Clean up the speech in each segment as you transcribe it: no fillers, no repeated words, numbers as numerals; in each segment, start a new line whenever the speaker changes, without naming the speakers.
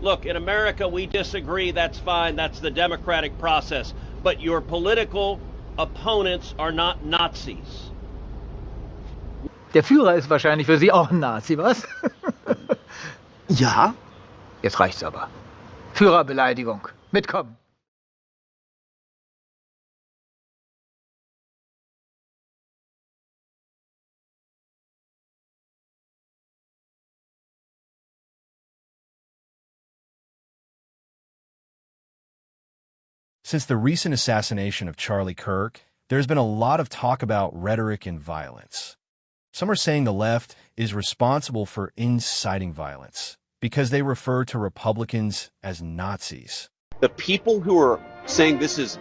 Look, in America, we disagree. That's fine. That's the democratic process. But your political opponents are not Nazis.
Der Führer ist wahrscheinlich für Sie auch ein Nazi, was?
Ja.
Jetzt reicht's aber. Führerbeleidigung. Mitkommen.
Since the recent assassination of Charlie Kirk, there's been a lot of talk about rhetoric and violence. Some are saying the left is responsible for inciting violence because they refer to Republicans as Nazis.
The people who are saying this is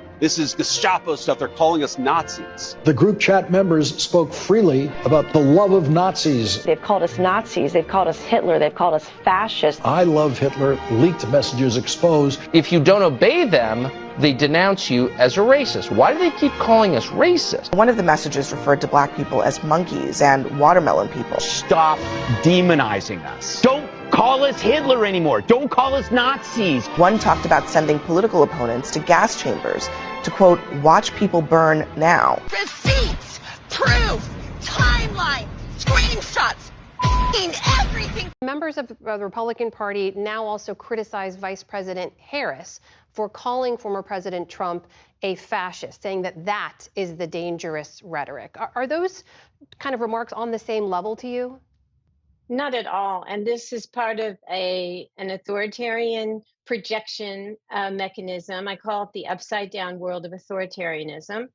Gestapo stuff, they're calling us Nazis.
The group chat members spoke freely about the love of Nazis.
They've called us Nazis, they've called us Hitler, they've called us fascists.
I love Hitler, leaked messages exposed.
If you don't obey them, they denounce you as a racist. Why do they keep calling us racist?
One of the messages referred to black people as monkeys and watermelon people.
Stop demonizing us. Don't call us Hitler anymore. Don't call us Nazis.
One talked about sending political opponents to gas chambers to, quote, watch people burn now.
Receipts, proof, timeline, screenshots, everything.
Members of the Republican Party now also criticize Vice President Harris for calling former President Trump a fascist, saying that that is the dangerous rhetoric. Are those kind of remarks on the same level to you?
Not at all. And this is part of an authoritarian projection mechanism. I call it the upside down world of authoritarianism,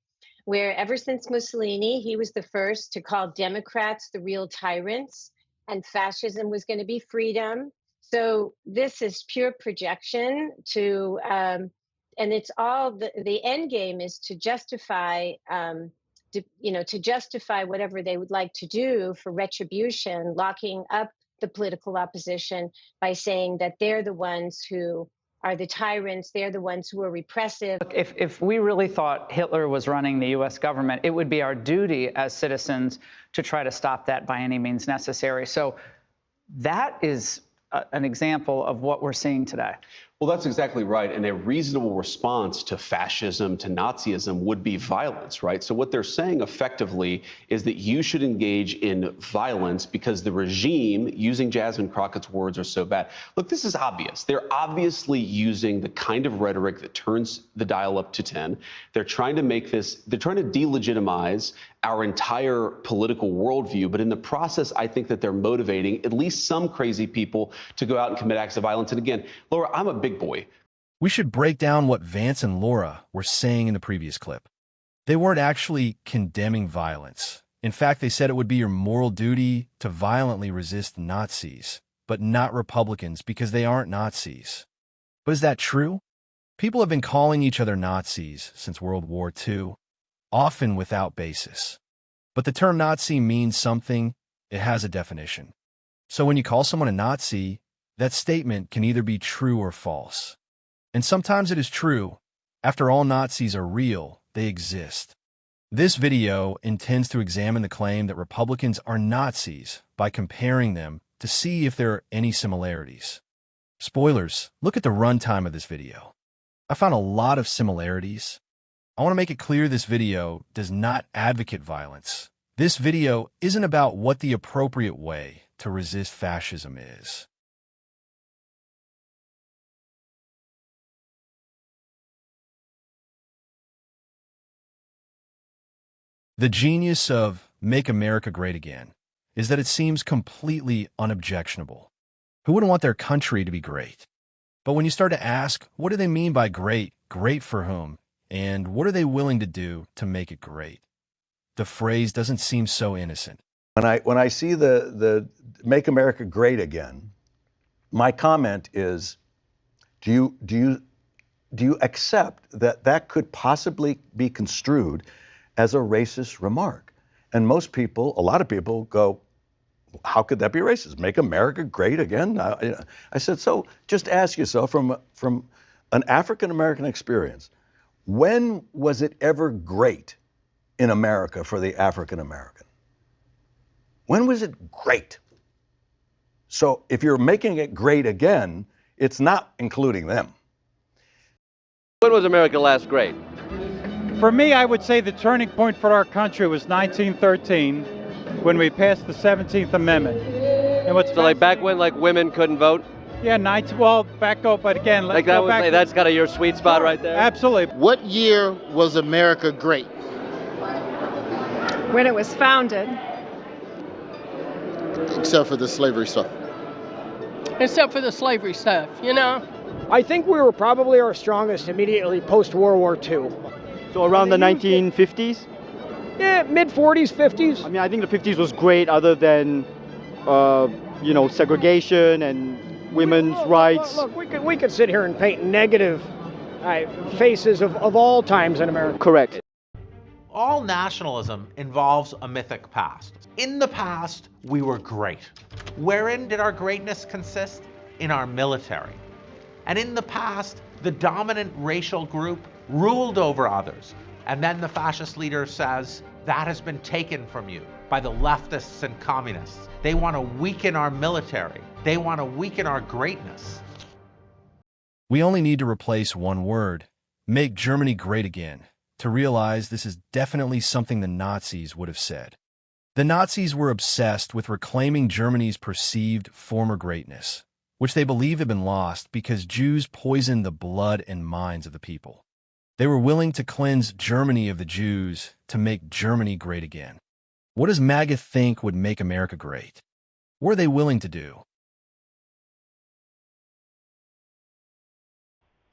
where ever since Mussolini, he was the first to call Democrats the real tyrants, and fascism was going to be freedom. So this is pure projection to, and it's all the end game is to justify, to justify whatever they would like to do for retribution, locking up the political opposition by saying that they're the ones who are the tyrants, they're the ones who are repressive.
If we really thought Hitler was running the U.S. government, it would be our duty as citizens to try to stop that by any means necessary. So that is an example of what we're seeing today.
Well, that's exactly right. And a reasonable response to fascism, to Nazism would be violence, right? So what they're saying effectively is that you should engage in violence because the regime, using Jasmine Crockett's words, are so bad. Look, this is obvious. They're obviously using the kind of rhetoric that turns the dial up to 10. They're trying to they're trying to delegitimize our entire political worldview. But in the process, I think that they're motivating at least some crazy people to go out and commit acts of violence. And again, Laura, I'm a big boy.
We should break down what Vance and Laura were saying in the previous clip. They weren't actually condemning violence. In fact, they said it would be your moral duty to violently resist Nazis, but not Republicans because they aren't Nazis. But is that true? People have been calling each other Nazis since World War II, often without basis. But the term Nazi means something, it has a definition. So when you call someone a Nazi, that statement can either be true or false. And sometimes it is true. After all, Nazis are real, they exist. This video intends to examine the claim that Republicans are Nazis by comparing them to see if there are any similarities. Spoilers, look at the runtime of this video. I found a lot of similarities. I want to make it clear this video does not advocate violence. This video isn't about what the appropriate way to resist fascism is. The genius of Make America Great Again is that it seems completely unobjectionable. Who wouldn't want their country to be great? But when you start to ask, what do they mean by great? Great for whom? And what are they willing to do to make it great? The phrase doesn't seem so innocent.
When I see the Make America Great Again, my comment is, do you accept that that could possibly be construed as a racist remark? And most people, a lot of people go, how could that be racist? Make America great again? I said, so just ask yourself from an African-American experience, when was it ever great in America for the African-American? When was it great? So if you're making it great again, It's not including them.
When was America last great?
For me, I would say the turning point for our country was 1913, when we passed the 17th Amendment. And what's
so like back when like women couldn't vote?
Yeah, back up, but again, let's
like
go back.
That's kind of your sweet spot right there?
Absolutely.
What year was America great?
When it was founded.
Except for the slavery stuff.
Except for the slavery stuff, you know?
I think we were probably our strongest immediately post-World War II.
So around the 1950s?
Yeah, mid-40s, 50s.
I mean, I think the 50s was great other than, segregation and women's rights.
Look, we could sit here and paint negative faces of all times in America.
Correct.
All nationalism involves a mythic past. In the past, we were great. Wherein did our greatness consist? In our military. And in the past, the dominant racial group ruled over others. And then the fascist leader says, that has been taken from you by the leftists and communists. They want to weaken our military. They want to weaken our greatness.
We only need to replace one word, make Germany great again, to realize this is definitely something the Nazis would have said. The Nazis were obsessed with reclaiming Germany's perceived former greatness, which they believe had been lost because Jews poisoned the blood and minds of the people. They were willing to cleanse Germany of the Jews to make Germany great again. What does MAGA think would make America great? What are they willing to do?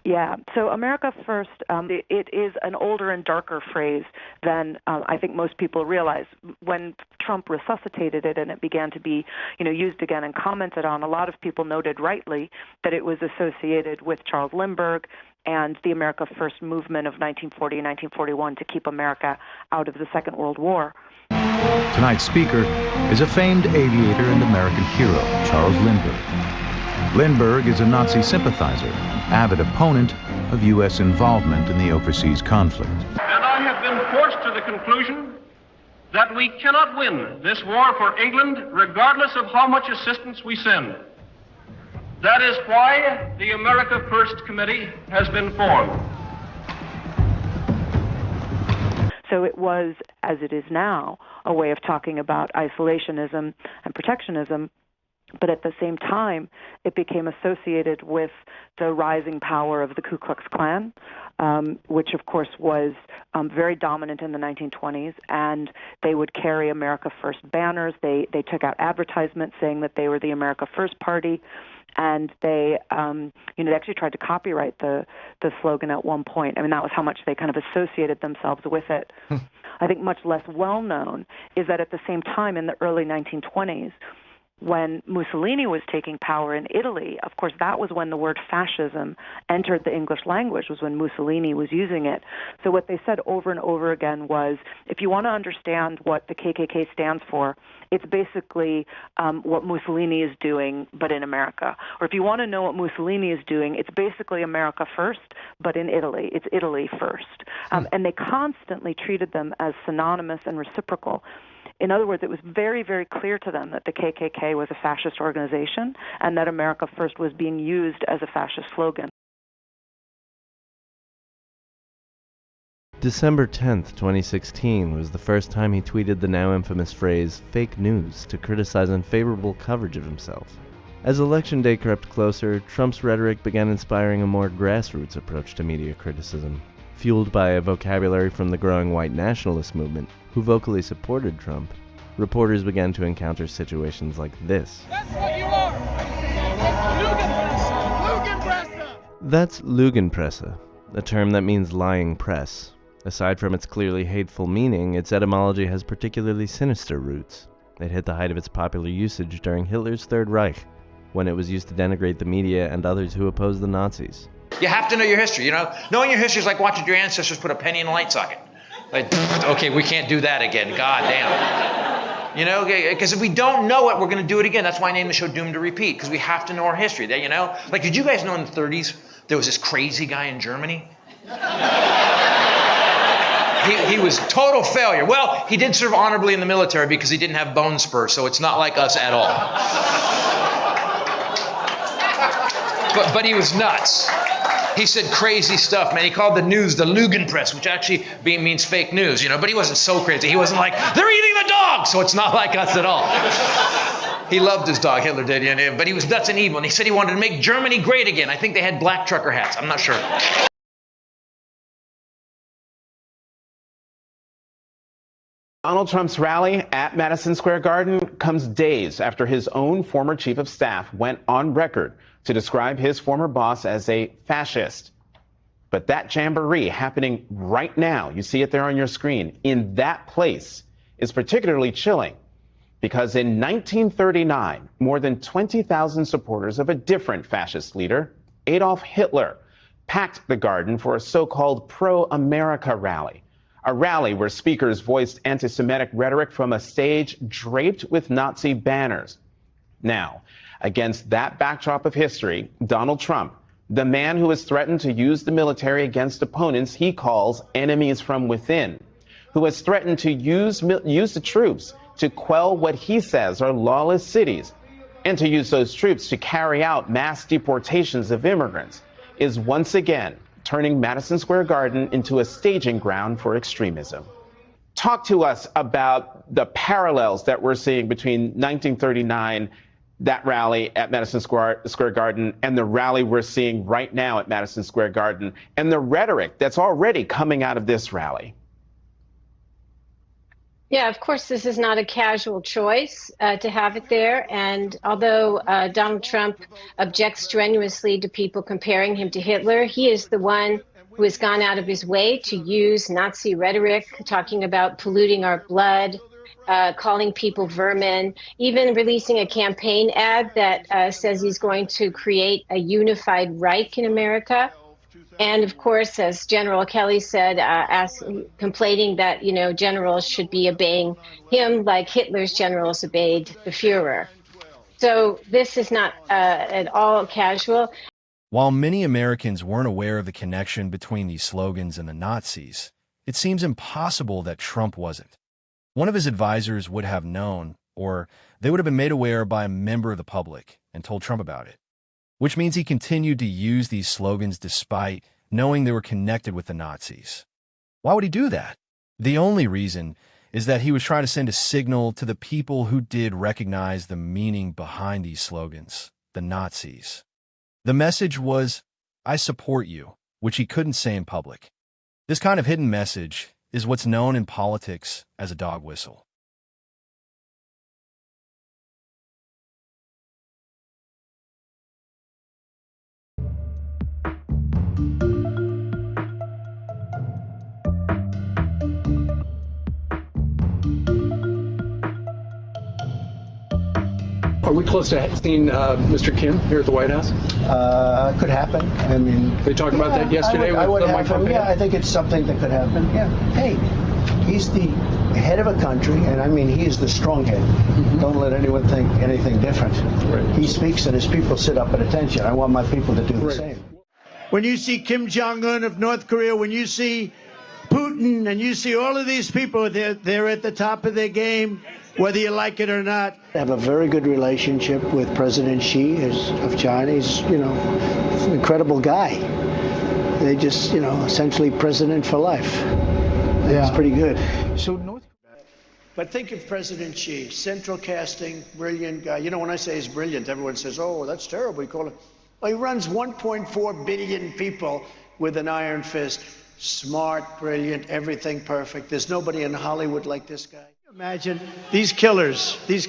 Yeah, so America First, it is an older and darker phrase than I think most people realize. When Trump resuscitated it and it began to be, used again and commented on, a lot of people noted rightly that it was associated with Charles Lindbergh and the America First movement of 1940 and 1941 to keep America out of the Second World War.
Tonight's speaker is a famed aviator and American hero, Charles Lindbergh. Lindbergh is a Nazi sympathizer, avid opponent of U.S. involvement in the overseas conflict.
And I have been forced to the conclusion that we cannot win this war for England regardless of how much assistance we send. That is why the America First Committee has been formed.
So it was, as it is now, a way of talking about isolationism and protectionism, but at the same time, it became associated with the rising power of the Ku Klux Klan, which of course was very dominant in the 1920s, and they would carry America First banners. They took out advertisements saying that they were the America First Party, and they actually tried to copyright the slogan at one point. I mean, that was how much they kind of associated themselves with it. I think much less well known is that at the same time in the early 1920s, when Mussolini was taking power in Italy, of course, that was when the word fascism entered the English language, was when Mussolini was using it. So what they said over and over again was, if you want to understand what the KKK stands for, it's basically what Mussolini is doing, but in America. Or if you want to know what Mussolini is doing, it's basically America first, but in Italy. It's Italy first. And they constantly treated them as synonymous and reciprocal. In other words, it was very, very clear to them that the KKK was a fascist organization and that America First was being used as a fascist slogan.
December 10th, 2016 was the first time he tweeted the now infamous phrase, fake news, to criticize unfavorable coverage of himself. As Election Day crept closer, Trump's rhetoric began inspiring a more grassroots approach to media criticism. Fueled by a vocabulary from the growing white nationalist movement, who vocally supported Trump, reporters began to encounter situations like this.
That's what you are! Lügenpresse!
That's Lügenpresse, a term that means lying press. Aside from its clearly hateful meaning, its etymology has particularly sinister roots. It hit the height of its popular usage during Hitler's Third Reich, when it was used to denigrate the media and others who opposed the Nazis.
You have to know your history, Knowing your history is like watching your ancestors put a penny in a light socket. Like, okay, we can't do that again. God damn. Because if we don't know it, we're going to do it again. That's why I named the show Doomed to Repeat, because we have to know our history. Like, did you guys know in the 30s there was this crazy guy in Germany? He was total failure. Well, he did serve honorably in the military because he didn't have bone spurs, so it's not like us at all. but he was nuts. He said crazy stuff, man. He called the news the Lügenpresse, which actually means fake news, but he wasn't so crazy. He wasn't like, they're eating the dog, so it's not like us at all. He loved his dog, Hitler did, but he was nuts and evil, and he said he wanted to make Germany great again. I think they had black trucker hats. I'm not sure.
Donald Trump's rally at Madison Square Garden comes days after his own former chief of staff went on record to describe his former boss as a fascist. But that jamboree happening right now, you see it there on your screen, in that place is particularly chilling because in 1939, more than 20,000 supporters of a different fascist leader, Adolf Hitler, packed the garden for a so-called pro-America rally. A rally where speakers voiced anti-Semitic rhetoric from a stage draped with Nazi banners. Now, against that backdrop of history, Donald Trump, the man who has threatened to use the military against opponents he calls enemies from within, who has threatened to use the troops to quell what he says are lawless cities, and to use those troops to carry out mass deportations of immigrants, is once again turning Madison Square Garden into a staging ground for extremism. Talk to us about the parallels that we're seeing between 1939, that rally at Madison Square Garden, and the rally we're seeing right now at Madison Square Garden, and the rhetoric that's already coming out of this rally.
Yeah, of course, this is not a casual choice to have it there. And although Donald Trump objects strenuously to people comparing him to Hitler, he is the one who has gone out of his way to use Nazi rhetoric, talking about polluting our blood, calling people vermin, even releasing a campaign ad that says he's going to create a unified Reich in America. And of course, as General Kelly said, complaining that, generals should be obeying him like Hitler's generals obeyed the Fuhrer. So this is not at all casual.
While many Americans weren't aware of the connection between these slogans and the Nazis, it seems impossible that Trump wasn't. One of his advisors would have known, or they would have been made aware by a member of the public and told Trump about it. Which means he continued to use these slogans despite knowing they were connected with the Nazis. Why would he do that? The only reason is that he was trying to send a signal to the people who did recognize the meaning behind these slogans, the Nazis. The message was, I support you, which he couldn't say in public. This kind of hidden message is what's known in politics as a dog whistle.
Are we close to seeing Mr. Kim here at the White House?
Could happen. I mean,
they talked about that yesterday with Mike Pompeo.
Yeah, I think it's something that could happen. Yeah. Hey, he's the head of a country, and I mean, he is the strong head. Mm-hmm. Don't let anyone think anything different. Right. He speaks, and his people sit up at attention. I want my people to do the same.
When you see Kim Jong-un of North Korea, when you see Putin, and you see all of these people, they're at the top of their game, whether you like it or not.
I have a very good relationship with President Xi of China. He's, an incredible guy. They just, essentially president for life. That's pretty good.
But think of President Xi, central casting, brilliant guy. When I say he's brilliant, everyone says, oh, that's terrible. You call him. Well, he runs 1.4 billion people with an iron fist. Smart, brilliant, everything perfect. There's nobody in Hollywood like this guy. Imagine these killers, these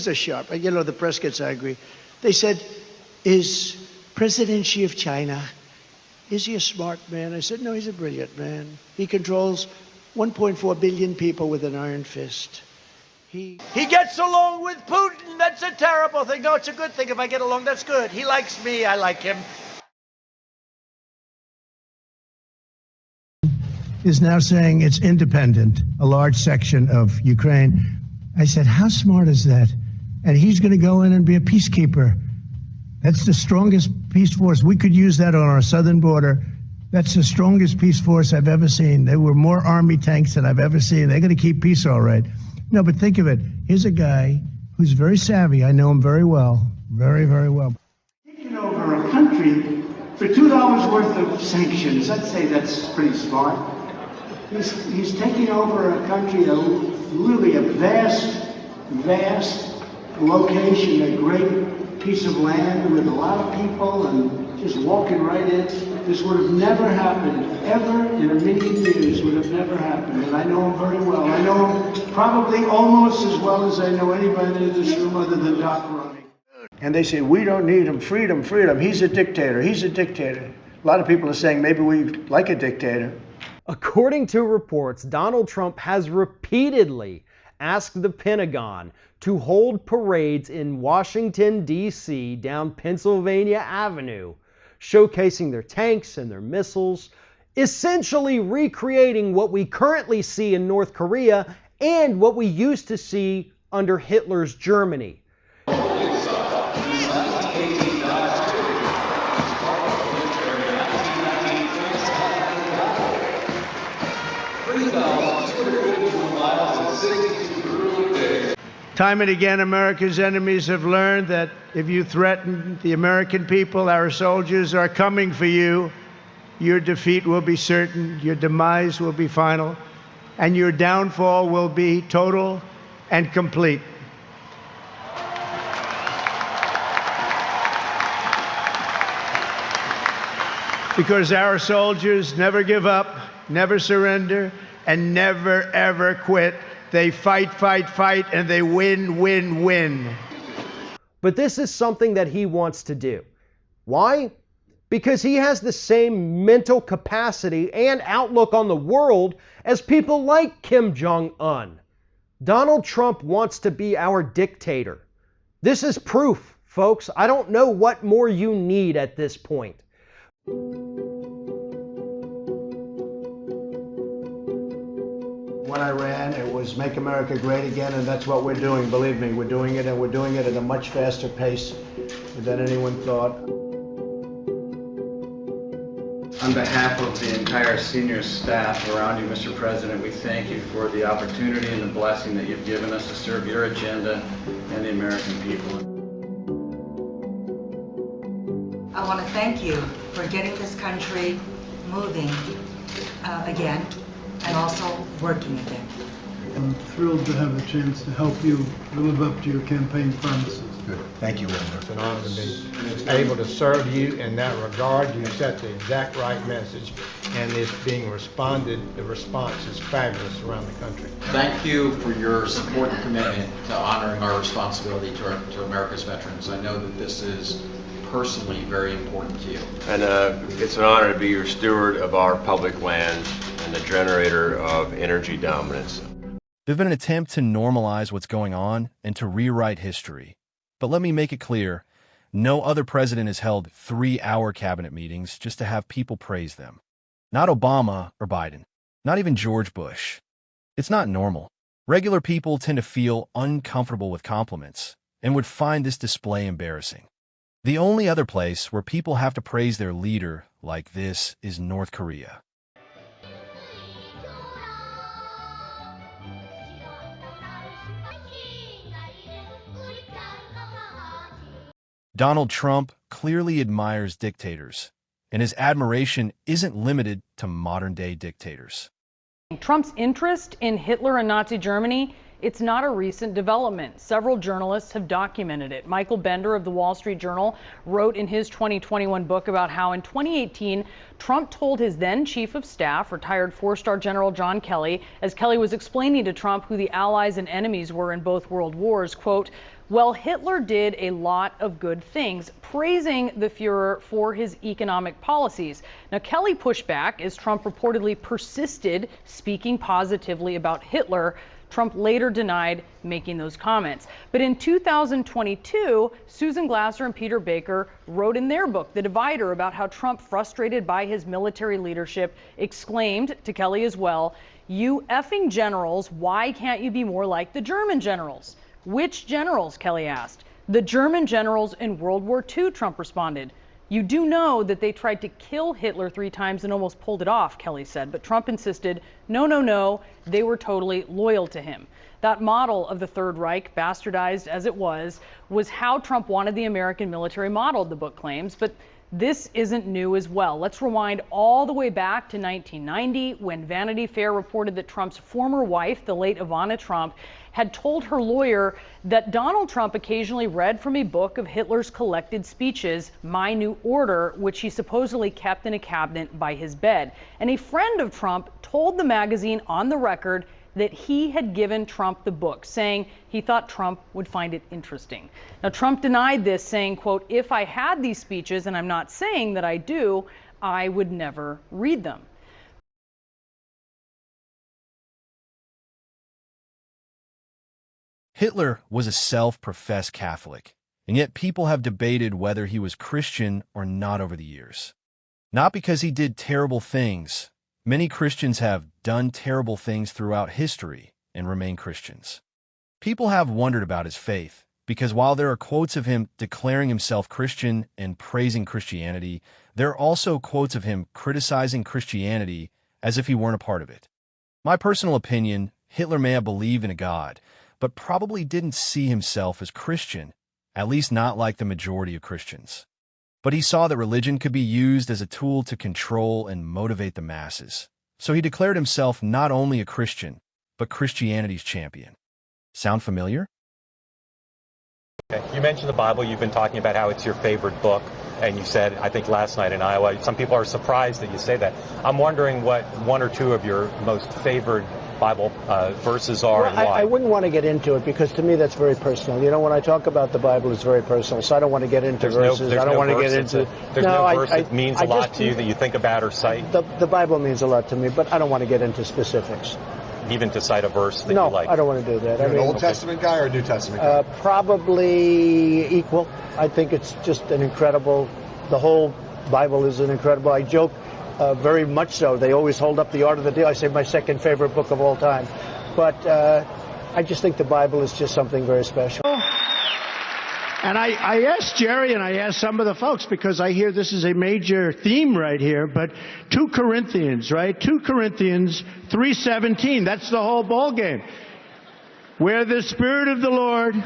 are sharp. The press gets angry. They said, is President Xi of China, is he a smart man? I said, no, he's a brilliant man. He controls 1.4 billion people with an iron fist. He gets along with Putin. That's a terrible thing. No, it's a good thing. If I get along, that's good. He likes me. I like him. Is now saying it's independent, a large section of Ukraine. I said, how smart is that? And he's going to go in and be a peacekeeper. That's the strongest peace force. We could use that on our southern border. That's the strongest peace force I've ever seen. There were more army tanks than I've ever seen. They're going to keep peace all right. No, but think of it. Here's a guy who's very savvy. I know him very well, very, very well. Taking over a country country for $2 worth of sanctions. I'd say that's pretty smart. He's taking over a country, really a vast location, a great piece of land with a lot of people, and just walking right in. This would have never happened, ever in a million years would have never happened. And I know him very well. I know him probably almost as well as I know anybody in this room other than Doc Ronnie. And they say, we don't need him, freedom, freedom. He's a dictator, he's a dictator. A lot of people are saying maybe we like a dictator.
According to reports, Donald Trump has repeatedly asked the Pentagon to hold parades in Washington, D.C. down Pennsylvania Avenue, showcasing their tanks and their missiles, essentially recreating what we currently see in North Korea and what we used to see under Hitler's Germany.
Time and again, America's enemies have learned that if you threaten the American people, our soldiers are coming for you. Your defeat will be certain, your demise will be final, and your downfall will be total and complete. Because our soldiers never give up, never surrender, and never, ever quit. They fight, fight, fight, and they win, win, win.
But this is something that he wants to do. Why? Because he has the same mental capacity and outlook on the world as people like Kim Jong-un. Donald Trump wants to be our dictator. This is proof, folks. I don't know what more you need at this point.
When I ran, it was Make America Great Again, and that's what we're doing. Believe me, we're doing it, and we're doing it at a much faster pace than anyone thought.
On behalf of the entire senior staff around you, Mr. President, we thank you for the opportunity and the blessing that you've given us to serve your agenda and the American people.
I want to thank you for getting this country moving again and also working again.
I'm thrilled to have a chance to help you live up to your campaign promises.
Good. Thank you, Linda. It's an honor to be able to serve you in that regard. You set the exact right message, and it's being responded. The response is fabulous around the country.
Thank you for your support and commitment to honoring our responsibility to America's veterans. I know that this is personally very important to you.
And it's an honor to be your steward of our public lands and the generator of energy dominance.
There's been an attempt to normalize what's going on and to rewrite history. But let me make it clear, no other president has held 3-hour cabinet meetings just to have people praise them. Not Obama or Biden. Not even George Bush. It's not normal. Regular people tend to feel uncomfortable with compliments and would find this display embarrassing. The only other place where people have to praise their leader like this is North Korea. Donald Trump clearly admires dictators, and his admiration isn't limited to modern-day dictators.
Trump's interest in Hitler and Nazi Germany, it's not a recent development. Several journalists have documented it. Michael Bender of the Wall Street Journal wrote in his 2021 book about how in 2018, Trump told his then chief of staff, retired 4-star General John Kelly, as Kelly was explaining to Trump who the allies and enemies were in both world wars, quote, "Well, Hitler did a lot of good things," praising the Fuhrer for his economic policies. Now, Kelly pushed back as Trump reportedly persisted speaking positively about Hitler. Trump later denied making those comments. But in 2022, Susan Glasser and Peter Baker wrote in their book, The Divider, about how Trump, frustrated by his military leadership, exclaimed to Kelly as well, "You effing generals, why can't you be more like the German generals?" "Which generals?" Kelly asked. "The German generals in World War II, Trump responded. "You do know that they tried to kill Hitler 3 times and almost pulled it off," Kelly said, but Trump insisted, no, they were totally loyal to him. That model of the Third Reich, bastardized as it was how Trump wanted the American military modeled, the book claims, but This isn't new as well. Let's rewind all the way back to 1990 when Vanity Fair reported that Trump's former wife, the late Ivana Trump, had told her lawyer that Donald Trump occasionally read from a book of Hitler's collected speeches, My New Order, which he supposedly kept in a cabinet by his bed. And a friend of Trump told the magazine on the record that he had given Trump the book, saying he thought Trump would find it interesting. Now, Trump denied this, saying, quote, if I had these speeches, and I'm not saying that I do, I would never read them.
Hitler was a self-professed Catholic, and yet people have debated whether he was Christian or not over the years. Not because he did terrible things. Many Christians have done terrible things throughout history and remain Christians. People have wondered about his faith, because while there are quotes of him declaring himself Christian and praising Christianity, there are also quotes of him criticizing Christianity as if he weren't a part of it. My personal opinion, Hitler may have believed in a God, but probably didn't see himself as Christian, at least not like the majority of Christians. But he saw that religion could be used as a tool to control and motivate the masses. So he declared himself not only a Christian, but Christianity's champion. Sound familiar?
You mentioned the Bible. You've been talking about how it's your favorite book. And you said, I think last night in Iowa, some people are surprised that you say that. I'm wondering what one or two of your most favored Bible verses are,
well,
and why.
I wouldn't want to get into it because to me that's very personal. You know, when I talk about the Bible, it's very personal, so I don't want to get into verses. I don't want to get into.
There's no verse that means a lot to you that you think about or cite?
The Bible means a lot to me, but I don't want to get into specifics.
Even to cite a verse that
you
like?
No, I don't want to do that.
You're an Old Testament guy or a New Testament guy?
Probably equal. I think it's just an incredible. The whole Bible is an incredible. I joke. Very much so. They always hold up the Art of the Deal. I say my second favorite book of all time. But I just think the Bible is just something very special.
And I asked Jerry and I asked some of the folks because I hear this is a major theme right here, but 2 Corinthians, right? 2 Corinthians 3:17. That's the whole ball game. Where the Spirit of the Lord,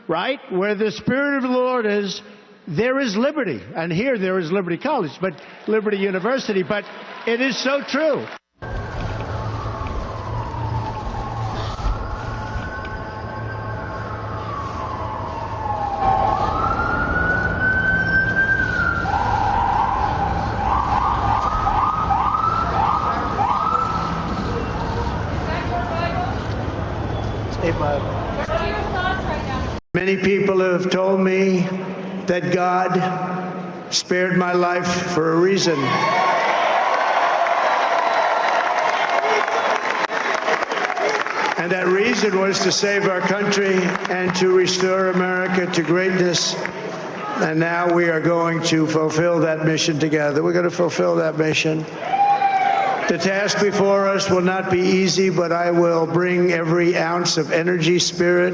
right? Where the Spirit of the Lord is, there is liberty. And here there is Liberty College, but Liberty University. But it is so true. Many people have told me that God spared my life for a reason. And that reason was to save our country and to restore America to greatness. And now we are going to fulfill that mission together. We're going to fulfill that mission. The task before us will not be easy, but I will bring every ounce of energy, spirit,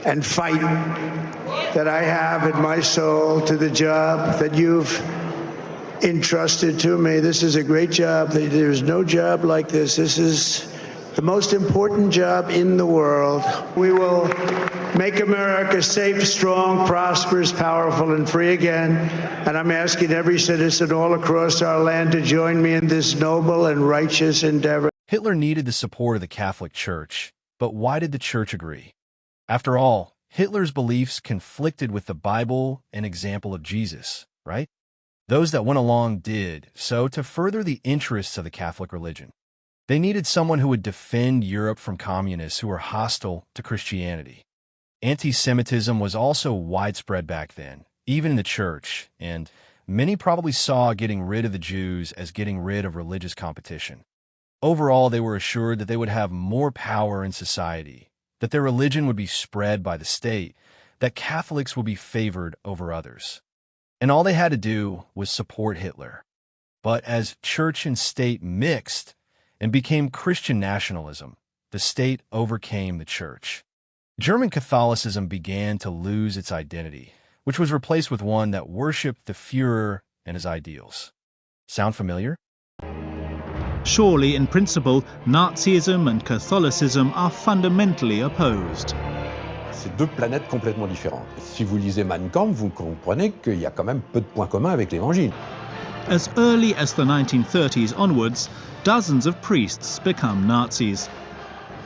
and fight that I have in my soul to the job that you've entrusted to me. This is a great job. There's no job like this. This is the most important job in the world. We will make America safe, strong, prosperous, powerful, and free again. And I'm asking every citizen all across our land to join me in this noble and righteous endeavor.
Hitler needed the support of the Catholic Church, but why did the Church agree? After all, Hitler's beliefs conflicted with the Bible and example of Jesus, right? Those that went along did so to further the interests of the Catholic religion. They needed someone who would defend Europe from communists who were hostile to Christianity. Anti-Semitism was also widespread back then, even in the church, and many probably saw getting rid of the Jews as getting rid of religious competition. Overall, they were assured that they would have more power in society, that their religion would be spread by the state, that Catholics would be favored over others. And all they had to do was support Hitler. But as church and state mixed and became Christian nationalism, the state overcame the church. German Catholicism began to lose its identity, which was replaced with one that worshipped the Führer and his ideals. Sound familiar?
Surely, in principle, Nazism and Catholicism are fundamentally opposed.
C'est deux planètes complètement différentes. Si vous lisez Mein Kampf, vous comprenez qu'il y a quand même peu de points communs avec l'Évangile.
As early as the 1930s onwards, dozens of priests become Nazis.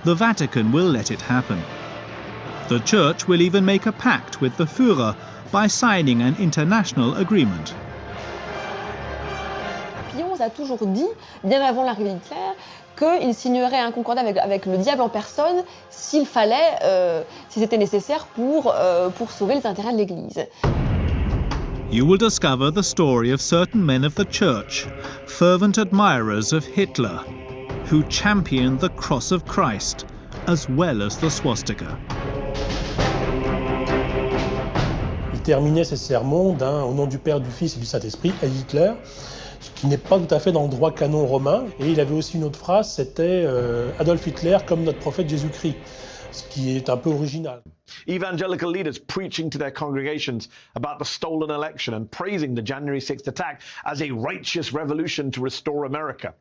The Vatican will let it happen. The Church will even make a pact with the Führer by signing an international agreement.
Pie XI a toujours dit, bien avant l'arrivée d'Hitler, qu'il signerait un concordat avec le diable en personne s'il fallait, si c'était nécessaire pour sauver les intérêts de l'Église.
You will discover the story of certain men of the Church, fervent admirers of Hitler, who championed the cross of Christ as well as the swastika.
Il terminait ses sermons au nom du Père, du Fils et du Saint-Esprit, à Hitler, ce qui n'est pas tout à fait dans le droit canon romain. Et il avait aussi une autre phrase, c'était Adolf Hitler comme notre prophète Jésus-Christ, ce qui est un peu original.
Evangelical leaders preaching to their congregations about the stolen election and praising the January 6th attack as a righteous revolution to restore America.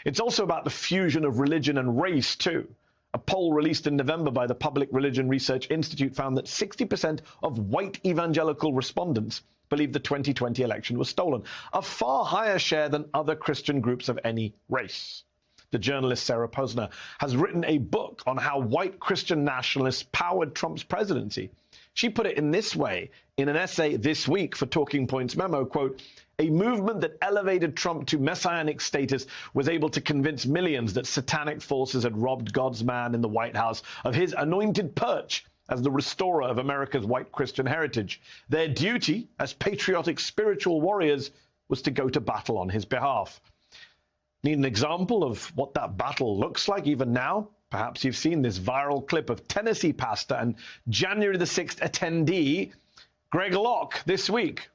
It's also about the fusion of religion and race, too. A poll released in November by the Public Religion Research Institute found that 60% of white evangelical respondents believed the 2020 election was stolen, a far higher share than other Christian groups of any race. The journalist Sarah Posner has written a book on how white Christian nationalists powered Trump's presidency. She put it in this way in an essay this week for Talking Points Memo, quote, "A movement that elevated Trump to messianic status was able to convince millions that satanic forces had robbed God's man in the White House of his anointed perch as the restorer of America's white Christian heritage. Their duty as patriotic spiritual warriors was to go to battle on his behalf." Need an example of what that battle looks like even now? Perhaps you've seen this viral clip of Tennessee pastor and January the 6th attendee Greg Locke this week.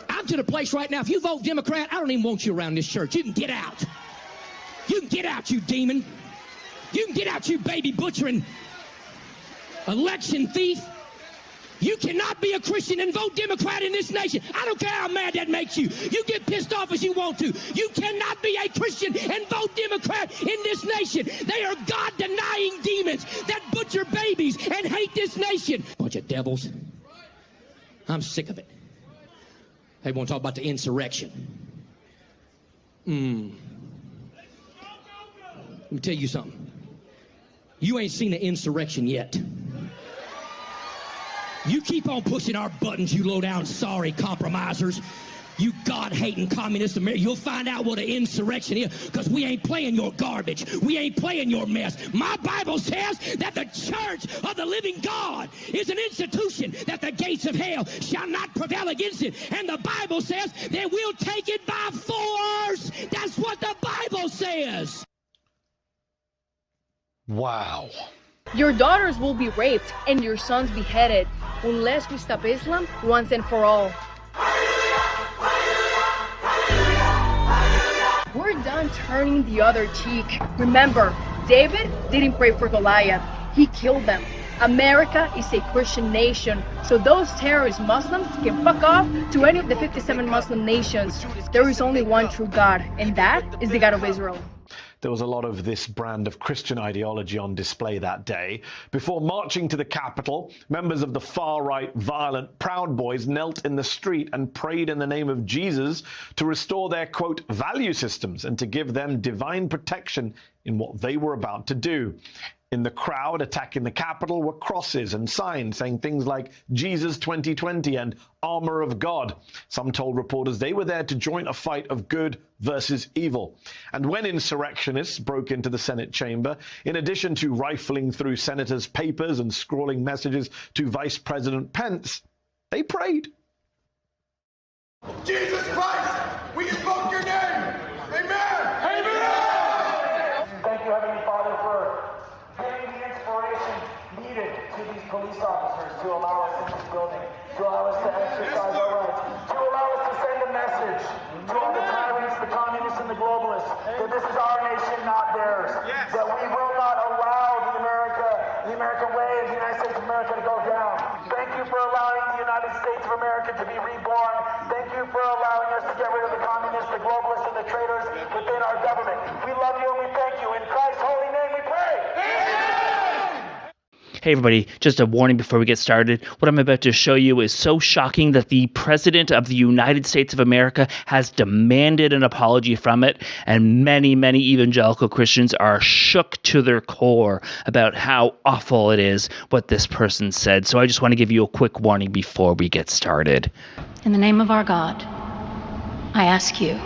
I'm to the place right now, if you vote Democrat, I don't even want you around this church. You can get out. You can get out, you demon. You can get out, you baby butchering election thief. You cannot be a Christian and vote Democrat in this nation. I don't care how mad that makes you. You get pissed off as you want to. You cannot be a Christian and vote Democrat in this nation. They are God-denying demons that butcher babies and hate this nation. Bunch of devils. I'm sick of it. They want to talk about the insurrection. Let me tell you something. You ain't seen the insurrection yet. You keep on pushing our buttons, you low-down sorry compromisers. You God-hating communist America. You'll find out what an insurrection is, because we ain't playing your garbage. We ain't playing your mess. My Bible says that the church of the living God is an institution that the gates of hell shall not prevail against it. And the Bible says that we'll take it by force. That's what the Bible says.
Wow.
Your daughters will be raped and your sons beheaded unless we stop Islam once and for all. We're done turning the other cheek. Remember, David didn't pray for Goliath. He killed them. America is a Christian nation, so those terrorist Muslims can fuck off to any of the 57 Muslim nations. There is only one true God, and that is the God of Israel.
There was a lot of this brand of Christian ideology on display that day. Before marching to the Capitol, members of the far-right, violent Proud Boys knelt in the street and prayed in the name of Jesus to restore their, quote, value systems and to give them divine protection in what they were about to do. In the crowd attacking the Capitol were crosses and signs saying things like Jesus 2020 and Armor of God. Some told reporters they were there to join a fight of good versus evil. And when insurrectionists broke into the Senate chamber, in addition to rifling through senators' papers and scrawling messages to Vice President Pence, they prayed.
Jesus Christ, we invoke your name. Amen.
Amen. Thank you, Heavenly Father, for giving the inspiration needed to these police officers to allow us in this building, to allow us to exercise our rights, to allow us to send a message to all the tyrants, the communists, and the globalists that this is our nation, not theirs. Yes. That we will not allow the American way of the United States of America to go down. Thank you for allowing the United States of America to be reborn. Thank you for allowing us to get rid of the communists, the globalists, and the traitors within our government. We love you and we thank you. In Christ's holy name we pray. Amen.
Hey everybody, just a warning before we get started. What I'm about to show you is so shocking that the President of the United States of America has demanded an apology from it, and many, many evangelical Christians are shook to their core about how awful it is what this person said. So I just want to give you a quick warning before we get started.
In the name of our God, I ask you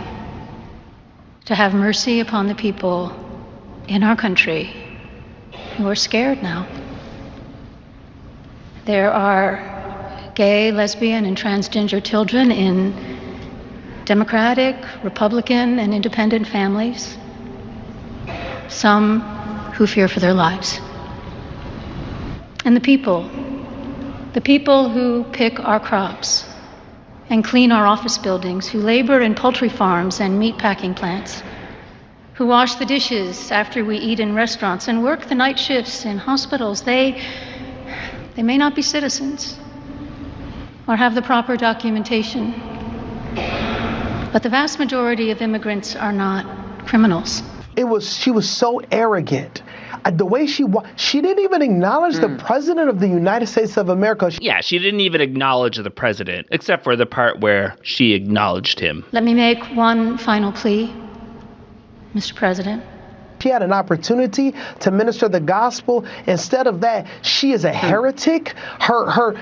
to have mercy upon the people in our country who are scared now. There are gay, lesbian, and transgender children in Democratic, Republican, and independent families. Some who fear for their lives. And the people who pick our crops and clean our office buildings, who labor in poultry farms and meat packing plants, who wash the dishes after we eat in restaurants and work the night shifts in hospitals, they may not be citizens or have the proper documentation, but the vast majority of immigrants are not criminals.
She was so arrogant. The way she didn't even acknowledge the President of the United States of America.
Yeah, she didn't even acknowledge the president, except for the part where she acknowledged him.
Let me make one final plea, Mr. President.
She had an opportunity to minister the gospel. Instead of that, she is a heretic.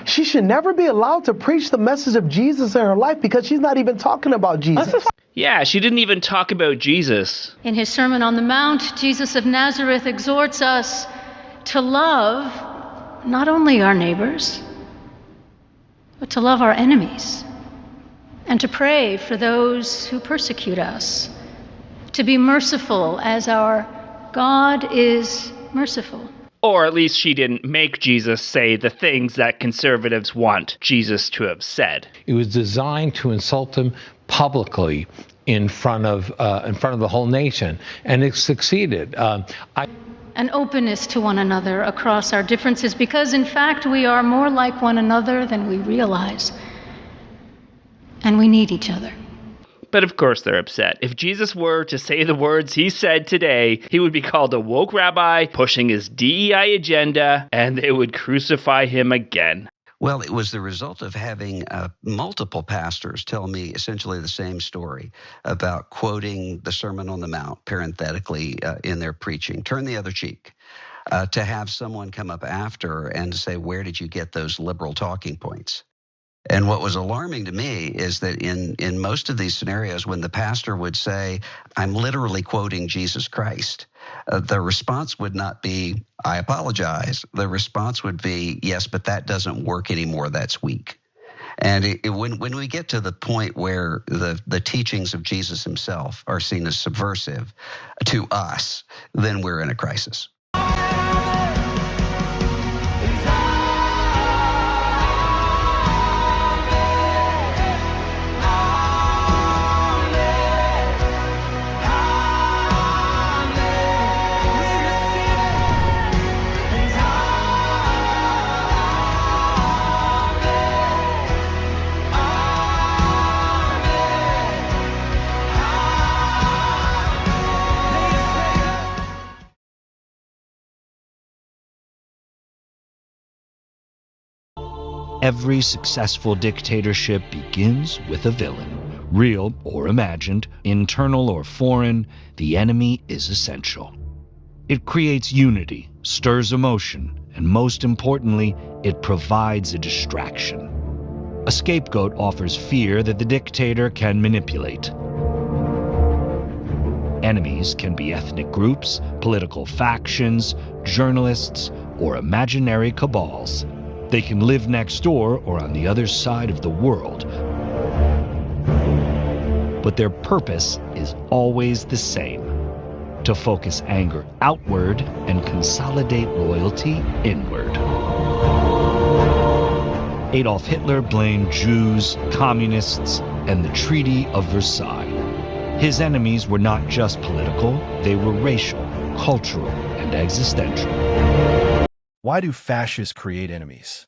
She should never be allowed to preach the message of Jesus in her life because she's not even talking about Jesus.
Yeah, she didn't even talk about Jesus.
In his Sermon on the Mount, Jesus of Nazareth exhorts us to love not only our neighbors, but to love our enemies, and to pray for those who persecute us, to be merciful as our God is merciful.
Or at least she didn't make Jesus say the things that conservatives want Jesus to have said.
It was designed to insult them publicly in front of the whole nation, and it succeeded.
An openness to one another across our differences, because in fact we are more like one another than we realize, and we need each other.
But of course they're upset. If Jesus were to say the words he said today, he would be called a woke rabbi pushing his DEI agenda, and they would crucify him again.
Well, it was the result of having multiple pastors tell me essentially the same story about quoting the Sermon on the Mount parenthetically in their preaching. Turn the other cheek. To have someone come up after and say, where did you get those liberal talking points? And what was alarming to me is that in most of these scenarios, when the pastor would say, I'm literally quoting Jesus Christ, the response would not be, I apologize. The response would be, yes, but that doesn't work anymore. That's weak. And when we get to the point where the teachings of Jesus himself are seen as subversive to us, then we're in a crisis.
Every successful dictatorship begins with a villain. Real or imagined, internal or foreign, the enemy is essential. It creates unity, stirs emotion, and most importantly, it provides a distraction. A scapegoat offers fear that the dictator can manipulate. Enemies can be ethnic groups, political factions, journalists, or imaginary cabals. They can live next door or on the other side of the world. But their purpose is always the same: to focus anger outward and consolidate loyalty inward. Adolf Hitler blamed Jews, communists, and the Treaty of Versailles. His enemies were not just political, they were racial, cultural, and existential.
Why do fascists create enemies?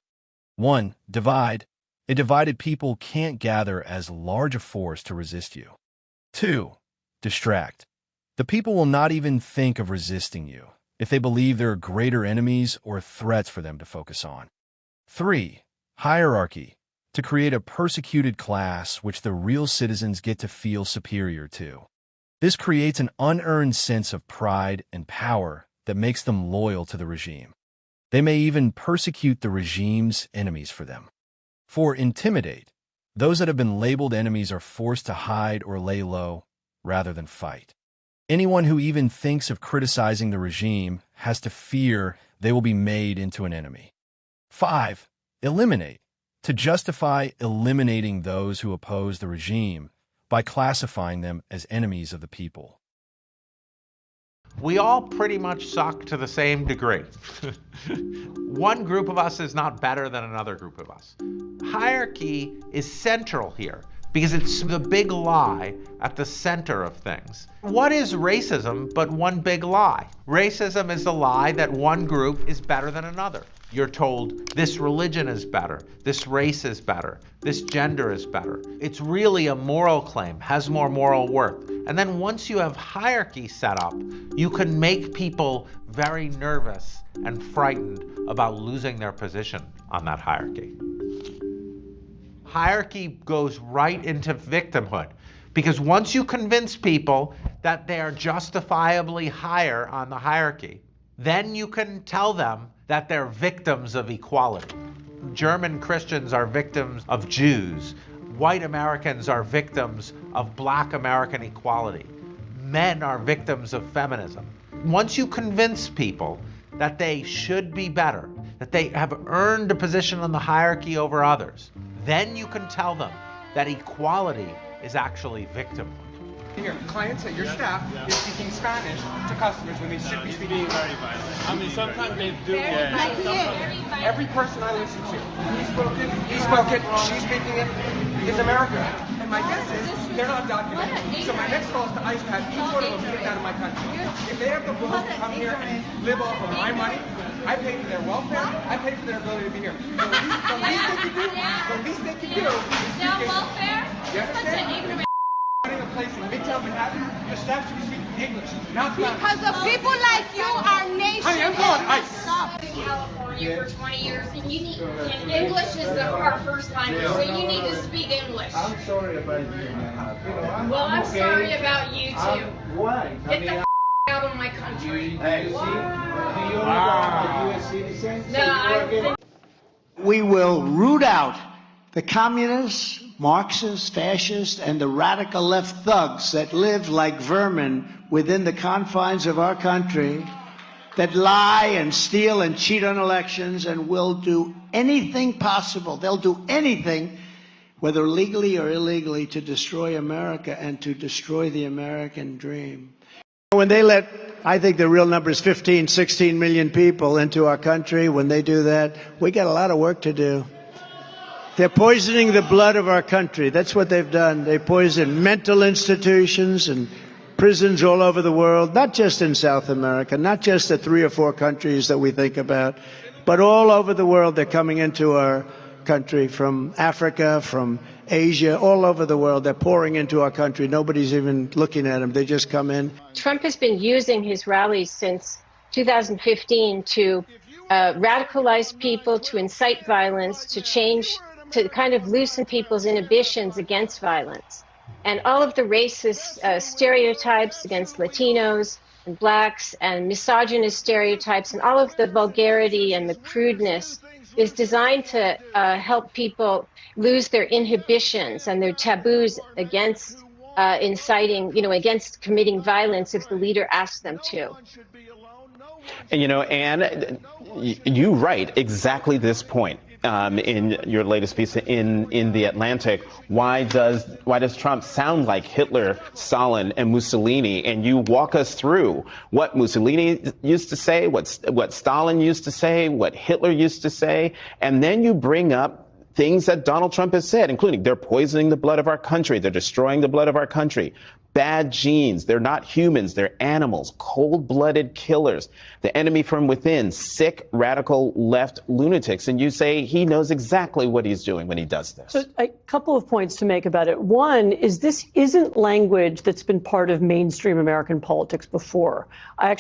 1. Divide. A divided people can't gather as large a force to resist you. 2. Distract. The people will not even think of resisting you. if they believe there are greater enemies or threats for them to focus on. 3. Hierarchy, to create a persecuted class which the real citizens get to feel superior to. This creates an unearned sense of pride and power that makes them loyal to the regime. They may even persecute the regime's enemies for them. 4. Intimidate. Those that have been labeled enemies are forced to hide or lay low rather than fight. Anyone who even thinks of criticizing the regime has to fear they will be made into an enemy. 5. Eliminate, to justify eliminating those who oppose the regime by classifying them as enemies of the people.
We all pretty much suck to the same degree. One group of us is not better than another group of us. Hierarchy is central here because it's the big lie at the center of things. What is racism but one big lie? Racism is the lie that one group is better than another. You're told this religion is better, this race is better, this gender is better. It's really a moral claim, has more moral worth. And then once you have hierarchy set up, you can make people very nervous and frightened about losing their position on that hierarchy. Hierarchy goes right into victimhood, because once you convince people that they are justifiably higher on the hierarchy, then you can tell them that they're victims of equality. German Christians are victims of Jews. White Americans are victims of Black American equality. Men are victims of feminism. Once you convince people that they should be better, that they have earned a position on the hierarchy over others, then you can tell them that equality is actually victimhood.
Your clients at your staff is speaking Spanish to customers when they should be speaking very violent. I mean, sometimes they do. Every person I listen to, he's spoken, she's speaking it, is American. And my guess is they're not documented. So my next call is to ICEPAD, each one of them get out of my country. If they have the balls to come here and live off of my money, I pay for their welfare, I pay for their ability to be here. The least they can do is
no welfare?
Yes, such an ignorant running a place in Midtown Manhattan, your staff should be speaking English, not Spanish.
Because of people like you, our nation
I'm going ICE.
In California for 20 years, and you need, and English is our first language, so you need to speak English.
I'm sorry about you, man.
Well, I'm sorry about you too.
Why?
Get the out of my country.
Hey, see? Do you want a U.S. citizen?
No,
We will root out the communists, Marxists, fascists, and the radical left thugs that live like vermin within the confines of our country, that lie and steal and cheat on elections and will do anything possible. They'll do anything, whether legally or illegally, to destroy America and to destroy the American dream. When they let, I think the real number is 15, 16 million people into our country, when they do that, we got a lot of work to do. They're poisoning the blood of our country. That's what they've done. They poison mental institutions and prisons all over the world, not just in South America, not just the 3 or 4 countries that we think about, but all over the world. They're coming into our country from Africa, from Asia, all over the world. They're pouring into our country. Nobody's even looking at them. They just come in.
Trump has been using his rallies since 2015 to radicalize people, to incite violence, to change, to kind of loosen people's inhibitions against violence. And all of the racist stereotypes against Latinos and blacks and misogynist stereotypes and all of the vulgarity and the crudeness is designed to help people lose their inhibitions and their taboos against inciting, against committing violence if the leader asks them to.
And, Anne, you write exactly this point in your latest piece in The Atlantic. Why does Trump sound like Hitler, Stalin, and Mussolini? And you walk us through what Mussolini used to say, what Stalin used to say, what Hitler used to say, and then you bring up things that Donald Trump has said, including they're poisoning the blood of our country, they're destroying the blood of our country, bad genes, they're not humans, they're animals, cold-blooded killers, the enemy from within, sick, radical left lunatics. And you say he knows exactly what he's doing when he does this.
So a couple of points to make about it. One is this isn't language that's been part of mainstream American politics before.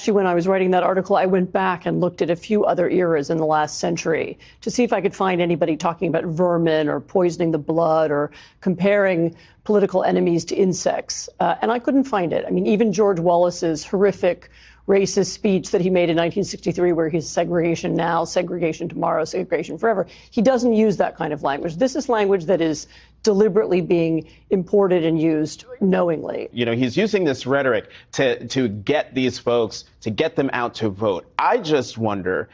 When I was writing that article, I went back and looked at a few other eras in the last century to see if I could find anybody talking about vermin or poisoning the blood or comparing political enemies to insects. And I couldn't find it. I mean, even George Wallace's horrific racist speech that he made in 1963, where he's segregation now, segregation tomorrow, segregation forever, he doesn't use that kind of language. This is language that is deliberately being imported and used knowingly.
You know, he's using this rhetoric to get these folks, to get them out to vote. I just wonder,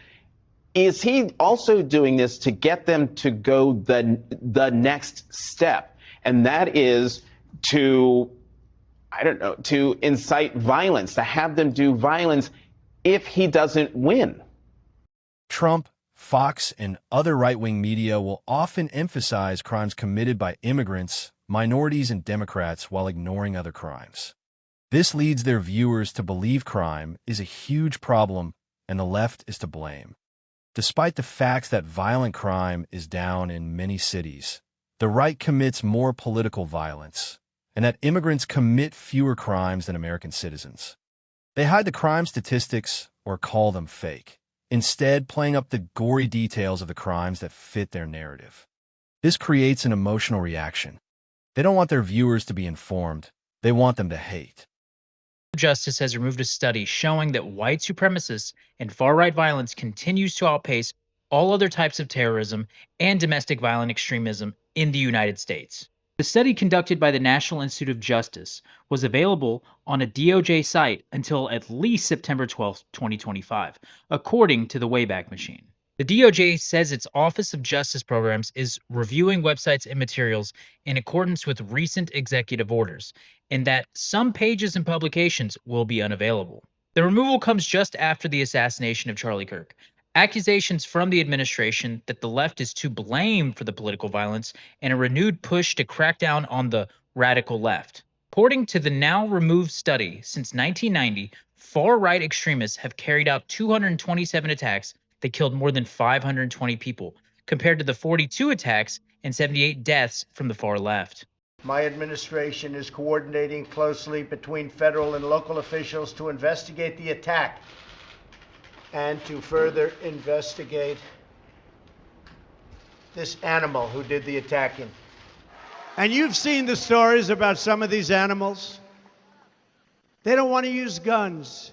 is he also doing this to get them to go the next step? And that is to incite violence, to have them do violence if he doesn't win.
Trump, Fox, and other right-wing media will often emphasize crimes committed by immigrants, minorities, and Democrats while ignoring other crimes. This leads their viewers to believe crime is a huge problem and the left is to blame. Despite the fact that violent crime is down in many cities, the right commits more political violence, and that immigrants commit fewer crimes than American citizens. They hide the crime statistics or call them fake, instead playing up the gory details of the crimes that fit their narrative. This creates an emotional reaction. They don't want their viewers to be informed. They want them to hate.
Justice has removed a study showing that white supremacists and far-right violence continues to outpace all other types of terrorism and domestic violent extremism in the United States. The study conducted by the National Institute of Justice was available on a DOJ site until at least September 12, 2025, according to the Wayback Machine. The DOJ says its Office of Justice Programs is reviewing websites and materials in accordance with recent executive orders, and that some pages and publications will be unavailable. The removal comes just after the assassination of Charlie Kirk. Accusations from the administration that the left is to blame for the political violence and a renewed push to crack down on the radical left. According to the now removed study, since 1990, far-right extremists have carried out 227 attacks that killed more than 520 people, compared to the 42 attacks and 78 deaths from the far left.
My administration is coordinating closely between federal and local officials to investigate the attack and to further investigate this animal who did the attacking. And you've seen the stories about some of these animals. They don't want to use guns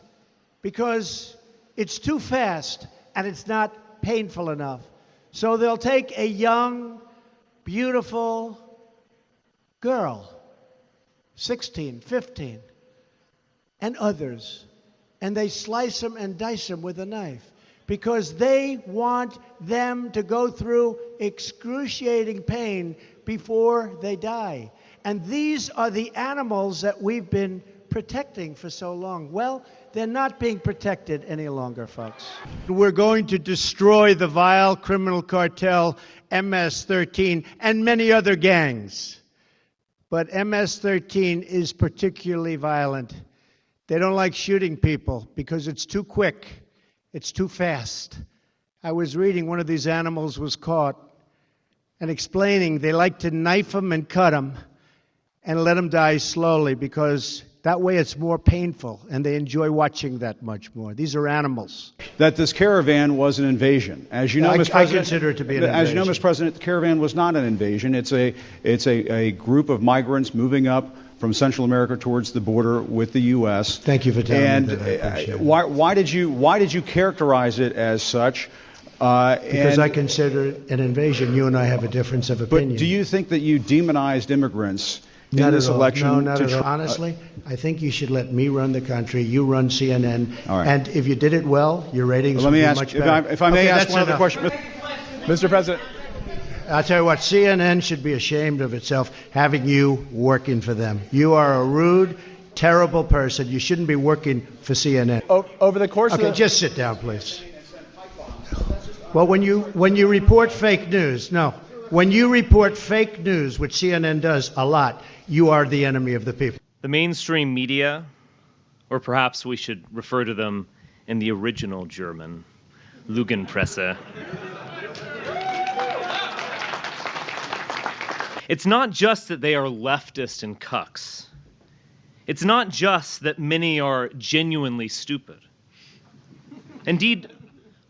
because it's too fast and it's not painful enough. So they'll take a young, beautiful girl, 16, 15, and others, and they slice them and dice them with a knife because they want them to go through excruciating pain before they die. And these are the animals that we've been protecting for so long. Well, they're not being protected any longer, folks. We're going to destroy the vile criminal cartel MS-13 and many other gangs. But MS-13 is particularly violent. They don't like shooting people because it's too quick. It's too fast. I was reading one of these animals was caught and explaining they like to knife them and cut them and let them die slowly because that way it's more painful and they enjoy watching that much more. These are animals.
That this caravan was an invasion. As you know, Mr. President,
I consider it to be an invasion.
As you know, Mr. President, the caravan was not an invasion. It's a group of migrants moving up from Central America towards the border with the U.S.
Thank you for telling me that. I appreciate it.
Why did you characterize it as such?
Because I consider it an invasion. You and I have a difference of opinion.
But do you think that you demonized immigrants in
not
this election?
No, not at all. Honestly, I think you should let me run the country. You run CNN.
All right.
And if you did it well, your ratings would be much better.
If I may ask one other question. Mr. President.
I'll tell you what, CNN should be ashamed of itself having you working for them. You are a rude, terrible person. You shouldn't be working for CNN.
Over the course of the...
just sit down, please. Well, when you report fake news, no. When you report fake news, which CNN does a lot, you are the enemy of the people.
The mainstream media, or perhaps we should refer to them in the original German, Lügenpresse. It's not just that they are leftist and cucks. It's not just that many are genuinely stupid. Indeed,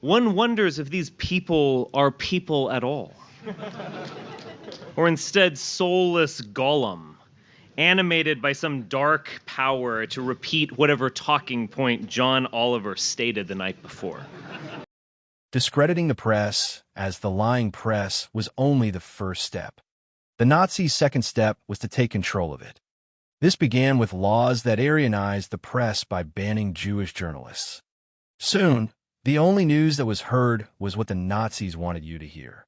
one wonders if these people are people at all. Or instead soulless Gollum, animated by some dark power to repeat whatever talking point John Oliver stated the night before.
Discrediting the press as the lying press was only the first step. The Nazis' second step was to take control of it. This began with laws that Aryanized the press by banning Jewish journalists. Soon, the only news that was heard was what the Nazis wanted you to hear.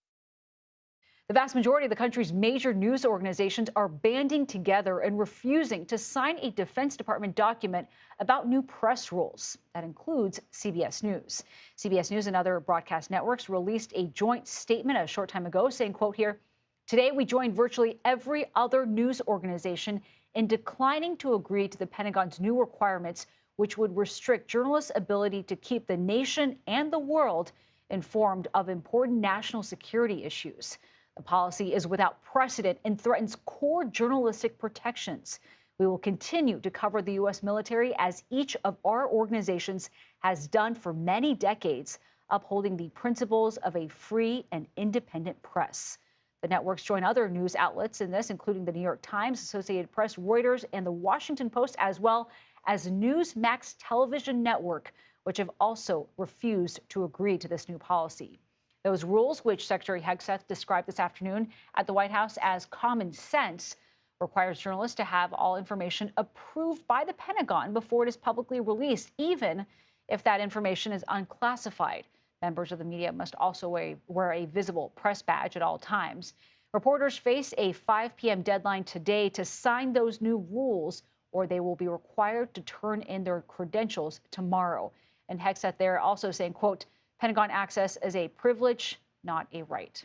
The vast majority of the country's major news organizations are banding together and refusing to sign a Defense Department document about new press rules. That includes CBS News. CBS News and other broadcast networks released a joint statement a short time ago saying, quote here, "Today we joined virtually every other news organization in declining to agree to the Pentagon's new requirements, which would restrict journalists' ability to keep the nation and the world informed of important national security issues. The policy is without precedent and threatens core journalistic protections. We will continue to cover the U.S. military as each of our organizations has done for many decades, upholding the principles of a free and independent press." The networks join other news outlets in this, including the New York Times, Associated Press, Reuters, and the Washington Post, as well as Newsmax Television Network, which have also refused to agree to this new policy. Those rules, which Secretary Hegseth described this afternoon at the White House as common sense, requires journalists to have all information approved by the Pentagon before it is publicly released, even if that information is unclassified. Members of the media must also wear a visible press badge at all times. Reporters face a 5 p.m. deadline today to sign those new rules, or they will be required to turn in their credentials tomorrow. And Hegseth there also saying, quote, "Pentagon access is a privilege, not a right."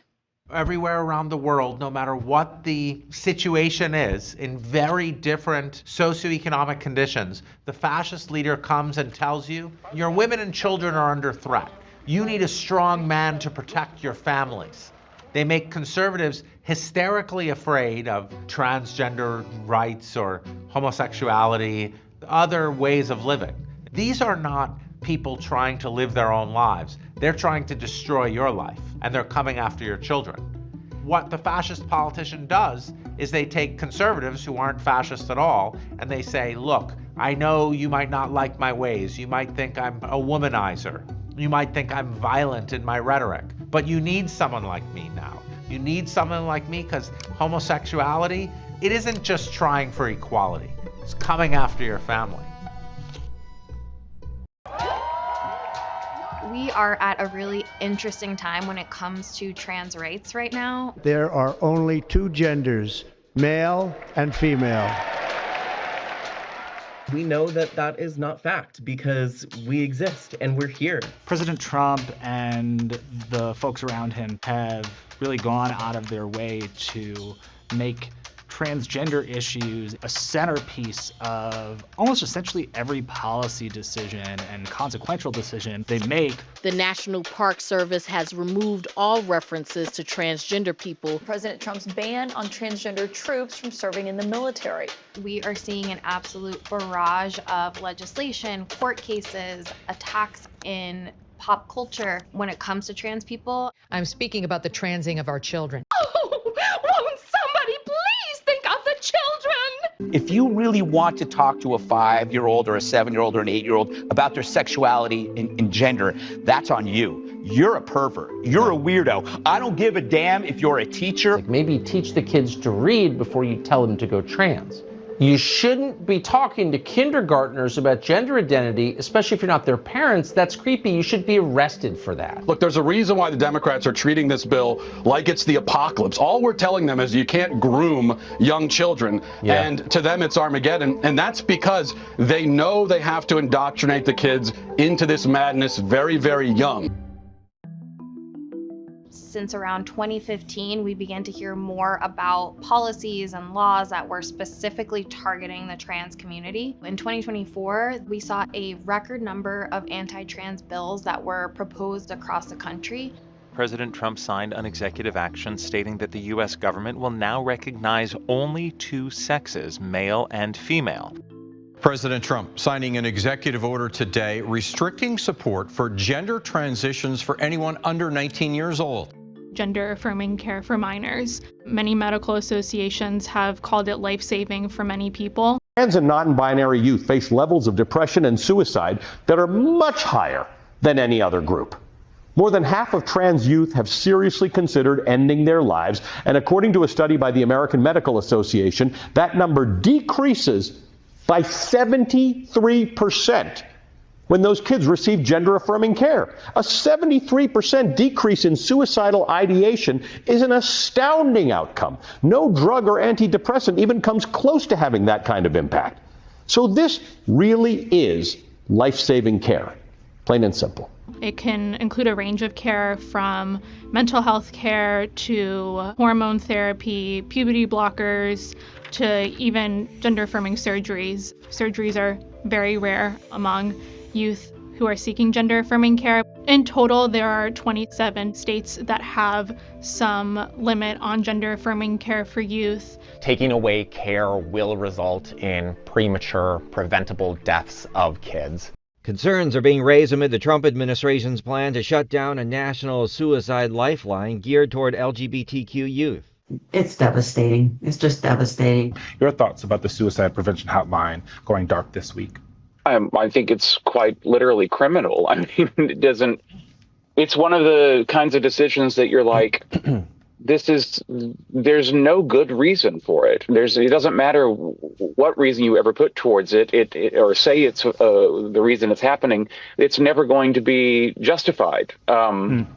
Everywhere around the world, no matter what the situation is, in very different socioeconomic conditions, the fascist leader comes and tells you, your women and children are under threat. You need a strong man to protect your families. They make conservatives hysterically afraid of transgender rights or homosexuality, other ways of living. These are not people trying to live their own lives. They're trying to destroy your life, and they're coming after your children. What the fascist politician does is they take conservatives who aren't fascist at all, and they say, look, I know you might not like my ways. You might think I'm a womanizer. You might think I'm violent in my rhetoric, but you need someone like me now. You need someone like me because homosexuality, it isn't just trying for equality. It's coming after your family.
We are at a really interesting time when it comes to trans rights right now.
There are only two genders, male and female.
We know that that is not fact because we exist and we're here.
President Trump and the folks around him have really gone out of their way to make transgender issues a centerpiece of almost essentially every policy decision and consequential decision they make.
The National Park Service has removed all references to transgender people.
President Trump's ban on transgender troops from serving in the military.
We are seeing an absolute barrage of legislation, court cases, attacks in pop culture when it comes to trans people.
I'm speaking about the transing of our children.
Won't somebody please think of the children?
If you really want to talk to a 5-year-old or a 7-year-old or an 8-year-old about their sexuality and gender, that's on you. You're a pervert. You're a weirdo. I don't give a damn if you're a teacher.
Like maybe teach the kids to read before you tell them to go trans. You shouldn't be talking to kindergartners about gender identity, especially if you're not their parents. That's creepy. You should be arrested for that.
Look, there's a reason why the Democrats are treating this bill like it's the apocalypse. All we're telling them is you can't groom young children, and to them it's Armageddon. And that's because they know they have to indoctrinate the kids into this madness very, very young.
since around 2015, we began to hear more about policies and laws that were specifically targeting the trans community. In 2024, we saw a record number of anti-trans bills that were proposed across the country.
President Trump signed an executive action stating that the U.S. government will now recognize only two sexes, male and female.
President Trump signing an executive order today restricting support for gender transitions for anyone under 19 years old.
Gender-affirming care for minors. Many medical associations have called it life-saving for many people.
Trans and non-binary youth face levels of depression and suicide that are much higher than any other group. More than half of trans youth have seriously considered ending their lives, and according to a study by the American Medical Association, that number decreases by 73% when those kids receive gender-affirming care. A 73% decrease in suicidal ideation is an astounding outcome. No drug or antidepressant even comes close to having that kind of impact. So this really is life-saving care, plain and simple.
It can include a range of care from mental health care to hormone therapy, puberty blockers, to even gender-affirming surgeries. Surgeries are very rare among youth who are seeking gender-affirming care. In total, there are 27 states that have some limit on gender-affirming care for youth.
Taking away care will result in premature, preventable deaths of kids.
Concerns are being raised amid the Trump administration's plan to shut down a national suicide lifeline geared toward LGBTQ youth.
It's devastating. It's just devastating.
Your thoughts about the suicide prevention hotline going dark this week?
I think it's quite literally criminal. I mean, it's one of the kinds of decisions that you're like, there's no good reason for it. It doesn't matter what reason you ever put towards it, or say it's the reason it's happening. It's never going to be justified. It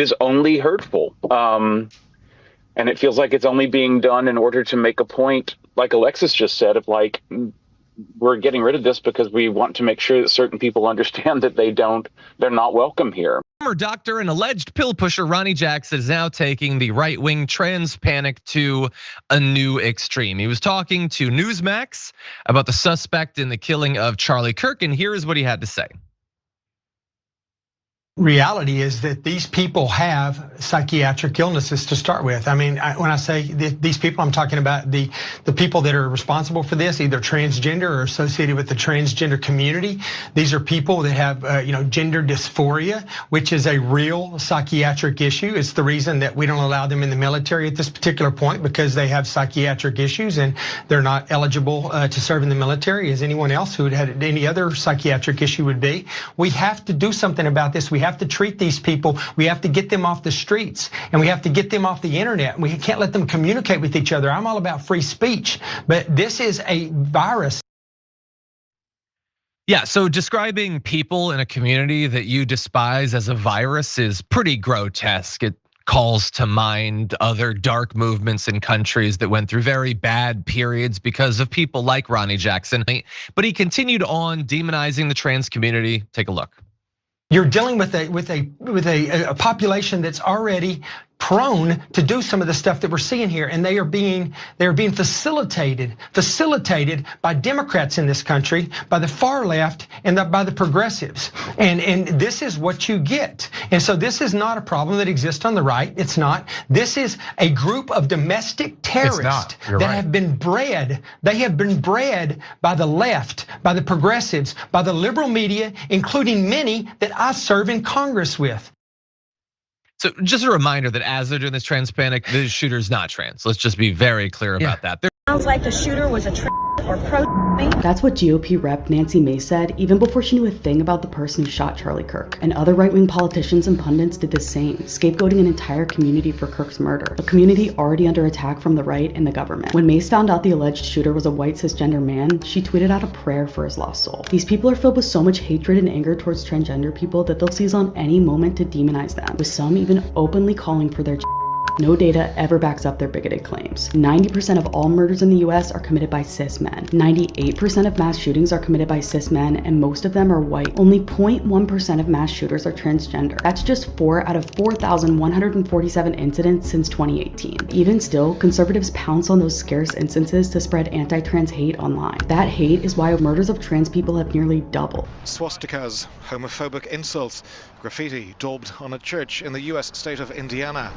is only hurtful. And it feels like it's only being done in order to make a point, like Alexis just said, of like, we're getting rid of this because we want to make sure that certain people understand that they're not welcome here.
Former doctor and alleged pill pusher Ronny Jackson is now taking the right-wing trans panic to a new extreme. He was talking to Newsmax about the suspect in the killing of Charlie Kirk, and here is what he had to say.
Reality is that these people have psychiatric illnesses to start with. I mean, when I say these people, I'm talking about the people that are responsible for this, either transgender or associated with the transgender community. These are people that have, gender dysphoria, which is a real psychiatric issue. It's the reason that we don't allow them in the military at this particular point, because they have psychiatric issues and they're not eligible to serve in the military as anyone else who had any other psychiatric issue would be. We have to do something about this. We have to treat these people. We have to get them off the streets, and we have to get them off the internet. We can't let them communicate with each other. I'm all about free speech, but this is a virus.
Yeah, so describing people in a community that you despise as a virus is pretty grotesque. It calls to mind other dark movements in countries that went through very bad periods because of people like Ronny Jackson. But he continued on demonizing the trans community. Take a look.
You're dealing with a population that's already prone to do some of the stuff that we're seeing here, and they are being facilitated by Democrats in this country, by the far left, and by the progressives. And this is what you get. And so this is not a problem that exists on the right. It's not. This is a group of domestic terrorists that have been bred. They have been bred by the left, by the progressives, by the liberal media, including many that I serve in Congress with.
So just a reminder that as they're doing this trans panic, the shooter's not trans. Let's just be very clear about that.
Sounds like the shooter was a trans or pro.
That's what GOP rep Nancy Mace said even before she knew a thing about the person who shot Charlie Kirk. And other right-wing politicians and pundits did the same, scapegoating an entire community for Kirk's murder. A community already under attack from the right and the government. When Mace found out the alleged shooter was a white cisgender man, she tweeted out a prayer for his lost soul. These people are filled with so much hatred and anger towards transgender people that they'll seize on any moment to demonize them, with some even openly calling for their No data ever backs up their bigoted claims. 90% of all murders in the US are committed by cis men. 98% of mass shootings are committed by cis men, and most of them are white. Only 0.1% of mass shooters are transgender. That's just 4 out of 4,147 incidents since 2018. Even still, conservatives pounce on those scarce instances to spread anti-trans hate online. That hate is why murders of trans people have nearly doubled.
Swastikas, homophobic insults, graffiti daubed on a church in the US state of Indiana.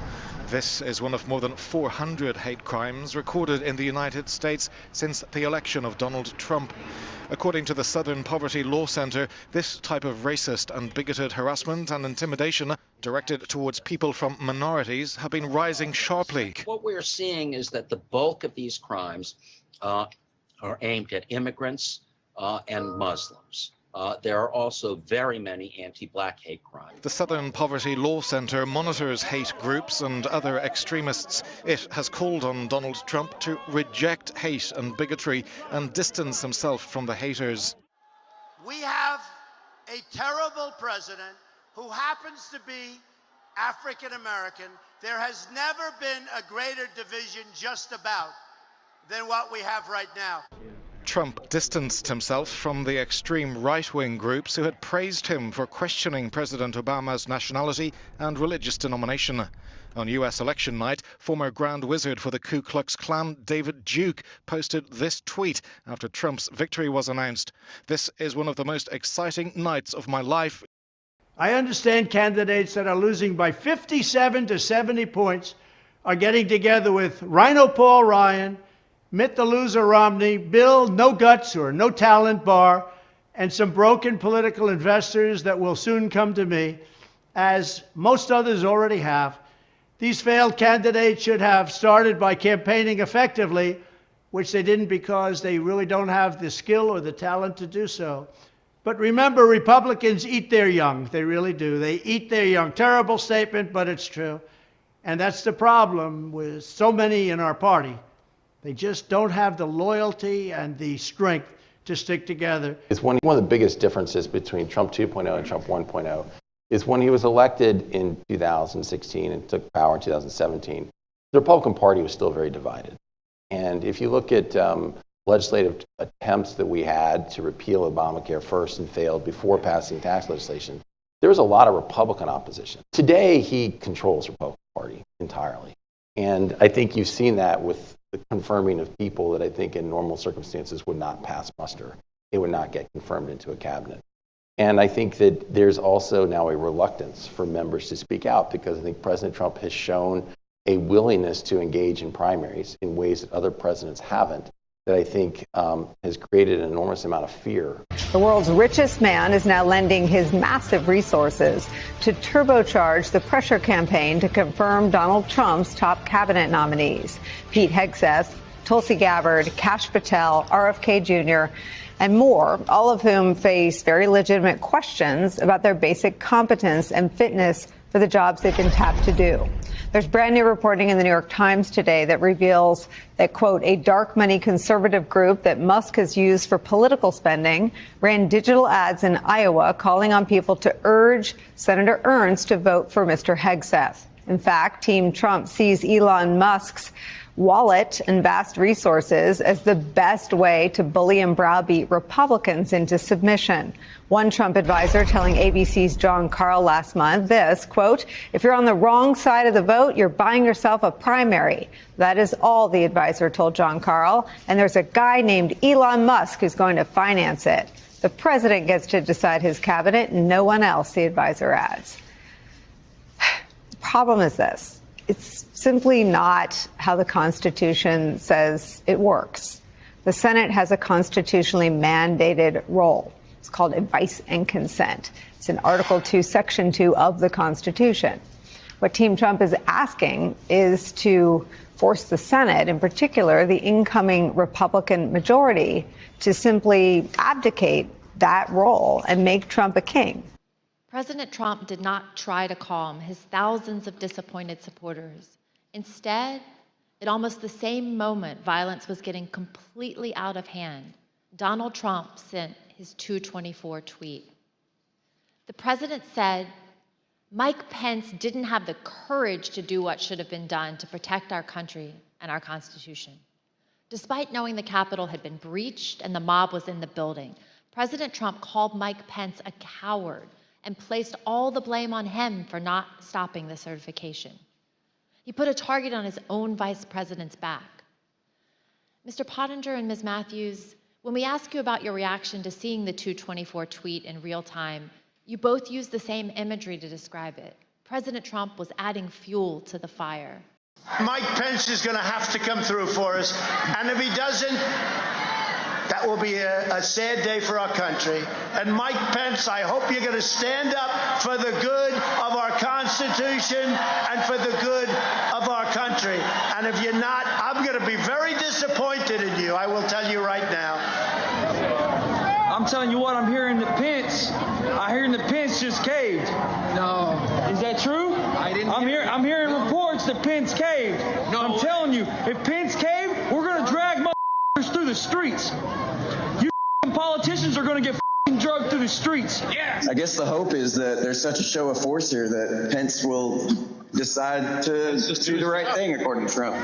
This is one of more than 400 hate crimes recorded in the United States since the election of Donald Trump. According to the Southern Poverty Law Center, this type of racist and bigoted harassment and intimidation directed towards people from minorities have been rising sharply.
What we're seeing is that the bulk of these crimes are aimed at immigrants and Muslims. There are also very many anti-black hate crimes.
The Southern Poverty Law Center monitors hate groups and other extremists. It has called on Donald Trump to reject hate and bigotry and distance himself from the haters.
We have a terrible president who happens to be African American. There has never been a greater division just about than what we have right now.
Trump distanced himself from the extreme right-wing groups who had praised him for questioning President Obama's nationality and religious denomination. On US election night, former Grand Wizard for the Ku Klux Klan, David Duke, posted this tweet after Trump's victory was announced. "This is one of the most exciting nights of my life."
I understand candidates that are losing by 57 to 70 points are getting together with Rhino Paul Ryan, Mitt the Loser Romney, Bill No Guts or No Talent Barr, and some broken political investors that will soon come to me, as most others already have. These failed candidates should have started by campaigning effectively, which they didn't because they really don't have the skill or the talent to do so. But remember, Republicans eat their young. They really do. They eat their young. Terrible statement, but it's true. And that's the problem with so many in our party. They just don't have the loyalty and the strength to stick together.
It's one of the biggest differences between Trump 2.0 and Trump 1.0 is when he was elected in 2016 and took power in 2017, the Republican Party was still very divided. And if you look at legislative attempts that we had to repeal Obamacare first and failed before passing tax legislation, there was a lot of Republican opposition. Today, he controls the Republican Party entirely. And I think you've seen that with the confirming of people that I think in normal circumstances would not pass muster. It would not get confirmed into a cabinet. And I think that there's also now a reluctance for members to speak out because I think President Trump has shown a willingness to engage in primaries in ways that other presidents haven't, that I think has created an enormous amount of fear.
The world's richest man is now lending his massive resources to turbocharge the pressure campaign to confirm Donald Trump's top cabinet nominees. Pete Hegseth, Tulsi Gabbard, Kash Patel, RFK Jr., and more, all of whom face very legitimate questions about their basic competence and fitness for the jobs they've been tapped to do. There's brand new reporting in the New York Times today that reveals that, quote, a dark money conservative group that Musk has used for political spending ran digital ads in Iowa calling on people to urge Senator Ernst to vote for Mr. Hegseth. In fact, Team Trump sees Elon Musk's wallet and vast resources as the best way to bully and browbeat Republicans into submission. One Trump advisor telling ABC's Jon Karl last month this, quote, if you're on the wrong side of the vote, you're buying yourself a primary. That is all the advisor told Jon Karl. And there's a guy named Elon Musk who's going to finance it. The president gets to decide his cabinet and no one else, the advisor adds. The problem is this. It's simply not how the Constitution says it works. The Senate has a constitutionally mandated role. It's called advice and consent. It's in Article 2, Section 2 of the Constitution. What Team Trump is asking is to force the Senate, in particular the incoming Republican majority, to simply abdicate that role and make Trump a king.
President Trump did not try to calm his thousands of disappointed supporters. Instead, at almost the same moment violence was getting completely out of hand, Donald Trump sent his 224 tweet. The president said, Mike Pence didn't have the courage to do what should have been done to protect our country and our Constitution. Despite knowing the Capitol had been breached and the mob was in the building, President Trump called Mike Pence a coward and placed all the blame on him for not stopping the certification. He put a target on his own vice president's back. Mr. Pottinger and Ms. Matthews, when we ask you about your reaction to seeing the 224 tweet in real time, you both used the same imagery to describe it. President Trump was adding fuel to the fire.
Mike Pence is going to have to come through for us, and if he doesn't, that will be a sad day for our country. And Mike Pence, I hope you're going to stand up for the good of our Constitution and for the good of our country. And if you're not, I'm going to be very disappointed in you. I will tell you right now.
I'm telling you what, I'm hearing that Pence just caved. No. Is that true? I'm hearing reports that Pence caved. No. I'm telling you, if Pence caved, we're going to drag motherfuckers through the streets. You politicians are going to get drugged through the streets. Yeah.
I guess the hope is that there's such a show of force here that Pence will decide to just do the right thing, according to Trump.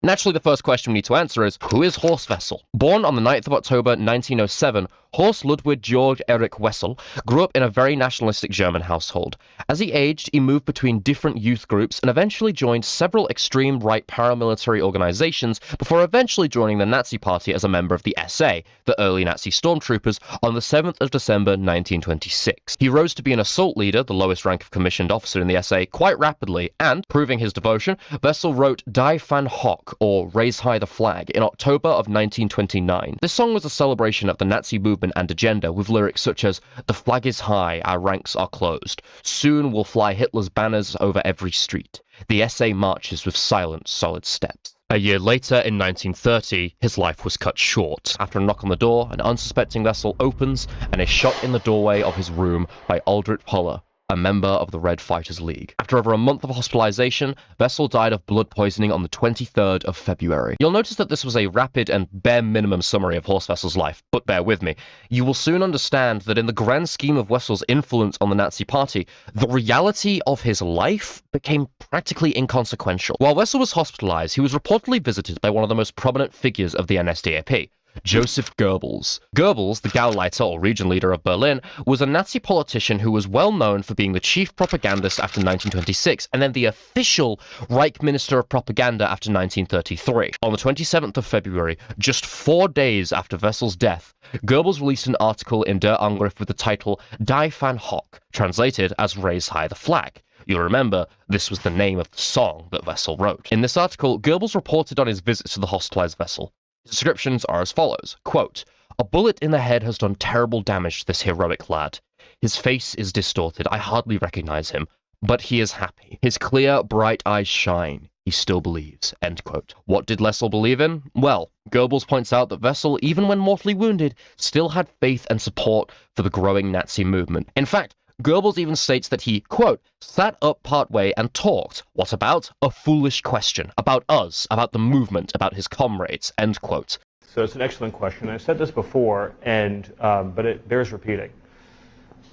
Naturally, the first question we need to answer is, who is Horst Wessel? Born on the 9th of October 1907, Horst Ludwig Georg Erich Wessel grew up in a very nationalistic German household. As he aged, he moved between different youth groups and eventually joined several extreme right paramilitary organizations before eventually joining the Nazi Party as a member of the SA, the early Nazi stormtroopers, on the 7th of December 1926. He rose to be an assault leader, the lowest rank of commissioned officer in the SA, quite rapidly, and, proving his devotion, Wessel wrote Die Van Hock, or Raise High the Flag, in October of 1929. This song was a celebration of the Nazi movement and agenda, with lyrics such as, "The flag is high, our ranks are closed. Soon will fly Hitler's banners over every street. The SA marches with silent, solid steps." A year later, in 1930, his life was cut short. After a knock on the door, an unsuspecting Wessel opens and is shot in the doorway of his room by Aldrich Poller, a member of the Red Fighters League. After over a month of hospitalization, Wessel died of blood poisoning on the 23rd of February. You'll notice that this was a rapid and bare minimum summary of Horst Wessel's life, but bear with me. You will soon understand that in the grand scheme of Wessel's influence on the Nazi Party, the reality of his life became practically inconsequential. While Wessel was hospitalized, he was reportedly visited by one of the most prominent figures of the NSDAP, Joseph Goebbels. Goebbels, the Gauleiter or region leader of Berlin, was a Nazi politician who was well known for being the chief propagandist after 1926 and then the official Reich Minister of Propaganda after 1933. On the 27th of February, just 4 days after Wessel's death, Goebbels released an article in Der Angriff with the title Die Van Hock, translated as Raise High the Flag. You'll remember, this was the name of the song that Wessel wrote. In this article, Goebbels reported on his visits to the hospitalized Wessel. Descriptions are as follows, quote, "A bullet in the head has done terrible damage to this heroic lad. His face is distorted, I hardly recognize him, but he is happy. His clear, bright eyes shine. He still believes," end quote. What did Wessel believe in? Well, Goebbels points out that Wessel, even when mortally wounded, still had faith and support for the growing Nazi movement. In fact, Goebbels even states that he, quote, "sat up partway and talked. What about? A foolish question. About us, about the movement, about his comrades," end quote.
So it's an excellent question. I said this before, and but it bears repeating.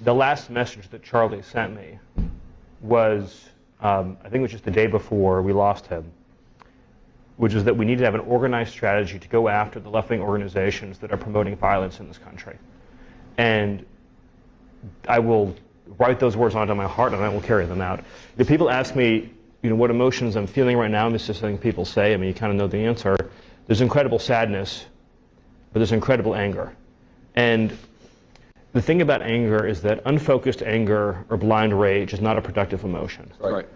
The last message that Charlie sent me was, I think it was just the day before we lost him, which is that we need to have an organized strategy to go after the left-wing organizations that are promoting violence in this country. And I will write those words onto my heart and I will carry them out. If people ask me, what emotions I'm feeling right now, and this is something people say, I mean, you kind of know the answer. There's incredible sadness, but there's incredible anger. And the thing about anger is that unfocused anger or blind rage is not a productive emotion.
Right.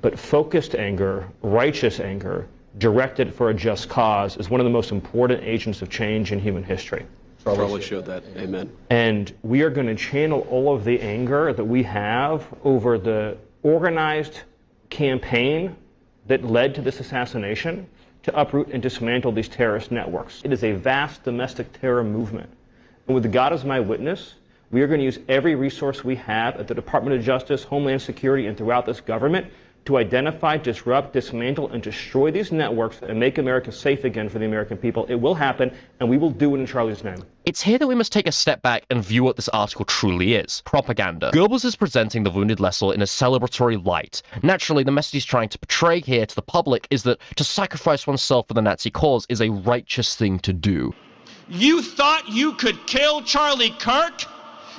But focused anger, righteous anger, directed for a just cause is one of the most important agents of change in human history.
Charlie showed that. Amen.
And we are going to channel all of the anger that we have over the organized campaign that led to this assassination to uproot and dismantle these terrorist networks. It is a vast domestic terror movement. And with God as my witness, we are going to use every resource we have at the Department of Justice, Homeland Security, and throughout this government to identify, disrupt, dismantle, and destroy these networks and make America safe again for the American people. It will happen, and we will do it in Charlie's name.
It's here that we must take a step back and view what this article truly is. Propaganda. Goebbels is presenting the wounded Wessel in a celebratory light. Naturally, the message he's trying to portray here to the public is that to sacrifice oneself for the Nazi cause is a righteous thing to do.
You thought you could kill Charlie Kirk?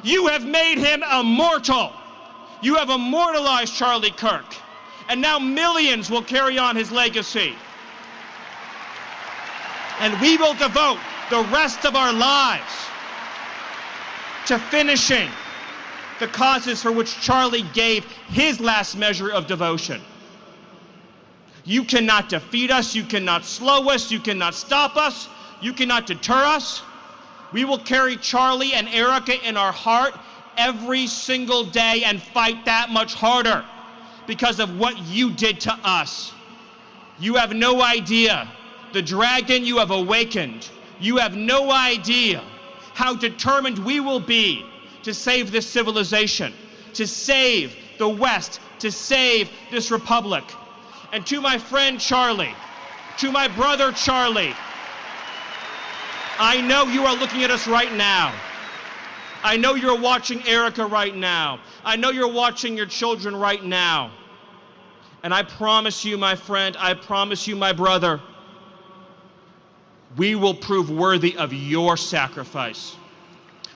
You have made him immortal. You have immortalized Charlie Kirk. And now millions will carry on his legacy. And we will devote the rest of our lives to finishing the causes for which Charlie gave his last measure of devotion. You cannot defeat us, you cannot slow us, you cannot stop us, you cannot deter us. We will carry Charlie and Erica in our heart every single day and fight that much harder because of what you did to us. You have no idea the dragon you have awakened. You have no idea how determined we will be to save this civilization, to save the West, to save this republic. And to my friend Charlie, to my brother Charlie, I know you are looking at us right now. I know you're watching Erica right now. I know you're watching your children right now. And I promise you, my friend, I promise you, my brother, we will prove worthy of your sacrifice.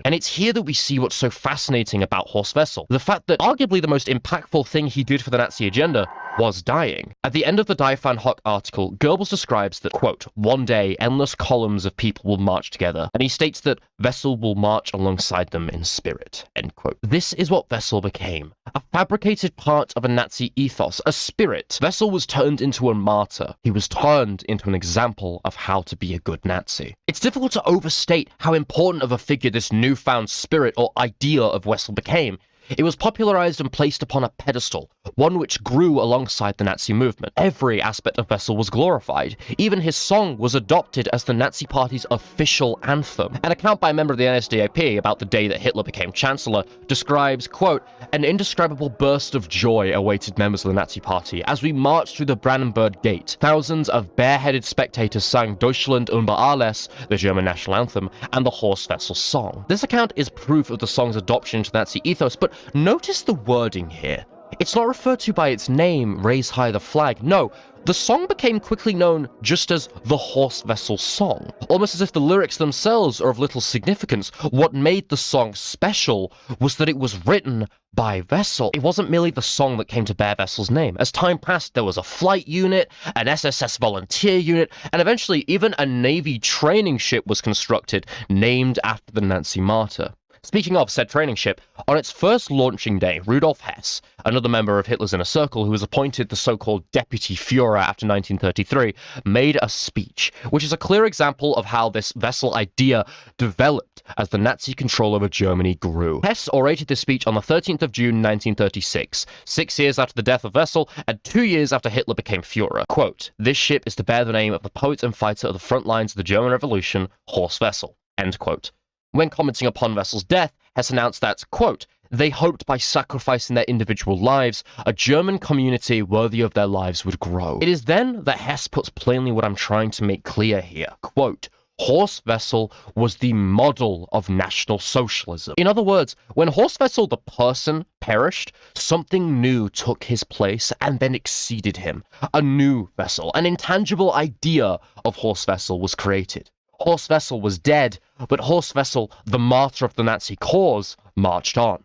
And it's here that we see what's so fascinating about Horst Wessel. The fact that arguably the most impactful thing he did for the Nazi agenda was dying. At the end of the Die Van Hock article, Goebbels describes that, quote, one day endless columns of people will march together, and he states that Wessel will march alongside them in spirit, end quote. This is what Wessel became. A fabricated part of a Nazi ethos, a spirit. Wessel was turned into a martyr. He was turned into an example of how to be a good Nazi. It's difficult to overstate how important of a figure this newfound spirit or idea of Wessel became. It was popularized and placed upon a pedestal, one which grew alongside the Nazi movement. Every aspect of Wessel was glorified. Even his song was adopted as the Nazi Party's official anthem. An account by a member of the NSDAP about the day that Hitler became Chancellor describes, quote, an indescribable burst of joy awaited members of the Nazi Party as we marched through the Brandenburg Gate. Thousands of bareheaded spectators sang Deutschland über alles, the German national anthem, and the Horst Wessel song. This account is proof of the song's adoption into Nazi ethos, but notice the wording here. It's not referred to by its name, Raise High the Flag. No, the song became quickly known just as the Horst Wessel song, almost as if the lyrics themselves are of little significance. What made the song special was that it was written by Wessel. It wasn't merely the song that came to bear Wessel's name. As time passed, there was a flight unit, an SSS volunteer unit, and eventually even a Navy training ship was constructed, named after the Nazi martyr. Speaking of said training ship, on its first launching day, Rudolf Hess, another member of Hitler's inner circle who was appointed the so-called Deputy Führer after 1933, made a speech, which is a clear example of how this Wessel idea developed as the Nazi control over Germany grew. Hess orated this speech on the 13th of June 1936, 6 years after the death of Wessel and 2 years after Hitler became Führer. Quote, this ship is to bear the name of the poet and fighter of the front lines of the German Revolution, Horst Wessel, end quote. When commenting upon Wessel's death, Hess announced that, quote, they hoped by sacrificing their individual lives, a German community worthy of their lives would grow. It is then that Hess puts plainly what I'm trying to make clear here. Quote, Horst Wessel was the model of National Socialism. In other words, when Horst Wessel the person perished, something new took his place and then exceeded him. A new Wessel, an intangible idea of Horst Wessel was created. Horst Wessel was dead, but Horst Wessel, the martyr of the Nazi cause, marched on.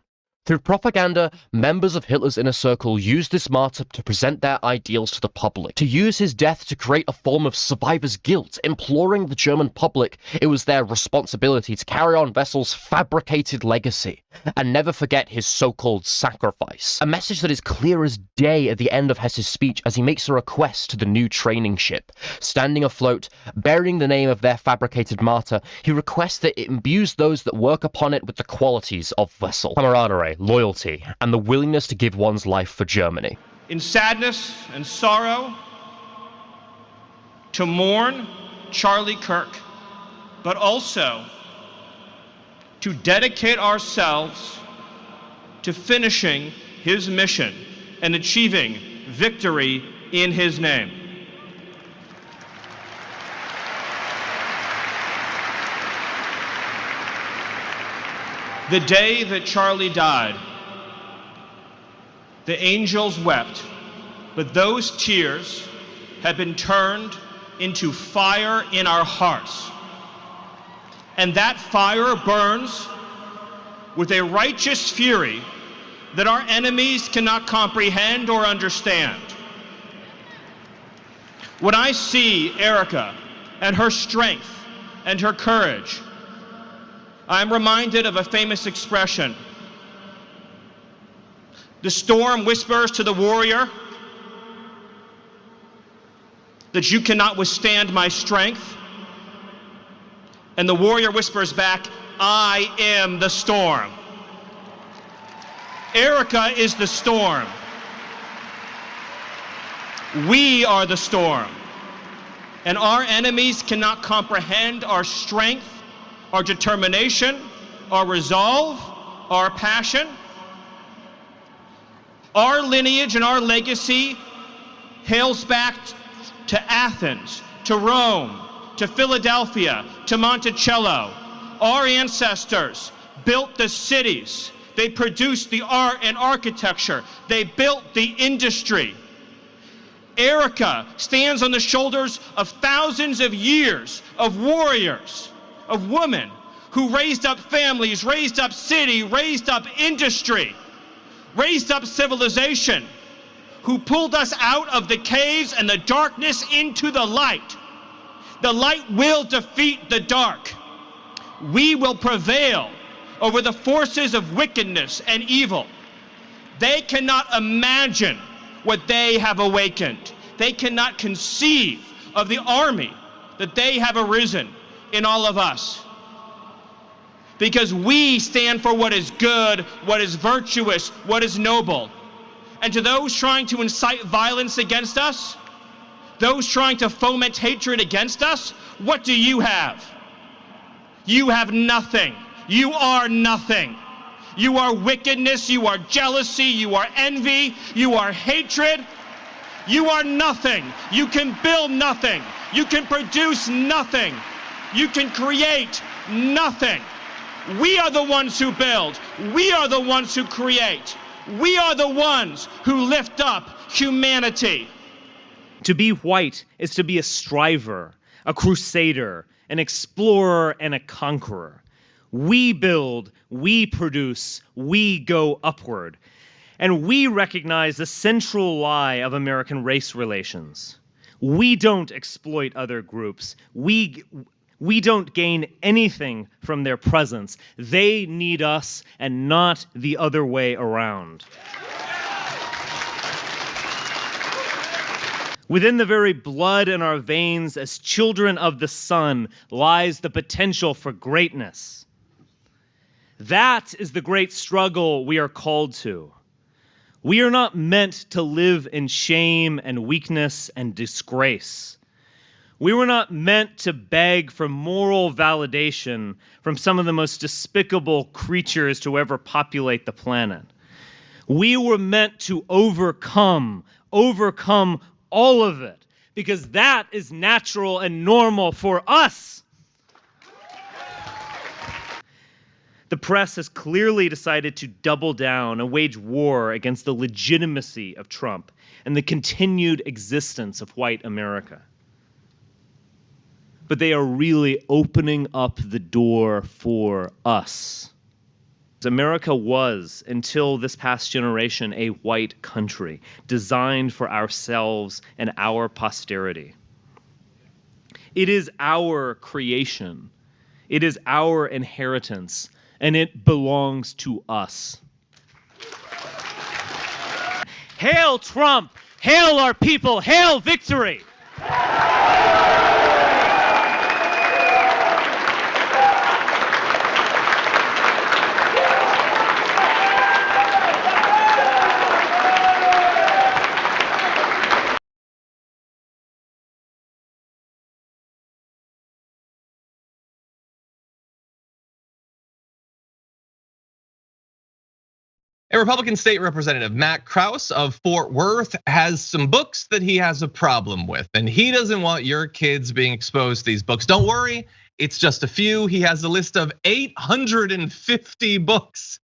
Through propaganda, members of Hitler's inner circle used this martyr to present their ideals to the public, to use his death to create a form of survivor's guilt, imploring the German public it was their responsibility to carry on Wessel's fabricated legacy and never forget his so-called sacrifice. A message that is clear as day at the end of Hesse's speech as he makes a request to the new training ship. Standing afloat, bearing the name of their fabricated martyr, he requests that it imbues those that work upon it with the qualities of Wessel: camaraderie, loyalty, and the willingness to give one's life for Germany.
In sadness and sorrow, to mourn Charlie Kirk, but also to dedicate ourselves to finishing his mission and achieving victory in his name. The day that Charlie died, the angels wept, but those tears have been turned into fire in our hearts. And that fire burns with a righteous fury that our enemies cannot comprehend or understand. When I see Erica and her strength and her courage, I'm reminded of a famous expression. The storm whispers to the warrior that you cannot withstand my strength. And the warrior whispers back, I am the storm. Erica is the storm. We are the storm. And our enemies cannot comprehend our strength, our determination, our resolve, our passion. Our lineage and our legacy hails back to Athens, to Rome, to Philadelphia, to Monticello. Our ancestors built the cities. They produced the art and architecture. They built the industry. Erica stands on the shoulders of thousands of years of warriors, of women who raised up families, raised up city, raised up industry, raised up civilization, who pulled us out of the caves and the darkness into the light. The light will defeat the dark. We will prevail over the forces of wickedness and evil. They cannot imagine what they have awakened. They cannot conceive of the army that they have arisen in all of us. Because we stand for what is good, what is virtuous, what is noble. And to those trying to incite violence against us, those trying to foment hatred against us, what do you have? You have nothing. You are nothing. You are wickedness, you are jealousy, you are envy, you are hatred. You are nothing. You can build nothing. You can produce nothing. You can create nothing. We are the ones who build. We are the ones who create. We are the ones who lift up humanity.
To be white is to be a striver, a crusader, an explorer, and a conqueror. We build, we produce, we go upward. And we recognize the central lie of American race relations. We don't exploit other groups. We don't gain anything from their presence. They need us and not the other way around. Within the very blood in our veins as children of the sun lies the potential for greatness. That is the great struggle we are called to. We are not meant to live in shame and weakness and disgrace. We were not meant to beg for moral validation from some of the most despicable creatures to ever populate the planet. We were meant to overcome all of it, because that is natural and normal for us. The press has clearly decided to double down and wage war against the legitimacy of Trump and the continued existence of white America. But they are really opening up the door for us. America was, until this past generation, a white country designed for ourselves and our posterity. It is our creation. It is our inheritance, and it belongs to us. Hail Trump! Hail our people! Hail victory!
A Republican state representative, Matt Krause of Fort Worth, has some books that he has a problem with, and he doesn't want your kids being exposed to these books. Don't worry, it's just a few. He has a list of 850 books.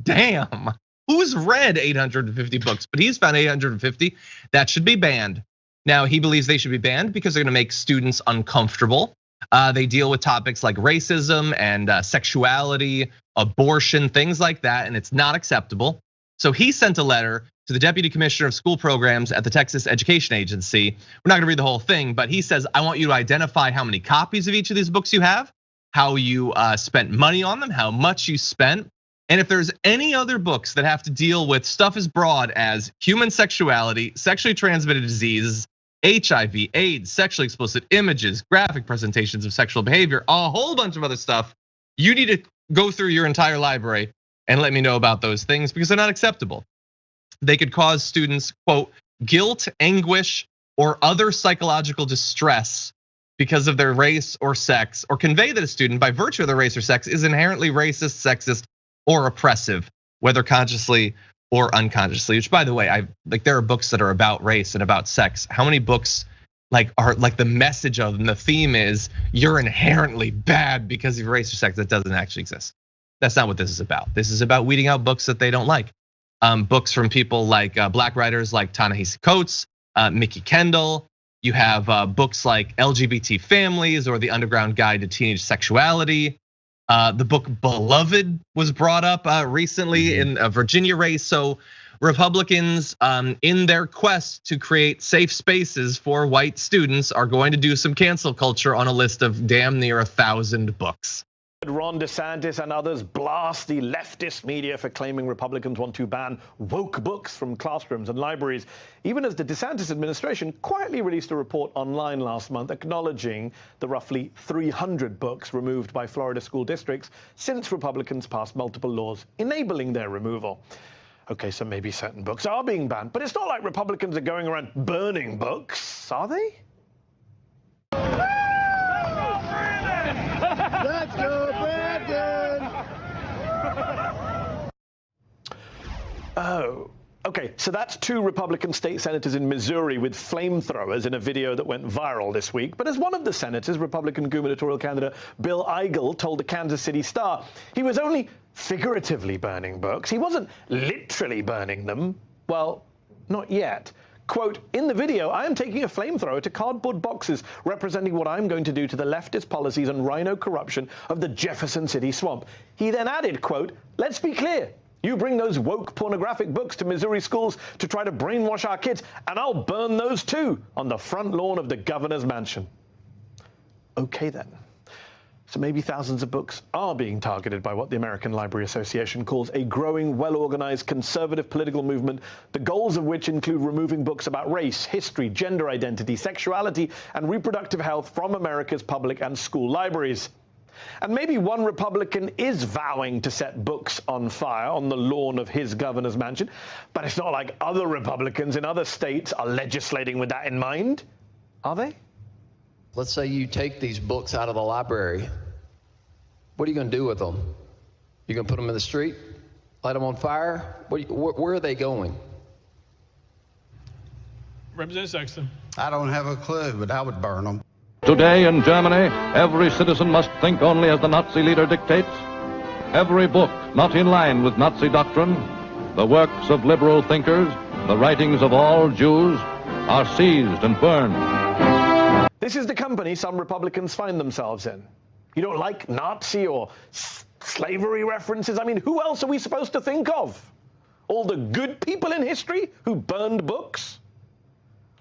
Damn, who's read 850 books? But he's found 850 that should be banned. Now, he believes they should be banned because they're gonna make students uncomfortable. They deal with topics like racism and sexuality, abortion, things like that, and it's not acceptable. So he sent a letter to the Deputy Commissioner of School Programs at the Texas Education Agency. We're not gonna read the whole thing, but he says, I want you to identify how many copies of each of these books you have, how you spent money on them, how much you spent, and if there's any other books that have to deal with stuff as broad as human sexuality, sexually transmitted diseases, HIV, AIDS, sexually explicit images, graphic presentations of sexual behavior, a whole bunch of other stuff, you need to go through your entire library and let me know about those things because they're not acceptable. They could cause students, quote, guilt, anguish, or other psychological distress because of their race or sex, or convey that a student, by virtue of their race or sex, is inherently racist, sexist, or oppressive, whether consciously or unconsciously. Which, by the way, there are books that are about race and about sex. How many books are the message of them, the theme is you're inherently bad because of your race or sex? That doesn't actually exist. That's not what this is about. This is about weeding out books that they don't like. Books from people like Black writers like Ta-Nehisi Coates, Mickey Kendall. You have books like LGBT Families or The Underground Guide to Teenage Sexuality. The book Beloved was brought up recently in a Virginia race. So Republicans, in their quest to create safe spaces for white students, are going to do some cancel culture on a list of damn near 1,000 books.
Ron DeSantis and others blast the leftist media for claiming Republicans want to ban woke books from classrooms and libraries, even as the DeSantis administration quietly released a report online last month acknowledging the roughly 300 books removed by Florida school districts since Republicans passed multiple laws enabling their removal. Okay, so maybe certain books are being banned, but it's not like Republicans are going around burning books, are they?
Let's go, Brandon!
Oh, okay, so that's 2 Republican state senators in Missouri with flamethrowers in a video that went viral this week. But as one of the senators, Republican gubernatorial candidate Bill Eigel, told the Kansas City Star, he was only figuratively burning books. He wasn't literally burning them. Well, not yet. Quote, in the video, I am taking a flamethrower to cardboard boxes representing what I'm going to do to the leftist policies and rhino corruption of the Jefferson City swamp. He then added, quote, let's be clear. You bring those woke pornographic books to Missouri schools to try to brainwash our kids, and I'll burn those too on the front lawn of the governor's mansion. Okay then. So maybe thousands of books are being targeted by what the American Library Association calls a growing, well-organized conservative political movement, the goals of which include removing books about race, history, gender identity, sexuality, and reproductive health from America's public and school libraries. And maybe one Republican is vowing to set books on fire on the lawn of his governor's mansion, but it's not like other Republicans in other states are legislating with that in mind, are they?
Let's say you take these books out of the library. What are you going to do with them? You going to put them in the street? Light them on fire? Where are they going?
Representative Sexton.
I don't have a clue, but I would burn them.
Today in Germany, every citizen must think only as the Nazi leader dictates. Every book not in line with Nazi doctrine, the works of liberal thinkers, the writings of all Jews, are seized and burned.
This is the company some Republicans find themselves in. You don't like Nazi or slavery references? I mean, who else are we supposed to think of? All the good people in history who burned books?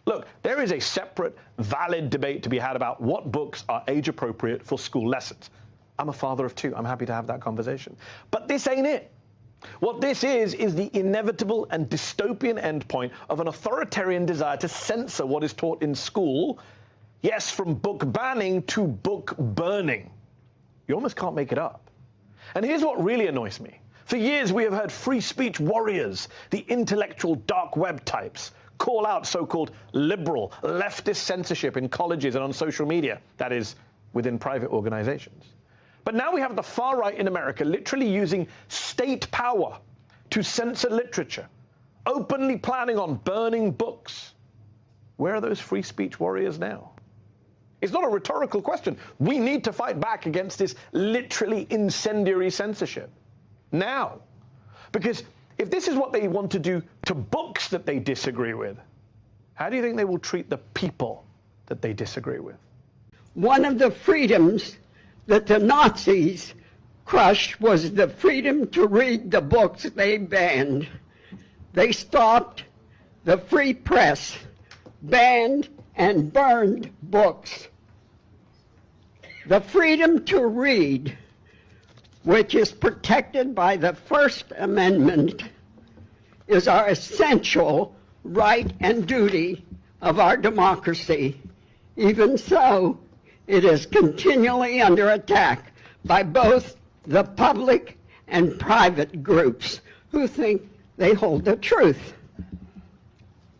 Look, there is a separate, valid debate to be had about what books are age appropriate for school lessons. I'm a father of two. I'm happy to have that conversation. But this ain't it. What this is the inevitable and dystopian endpoint of an authoritarian desire to censor what is taught in school. Yes, from book banning to book burning. You almost can't make it up. And here's what really annoys me. For years, we have heard free speech warriors, the intellectual dark web types, call out so-called liberal, leftist censorship in colleges and on social media, that is, within private organizations. But now we have the far right in America literally using state power to censor literature, openly planning on burning books. Where are those free speech warriors now? It's not a rhetorical question. We need to fight back against this literally incendiary censorship now. Because if this is what they want to do to books that they disagree with, how do you think they will treat the people that they disagree with?
One of the freedoms that the Nazis crushed was the freedom to read the books they banned. They stopped the free press, banned and burned books. The freedom to read, which is protected by the First Amendment, is our essential right and duty of our democracy. Even so, it is continually under attack by both the public and private groups who think they hold the truth.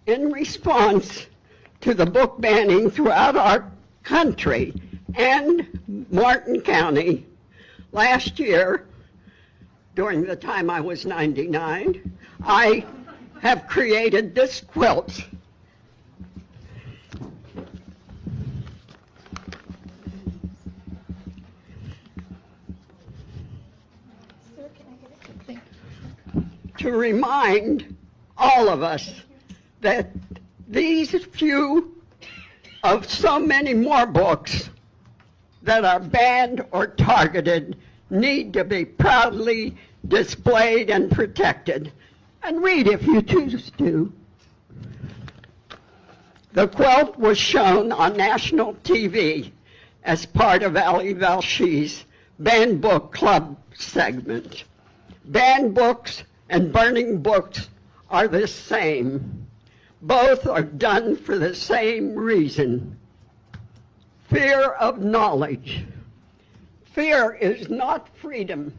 In response to the book banning throughout our country and Martin County, last year, during the time I was 99, I have created this quilt. To remind all of us that these few of so many more books that are banned or targeted need to be proudly displayed and protected. And read if you choose to. The quilt was shown on national TV as part of Ali Valshi's Banned Book Club segment. Banned books and burning books are the same. Both are done for the same reason: fear of knowledge. Fear is not freedom.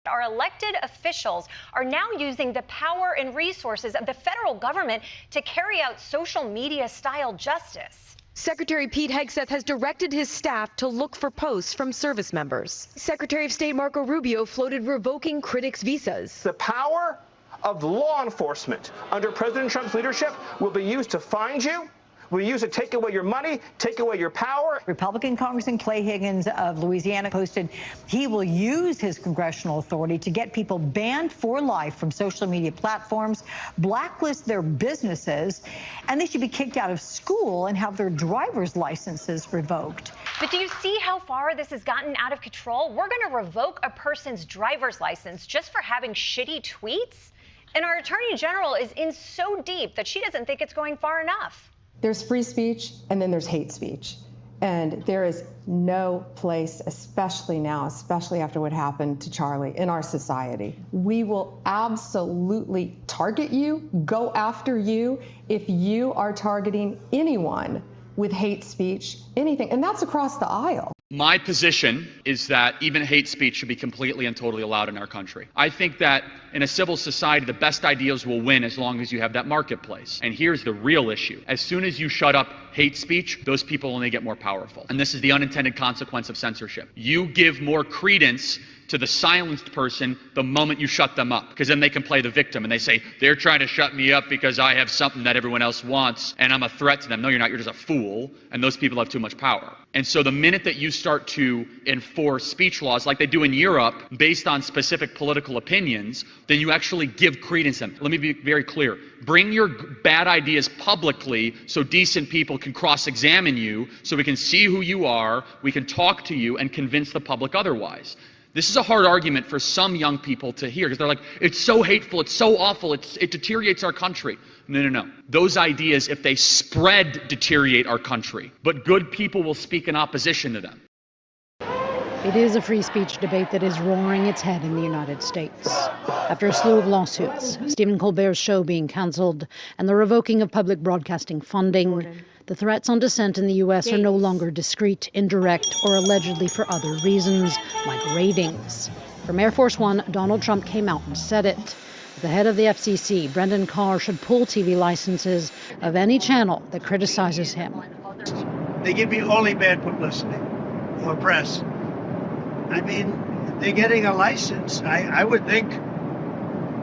Our elected officials are now using the power and resources of the federal government to carry out social media-style justice.
Secretary Pete Hegseth has directed his staff to look for posts from service members. Secretary of State Marco Rubio floated revoking critics' visas.
The power of law enforcement under President Trump's leadership will be used to find you, will be used to take away your money, take away your power.
Republican Congressman Clay Higgins of Louisiana posted he will use his congressional authority to get people banned for life from social media platforms, blacklist their businesses, and they should be kicked out of school and have their driver's licenses revoked.
But do you see how far this has gotten out of control? We're going to revoke a person's driver's license just for having shitty tweets? And our Attorney General is in so deep that she doesn't think it's going far enough.
There's free speech and then there's hate speech. And there is no place, especially now, especially after what happened to Charlie, in our society. We will absolutely target you, go after you, if you are targeting anyone with hate speech, anything. And that's across the aisle.
My position is that even hate speech should be completely and totally allowed in our country. I think that in a civil society, the best ideas will win as long as you have that marketplace. And here's the real issue. As soon as you shut up hate speech, those people only get more powerful. And this is the unintended consequence of censorship. You give more credence to the silenced person the moment you shut them up, because then they can play the victim and they say, they're trying to shut me up because I have something that everyone else wants and I'm a threat to them. No, you're not. You're just a fool. And those people have too much power. And so the minute that you start to enforce speech laws like they do in Europe based on specific political opinions, then you actually give credence to them. Let me be very clear. Bring your bad ideas publicly so decent people people can cross-examine you so we can see who you are, we can talk to you and convince the public otherwise. This is a hard argument for some young people to hear because they're like, it's so hateful, it's so awful, it deteriorates our country. No. Those ideas, if they spread, deteriorate our country. But good people will speak in opposition to them.
It is a free speech debate that is roaring its head in the United States. After a slew of lawsuits, Stephen Colbert's show being canceled, and the revoking of public broadcasting funding, the threats on dissent in the U.S. are no longer discreet, indirect, or allegedly for other reasons, like ratings. From Air Force One, Donald Trump came out and said it. The head of the FCC, Brendan Carr, should pull TV licenses of any channel that criticizes him.
They give me only bad publicity or press. I mean, they're getting a license. I would think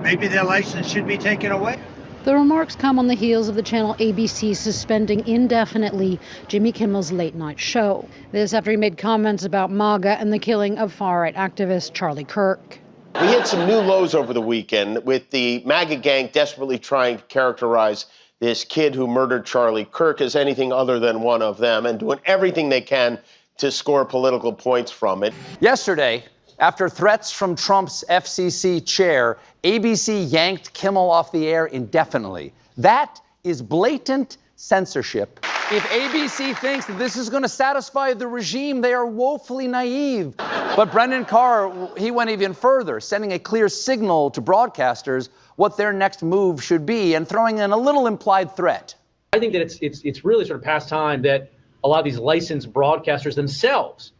maybe their license should be taken away.
The remarks come on the heels of the channel ABC suspending indefinitely Jimmy Kimmel's late night show. This after he made comments about MAGA and the killing of far-right activist Charlie Kirk.
We hit some new lows over the weekend with the MAGA gang desperately trying to characterize this kid who murdered Charlie Kirk as anything other than one of them and doing everything they can to score political points from it.
Yesterday, after threats from Trump's FCC chair, ABC yanked Kimmel off the air indefinitely. That is blatant censorship. If ABC thinks that this is going to satisfy the regime, they are woefully naive. But Brendan Carr, he went even further, sending a clear signal to broadcasters what their next move should be and throwing in a little implied threat.
I think that it's really sort of past time that a lot of these licensed broadcasters themselves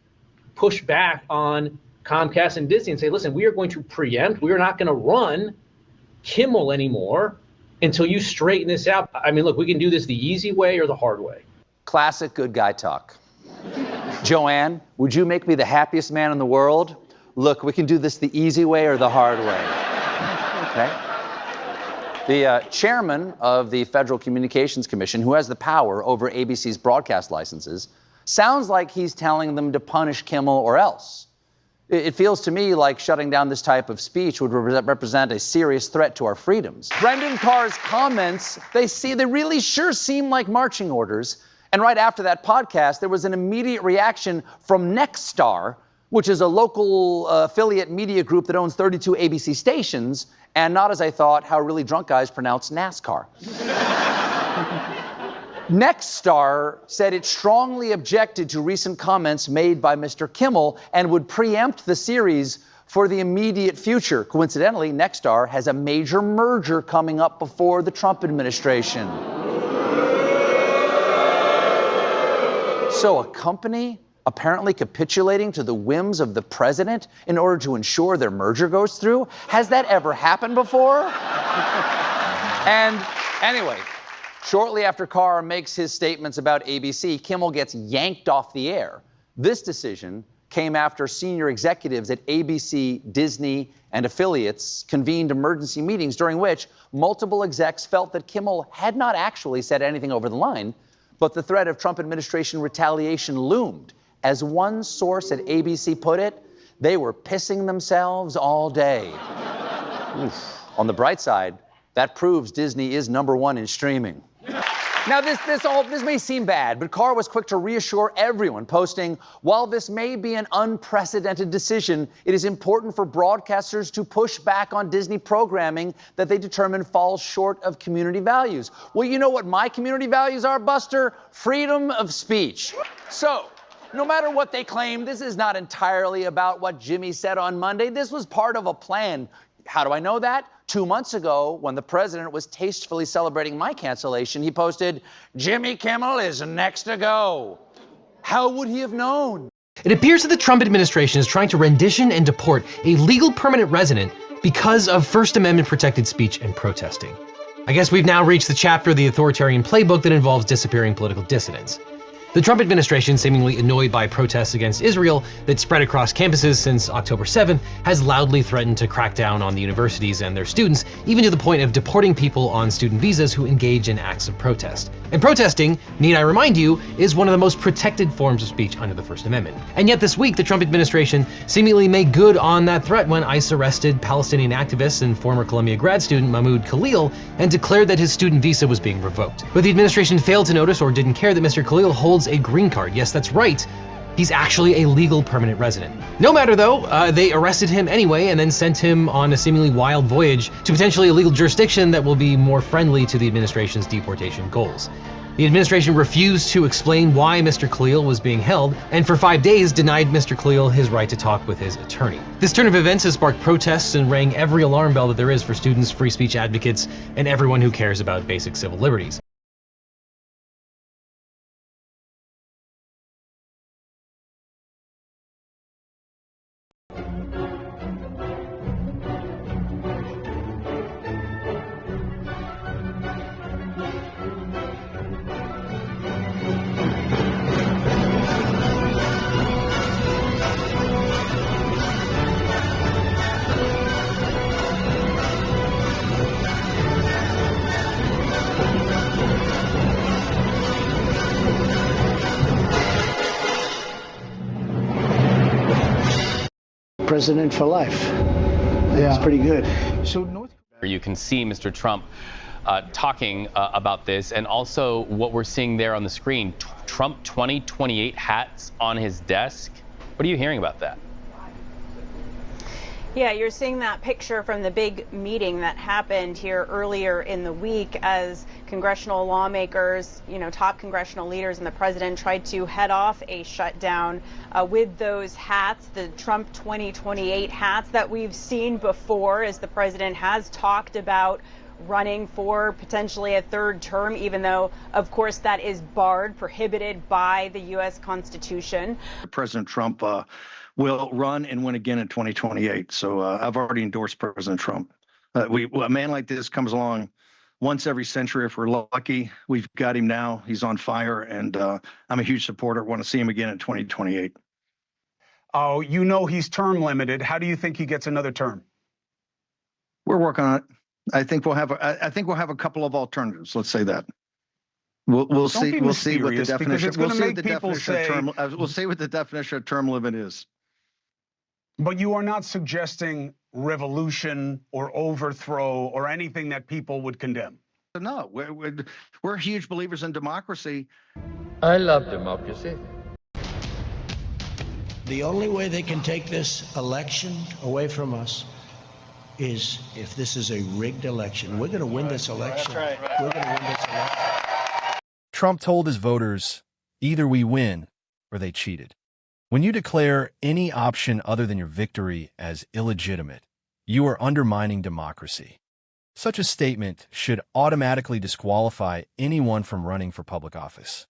push back on Comcast and Disney and say, listen, we are going to preempt, we are not going to run Kimmel anymore until you straighten this out. I mean, look, we can do this the easy way or the hard way.
Classic good guy talk. Joanne, would you make me the happiest man in the world? Look, we can do this the easy way or the hard way. Okay? The chairman of the Federal Communications Commission, who has the power over ABC's broadcast licenses, sounds like he's telling them to punish Kimmel or else. It feels to me like shutting down this type of speech would represent a serious threat to our freedoms. Brendan Carr's comments, they really sure seem like marching orders. And right after that podcast, there was an immediate reaction from Nexstar, which is a local affiliate media group that owns 32 ABC stations, and not, as I thought, how really drunk guys pronounce NASCAR. Nexstar said it strongly objected to recent comments made by Mr. Kimmel and would preempt the series for the immediate future. Coincidentally, Nexstar has a major merger coming up before the Trump administration. So a company apparently capitulating to the whims of the president in order to ensure their merger goes through? Has that ever happened before? And anyway, shortly after Carr makes his statements about ABC, Kimmel gets yanked off the air. This decision came after senior executives at ABC, Disney, and affiliates convened emergency meetings during which multiple execs felt that Kimmel had not actually said anything over the line, but the threat of Trump administration retaliation loomed. As one source at ABC put it, they were pissing themselves all day. Oof. On the bright side, that proves Disney is #1 in streaming. Now, this may seem bad, but Carr was quick to reassure everyone, posting, while this may be an unprecedented decision, it is important for broadcasters to push back on Disney programming that they determine falls short of community values. Well, you know what my community values are, Buster? Freedom of speech. So, no matter what they claim, this is not entirely about what Jimmy said on Monday. This was part of a plan. How do I know that? 2 months ago, when the president was tastefully celebrating my cancellation, he posted, "Jimmy Kimmel is next to go." How would he have known?
It appears that the Trump administration is trying to rendition and deport a legal permanent resident because of First Amendment protected speech and protesting. I guess we've now reached the chapter of the authoritarian playbook that involves disappearing political dissidents. The Trump administration, seemingly annoyed by protests against Israel that spread across campuses since October 7th, has loudly threatened to crack down on the universities and their students, even to the point of deporting people on student visas who engage in acts of protest. And protesting, need I remind you, is one of the most protected forms of speech under the First Amendment. And yet this week, the Trump administration seemingly made good on that threat when ICE arrested Palestinian activist and former Columbia grad student Mahmoud Khalil and declared that his student visa was being revoked. But the administration failed to notice or didn't care that Mr. Khalil holds a green card. Yes, that's right. He's actually a legal permanent resident. No matter though, they arrested him anyway and then sent him on a seemingly wild voyage to potentially a legal jurisdiction that will be more friendly to the administration's deportation goals. The administration refused to explain why Mr. Khalil was being held, and for 5 days denied Mr. Khalil his right to talk with his attorney. This turn of events has sparked protests and rang every alarm bell that there is for students, free speech advocates, and everyone who cares about basic civil liberties.
President for life. That's pretty good. So
you can see Mr. Trump talking about this, and also what we're seeing there on the screen, Trump 2028 hats on his desk. What are you hearing about that?
Yeah, you're seeing that picture from the big meeting that happened here earlier in the week as congressional lawmakers, top congressional leaders and the president tried to head off a shutdown with those hats, the Trump 2028 hats that we've seen before, as the president has talked about running for potentially a third term, even though, of course, that is barred, prohibited by the U.S. Constitution.
President Trump will run and win again in 2028. So I've already endorsed President Trump. A man like this comes along once every century if we're lucky. We've got him now. He's on fire, and I'm a huge supporter. Want to see him again in 2028.
Oh, he's term limited. How do you think he gets another term?
We're working on it. I think we'll have a couple of alternatives. Let's say that. We'll see. We'll see what the definition. We'll see what the definition of term. We'll see what the definition of term limit is.
But you are not suggesting revolution or overthrow or anything that people would condemn.
No, we're huge believers in democracy.
I love democracy.
the only way they can take this election away from us is if this is a rigged election. We're going to win this election. That's right. We're going to win this election.
Trump told his voters, either we win or they cheated. When you declare any option other than your victory as illegitimate, you are undermining democracy. Such a statement should automatically disqualify anyone from running for public office.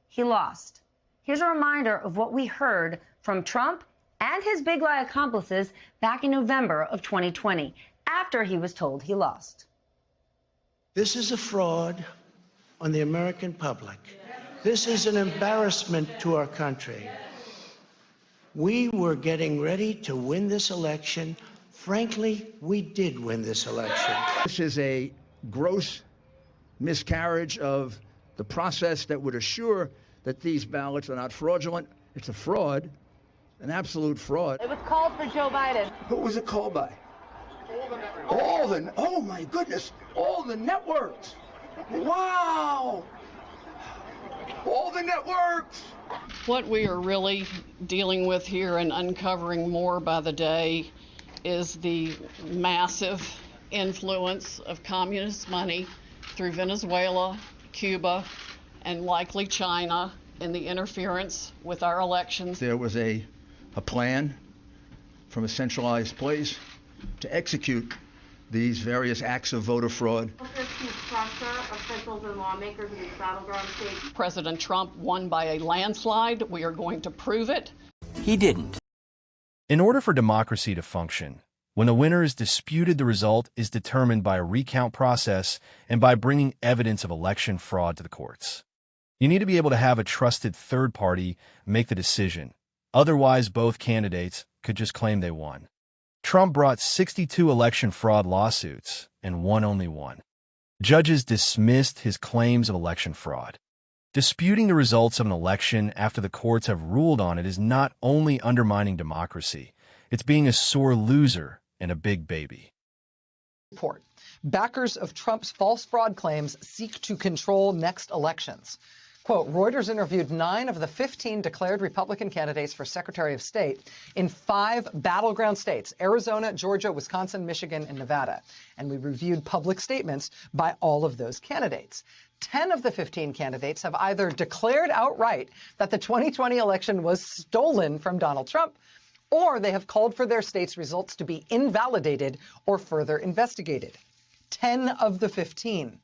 He lost. Here's a reminder of what we heard from Trump and his big lie accomplices back in November of 2020, after he was told he lost.
This is a fraud on the American public. This is an embarrassment to our country. We were getting ready to win this election. Frankly, we did win this election.
This is a gross miscarriage of the process that would assure that these ballots are not fraudulent. It's a fraud, an absolute fraud.
It was called for Joe Biden.
Who was it called by? Oh my goodness, all the networks. Wow. All the networks.
What we are really dealing with here and uncovering more by the day is the massive influence of communist money through Venezuela, Cuba, and likely China in the interference with our elections.
There was a plan from a centralized place to execute these various acts of voter fraud.
President Trump won by a landslide. We are going to prove it.
He didn't. In order for democracy to function, when the winner is disputed, the result is determined by a recount process and by bringing evidence of election fraud to the courts. You need to be able to have a trusted third party make the decision. Otherwise, both candidates could just claim they won. Trump brought 62 election fraud lawsuits and won only one. Judges dismissed his claims of election fraud. Disputing the results of an election after the courts have ruled on it is not only undermining democracy, it's being a sore loser and a big baby.
Report. Backers of Trump's false fraud claims seek to control next elections. Quote, Reuters interviewed 9 of the 15 declared Republican candidates for Secretary of State in 5 battleground states, Arizona, Georgia, Wisconsin, Michigan, and Nevada. And we reviewed public statements by all of those candidates. 10 of the 15 candidates have either declared outright that the 2020 election was stolen from Donald Trump, or they have called for their state's results to be invalidated or further investigated. 10 of the 15.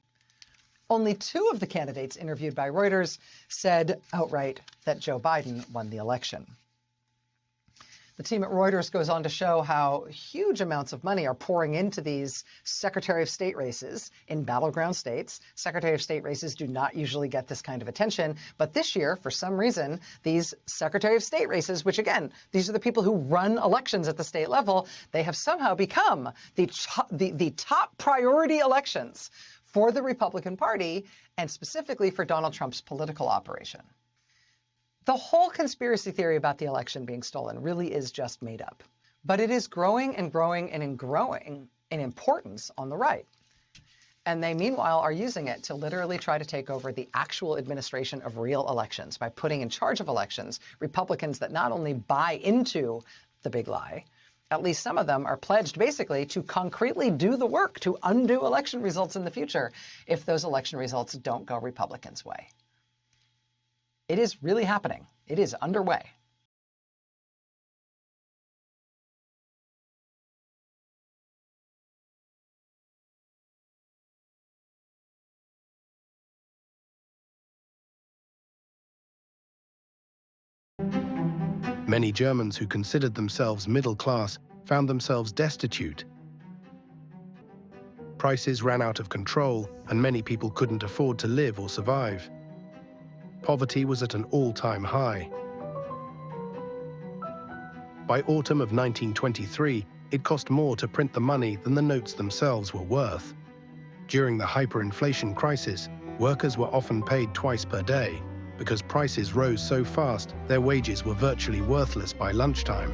Only 2 of the candidates interviewed by Reuters said outright that Joe Biden won the election. The team at Reuters goes on to show how huge amounts of money are pouring into these Secretary of State races in battleground states. Secretary of State races do not usually get this kind of attention, but this year, for some reason, these Secretary of State races, which again, these are the people who run elections at the state level, they have somehow become the top priority elections for the Republican Party, and specifically for Donald Trump's political operation. The whole conspiracy theory about the election being stolen really is just made up, but it is growing and growing and growing in importance on the right. And they, meanwhile, are using it to literally try to take over the actual administration of real elections by putting in charge of elections Republicans that not only buy into the big lie, at least some of them are pledged basically to concretely do the work to undo election results in the future if those election results don't go Republicans' way. It is really happening. It is underway.
Many Germans who considered themselves middle class found themselves destitute. Prices ran out of control, and many people couldn't afford to live or survive. Poverty was at an all-time high. By autumn of 1923, it cost more to print the money than the notes themselves were worth. During the hyperinflation crisis, workers were often paid twice per day. Because prices rose so fast, their wages were virtually worthless by lunchtime.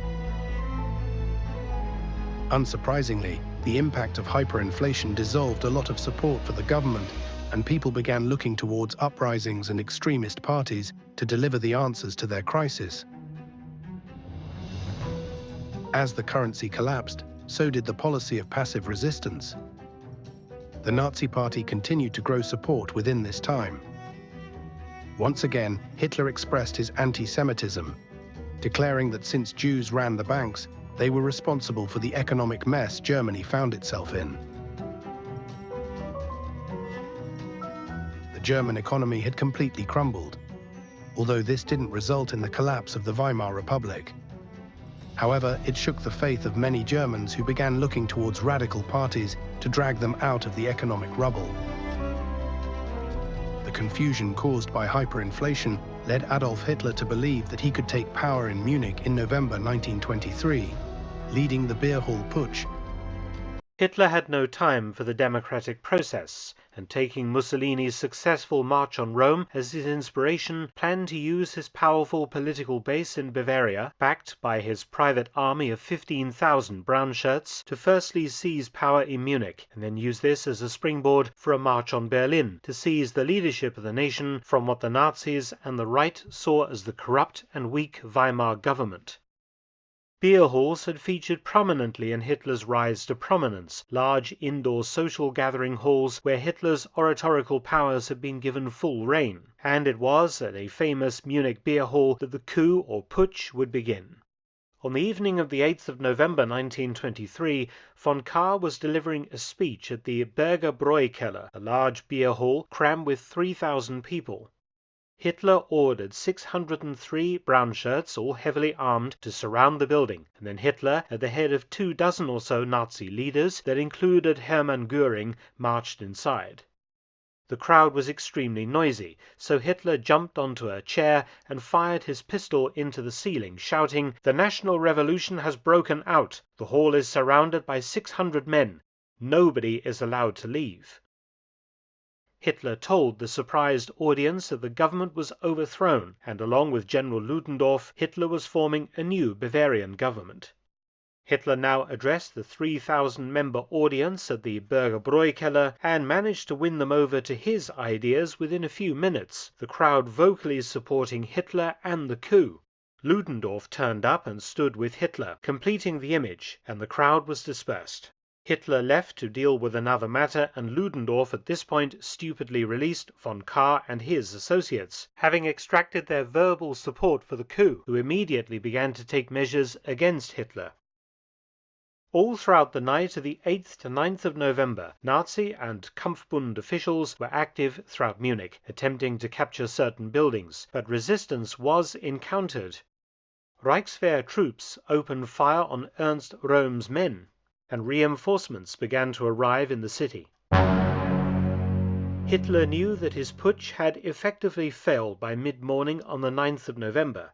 Unsurprisingly, the impact of hyperinflation dissolved a lot of support for the government, and people began looking towards uprisings and extremist parties to deliver the answers to their crisis. As the currency collapsed, so did the policy of passive resistance. The Nazi Party continued to grow support within this time. Once again, Hitler expressed his anti-Semitism, declaring that since Jews ran the banks, they were responsible for the economic mess Germany found itself in. The German economy had completely crumbled, although this didn't result in the collapse of the Weimar Republic. However, it shook the faith of many Germans who began looking towards radical parties to drag them out of the economic rubble. The confusion caused by hyperinflation led Adolf Hitler to believe that he could take power in Munich in November 1923, leading the Beer Hall Putsch.
Hitler had no time for the democratic process, and taking Mussolini's successful march on Rome as his inspiration, planned to use his powerful political base in Bavaria, backed by his private army of 15,000 brown shirts, to firstly seize power in Munich, and then use this as a springboard for a march on Berlin, to seize the leadership of the nation from what the Nazis and the right saw as the corrupt and weak Weimar government. Beer halls had featured prominently in Hitler's rise to prominence, large indoor social gathering halls where Hitler's oratorical powers had been given full rein, and it was at a famous Munich beer hall that the coup or putsch would begin. On the evening of the 8th of November 1923, von Kahr was delivering a speech at the Berger Bräukeller, a large beer hall crammed with 3,000 people. Hitler ordered 603 brown shirts, all heavily armed, to surround the building, and then Hitler, at the head of 24 or so Nazi leaders that included Hermann Göring, marched inside. The crowd was extremely noisy, so Hitler jumped onto a chair and fired his pistol into the ceiling, shouting, "The national revolution has broken out. The hall is surrounded by 600 men. Nobody is allowed to leave." Hitler told the surprised audience that the government was overthrown, and along with General Ludendorff, Hitler was forming a new Bavarian government. Hitler now addressed the 3,000-member audience at the Bürgerbräukeller and managed to win them over to his ideas within a few minutes, the crowd vocally supporting Hitler and the coup. Ludendorff turned up and stood with Hitler, completing the image, and the crowd was dispersed. Hitler left to deal with another matter, and Ludendorff at this point stupidly released von Kahr and his associates, having extracted their verbal support for the coup, who immediately began to take measures against Hitler. All throughout the night of the 8th to 9th of November, Nazi and Kampfbund officials were active throughout Munich, attempting to capture certain buildings, but resistance was encountered. Reichswehr troops opened fire on Ernst Röhm's men, and reinforcements began to arrive in the city. Hitler knew that his putsch had effectively failed by mid-morning on the 9th of November.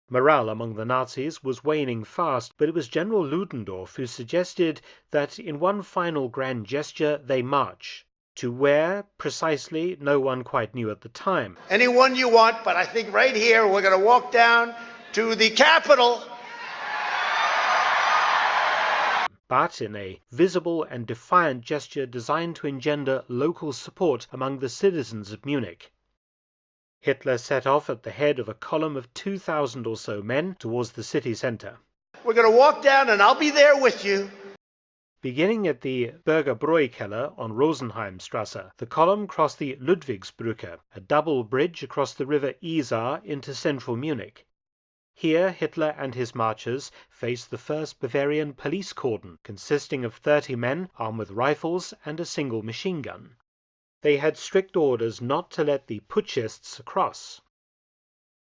Morale among the Nazis was waning fast, but it was General Ludendorff who suggested that in one final grand gesture they march. To where, precisely, no one quite knew at the time.
Anyone you want, but I think right here we're going to walk down to the Capitol.
But in a visible and defiant gesture designed to engender local support among the citizens of Munich. Hitler set off at the head of a column of 2,000 or so men towards the city center.
We're going to walk down and I'll be there with you.
Beginning at the Bürgerbräukeller on Rosenheimstrasse, the column crossed the Ludwigsbrücke, a double bridge across the river Isar into central Munich. Here Hitler and his marchers faced the first Bavarian police cordon, consisting of 30 men armed with rifles and a single machine gun. They had strict orders not to let the putschists across.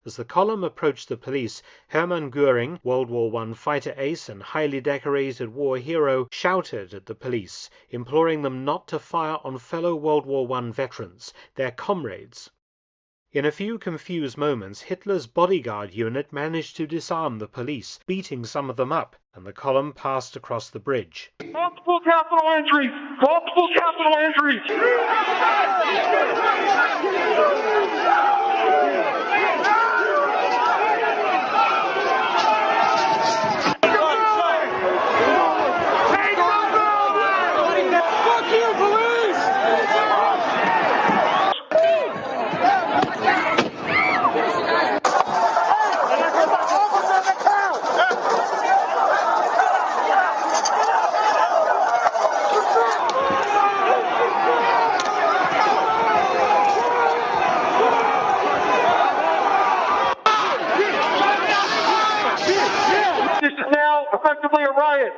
As the column approached the police, Hermann Göring, World War I fighter ace and highly decorated war hero, shouted at the police, imploring them not to fire on fellow World War I veterans, their comrades. In a few confused moments, Hitler's bodyguard unit managed to disarm the police, beating some of them up, and the column passed across the bridge.
Multiple capital injuries! Multiple capital injuries! Fuck you, police! This is now effectively a riot.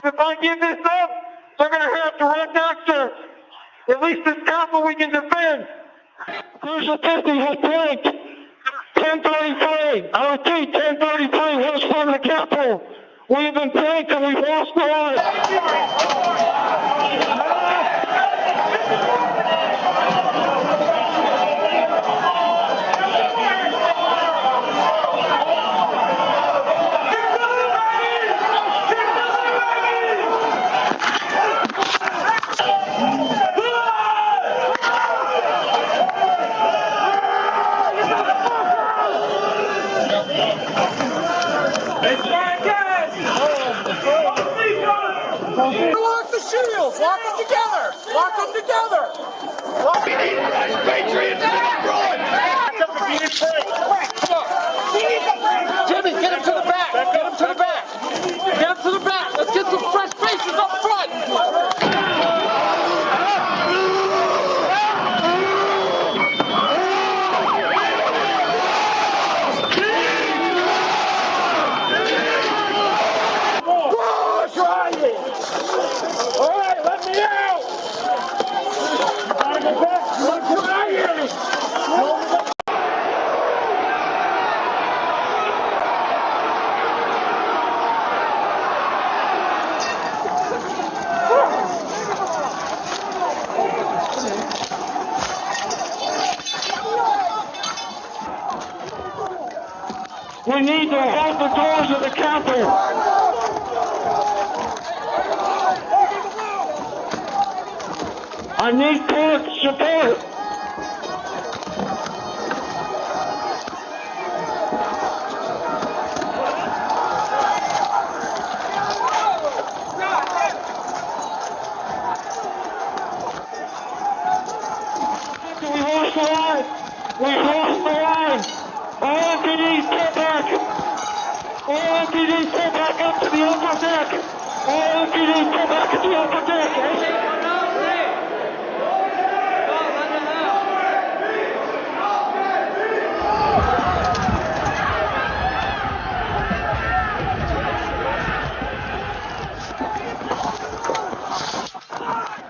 If I give this up, they're going to have to run next to us. At least this Capitol we can defend. Crucial 50 has tanked. 1033. I repeat, 1033 has from the Capitol. We have been tanked and we've lost the Lock the shields! Lock them together! Lock them together! We need patriots in the front! Jimmy, get him to the back! Get him to the back! Get him to the back! Let's get some fresh faces up front! All right, let me out! need to hold the doors of the Capitol. I need public support. We lost the line. We lost the line. All MPDs pull back. All MPDs pull back up to the upper deck. All MPDs pull back to the upper deck.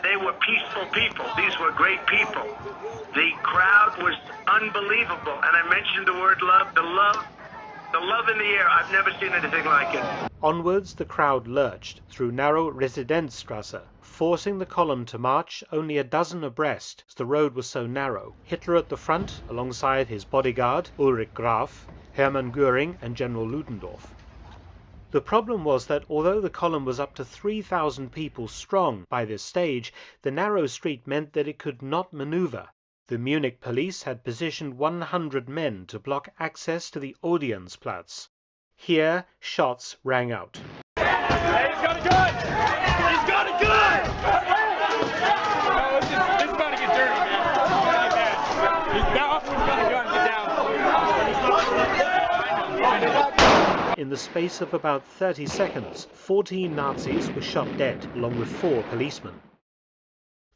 They were peaceful people. These were great people. The crowd was unbelievable. And I mentioned the word love, the love in the air. I've never seen anything like it.
Onwards, the crowd lurched through narrow Residenzstrasse, forcing the column to march only a dozen abreast, as the road was so narrow. Hitler at the front, alongside his bodyguard, Ulrich Graf, Hermann Göring and General Ludendorff. The problem was that although the column was up to 3,000 people strong by this stage, the narrow street meant that it could not maneuver. The Munich police had positioned 100 men to block access to the Odeonsplatz. Here, shots rang out.
Hey, he's got a gun! He's got a gun!
No, this is about to get dirty, man. It's about to get bad. He's got a gun. Get down.
In the space of about 30 seconds, 14 Nazis were shot dead, along with 4 policemen.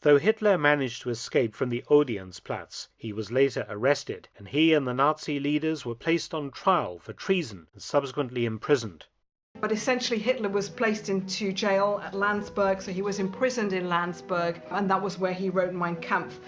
Though Hitler managed to escape from the Odeonsplatz, he was later arrested, and he and the Nazi leaders were placed on trial for treason and subsequently imprisoned.
But essentially Hitler was placed into jail at Landsberg, so he was imprisoned in Landsberg, and that was where he wrote Mein Kampf.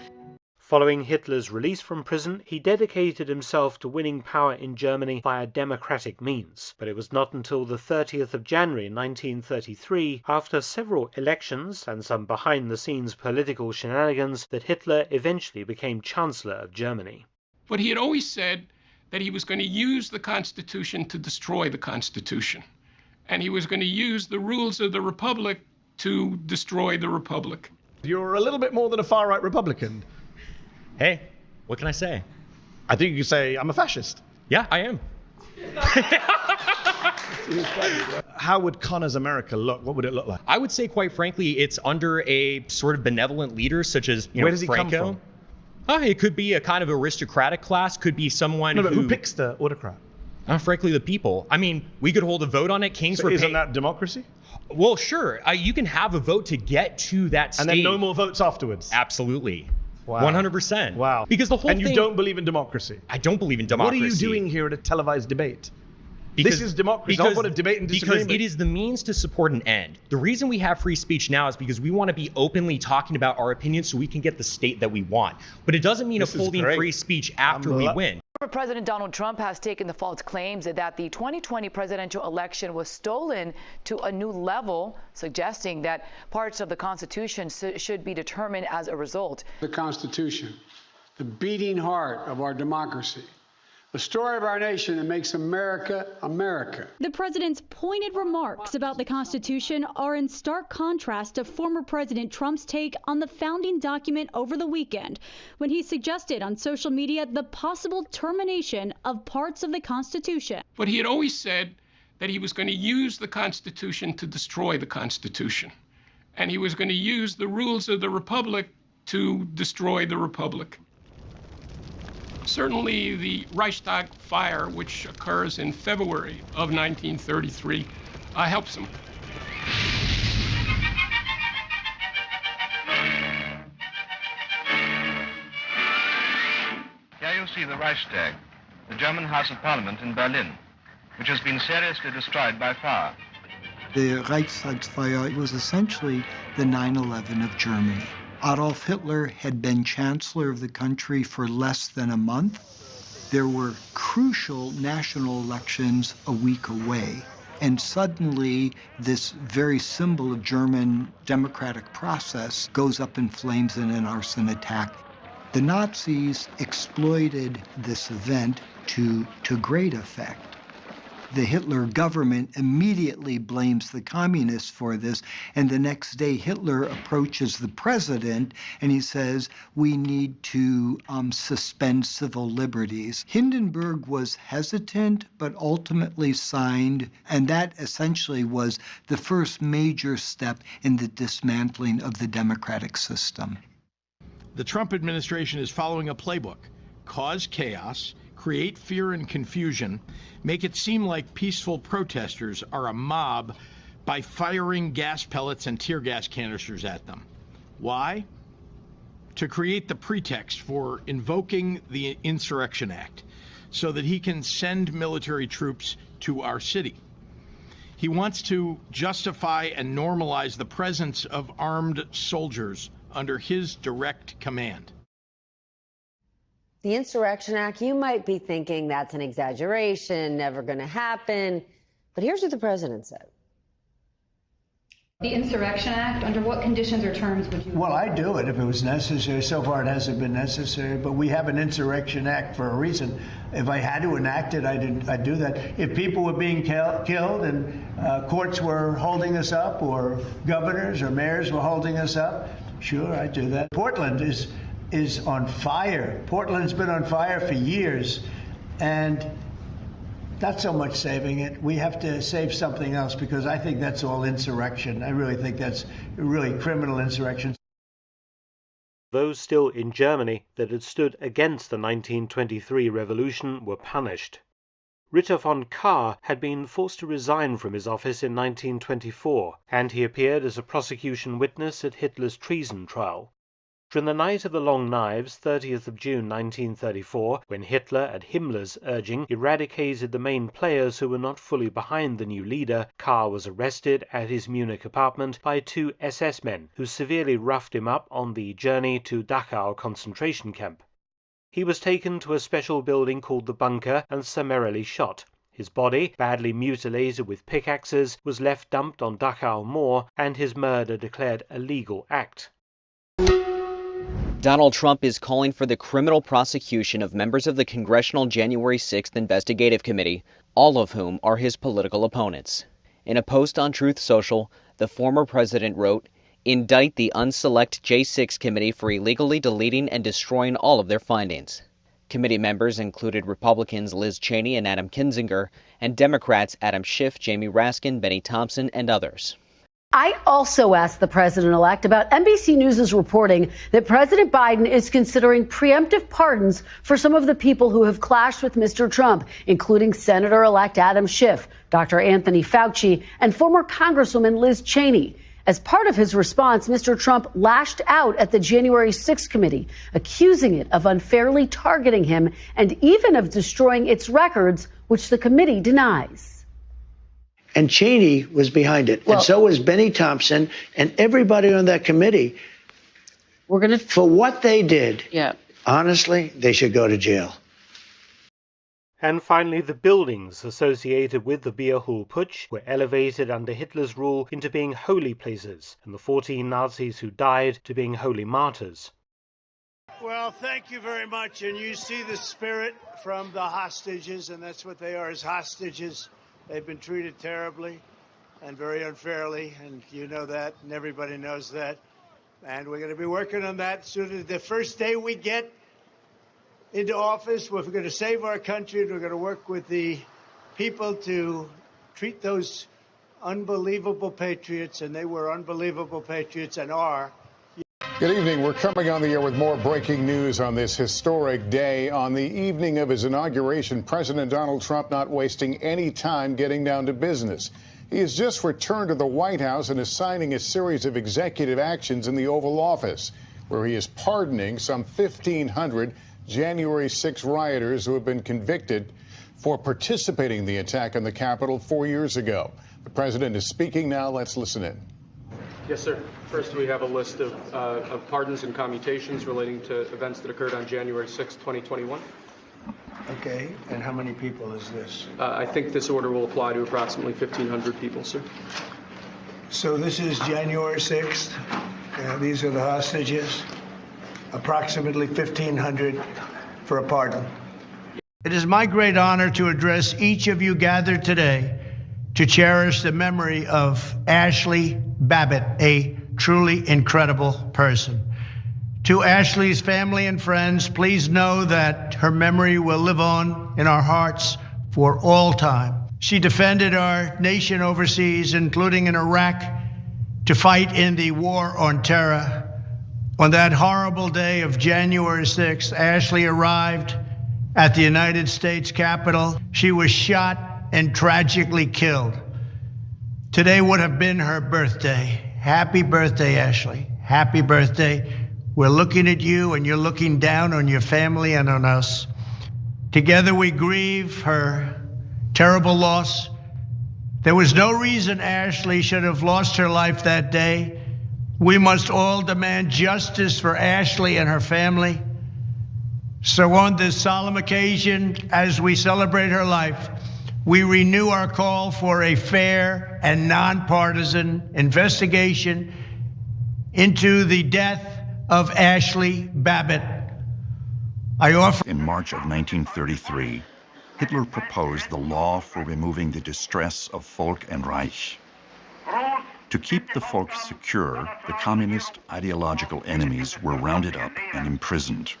Following Hitler's release from prison, he dedicated himself to winning power in Germany via democratic means. But it was not until the 30th of January 1933, after several elections and some behind-the-scenes political shenanigans, that Hitler eventually became Chancellor of Germany.
But he had always said that he was going to use the Constitution to destroy the Constitution. And he was going to use the rules of the Republic to destroy the Republic.
You're a little bit more than a far-right Republican.
Hey, what can I say?
I think you could say I'm a fascist.
Yeah, I am.
How would Connor's America look? What would it look like?
I would say, quite frankly, it's under a sort of benevolent leader such as
Where does he
Franco.
come from?
It could be a kind of aristocratic class, could be someone
who picks the autocrat?
Frankly, the people. I mean, we could hold a vote on it. Kings were
isn't that democracy?
Well, sure. You can have a vote to get to that stage.
And then no more votes afterwards?
Absolutely.
Wow.
100%.
Wow.
Because the whole
thing...
thing...
And you don't believe in democracy?
I don't believe in democracy.
What are you doing here at a televised debate?
Because,
this is democracy. I want to debate and disagree.
Because it is the means to support an end. The reason we have free speech now is because we want to be openly talking about our opinions so we can get the state that we want. But it doesn't mean upholding free speech after we win.
Former President Donald Trump has taken the false claims that the 2020 presidential election was stolen to a new level, suggesting that parts of the Constitution should be determined as a result.
The Constitution, the beating heart of our democracy, the story of our nation that makes America, America.
The president's pointed remarks about the Constitution are in stark contrast to former President Trump's take on the founding document over the weekend, when he suggested on social media the possible termination of parts of the Constitution.
But he had always said that he was going to use the Constitution to destroy the Constitution. And he was going to use the rules of the Republic to destroy the Republic. Certainly the Reichstag fire, which occurs in February of 1933, helps him.
Here you see the Reichstag, the German House of Parliament in Berlin, which has been seriously destroyed by fire.
The Reichstagsfire was essentially the 9/11 of Germany. Adolf Hitler had been chancellor of the country for less than a month. There were crucial national elections a week away. And suddenly, this very symbol of German democratic process goes up in flames in an arson attack. The Nazis exploited this event to great effect. The Hitler government immediately blames the communists for this, and the next day Hitler approaches the president and he says, we need to suspend civil liberties. Hindenburg was hesitant, but ultimately signed, and that essentially was the first major step in the dismantling of the democratic system.
The Trump administration is following a playbook: cause chaos, create fear and confusion, make it seem like peaceful protesters are a mob by firing gas pellets and tear gas canisters at them. Why? To create the pretext for invoking the Insurrection Act so that he can send military troops to our city. He wants to justify and normalize the presence of armed soldiers under his direct command.
The Insurrection Act, you might be thinking that's an exaggeration, never going to happen. But here's what the president said.
The Insurrection Act, under what conditions or terms would you?
Well, I'd do it if it was necessary. So far, it hasn't been necessary. But we have an Insurrection Act for a reason. If I had to enact it, I'd do that. If people were being killed and courts were holding us up, or governors or mayors were holding us up, sure, I'd do that. Portland is on fire. Portland's been on fire for years, and not so much saving it. We have to save something else, because I think that's all insurrection. I really think that's really criminal insurrection.
Those still in Germany that had stood against the 1923 revolution were punished. Ritter von Kahr had been forced to resign from his office in 1924, and he appeared as a prosecution witness at Hitler's treason trial. From the night of the Long Knives, 30th of June 1934, when Hitler, at Himmler's urging, eradicated the main players who were not fully behind the new leader, Kahr was arrested at his Munich apartment by 2 SS men who severely roughed him up on the journey to Dachau concentration camp. He was taken to a special building called the Bunker and summarily shot. His body, badly mutilated with pickaxes, was left dumped on Dachau moor, and his murder declared a legal act.
Donald Trump is calling for the criminal prosecution of members of the Congressional January 6th Investigative Committee, all of whom are his political opponents. In a post on Truth Social, the former president wrote, "Indict the unselect J6 committee for illegally deleting and destroying all of their findings." Committee members included Republicans Liz Cheney and Adam Kinzinger, and Democrats Adam Schiff, Jamie Raskin, Benny Thompson, and others.
I also asked the president-elect about NBC News' reporting that President Biden is considering preemptive pardons for some of the people who have clashed with Mr. Trump, including Senator-elect Adam Schiff, Dr. Anthony Fauci, and former Congresswoman Liz Cheney. As part of his response, Mr. Trump lashed out at the January 6th committee, accusing it of unfairly targeting him and even of destroying its records, which the committee denies.
And Cheney was behind it, and so was Benny Thompson and everybody on that committee. For what they did, honestly, they should go to jail.
And finally, the buildings associated with the Beer Hall Putsch were elevated under Hitler's rule into being holy places, and the 14 Nazis who died to being holy martyrs.
Well, thank you very much. And you see the spirit from the hostages, and that's what they are, as hostages. They've been treated terribly and very unfairly, and you know that, and everybody knows that. And we're going to be working on that soon as the first day we get into office. We're going to save our country, and we're going to work with the people to treat those unbelievable patriots, and they were unbelievable patriots and are.
Good evening. We're coming on the air with more breaking news on this historic day. On the evening of his inauguration, President Donald Trump not wasting any time getting down to business. He has just returned to the White House and is signing a series of executive actions in the Oval Office, where he is pardoning some 1,500 January 6 rioters who have been convicted for participating in the attack on the Capitol 4 years ago. The president is speaking now. Let's listen in.
Yes, sir. First, we have a list of pardons and commutations relating to events that occurred on January 6, 2021.
Okay, and how many people is this?
I think this order will apply to approximately 1,500 people, sir.
So this is January 6th. These are the hostages. Approximately 1,500 for a pardon. It is my great honor to address each of you gathered today to cherish the memory of Ashley Babbitt, a truly incredible person. To Ashley's family and friends, please know that her memory will live on in our hearts for all time. She defended our nation overseas, including in Iraq, to fight in the war on terror. On that horrible day of January 6th, Ashley arrived at the United States Capitol. She was shot and tragically killed. Today would have been her birthday. Happy birthday, Ashley. Happy birthday. We're looking at you and you're looking down on your family and on us. Together we grieve her terrible loss. There was no reason Ashley should have lost her life that day. We must all demand justice for Ashley and her family. So on this solemn occasion, as we celebrate her life, we renew our call for a fair and nonpartisan investigation into the death of Ashley Babbitt.
In March of 1933, Hitler proposed the law for removing the distress of Volk and Reich. To keep the Volk secure, the communist ideological enemies were rounded up and imprisoned.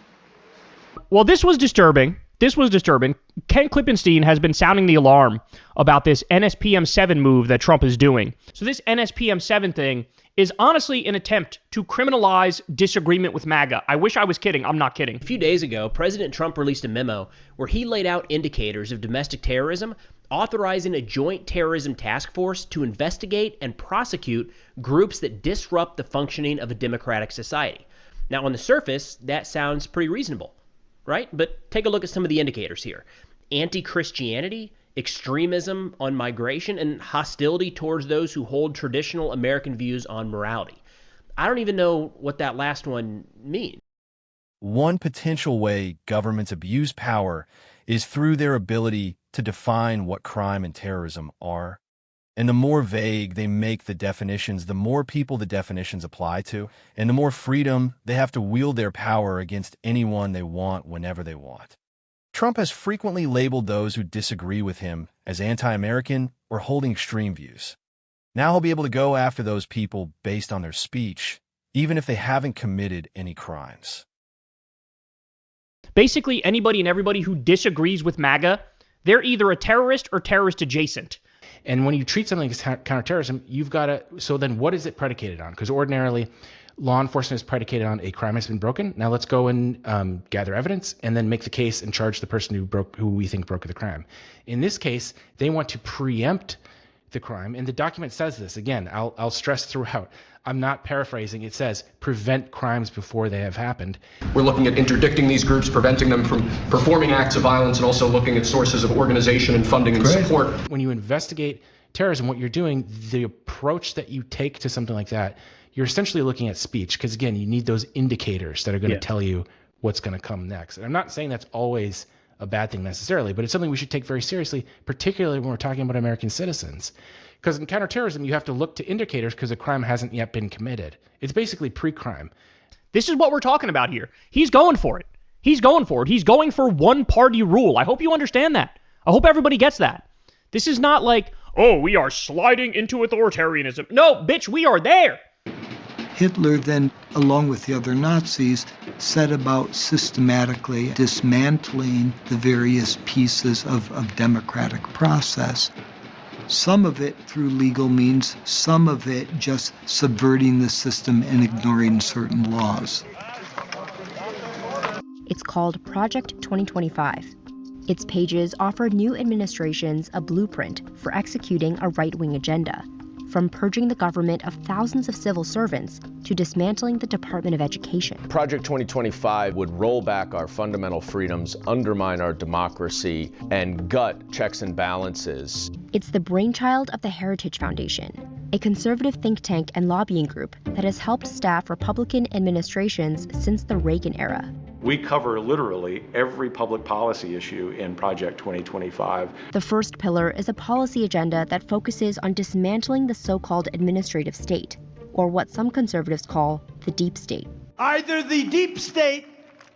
Well, this was disturbing. Ken Klippenstein has been sounding the alarm about this NSPM 7 move that Trump is doing. So this NSPM 7 thing is honestly an attempt to criminalize disagreement with MAGA. I wish I was kidding. I'm not kidding.
A few days ago, President Trump released a memo where he laid out indicators of domestic terrorism, authorizing a joint terrorism task force to investigate and prosecute groups that disrupt the functioning of a democratic society. Now, on the surface, that sounds pretty reasonable, right? But take a look at some of the indicators here. Anti-Christianity, extremism on migration, and hostility towards those who hold traditional American views on morality. I don't even know what that last one means.
One potential way governments abuse power is through their ability to define what crime and terrorism are. And the more vague they make the definitions, the more people the definitions apply to, and the more freedom they have to wield their power against anyone they want whenever they want. Trump has frequently labeled those who disagree with him as anti-American or holding extreme views. Now he'll be able to go after those people based on their speech, even if they haven't committed any crimes.
Basically, anybody and everybody who disagrees with MAGA, they're either a terrorist or terrorist adjacent.
And when you treat something as counterterrorism, you've got to, so then what is it predicated on? Because ordinarily, law enforcement is predicated on a crime has been broken. Now let's go and gather evidence and then make the case and charge the person who we think broke the crime. In this case, they want to preempt the crime. And the document says this. Again, I'll stress throughout. I'm not paraphrasing. It says prevent crimes before they have happened.
We're looking at interdicting these groups, preventing them from performing acts of violence, and also looking at sources of organization and funding and support.
When you investigate terrorism, what you're doing, the approach that you take to something like that, you're essentially looking at speech. Because again, you need those indicators that are going to tell you what's going to come next. And I'm not saying that's always a bad thing necessarily, but it's something we should take very seriously, particularly when we're talking about American citizens. Because in counterterrorism, you have to look to indicators because a crime hasn't yet been committed. It's basically pre-crime.
This is what we're talking about here. He's going for it. He's going for it. He's going for one-party rule. I hope you understand that. I hope everybody gets that. This is not like, oh, we are sliding into authoritarianism. No, bitch, we are there.
Hitler then, along with the other Nazis, set about systematically dismantling the various pieces of democratic process. Some of it through legal means, some of it just subverting the system and ignoring certain laws.
It's called Project 2025. Its pages offer new administrations a blueprint for executing a right-wing agenda, from purging the government of thousands of civil servants to dismantling the Department of Education.
Project 2025 would roll back our fundamental freedoms, undermine our democracy, and gut checks and balances.
It's the brainchild of the Heritage Foundation, a conservative think tank and lobbying group that has helped staff Republican administrations since the Reagan era.
We cover literally every public policy issue in Project 2025.
The first pillar is a policy agenda that focuses on dismantling the so-called administrative state, or what some conservatives call the deep state.
Either the deep state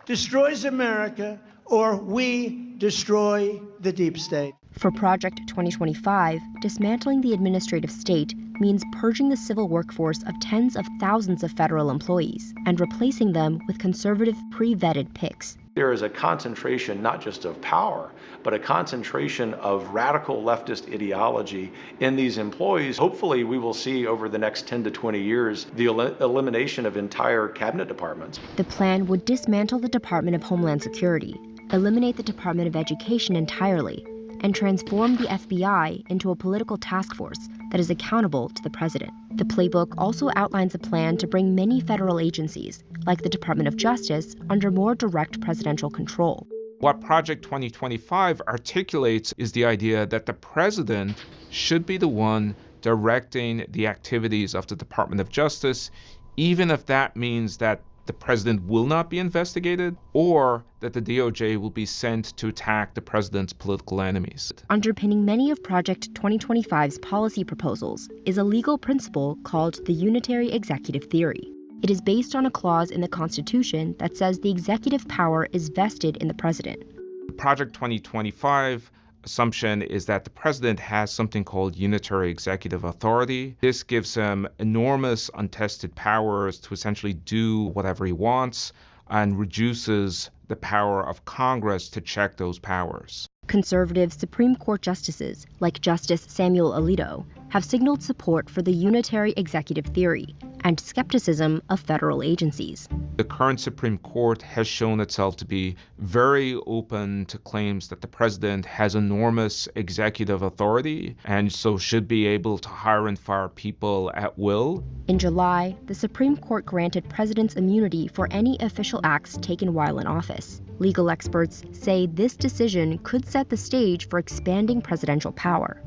destroys America, or we destroy the deep state.
For Project 2025, dismantling the administrative state means purging the civil workforce of tens of thousands of federal employees and replacing them with conservative, pre-vetted picks.
There is a concentration not just of power, but a concentration of radical leftist ideology in these employees. Hopefully, we will see over the next 10 to 20 years the elimination of entire cabinet departments.
The plan would dismantle the Department of Homeland Security, eliminate the Department of Education entirely, and transform the FBI into a political task force that is accountable to the president. The playbook also outlines a plan to bring many federal agencies, like the Department of Justice, under more direct presidential control.
What Project 2025 articulates is the idea that the president should be the one directing the activities of the Department of Justice, even if that means that the president will not be investigated, or that the DOJ will be sent to attack the president's political enemies.
Underpinning many of Project 2025's policy proposals is a legal principle called the unitary executive theory. It is based on a clause in the Constitution that says the executive power is vested in the president.
Project 2025 assumption is that the president has something called unitary executive authority. This gives him enormous untested powers to essentially do whatever he wants and reduces the power of Congress to check those powers.
Conservative Supreme Court justices, like Justice Samuel Alito, have signaled support for the unitary executive theory and skepticism of federal agencies.
The current Supreme Court has shown itself to be very open to claims that the president has enormous executive authority and so should be able to hire and fire people at will.
In July, the Supreme Court granted presidents immunity for any official acts taken while in office. Legal experts say this decision could set the stage for expanding presidential power.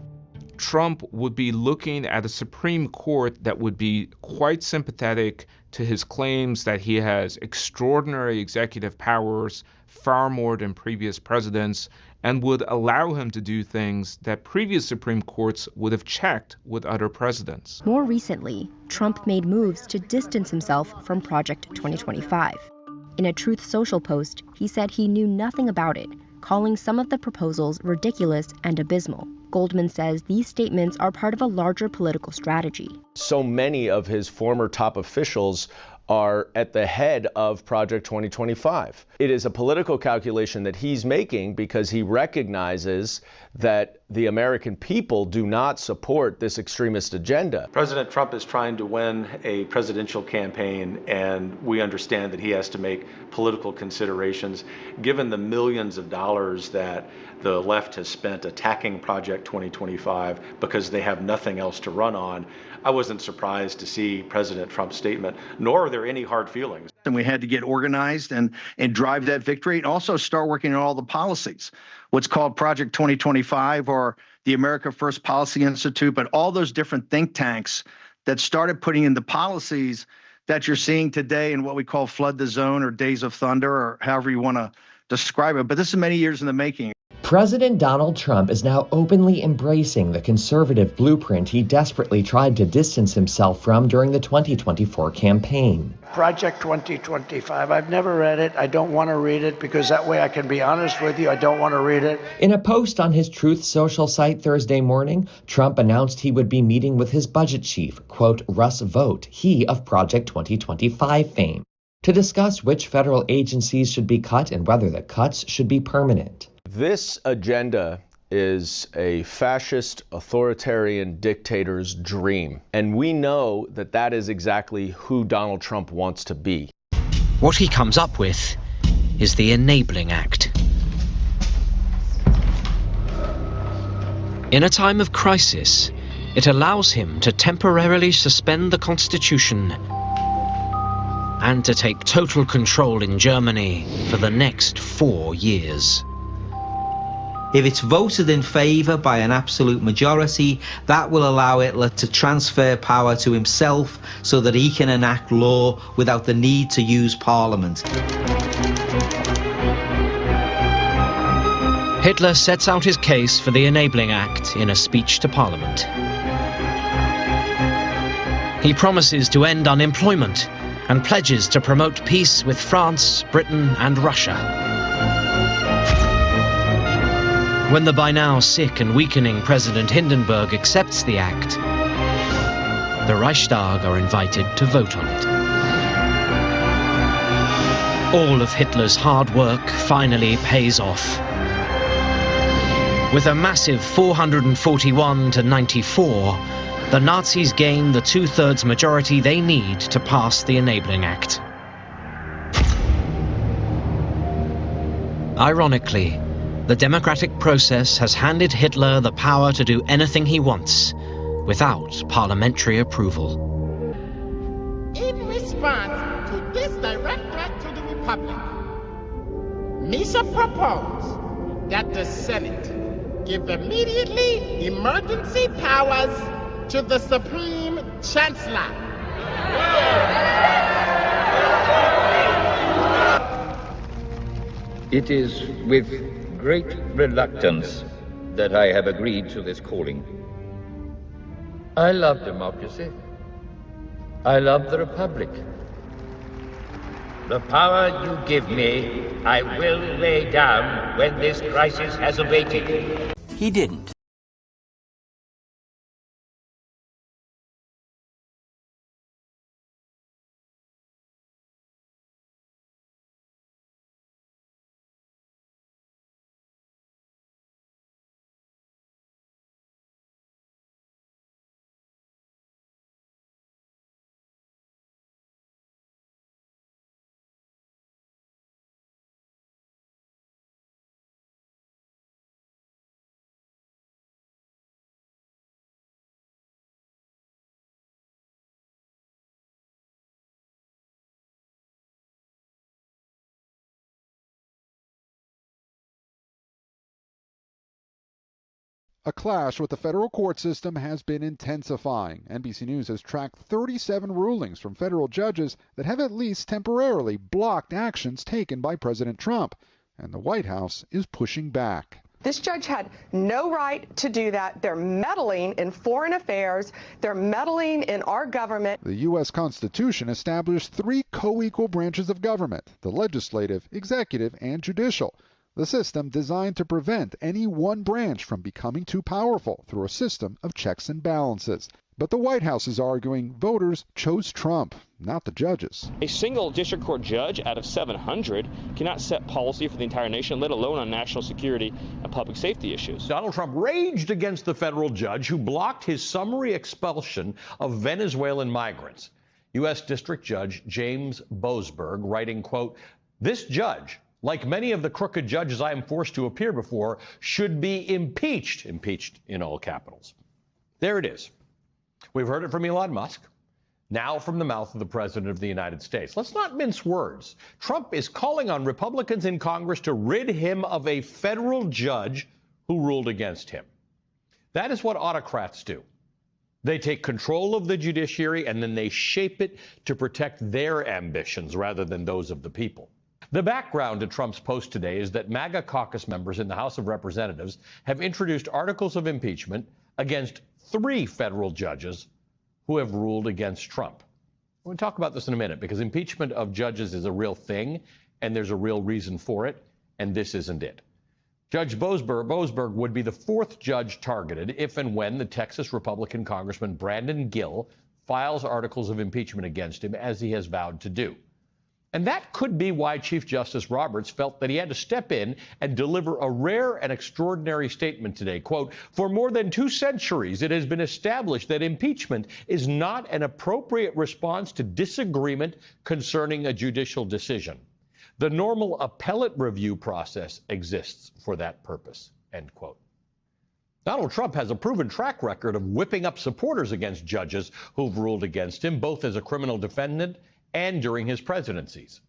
Trump would be looking at a Supreme Court that would be quite sympathetic to his claims that he has extraordinary executive powers, far more than previous presidents, and would allow him to do things that previous Supreme Courts would have checked with other presidents.
More recently, Trump made moves to distance himself from Project 2025. In a Truth Social post, he said he knew nothing about it, calling some of the proposals ridiculous and abysmal. Goldman says these statements are part of a larger political strategy.
So many of his former top officials are at the head of Project 2025. It is a political calculation that he's making because he recognizes that the American people do not support this extremist agenda.
President Trump is trying to win a presidential campaign, and we understand that he has to make political considerations. Given the millions of dollars that the left has spent attacking Project 2025 because they have nothing else to run on, I wasn't surprised to see President Trump's statement, nor are there any hard feelings.
And we had to get organized and drive that victory and also start working on all the policies. What's called Project 2025 or the America First Policy Institute, but all those different think tanks that started putting in the policies that you're seeing today in what we call Flood the Zone or Days of Thunder or however you want to describe it. But this is many years in the making.
President Donald Trump is now openly embracing the conservative blueprint he desperately tried to distance himself from during the 2024 campaign.
Project 2025, I've never read it. I don't want to read it because that way I can be honest with you. I don't want to read it.
In a post on his Truth Social site Thursday morning, Trump announced he would be meeting with his budget chief, quote, Russ Vought, he of Project 2025 fame, to discuss which federal agencies should be cut and whether the cuts should be permanent.
This agenda is a fascist, authoritarian dictator's dream. And we know that that is exactly who Donald Trump wants to be.
What he comes up with is the Enabling Act. In a time of crisis, it allows him to temporarily suspend the Constitution and to take total control in Germany for the next 4 years.
If it's voted in favour by an absolute majority, that will allow Hitler to transfer power to himself so that he can enact law without the need to use Parliament.
Hitler sets out his case for the Enabling Act in a speech to Parliament. He promises to end unemployment and pledges to promote peace with France, Britain, and Russia. When the by now sick and weakening President Hindenburg accepts the act, the Reichstag are invited to vote on it. All of Hitler's hard work finally pays off. With a massive 441 to 94, the Nazis gain the two-thirds majority they need to pass the Enabling Act. Ironically, the democratic process has handed Hitler the power to do anything he wants, without parliamentary approval.
In response to this direct threat to the Republic, Misha proposed that the Senate give immediately emergency powers to the Supreme Chancellor.
It is with great reluctance that I have agreed to this calling. I love democracy. I love the Republic. The power you give me, I will lay down when this crisis has abated.
He didn't.
A clash with the federal court system has been intensifying. NBC News has tracked 37 rulings from federal judges that have at least temporarily blocked actions taken by President Trump, and the White House is pushing back.
This judge had no right to do that. They're meddling in foreign affairs. They're meddling in our government.
The U.S. Constitution established 3 co-equal branches of government: the legislative, executive, and judicial. The system designed to prevent any one branch from becoming too powerful through a system of checks and balances. But the White House is arguing voters chose Trump, not the judges.
A single district court judge out of 700 cannot set policy for the entire nation, let alone on national security and public safety issues.
Donald Trump raged against the federal judge who blocked his summary expulsion of Venezuelan migrants. U.S. District Judge James Boasberg writing, quote, "This judge, like many of the crooked judges I am forced to appear before, should be impeached," impeached in all capitals. There it is. We've heard it from Elon Musk, now from the mouth of the President of the United States. Let's not mince words. Trump is calling on Republicans in Congress to rid him of a federal judge who ruled against him. That is what autocrats do. They take control of the judiciary and then they shape it to protect their ambitions rather than those of the people. The background to Trump's post today is that MAGA caucus members in the House of Representatives have introduced articles of impeachment against 3 federal judges who have ruled against Trump. We'll talk about this in a minute because impeachment of judges is a real thing and there's a real reason for it, and this isn't it. Judge Boasberg would be the 4th judge targeted if and when the Texas Republican Congressman Brandon Gill files articles of impeachment against him, as he has vowed to do. And that could be why Chief Justice Roberts felt that he had to step in and deliver a rare and extraordinary statement today. Quote, "For more than 2 centuries, it has been established that impeachment is not an appropriate response to disagreement concerning a judicial decision. The normal appellate review process exists for that purpose," end quote. Donald Trump has a proven track record of whipping up supporters against judges who've ruled against him, both as a criminal defendant and during his presidencies.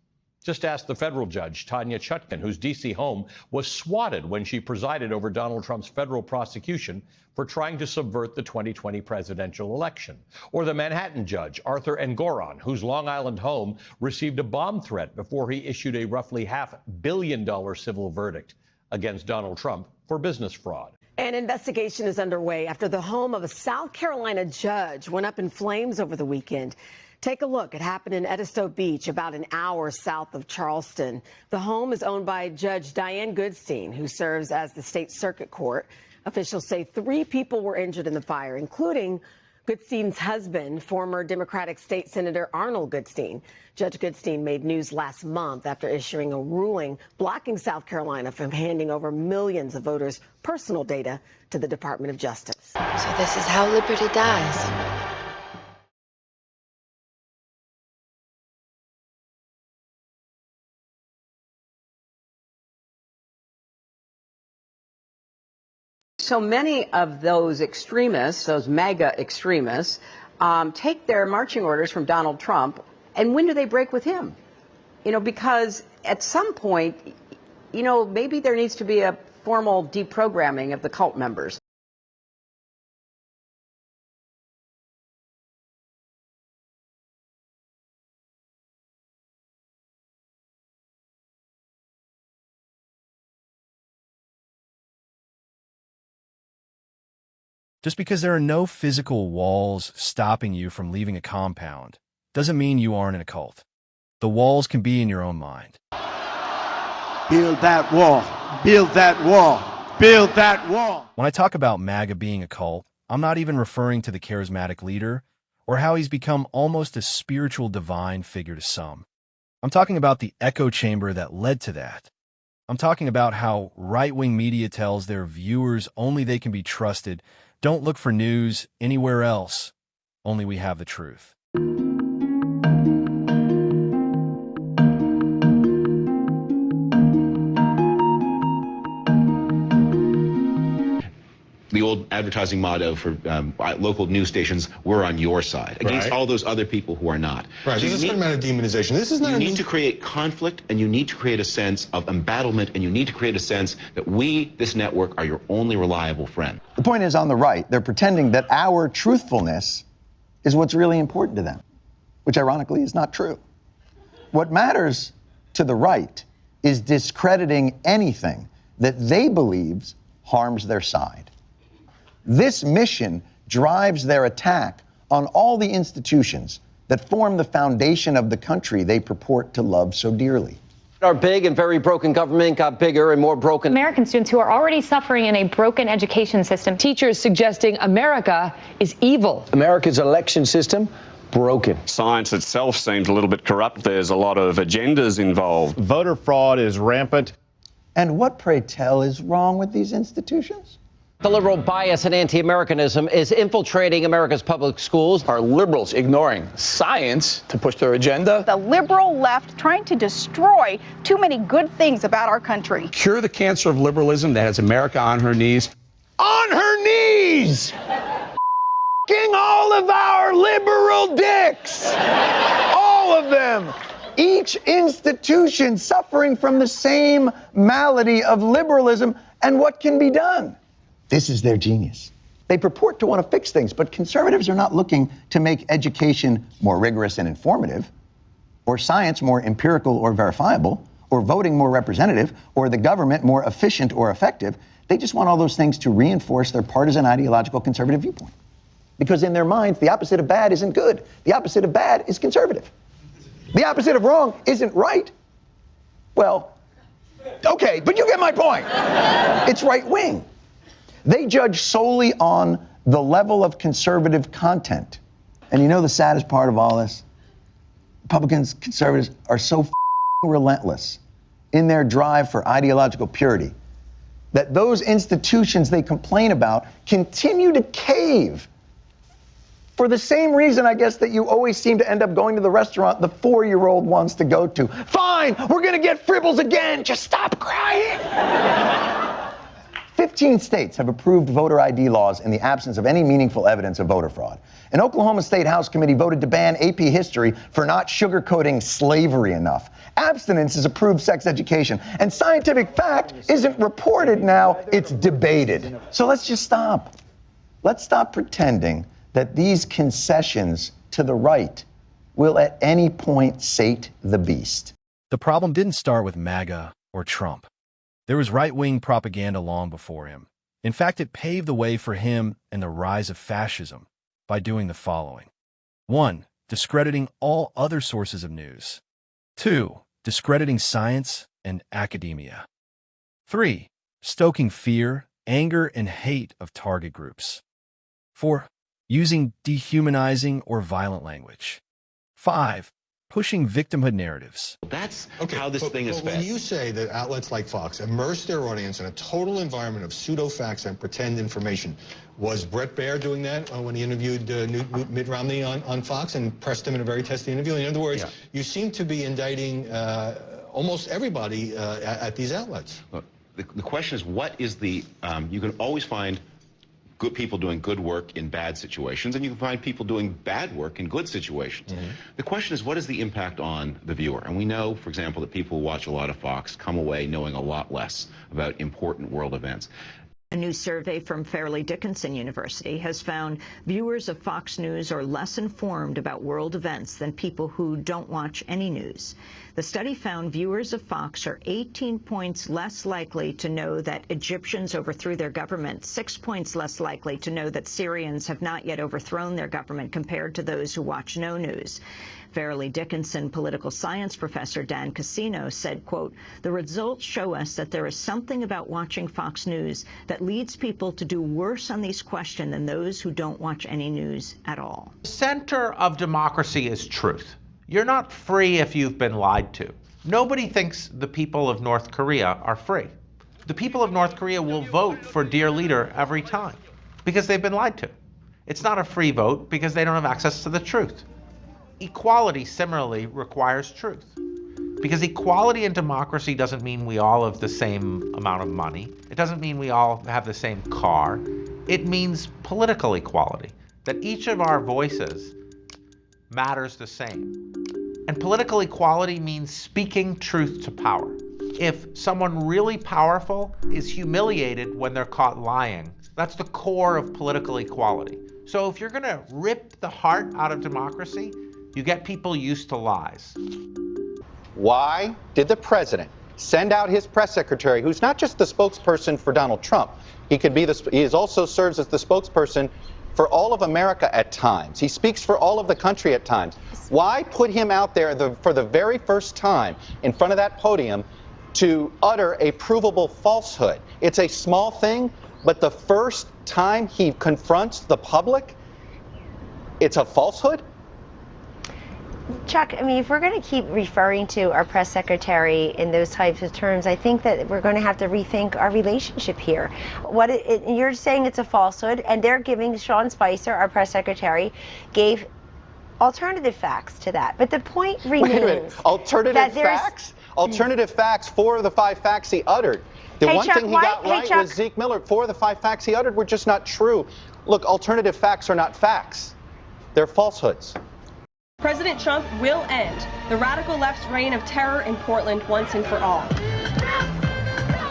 Just ask the federal judge, Tanya Chutkan, whose D.C. home was swatted when she presided over Donald Trump's federal prosecution for trying to subvert the 2020 presidential election. Or the Manhattan judge, Arthur Engoron, whose Long Island home received a bomb threat before he issued a roughly $500 million civil verdict against Donald Trump for business fraud.
An investigation is underway after the home of a South Carolina judge went up in flames over the weekend. Take a look. It happened in Edisto Beach, about an hour south of Charleston. The home is owned by Judge Diane Goodstein, who serves as the state circuit court. Officials say 3 people were injured in the fire, including Goodstein's husband, former Democratic State Senator Arnold Goodstein. Judge Goodstein made news last month after issuing a ruling blocking South Carolina from handing over millions of voters' personal data to the Department of Justice.
So this is how liberty dies.
So many of those extremists, those MAGA extremists, take their marching orders from Donald Trump. And when do they break with him? You know, because at some point, you know, maybe there needs to be a formal deprogramming of the cult members.
Just because there are no physical walls stopping you from leaving a compound doesn't mean you aren't in a cult. The walls can be in your own mind.
Build that wall. Build that wall. Build that wall.
When I talk about MAGA being a cult, I'm not even referring to the charismatic leader or how he's become almost a spiritual divine figure to some. I'm talking about the echo chamber that led to that. I'm talking about how right-wing media tells their viewers only they can be trusted. Don't look for news anywhere else. Only we have the truth.
The old advertising motto for local news stations, we're on your side, against all those other people who are not.
Right,
So
this is
you
a matter of demonization. This is not
You need to create conflict, and you need to create a sense of embattlement, and you need to create a sense that we, this network, are your only reliable friend.
The point is, on the right, they're pretending that our truthfulness is what's really important to them, which ironically is not true. What matters to the right is discrediting anything that they believe harms their side. This mission drives their attack on all the institutions that form the foundation of the country they purport to love so dearly.
Our big and very broken government got bigger and more broken.
American students who are already suffering in a broken education system.
Teachers suggesting America is evil. America's election system broken.
Science itself seems a little bit corrupt. There's a lot of agendas involved.
Voter fraud is rampant. And what, pray tell, is wrong with these institutions?
The liberal bias and anti-Americanism is infiltrating America's public schools.
Are liberals ignoring science to push their agenda?
The liberal left trying to destroy too many good things about our country.
Cure the cancer of liberalism that has America on her knees.
On her knees! F***ing all of our liberal dicks! All of them! Each institution suffering from the same malady of liberalism, and what can be done? This is their genius. They purport to want to fix things, but conservatives are not looking to make education more rigorous and informative, or science more empirical or verifiable, or voting more representative, or the government more efficient or effective. They just want all those things to reinforce their partisan ideological conservative viewpoint. Because in their minds, the opposite of bad isn't good. The opposite of bad is conservative. The opposite of wrong isn't right. Well, okay, but you get my point. It's right wing. They judge solely on the level of conservative content. And you know the saddest part of all this? Republicans, conservatives are so relentless in their drive for ideological purity that those institutions they complain about continue to cave for the same reason, I guess, that you always seem to end up going to the restaurant the 4-year-old wants to go to. Fine, we're gonna get fribbles again, just stop crying. 15 states have approved voter ID laws in the absence of any meaningful evidence of voter fraud. An Oklahoma State House committee voted to ban AP history for not sugarcoating slavery enough. Abstinence is approved sex education, and scientific fact isn't reported now, it's debated. So let's just stop. Let's stop pretending that these concessions to the right will at any point sate the beast.
The problem didn't start with MAGA or Trump. There was right-wing propaganda long before him. In fact, it paved the way for him and the rise of fascism by doing the following. 1. Discrediting all other sources of news. 2. Discrediting science and academia. 3. Stoking fear, anger, and hate of target groups. 4. Using dehumanizing or violent language. 5. Pushing victimhood narratives.
That's how this thing is fed.
When you say that outlets like Fox immerse their audience in a total environment of pseudo-facts and pretend information, was Bret Baier doing that when he interviewed Mitt Romney on Fox and pressed him in a very testy interview? In other words, you seem to be indicting almost everybody at these outlets.
Look, the question is, what is the, you can always find good people doing good work in bad situations, and you can find people doing bad work in good situations. The question is, what is the impact on the viewer? And we know, for example, that people who watch a lot of Fox come away knowing a lot less about important world events.
A new survey from Fairleigh Dickinson University has found viewers of Fox News are less informed about world events than people who don't watch any news. The study found viewers of Fox are 18 points less likely to know that Egyptians overthrew their government, 6 points less likely to know that Syrians have not yet overthrown their government compared to those who watch no news. Fairleigh Dickinson political science professor Dan Cassino said, quote, "The results show us that there is something about watching Fox News that leads people to do worse on these questions than those who don't watch any news at all."
The center of democracy is truth. You're not free if you've been lied to. Nobody thinks the people of North Korea are free. The people of North Korea will vote for dear leader every time because they've been lied to. It's not a free vote because they don't have access to the truth. Equality similarly requires truth, because equality in democracy doesn't mean we all have the same amount of money. It doesn't mean we all have the same car. It means political equality, that each of our voices matters the same. And political equality means speaking truth to power. If someone really powerful is humiliated when they're caught lying, that's the core of political equality. So if you're going to rip the heart out of democracy, you get people used to lies.
Why did the president send out his press secretary, who's not just the spokesperson for Donald Trump, he also serves as the spokesperson for all of America at times. He speaks for all of the country at times. Why put him out there for the very first time in front of that podium to utter a provable falsehood? It's a small thing, but the first time he confronts the public, it's a falsehood?
Chuck, I mean, if we're going to keep referring to our press secretary in those types of terms, I think that we're going to have to rethink our relationship here. You're saying it's a falsehood, and they're giving Sean Spicer, our press secretary, gave alternative facts to that. But the point remains.
Wait a minute, alternative facts? Alternative facts, 4 of the 5 facts he uttered. The one thing he got right was Zeke Miller. 4 of the 5 facts he uttered were just not true. Look, alternative facts are not facts. They're falsehoods.
President Trump will end the radical left's reign of terror in Portland once and for all.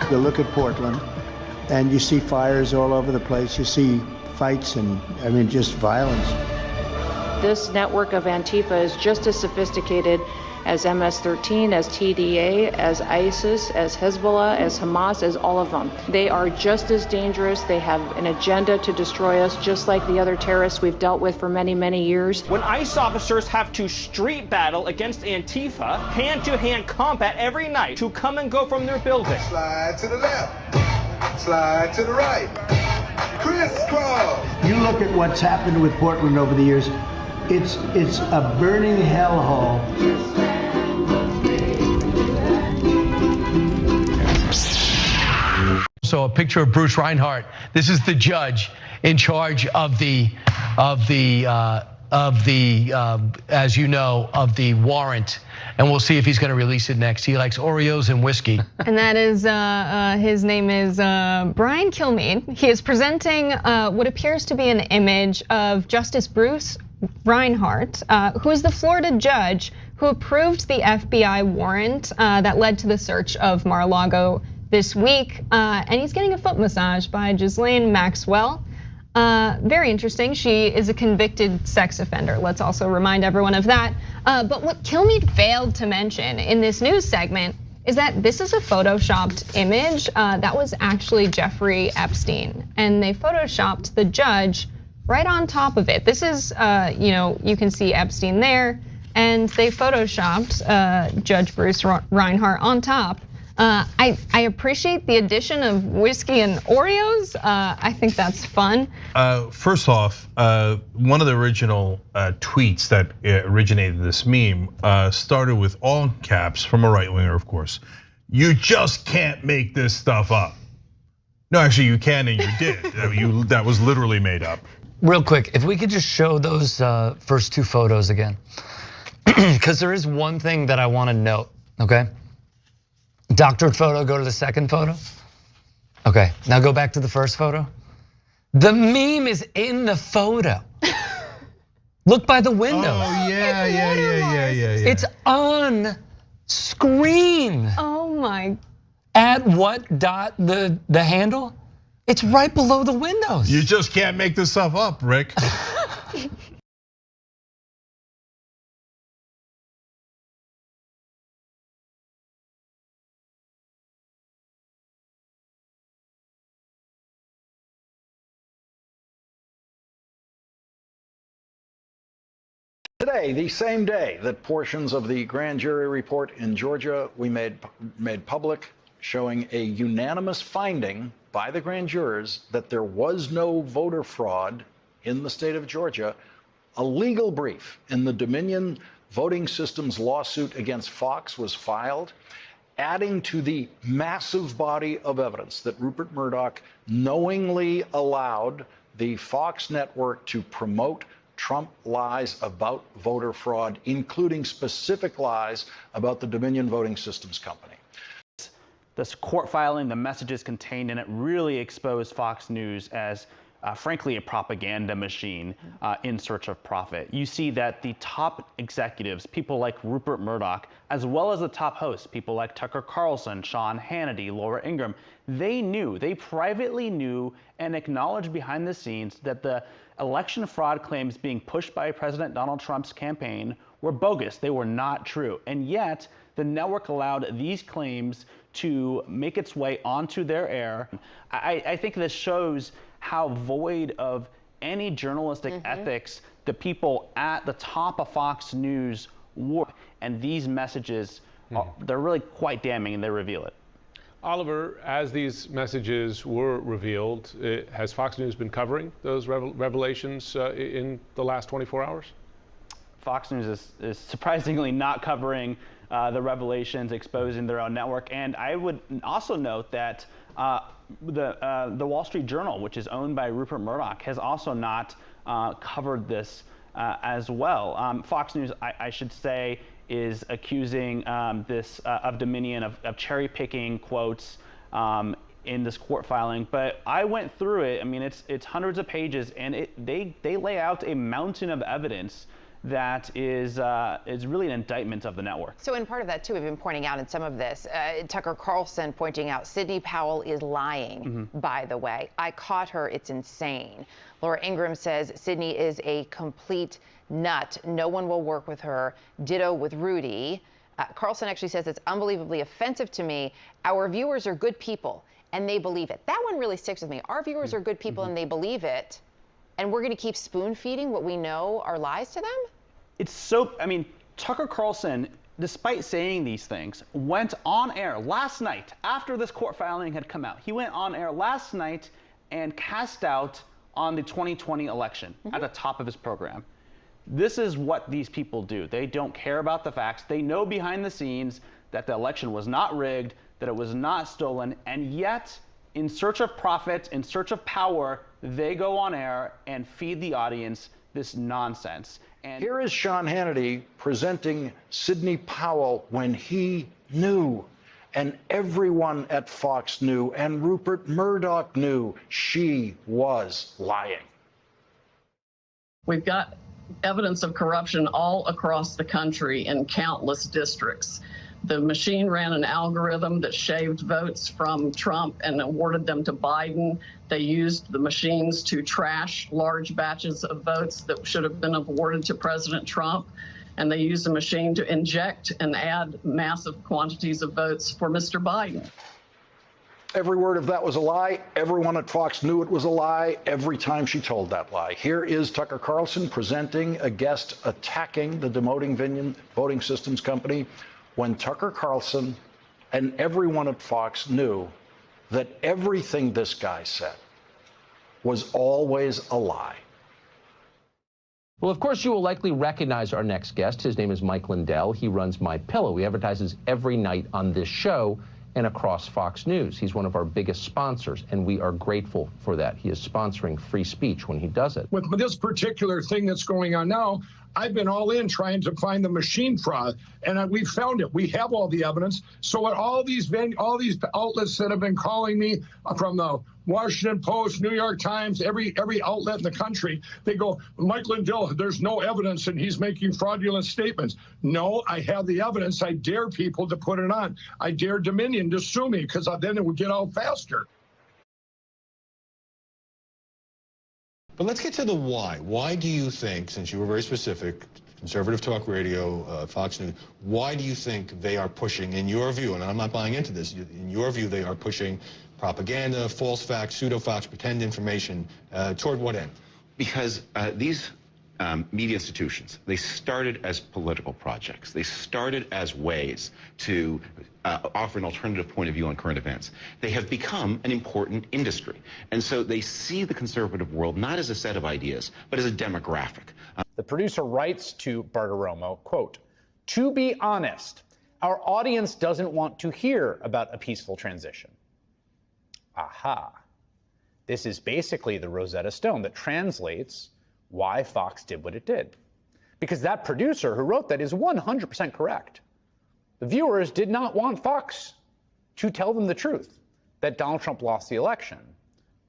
You look at Portland and you see fires all over the place. You see fights and, I mean, just violence.
This network of Antifa is just as sophisticated as MS-13, as TDA, as ISIS, as Hezbollah, as Hamas, as all of them. They are just as dangerous. They have an agenda to destroy us, just like the other terrorists we've dealt with for many, many years.
When ICE officers have to street battle against Antifa, hand-to-hand combat every night to come and go from their building.
Slide to the left, slide to the right, crisscross.
You look at what's happened with Portland over the years, it's a burning hellhole.
So a picture of Bruce Reinhart. This is the judge in charge of the as you know, of the warrant, and we'll see if he's going to release it next. He likes Oreos and whiskey.
And that is, his name is Brian Kilmeade. He is presenting what appears to be an image of Justice Bruce Reinhart, who is the Florida judge who approved the FBI warrant that led to the search of Mar-a-Lago this week. And he's getting a foot massage by Ghislaine Maxwell. Very interesting. She is a convicted sex offender. Let's also remind everyone of that. But what Kilmeade failed to mention in this news segment is that this is a photoshopped image. That was actually Jeffrey Epstein, and they photoshopped the judge right on top of it. This is, you can see Epstein there, and they photoshopped Judge Bruce Reinhart on top. I appreciate the addition of whiskey and Oreos. I think that's fun.
First off, one of the original tweets that originated this meme started with all caps from a right winger, of course. You just can't make this stuff up. No, actually, you can, and you did. That was literally made up.
Real quick, if we could just show those first two photos again, because there is one thing that I want to note. Okay. Doctored photo, go to the second photo. Okay, now go back to the first photo. The meme is in the photo. Look by the window.
Oh, yeah.
It's on screen.
Oh my.
At what dot the handle? It's right below the windows.
You just can't make this stuff up, Rick.
Today, the same day that portions of the grand jury report in Georgia we made public, showing a unanimous finding by the grand jurors that there was no voter fraud in the state of Georgia, a legal brief in the Dominion Voting Systems lawsuit against Fox was filed, adding to the massive body of evidence that Rupert Murdoch knowingly allowed the Fox network to promote Trump lies about voter fraud, including specific lies about the Dominion Voting Systems Company.
This court filing, the messages contained in it really exposed Fox News as, frankly, a propaganda machine in search of profit. You see that the top executives, people like Rupert Murdoch, as well as the top hosts, people like Tucker Carlson, Sean Hannity, Laura Ingraham, they privately knew and acknowledged behind the scenes that the election fraud claims being pushed by President Donald Trump's campaign were bogus. They were not true. And yet, the network allowed these claims to make its way onto their air. I think this shows how void of any journalistic ethics the people at the top of Fox News were. And these messages, they're really quite damning, and they reveal it.
Oliver, as these messages were revealed, has Fox News been covering those revelations in the last 24 hours?
Fox News is surprisingly not covering the revelations, exposing their own network. And I would also note that the Wall Street Journal, which is owned by Rupert Murdoch, has also not covered this as well. Fox News, I should say, is accusing this of Dominion of cherry picking quotes in this court filing. But I went through it. I mean, it's hundreds of pages, and they lay out a mountain of evidence that is really an indictment of the network.
So in part of that, too, we've been pointing out in some of this, Tucker Carlson pointing out Sidney Powell is lying, by the way. I caught her. It's insane. Laura Ingraham says Sidney is a complete nut. No one will work with her. Ditto with Rudy. Carlson actually says it's unbelievably offensive to me. Our viewers are good people, and they believe it. That one really sticks with me. Our viewers are good people, and they believe it. And we're going to keep spoon feeding what we know are lies to them?
It's so, I mean, Tucker Carlson, despite saying these things, went on air last night after this court filing had come out. He went on air last night and cast out on the 2020 election at the top of his program. This is what these people do. They don't care about the facts. They know behind the scenes that the election was not rigged, that it was not stolen, and yet, in search of profit, in search of power, they go on air and feed the audience this nonsense. And
here is Sean Hannity presenting Sidney Powell when he knew, and everyone at Fox knew, and Rupert Murdoch knew she was lying.
We've got evidence of corruption all across the country in countless districts. The machine ran an algorithm that shaved votes from Trump and awarded them to Biden. They used the machines to trash large batches of votes that should have been awarded to President Trump. and they used a machine to inject and add massive quantities of votes for Mr. Biden.
Every word of that was a lie. Everyone at Fox knew it was a lie every time she told that lie. Here is Tucker Carlson presenting a guest attacking the demoting voting systems company when Tucker Carlson and everyone at Fox knew that everything this guy said was always a lie.
Well, of course, you will likely recognize our next guest. His name is Mike Lindell. He runs MyPillow. He advertises every night on this show and across Fox News. He's one of our biggest sponsors, and we are grateful for that. He is sponsoring free speech when he does it.
With this particular thing that's going on now, I've been all in trying to find the machine fraud, and we found it. We have all the evidence. So at all these outlets that have been calling me from the Washington Post, New York Times, every outlet in the country, they go, Mike Lindell, there's no evidence and he's making fraudulent statements. No, I have the evidence. I dare people to put it on. I dare Dominion to sue me because then it would get out faster.
But let's get to the why. Why do you think, since you were very specific, Conservative Talk Radio, Fox News, why do you think they are pushing, in your view, and I'm not buying into this, in your view, they are pushing propaganda, false facts, pseudo-facts, pretend information, toward what end?
Because these media institutions, they started as political projects. They started as ways to offer an alternative point of view on current events. They have become an important industry. And so they see the conservative world not as a set of ideas, but as a demographic.
The producer writes to Bartiromo, quote, "To be honest, our audience doesn't want to hear about a peaceful transition." Aha. This is basically the Rosetta Stone that translates why Fox did what it did. Because that producer who wrote that is 100% correct. The viewers did not want Fox to tell them the truth, that Donald Trump lost the election.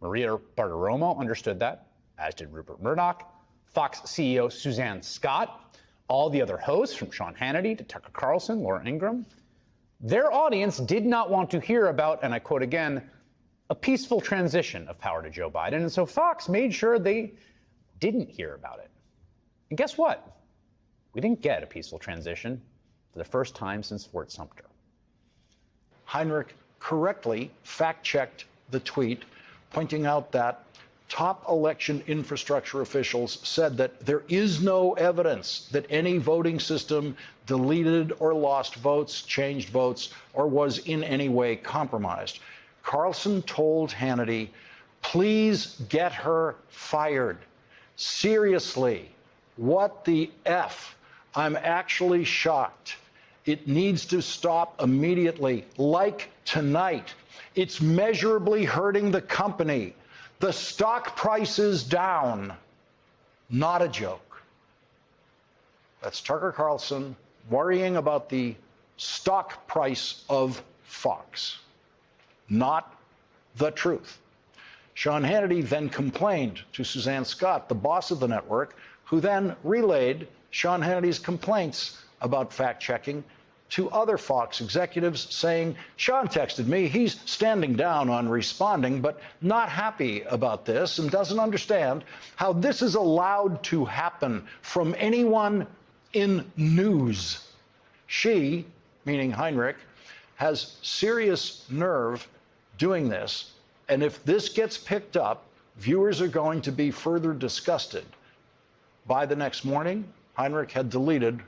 Maria Bartiromo understood that, as did Rupert Murdoch, Fox CEO Suzanne Scott, all the other hosts from Sean Hannity to Tucker Carlson, Laura Ingraham. Their audience did not want to hear about, and I quote again, a peaceful transition of power to Joe Biden. And so Fox made sure they didn't hear about it. And guess what? We didn't get a peaceful transition for the first time since Fort Sumter.
Heinrich correctly fact-checked the tweet, pointing out that top election infrastructure officials said that there is no evidence that any voting system deleted or lost votes, changed votes, or was in any way compromised. Carlson told Hannity, please get her fired. Seriously, what the F? I'm actually shocked. It needs to stop immediately, like tonight. It's measurably hurting the company. The stock price is down. Not a joke. That's Tucker Carlson worrying about the stock price of Fox, not the truth. Sean Hannity then complained to Suzanne Scott, the boss of the network, who then relayed Sean Hannity's complaints about fact-checking to other Fox executives, saying, Sean texted me, he's standing down on responding, but not happy about this and doesn't understand how this is allowed to happen from anyone in news. She, meaning Heinrich, has serious nerve doing this, and if this gets picked up, viewers are going to be further disgusted. By the next morning, Heinrich had deleted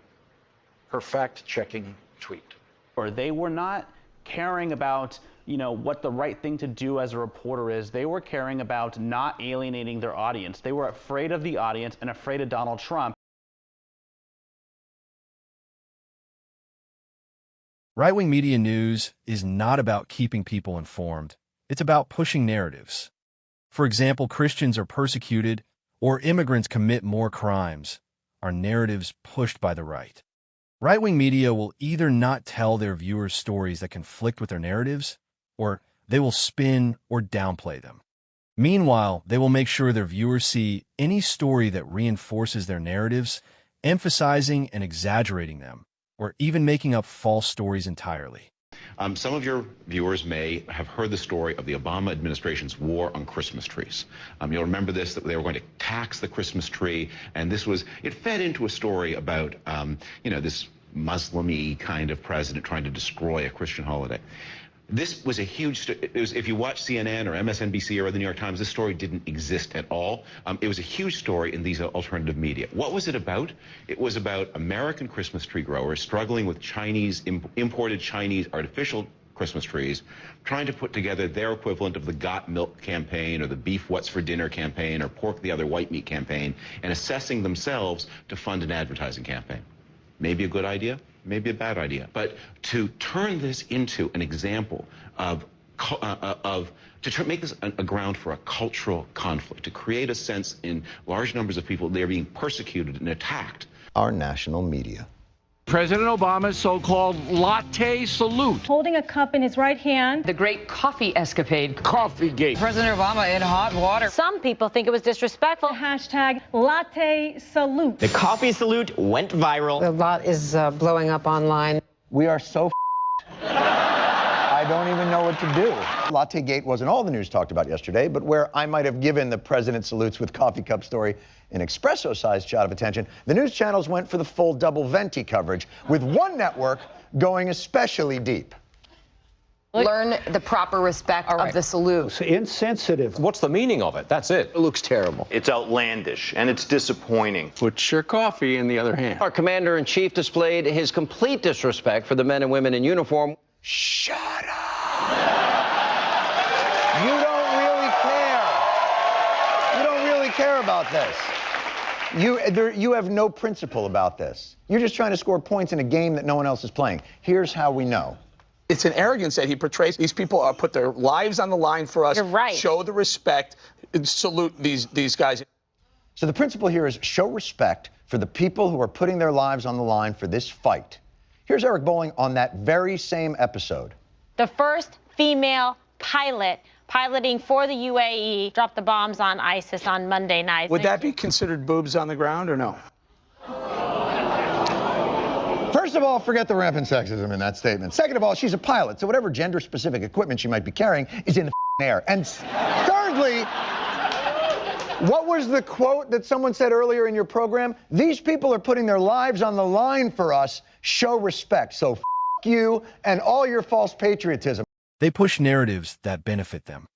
her fact-checking tweet.
Or they were not caring about, what the right thing to do as a reporter is. They were caring about not alienating their audience. They were afraid of the audience and afraid of Donald Trump.
Right-wing media news is not about keeping people informed. It's about pushing narratives. For example, Christians are persecuted or immigrants commit more crimes, are narratives pushed by the right. Right-wing media will either not tell their viewers stories that conflict with their narratives, or they will spin or downplay them. Meanwhile, they will make sure their viewers see any story that reinforces their narratives, emphasizing and exaggerating them, or even making up false stories entirely.
Some of your viewers may have heard the story of the Obama administration's war on Christmas trees. You'll remember this, that they were going to tax the Christmas tree, and it fed into a story about, this Muslim-y kind of president trying to destroy a Christian holiday. This was a huge, if you watch CNN or MSNBC or the New York Times, this story didn't exist at all. It was a huge story in these alternative media. What was it about? It was about American Christmas tree growers struggling with imported Chinese artificial Christmas trees, trying to put together their equivalent of the Got Milk campaign or the Beef What's for Dinner campaign or Pork the Other White Meat campaign, and assessing themselves to fund an advertising campaign. Maybe a good idea, maybe a bad idea. But to turn this into an example make this a ground for a cultural conflict, to create a sense in large numbers of people they're being persecuted and attacked.
Our national media.
President Obama's so-called latte salute.
Holding a cup in his right hand.
The great coffee escapade.
Coffeegate.
President Obama in hot water.
Some people think it was disrespectful. Hashtag latte salute.
The coffee salute went viral.
A lot is blowing up online.
We are so I don't even know what to do. Lattegate wasn't all the news talked about yesterday, but where I might have given the president salutes with coffee cup story an espresso-sized shot of attention, the news channels went for the full double venti coverage, with one network going especially deep.
Learn the proper respect of the salute.
It's insensitive.
What's the meaning of it? That's it.
It looks terrible.
It's outlandish, and it's disappointing.
Put your coffee in the other hand.
Our commander-in-chief displayed his complete disrespect for the men and women in uniform.
Shut up. You don't really care. You don't really care about this. You have no principle about this. You're just trying to score points in a game that no one else is playing. Here's how we know.
It's an arrogance that he portrays. These people put their lives on the line for us.
You're right.
Show the respect, and salute these guys.
So the principle here is show respect for the people who are putting their lives on the line for this fight. Here's Eric Bolling on that very same episode.
The first female pilot piloting for the UAE dropped the bombs on ISIS on Monday night.
Would that be considered boobs on the ground or no?
First of all, forget the rampant sexism in that statement. Second of all, she's a pilot, so whatever gender-specific equipment she might be carrying is in the air. And thirdly, what was the quote that someone said earlier in your program? These people are putting their lives on the line for us. Show respect. So you and all your false patriotism.
They push narratives that benefit them.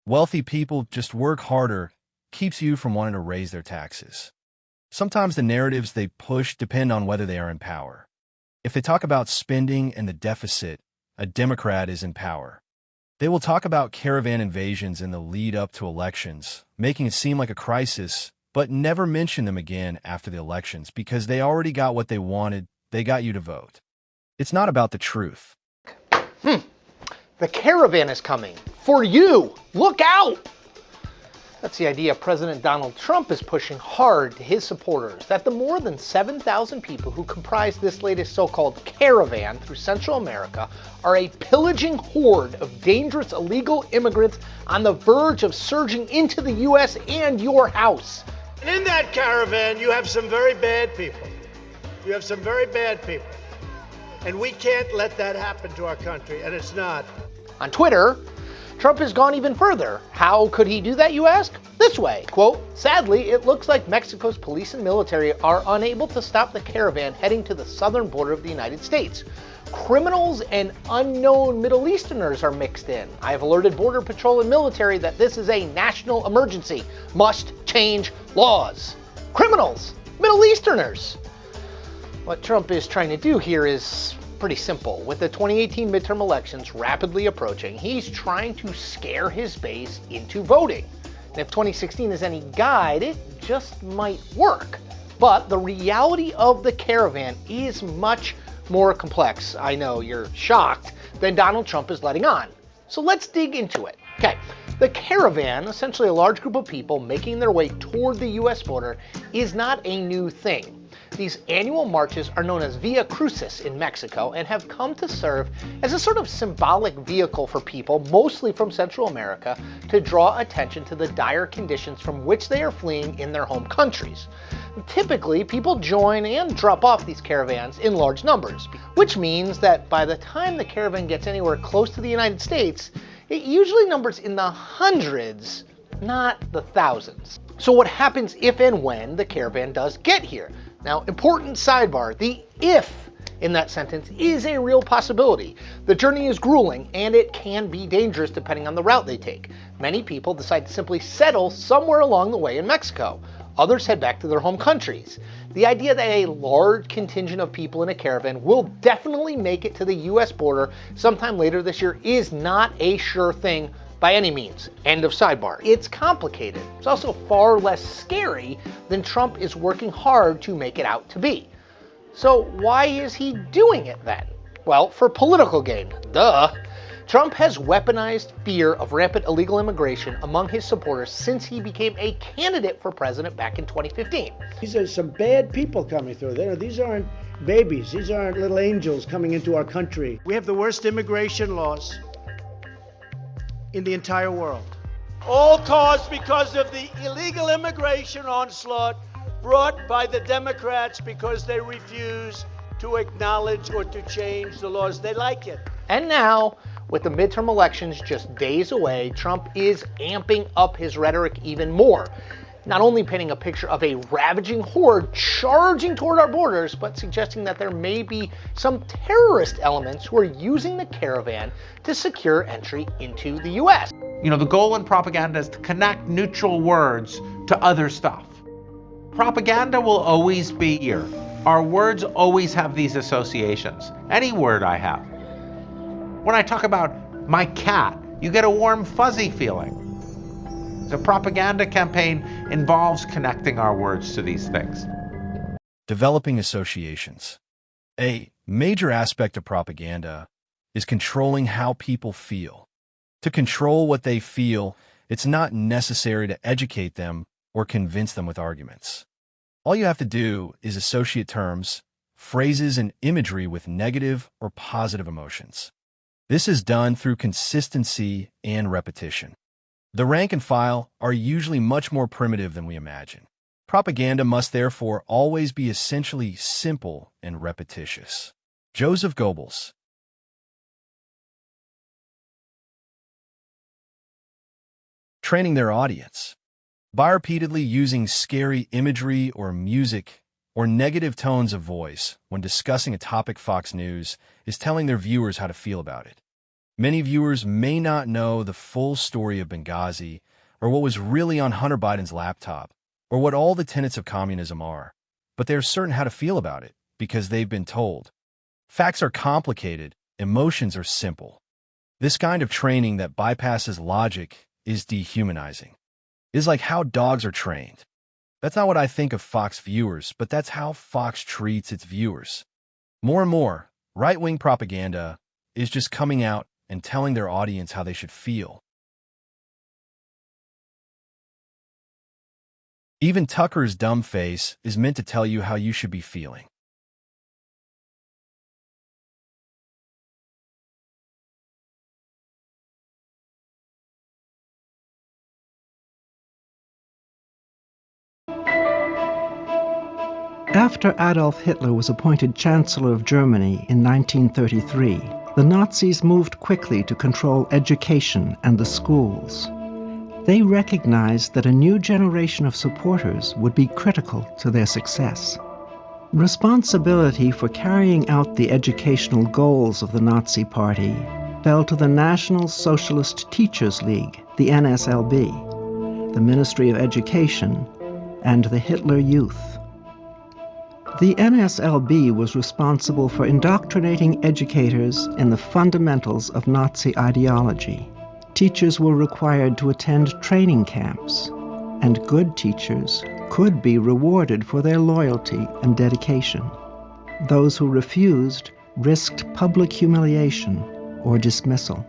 Wealthy people just work harder, keeps you from wanting to raise their taxes. Sometimes the narratives they push depend on whether they are in power. If they talk about spending and the deficit, a Democrat is in power. They will talk about caravan invasions in the lead up to elections, making it seem like a crisis, but never mention them again after the elections because they already got what they wanted. They got you to vote. It's not about the truth.
The caravan is coming. For you. Look out! That's the idea President Donald Trump is pushing hard to his supporters, that the more than 7,000 people who comprise this latest so-called caravan through Central America are a pillaging horde of dangerous illegal immigrants on the verge of surging into the U.S. and your house.
And in that caravan, you have some very bad people. You have some very bad people. And we can't let that happen to our country, and it's not.
On Twitter, Trump has gone even further. How could he do that, you ask? This way, quote, sadly, it looks like Mexico's police and military are unable to stop the caravan heading to the southern border of the United States. Criminals and unknown Middle Easterners are mixed in. I have alerted Border Patrol and military that this is a national emergency. Must change laws. Criminals, Middle Easterners. What Trump is trying to do here is pretty simple. With the 2018 midterm elections rapidly approaching, he's trying to scare his base into voting. And if 2016 is any guide, it just might work. But the reality of the caravan is much more complex, I know you're shocked, than Donald Trump is letting on. So let's dig into it. Okay, the caravan, essentially a large group of people making their way toward the US border, is not a new thing. These annual marches are known as Via Crucis in Mexico and have come to serve as a sort of symbolic vehicle for people, mostly from Central America, to draw attention to the dire conditions from which they are fleeing in their home countries. Typically, people join and drop off these caravans in large numbers, which means that by the time the caravan gets anywhere close to the United States, it usually numbers in the hundreds, not the thousands. So what happens if and when the caravan does get here? Now, important sidebar, the if in that sentence is a real possibility. The journey is grueling and it can be dangerous depending on the route they take. Many people decide to simply settle somewhere along the way in Mexico. Others head back to their home countries. The idea that a large contingent of people in a caravan will definitely make it to the US border sometime later this year is not a sure thing by any means. End of sidebar. It's complicated. It's also far less scary than Trump is working hard to make it out to be. So why is he doing it then? Well, for political gain. Duh. Trump has weaponized fear of rampant illegal immigration among his supporters since he became a candidate for president back in 2015.
These are some bad people coming through there. These aren't babies. These aren't little angels coming into our country. We have the worst immigration laws in the entire world.
All caused because of the illegal immigration onslaught brought by the Democrats because they refuse to acknowledge or to change the laws. They like it.
And now, with the midterm elections just days away, Trump is amping up his rhetoric even more. Not only painting a picture of a ravaging horde charging toward our borders, but suggesting that there may be some terrorist elements who are using the caravan to secure entry into the U.S.
You know, the goal in propaganda is to connect neutral words to other stuff. Propaganda will always be here. Our words always have these associations. Any word I have. When I talk about my cat, you get a warm, fuzzy feeling. The propaganda campaign involves connecting our words to these things.
Developing associations. A major aspect of propaganda is controlling how people feel. To control what they feel, it's not necessary to educate them or convince them with arguments. All you have to do is associate terms, phrases, and imagery with negative or positive emotions. This is done through consistency and repetition. The rank and file are usually much more primitive than we imagine. Propaganda must therefore always be essentially simple and repetitious. Joseph Goebbels. Training their audience. By repeatedly using scary imagery or music or negative tones of voice when discussing a topic, Fox News is telling their viewers how to feel about it. Many viewers may not know the full story of Benghazi or what was really on Hunter Biden's laptop or what all the tenets of communism are, but they're certain how to feel about it because they've been told. Facts are complicated, emotions are simple. This kind of training that bypasses logic is dehumanizing. It is like how dogs are trained. That's not what I think of Fox viewers, but that's how Fox treats its viewers. More and more, right-wing propaganda is just coming out and telling their audience how they should feel. Even Tucker's dumb face is meant to tell you how you should be feeling.
After Adolf Hitler was appointed Chancellor of Germany in 1933, the Nazis moved quickly to control education and the schools. They recognized that a new generation of supporters would be critical to their success. Responsibility for carrying out the educational goals of the Nazi Party fell to the National Socialist Teachers League, the NSLB, the Ministry of Education, and the Hitler Youth. The NSLB was responsible for indoctrinating educators in the fundamentals of Nazi ideology. Teachers were required to attend training camps, and good teachers could be rewarded for their loyalty and dedication. Those who refused risked public humiliation or dismissal.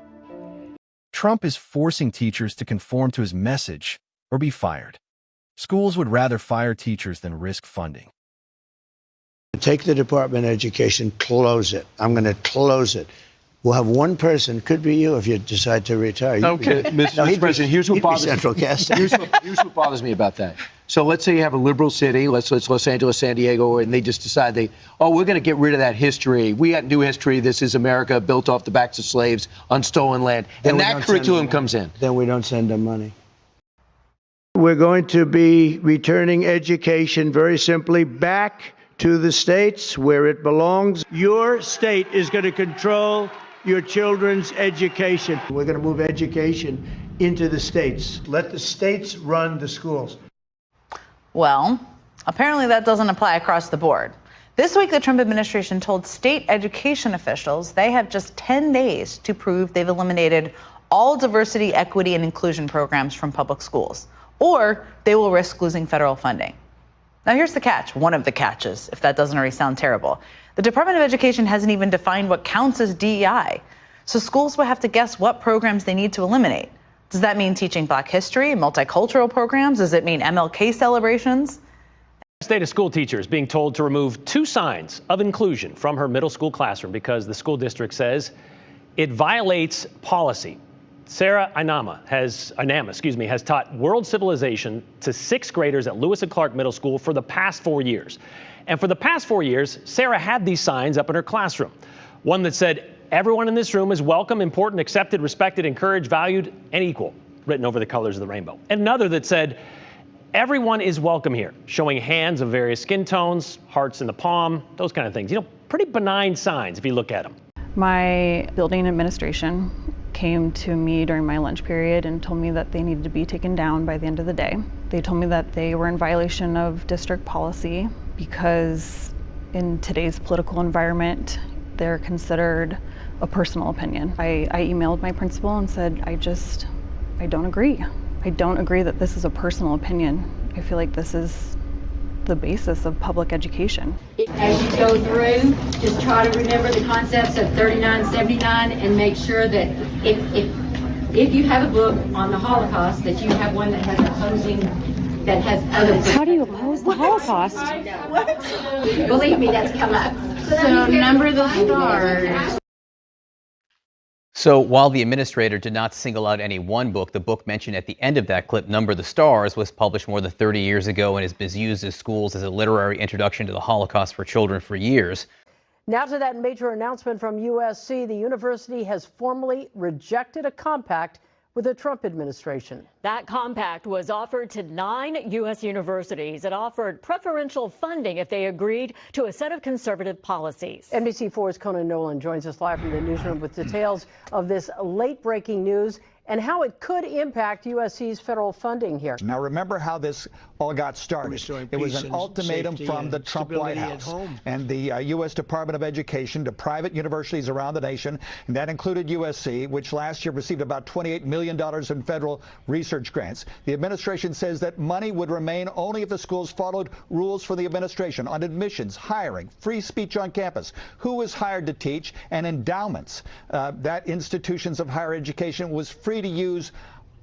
Trump is forcing teachers to conform to his message or be fired. Schools would rather fire teachers than risk funding.
take the Department of Education, close it. I'm going to close it. We'll have one person, could be you if you decide to retire.
Okay, Mr. President, here's what bothers
Central Casting.
here's what bothers me about that. So let's say you have a liberal city, let's Los Angeles, San Diego, and they just decide we're going to get rid of that history. We got new history. This is America built off the backs of slaves on stolen land. And that curriculum comes in.
Then we don't send them money. We're going to be returning education very simply back to the states where it belongs. Your state is going to control your children's education. We're going to move education into the states. Let the states run the schools.
Well, apparently that doesn't apply across the board. This week, the Trump administration told state education officials they have just 10 days to prove they've eliminated all diversity, equity, and inclusion programs from public schools, or they will risk losing federal funding. Now, here's the catch, one of the catches, if that doesn't already sound terrible. The Department of Education hasn't even defined what counts as DEI. So schools will have to guess what programs they need to eliminate. Does that mean teaching Black history, multicultural programs? Does it mean MLK celebrations?
State of school teachers being told to remove 2 signs of inclusion from her middle school classroom because the school district says it violates policy. Sarah Inama has taught world civilization to 6th graders at Lewis and Clark Middle School for the past 4 years. And for the past 4 years, Sarah had these signs up in her classroom. One that said, "Everyone in this room is welcome, important, accepted, respected, encouraged, valued, and equal," written over the colors of the rainbow. And another that said, "Everyone is welcome here," showing hands of various skin tones, hearts in the palm, those kind of things. Pretty benign signs if you look at them.
My building administration came to me during my lunch period and told me that they needed to be taken down by the end of the day. They told me that they were in violation of district policy because in today's political environment, they're considered a personal opinion. I emailed my principal and said, I don't agree. I don't agree that this is a personal opinion. I feel like this is the basis of public education.
As you go through, just try to remember the concepts of 3979 and make sure that if you have a book on the Holocaust, that you have one that has other.
How do you oppose the Holocaust?
What? Believe me, that's come up. So number the stars.
So while the administrator did not single out any one book, the book mentioned at the end of that clip, Number the Stars, was published more than 30 years ago and has been used in schools as a literary introduction to the Holocaust for children for years.
Now to that major announcement from USC. The university has formally rejected a compact with the Trump administration.
That compact was offered to 9 U.S. universities. It offered preferential funding if they agreed to a set of conservative policies.
NBC4's Conan Nolan joins us live from the newsroom with details of this late-breaking news and how it could impact USC's federal funding here.
Now, remember how this all got started. It was an ultimatum from the Trump White House and the U.S. Department of Education to private universities around the nation, and that included USC, which last year received about $28 million in federal research grants. The administration says that money would remain only if the schools followed rules for the administration on admissions, hiring, free speech on campus, who was hired to teach, and endowments. That institutions of higher education was free to use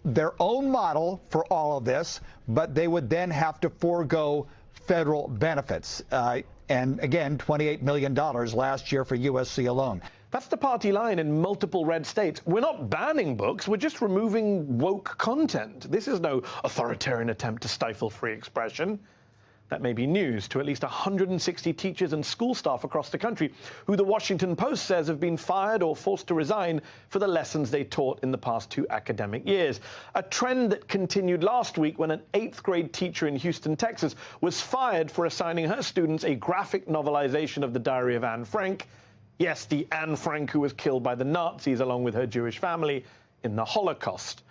their own model for all of this, but they would then have to forego federal benefits. And again, $28 million last year for USC alone.
That's the party line in multiple red states. We're not banning books, we're just removing woke content. This is no authoritarian attempt to stifle free expression. That may be news to at least 160 teachers and school staff across the country who the Washington Post says have been fired or forced to resign for the lessons they taught in the past 2 academic years. A trend that continued last week when an 8th grade teacher in Houston, Texas was fired for assigning her students a graphic novelization of the Diary of Anne Frank. Yes, the Anne Frank who was killed by the Nazis along with her Jewish family in the Holocaust.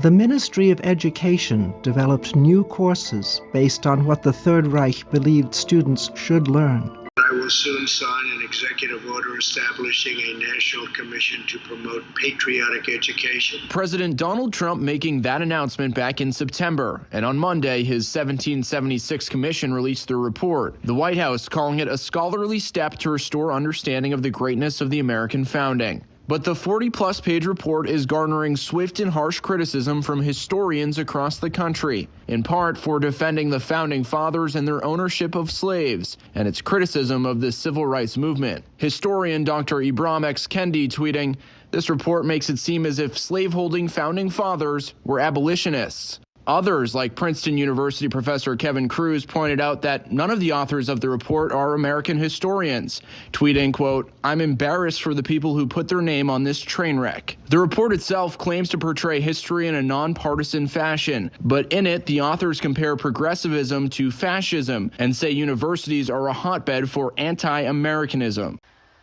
The Ministry of Education developed new courses based on what the Third Reich believed students should learn.
I will soon sign an executive order establishing a national commission to promote patriotic education.
President Donald Trump making that announcement back in September, and on Monday, his 1776 commission released their report. The White House calling it a scholarly step to restore understanding of the greatness of the American founding. But the 40-plus page report is garnering swift and harsh criticism from historians across the country, in part for defending the Founding Fathers and their ownership of slaves, and its criticism of the civil rights movement. Historian Dr. Ibram X. Kendi tweeting, "This report makes it seem as if slaveholding Founding Fathers were abolitionists." Others, like Princeton University professor Kevin Cruz, pointed out that none of the authors of the report are American historians, tweeting, quote, "I'm embarrassed for the people who put their name on this train wreck." The report itself claims to portray history in a nonpartisan fashion, but in it, the authors compare progressivism to fascism and say universities are a hotbed for anti-Americanism.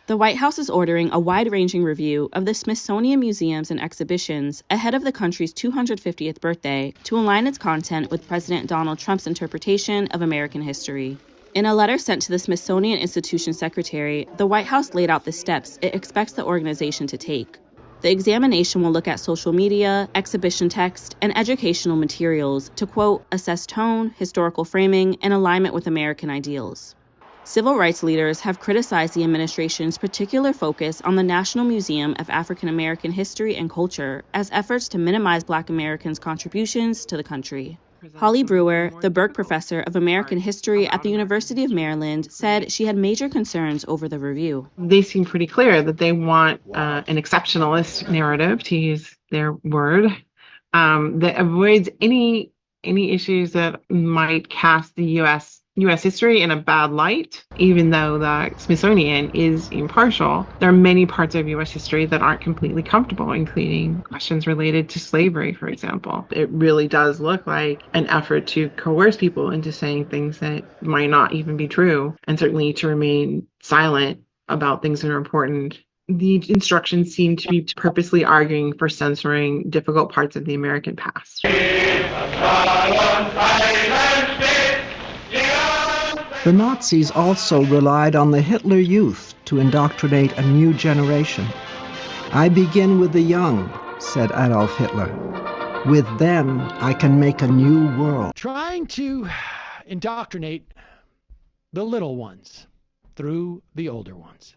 The White House is ordering a wide-ranging review of the Smithsonian museums and exhibitions ahead of the country's 250th birthday to align its content with President Donald Trump's interpretation of American history. In a letter sent to the Smithsonian Institution Secretary, the White House laid out the steps it expects the organization to take. The examination will look at social media, exhibition text, and educational materials to, quote, assess tone, historical framing, and alignment with American ideals. Civil rights leaders have criticized the administration's particular focus on the National Museum of African American History and Culture as efforts to minimize Black Americans' contributions to the country. Holly Brewer, the Burke Professor of American History at the University of Maryland, said she had major concerns over the review.
They seem pretty clear that they want an exceptionalist narrative, to use their word, that avoids any issues that might cast the U.S. history in a bad light. Even though the Smithsonian is impartial, there are many parts of U.S. history that aren't completely comfortable, including questions related to slavery, for example. It really does look like an effort to coerce people into saying things that might not even be true, and certainly to remain silent about things that are important. The instructions seem to be purposely arguing for censoring difficult parts of the American past.
The Nazis also relied on the Hitler Youth to indoctrinate a new generation. "I begin with the young," said Adolf Hitler. "With them, I can make a new world."
Trying to indoctrinate the little ones through the older ones.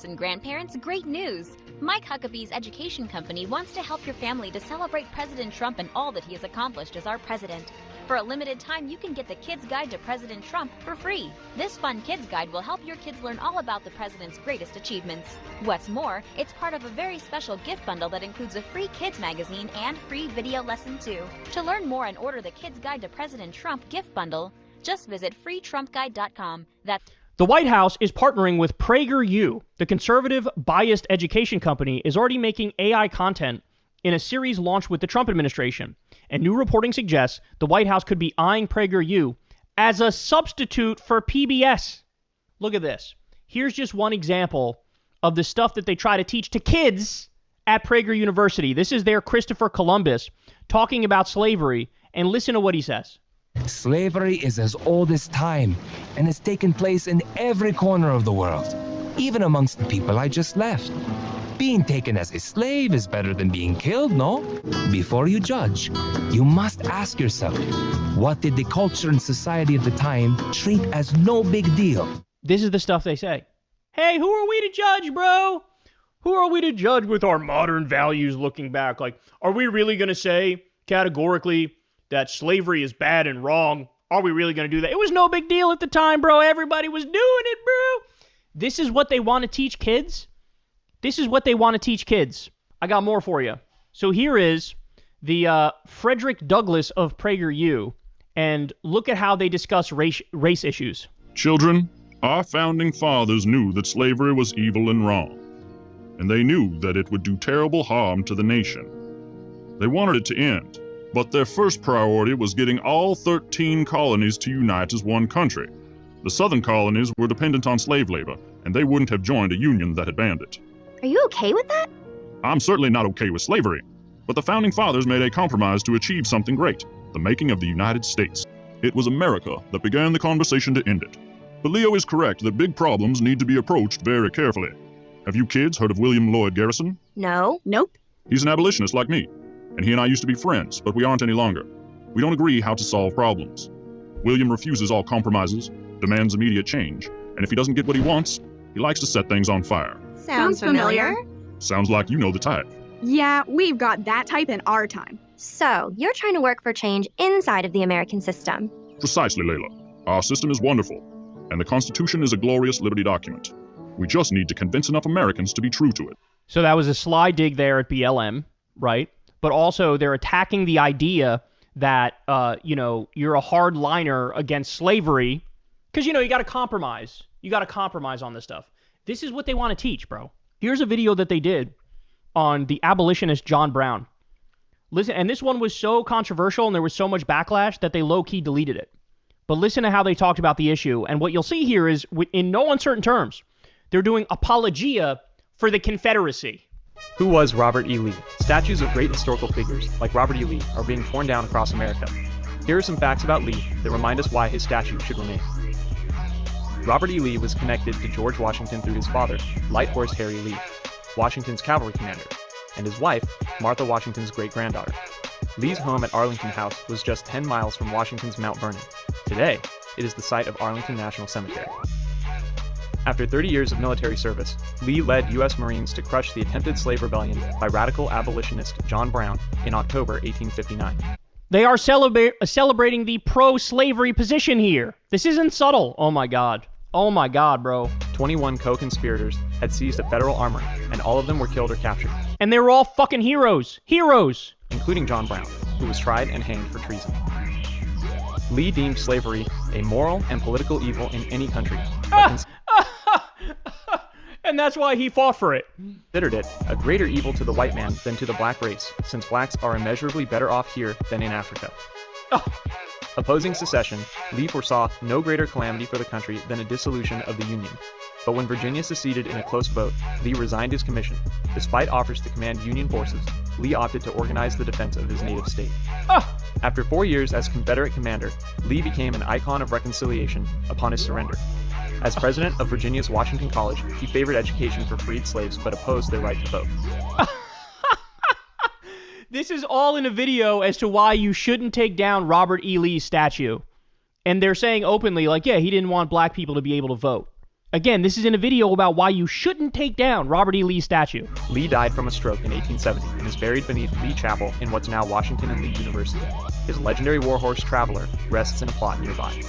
And grandparents, great news! Mike Huckabee's education company wants to help your family to celebrate President Trump and all that he has accomplished as our president. For a limited time, you can get the Kids Guide to President Trump for free. This fun kids guide will help your kids learn all about the president's greatest achievements. What's more, it's part of a very special gift bundle that includes a free kids magazine and free video lesson too. To learn more and order the Kids Guide to President Trump gift bundle, just visit freetrumpguide.com.
The White House is partnering with PragerU. The conservative, biased education company is already making AI content in a series launched with the Trump administration. And new reporting suggests the White House could be eyeing PragerU as a substitute for PBS. Look at this. Here's just one example of the stuff that they try to teach to kids at Prager University. This is their Christopher Columbus talking about slavery, and listen to what he says.
Slavery is as old as time and has taken place in every corner of the world, even amongst the people I just left. Being taken as a slave is better than being killed, no? Before you judge, you must ask yourself, what did the culture and society of the time treat as no big deal?
This is the stuff they say. Hey, who are we to judge, bro? Who are we to judge with our modern values looking back? Like, are we really going to say categorically that slavery is bad and wrong? Are we really going to do that? It was no big deal at the time, bro. Everybody was doing it, bro. This is what they want to teach kids. This is what they want to teach kids. I got more for you. So here is the Frederick Douglass of PragerU, and look at how they discuss race issues.
Children, our founding fathers knew that slavery was evil and wrong, and they knew that it would do terrible harm to the nation. They wanted it to end. But their first priority was getting all 13 colonies to unite as one country. The southern colonies were dependent on slave labor, and they wouldn't have joined a union that had banned it.
Are you okay with that?
I'm certainly not okay with slavery, but the founding fathers made a compromise to achieve something great, the making of the United States. It was America that began the conversation to end it. But Leo is correct that big problems need to be approached very carefully. Have you kids heard of William Lloyd Garrison?
No. Nope.
He's an abolitionist like me, and he and I used to be friends, but we aren't any longer. We don't agree how to solve problems. William refuses all compromises, demands immediate change, and if he doesn't get what he wants, he likes to set things on fire.
Sounds familiar.
Sounds like you know the type.
Yeah, we've got that type in our time.
So, you're trying to work for change inside of the American system.
Precisely, Layla. Our system is wonderful, and the Constitution is a glorious liberty document. We just need to convince enough Americans to be true to it.
So that was a sly dig there at BLM, right? But also they're attacking the idea that, you're a hardliner against slavery because, you got to compromise. You got to compromise on this stuff. This is what they want to teach, bro. Here's a video that they did on the abolitionist John Brown. Listen, and this one was so controversial and there was so much backlash that they low-key deleted it. But listen to how they talked about the issue. And what you'll see here is, in no uncertain terms, they're doing apologia for the Confederacy.
Who was Robert E. Lee? Statues of great historical figures, like Robert E. Lee, are being torn down across America. Here are some facts about Lee that remind us why his statue should remain. Robert E. Lee was connected to George Washington through his father, Light Horse Harry Lee, Washington's cavalry commander, and his wife, Martha Washington's great-granddaughter. Lee's home at Arlington House was just 10 miles from Washington's Mount Vernon. Today, it is the site of Arlington National Cemetery. After 30 years of military service, Lee led U.S. Marines to crush the attempted slave rebellion by radical abolitionist John Brown in October 1859.
They are celebrating the pro-slavery position here. This isn't subtle. Oh my God. Oh my God, bro.
21 co-conspirators had seized a federal armory, and all of them were killed or captured.
And they were all fucking heroes. Heroes!
Including John Brown, who was tried and hanged for treason. Lee deemed slavery a moral and political evil in any country.
And that's why he fought for it.
Considered it a greater evil to the white man than to the black race, since blacks are immeasurably better off here than in Africa. Opposing secession, Lee foresaw no greater calamity for the country than a dissolution of the Union. But when Virginia seceded in a close vote, Lee resigned his commission. Despite offers to command Union forces, Lee opted to organize the defense of his native state. After 4 years as Confederate commander, Lee became an icon of reconciliation upon his surrender. As president of Virginia's Washington College, he favored education for freed slaves but opposed their right to vote.
This is all in a video as to why you shouldn't take down Robert E. Lee's statue. And they're saying openly, like, yeah, he didn't want black people to be able to vote. Again, this is in a video about why you shouldn't take down Robert E. Lee's statue.
Lee died from a stroke in 1870 and is buried beneath Lee Chapel in what's now Washington and Lee University. His legendary warhorse Traveler rests in a plot nearby.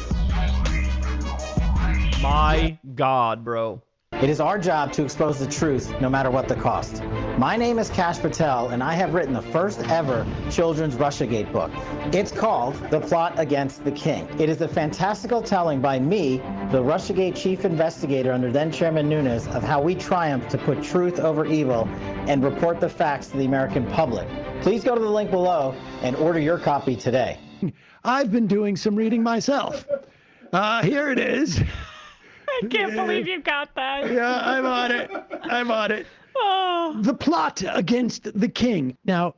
My God, bro.
It is our job to expose the truth, no matter what the cost. My name is Kash Patel, and I have written the first ever children's Russiagate book. It's called The Plot Against the King. It is a fantastical telling by me, the Russiagate chief investigator under then-Chairman Nunes, of how we triumph to put truth over evil and report the facts to the American public. Please go to the link below and order your copy today.
I've been doing some reading myself. Here it is.
I can't believe you got that.
Yeah, I'm on it. I'm on it. Oh. The Plot Against the King. Now,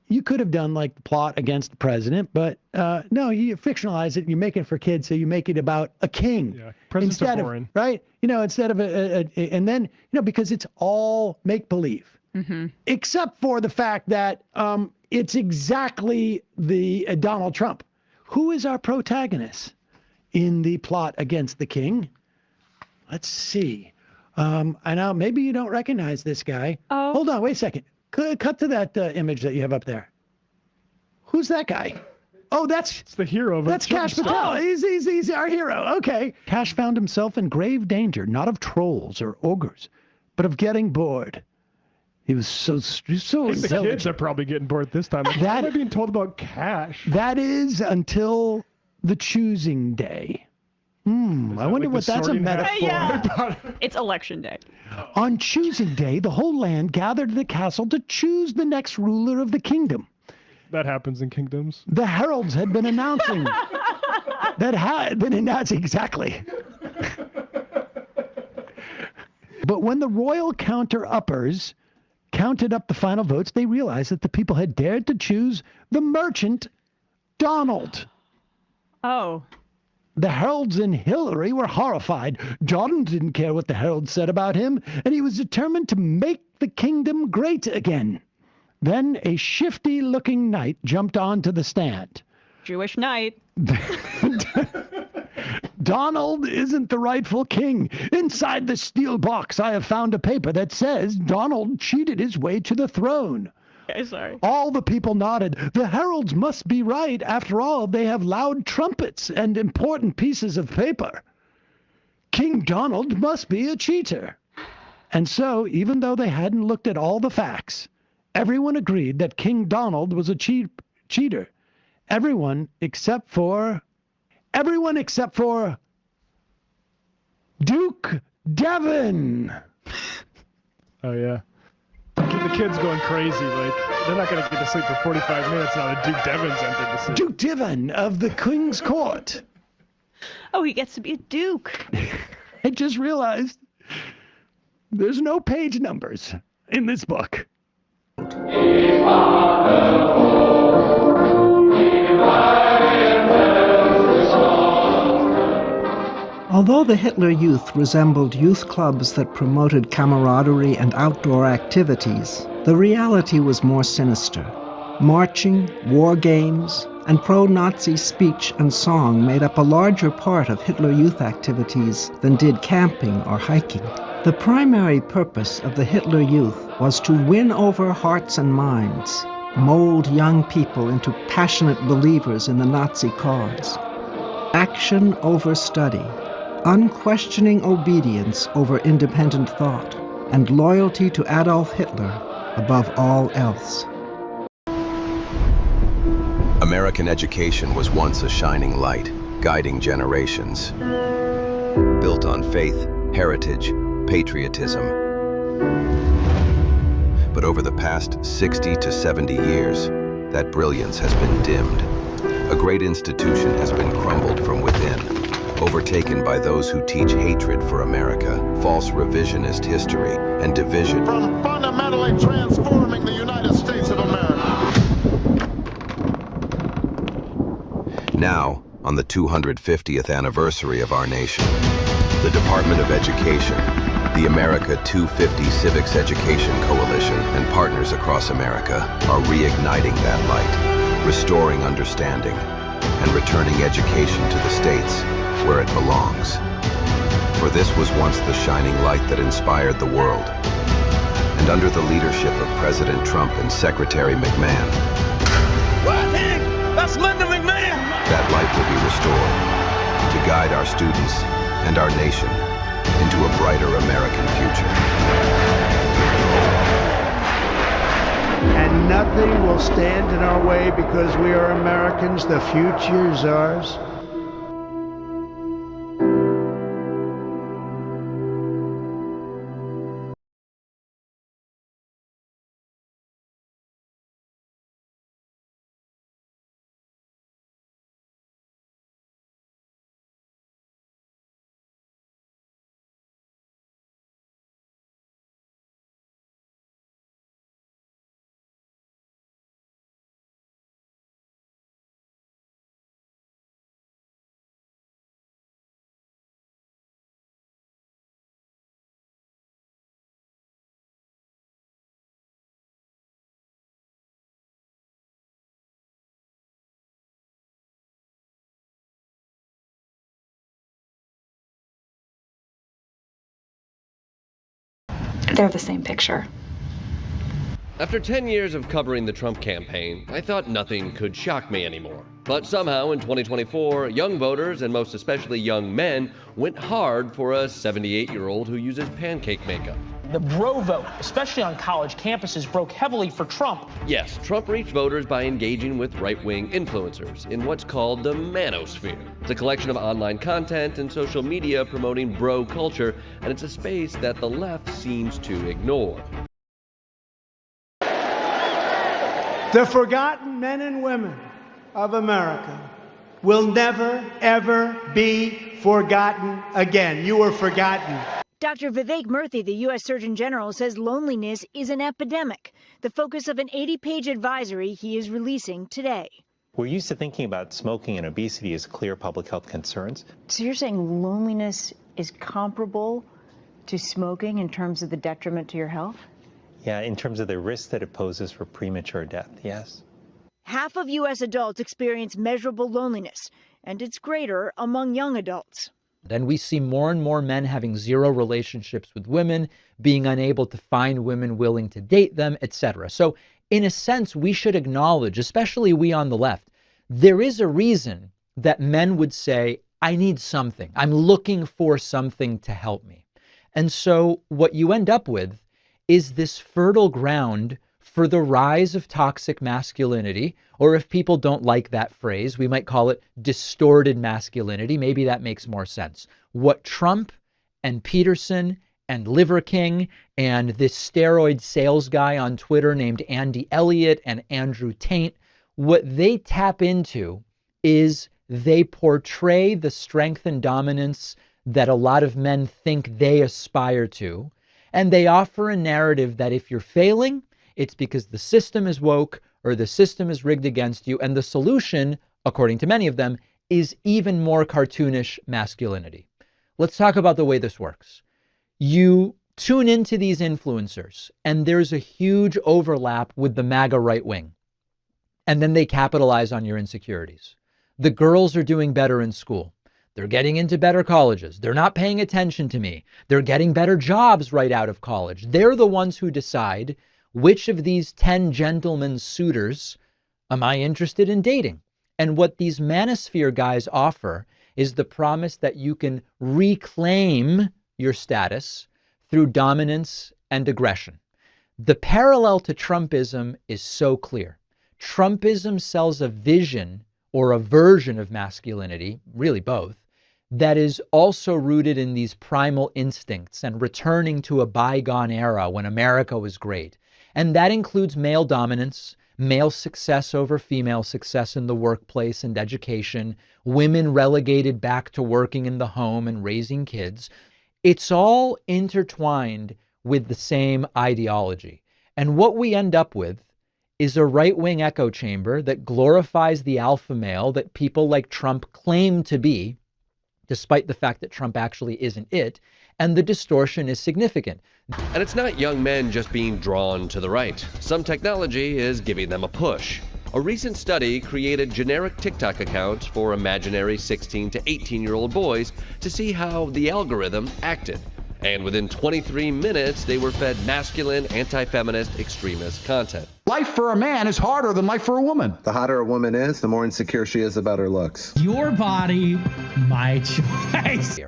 you could have done like the plot against the president, but no, you fictionalize it. You make it for kids, so you make it about a king.
Yeah, presidents are boring.
Right? Instead of and then, because it's all make-believe.
Mm-hmm.
Except for the fact that it's exactly the Donald Trump. Who is our protagonist in the plot against the king? Let's see. I know maybe you don't recognize this guy.
Oh.
Hold on, wait a second. Cut to that image that you have up there. Who's that guy? Oh, it's
the hero.
That's Kash Patel. He's our hero. Okay. Kash found himself in grave danger, not of trolls or ogres, but of getting bored. He was so
the kids are probably getting bored this time. Why am I being told about Kash?
That is until the choosing day. I wonder
like
what that's a metaphor.
Yeah. It's election day.
On choosing day, the whole land gathered in the castle to choose the next ruler of the kingdom.
That happens in kingdoms.
The heralds had been announcing. Exactly. But when the royal counter-uppers counted up the final votes, they realized that the people had dared to choose the merchant Donald.
Oh.
The heralds and Hillary were horrified. John didn't care what the heralds said about him, and he was determined to make the kingdom great again. Then a shifty-looking knight jumped onto the stand.
Jewish knight.
Donald isn't the rightful king. Inside the steel box, I have found a paper that says Donald cheated his way to the throne.
Okay, sorry.
All the people nodded. The heralds must be right. After all, they have loud trumpets and important pieces of paper. King Donald must be a cheater. And so, even though they hadn't looked at all the facts, everyone agreed that King Donald was a cheater. Everyone except for Duke Devon.
Oh, yeah. The kid's going crazy. Like, they're not going to get to sleep for 45 minutes now that Duke Devon's entered the scene.
Duke Devon of the King's Court.
Oh, he gets to be a duke.
I just realized there's no page numbers in this book.
Although the Hitler Youth resembled youth clubs that promoted camaraderie and outdoor activities, the reality was more sinister. Marching, war games, and pro-Nazi speech and song made up a larger part of Hitler Youth activities than did camping or hiking. The primary purpose of the Hitler Youth was to win over hearts and minds, mold young people into passionate believers in the Nazi cause. Action over study, unquestioning obedience over independent thought, and loyalty to Adolf Hitler above all else.
American education was once a shining light, guiding generations. Built on faith, heritage, patriotism. But over the past 60 to 70 years, that brilliance has been dimmed. A great institution has been crumbled from within, overtaken by those who teach hatred for America, false revisionist history, and division.
From fundamentally transforming the United States of America.
Now, on the 250th anniversary of our nation, the Department of Education, the America 250 Civics Education Coalition, and partners across America are reigniting that light, restoring understanding, and returning education to the states where it belongs. For this was once the shining light that inspired the world. And under the leadership of President Trump and Secretary McMahon,
Right hand! That's Linda McMahon!
That light will be restored to guide our students and our nation into a brighter American future.
And nothing will stand in our way because we are Americans. The future is ours.
They're the same picture.
After 10 years of covering the Trump campaign, I thought nothing could shock me anymore. But somehow in 2024, young voters, and most especially young men, went hard for a 78-year-old who uses pancake makeup.
The bro vote, especially on college campuses, broke heavily for Trump.
Yes, Trump reached voters by engaging with right-wing influencers in what's called the manosphere. It's a collection of online content and social media promoting bro culture, and it's a space that the left seems to ignore.
The forgotten men and women of America will never, ever be forgotten again. You were forgotten.
Dr. Vivek Murthy, the U.S. Surgeon General, says loneliness is an epidemic, the focus of an 80-page advisory he is releasing today.
We're used to thinking about smoking and obesity as clear public health concerns.
So you're saying loneliness is comparable to smoking in terms of the detriment to your health?
Yeah, in terms of the risk that it poses for premature death, yes.
Half of U.S. adults experience measurable loneliness, and it's greater among young adults.
And we see more and more men having zero relationships with women, being unable to find women willing to date them, etc. So in a sense, we should acknowledge, especially we on the left, there is a reason that men would say, I need something. I'm looking for something to help me. And so what you end up with is this fertile ground for the rise of toxic masculinity, or if people don't like that phrase, we might call it distorted masculinity. Maybe that makes more sense. What Trump and Peterson and Liver King and this steroid sales guy on Twitter named Andy Elliott and Andrew Tate, what they tap into is they portray the strength and dominance that a lot of men think they aspire to. And they offer a narrative that if you're failing, it's because the system is woke or the system is rigged against you. And the solution, according to many of them, is even more cartoonish masculinity. Let's talk about the way this works. You tune into these influencers, and there's a huge overlap with the MAGA right wing. And then they capitalize on your insecurities. The girls are doing better in school. They're getting into better colleges. They're not paying attention to me. They're getting better jobs right out of college. They're the ones who decide which of these 10 gentlemen suitors am I interested in dating. And what these manosphere guys offer is the promise that you can reclaim your status through dominance and aggression. The parallel to Trumpism is so clear. Trumpism sells a vision or a version of masculinity, really both, that is also rooted in these primal instincts and returning to a bygone era when America was great. And that includes male dominance, male success over female success in the workplace and education, women relegated back to working in the home and raising kids. It's all intertwined with the same ideology. And what we end up with is a right-wing echo chamber that glorifies the alpha male that people like Trump claim to be, despite the fact that Trump actually isn't it, and the distortion is significant.
And it's not young men just being drawn to the right. Some technology is giving them a push. A recent study created generic TikTok accounts for imaginary 16 to 18-year-old boys to see how the algorithm acted. And within 23 minutes, they were fed masculine, anti-feminist, extremist content.
Life for a man is harder than life for a woman.
The hotter a woman is, the more insecure she is about her looks.
Your body, my choice.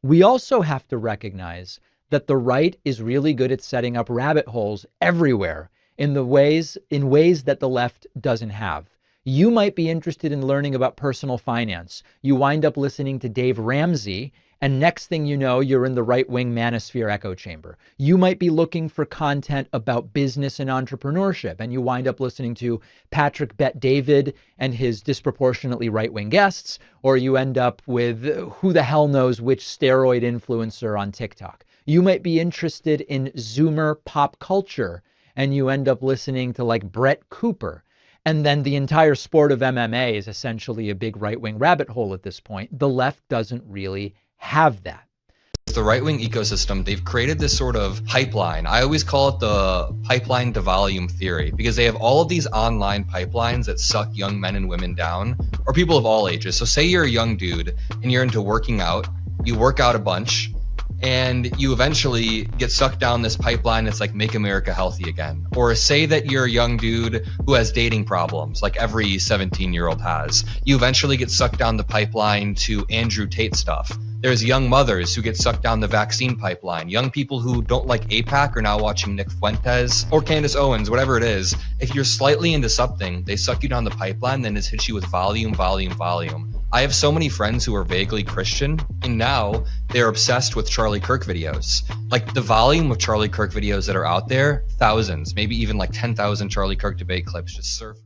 We also have to recognize that the right is really good at setting up rabbit holes everywhere in ways that the left doesn't have. You might be interested in learning about personal finance. You wind up listening to Dave Ramsey, and next thing you know, you're in the right-wing manosphere echo chamber. You might be looking for content about business and entrepreneurship, and you wind up listening to Patrick Bet-David and his disproportionately right-wing guests, or you end up with who the hell knows which steroid influencer on TikTok. You might be interested in Zoomer pop culture, and you end up listening to like Brett Cooper. And then the entire sport of MMA is essentially a big right-wing rabbit hole at this point. The left doesn't really have that.
The right-wing ecosystem, they've created this sort of pipeline. I always call it the pipeline to volume theory, because they have all of these online pipelines that suck young men and women down, or people of all ages. So say you're a young dude and you're into working out, you work out a bunch, and you eventually get sucked down this pipeline that's like Make America Healthy Again. Or say that you're a young dude who has dating problems like every 17-year-old has. You eventually get sucked down the pipeline to Andrew Tate stuff. There's young mothers who get sucked down the vaccine pipeline. Young people who don't like AIPAC are now watching Nick Fuentes or Candace Owens, whatever it is. If you're slightly into something, they suck you down the pipeline, then just hit you with volume, volume, volume. I have so many friends who are vaguely Christian, and now they're obsessed with Charlie Kirk videos. Like the volume of Charlie Kirk videos that are out there, thousands, maybe even like 10,000 Charlie Kirk debate clips just surf.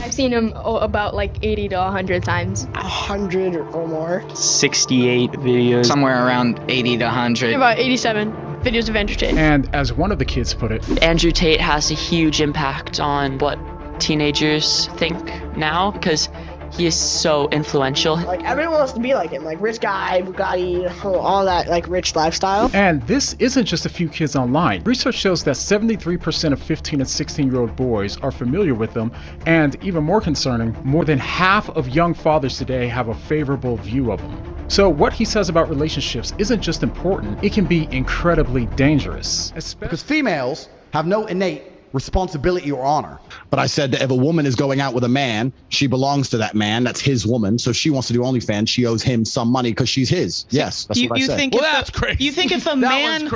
I've seen him about like 80 to 100 times.
100 or more.
68 videos.
Somewhere around 80 to 100.
About 87 videos of Andrew Tate.
And as one of the kids put it,
Andrew Tate has a huge impact on what teenagers think now, because
He is so influential.
Like, everyone wants to be like him. Like, rich guy, Bugatti, all that, like, rich lifestyle.
And this isn't just a few kids online. Research shows that 73% of 15 and 16-year-old boys are familiar with them, and even more concerning, more than half of young fathers today have a favorable view of them. So what he says about relationships isn't just important, it can be incredibly dangerous.
Because females have no innate responsibility or honor. But I said that if a woman is going out with a man, she belongs to that man. That's his woman. So if she wants to do OnlyFans, she owes him some money because she's his. Yes, that's what I said.
Well, that's crazy. You think if a man,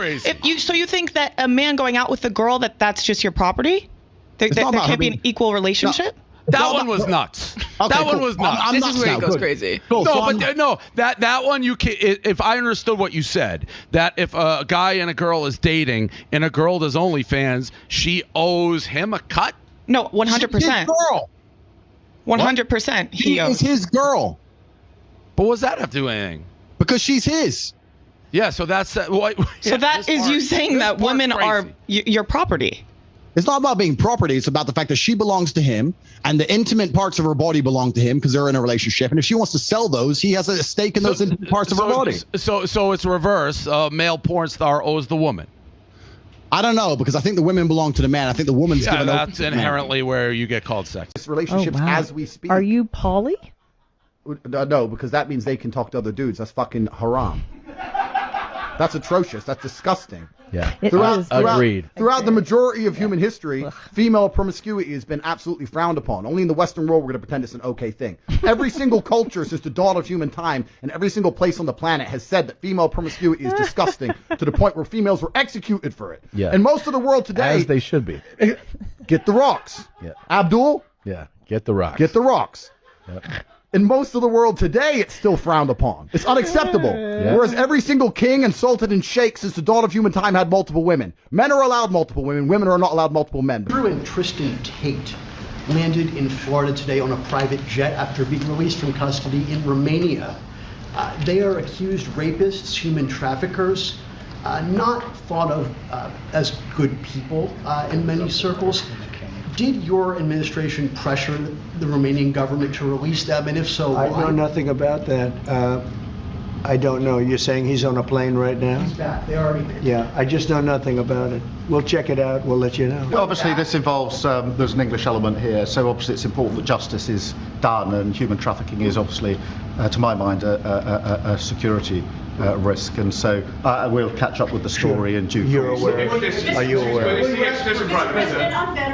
so you think that a man going out with a girl, that's just your property? There can't be an equal relationship?
No. That one was nuts.
Okay,
that one
cool.
was nuts.
This is where he goes
crazy.
Cool.
No,
So
but no, that one you can. If I understood what you said, that if a guy and a girl is dating and a girl does OnlyFans, she owes him a cut.
No, 100%.
Girl.
100%.
He is his girl.
But what does that have to do with anything?
Because she's his.
Yeah, so that's what.
So that is you saying that women are your property.
It's not about being property. It's about the fact that she belongs to him and the intimate parts of her body belong to him because they're in a relationship. And if she wants to sell those, he has a stake in those intimate parts of her body.
So it's reverse. Male porn star owes the woman.
I don't know, because I think the women belong to the man. I think the woman's given
that's inherently where you get called sex.
Relationships as we speak. Are you poly?
No, because that means they can talk to other dudes. That's fucking haram. That's atrocious. That's disgusting.
Yeah.
Agreed. Throughout the majority of human history, female promiscuity has been absolutely frowned upon. Only in the Western world we're going to pretend it's an okay thing. Every single culture since the dawn of human time and every single place on the planet has said that female promiscuity is disgusting to the point where females were executed for it.
Yeah.
And most of the world today...
As they should be.
Get the rocks.
Yeah.
Abdul?
Yeah, get the rocks.
Get the rocks.
Yep.
In most of the world today, it's still frowned upon. It's unacceptable.
Yeah.
Whereas every single king and sultan and sheikh since the dawn of human time had multiple women. Men are allowed multiple women. Women are not allowed multiple men.
Drew and Tristan Tate landed in Florida today on a private jet after being released from custody in Romania. They are accused rapists, human traffickers, not thought of as good people in many circles. Did your administration pressure the Romanian government to release them, and if so, why?
I know nothing about that. I don't know. You're saying he's on a plane right now?
He's back. They already landed.
Yeah, I just know nothing about it. We'll check it out. We'll let you know.
Obviously, this involves, there's an English element here, so obviously it's important that justice is done, and human trafficking is obviously, to my mind, a security risk, and so we'll catch up with the story in due course.
You're aware? Are you aware?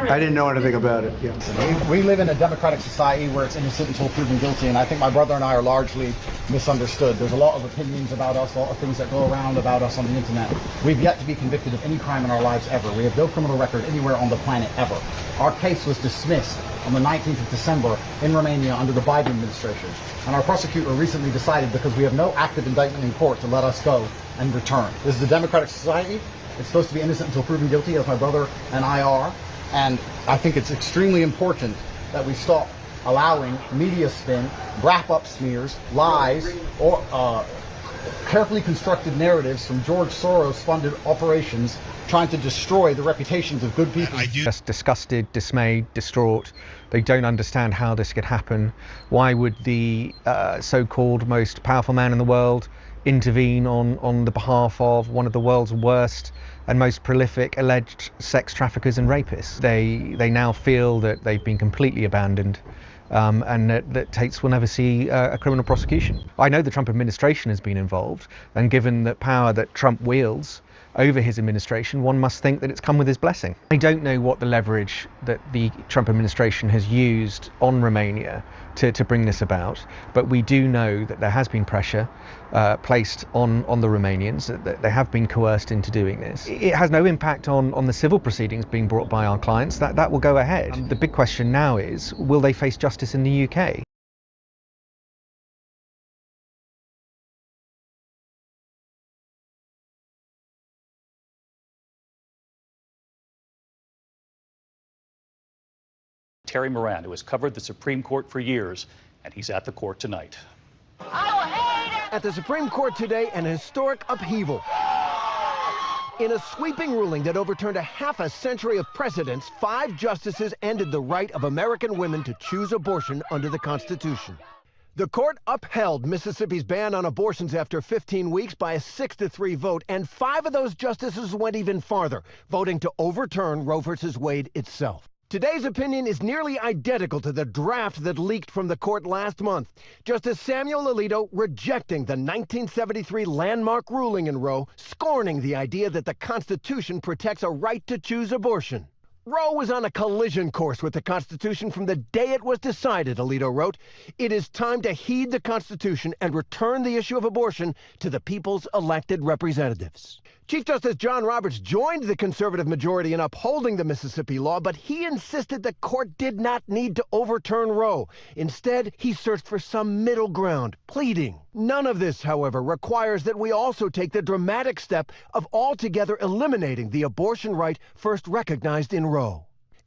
I didn't know anything about it. Yeah.
We live in a democratic society where it's innocent until proven guilty, and I think my brother and I are largely misunderstood. There's a lot of opinions about us, a lot of things that go around about us on the internet. We've yet to be convicted of any crime in our lives ever. We have no criminal record anywhere on the planet ever. Our case was dismissed on the 19th of December in Romania under the Biden administration. And our prosecutor recently decided, because we have no active indictment in court, to let us go and return. This is a democratic society. It's supposed to be innocent until proven guilty, as my brother and I are. And I think it's extremely important that we stop allowing media spin, wrap-up smears, lies, or carefully constructed narratives from George Soros-funded operations trying to destroy the reputations of good people.
Just disgusted, dismayed, distraught. They don't understand how this could happen. Why would the so-called most powerful man in the world intervene on the behalf of one of the world's worst and most prolific alleged sex traffickers and rapists? They now feel that they've been completely abandoned. And that Tates will never see a criminal prosecution. I know the Trump administration has been involved, and given the power that Trump wields over his administration, one must think that it's come with his blessing. I don't know what the leverage that the Trump administration has used on Romania to bring this about, but we do know that there has been pressure placed on the Romanians, that they have been coerced into doing this. It has no impact on the civil proceedings being brought by our clients. That will go ahead. The big question now is, will they face justice in the UK?
Terry Moran, who has covered the Supreme Court for years, and he's at the court tonight.
At the Supreme Court today, an historic upheaval.
In a sweeping ruling that overturned a half a century of precedents, 5 justices ended the right of American women to choose abortion under the Constitution. The court upheld Mississippi's ban on abortions after 15 weeks by a 6-3 vote, and 5 of those justices went even farther, voting to overturn Roe v. Wade itself. Today's opinion is nearly identical to the draft that leaked from the court last month. Justice Samuel Alito rejecting the 1973 landmark ruling in Roe, scorning the idea that the Constitution protects a right to choose abortion. Roe was on a collision course with the Constitution from the day it was decided, Alito wrote. It is time to heed the Constitution and return the issue of abortion to the people's elected representatives. Chief Justice John Roberts joined the conservative majority in upholding the Mississippi law, but he insisted the court did not need to overturn Roe. Instead, he searched for some middle ground, pleading. None of this, however, requires that we also take the dramatic step of altogether eliminating the abortion right first recognized in Roe.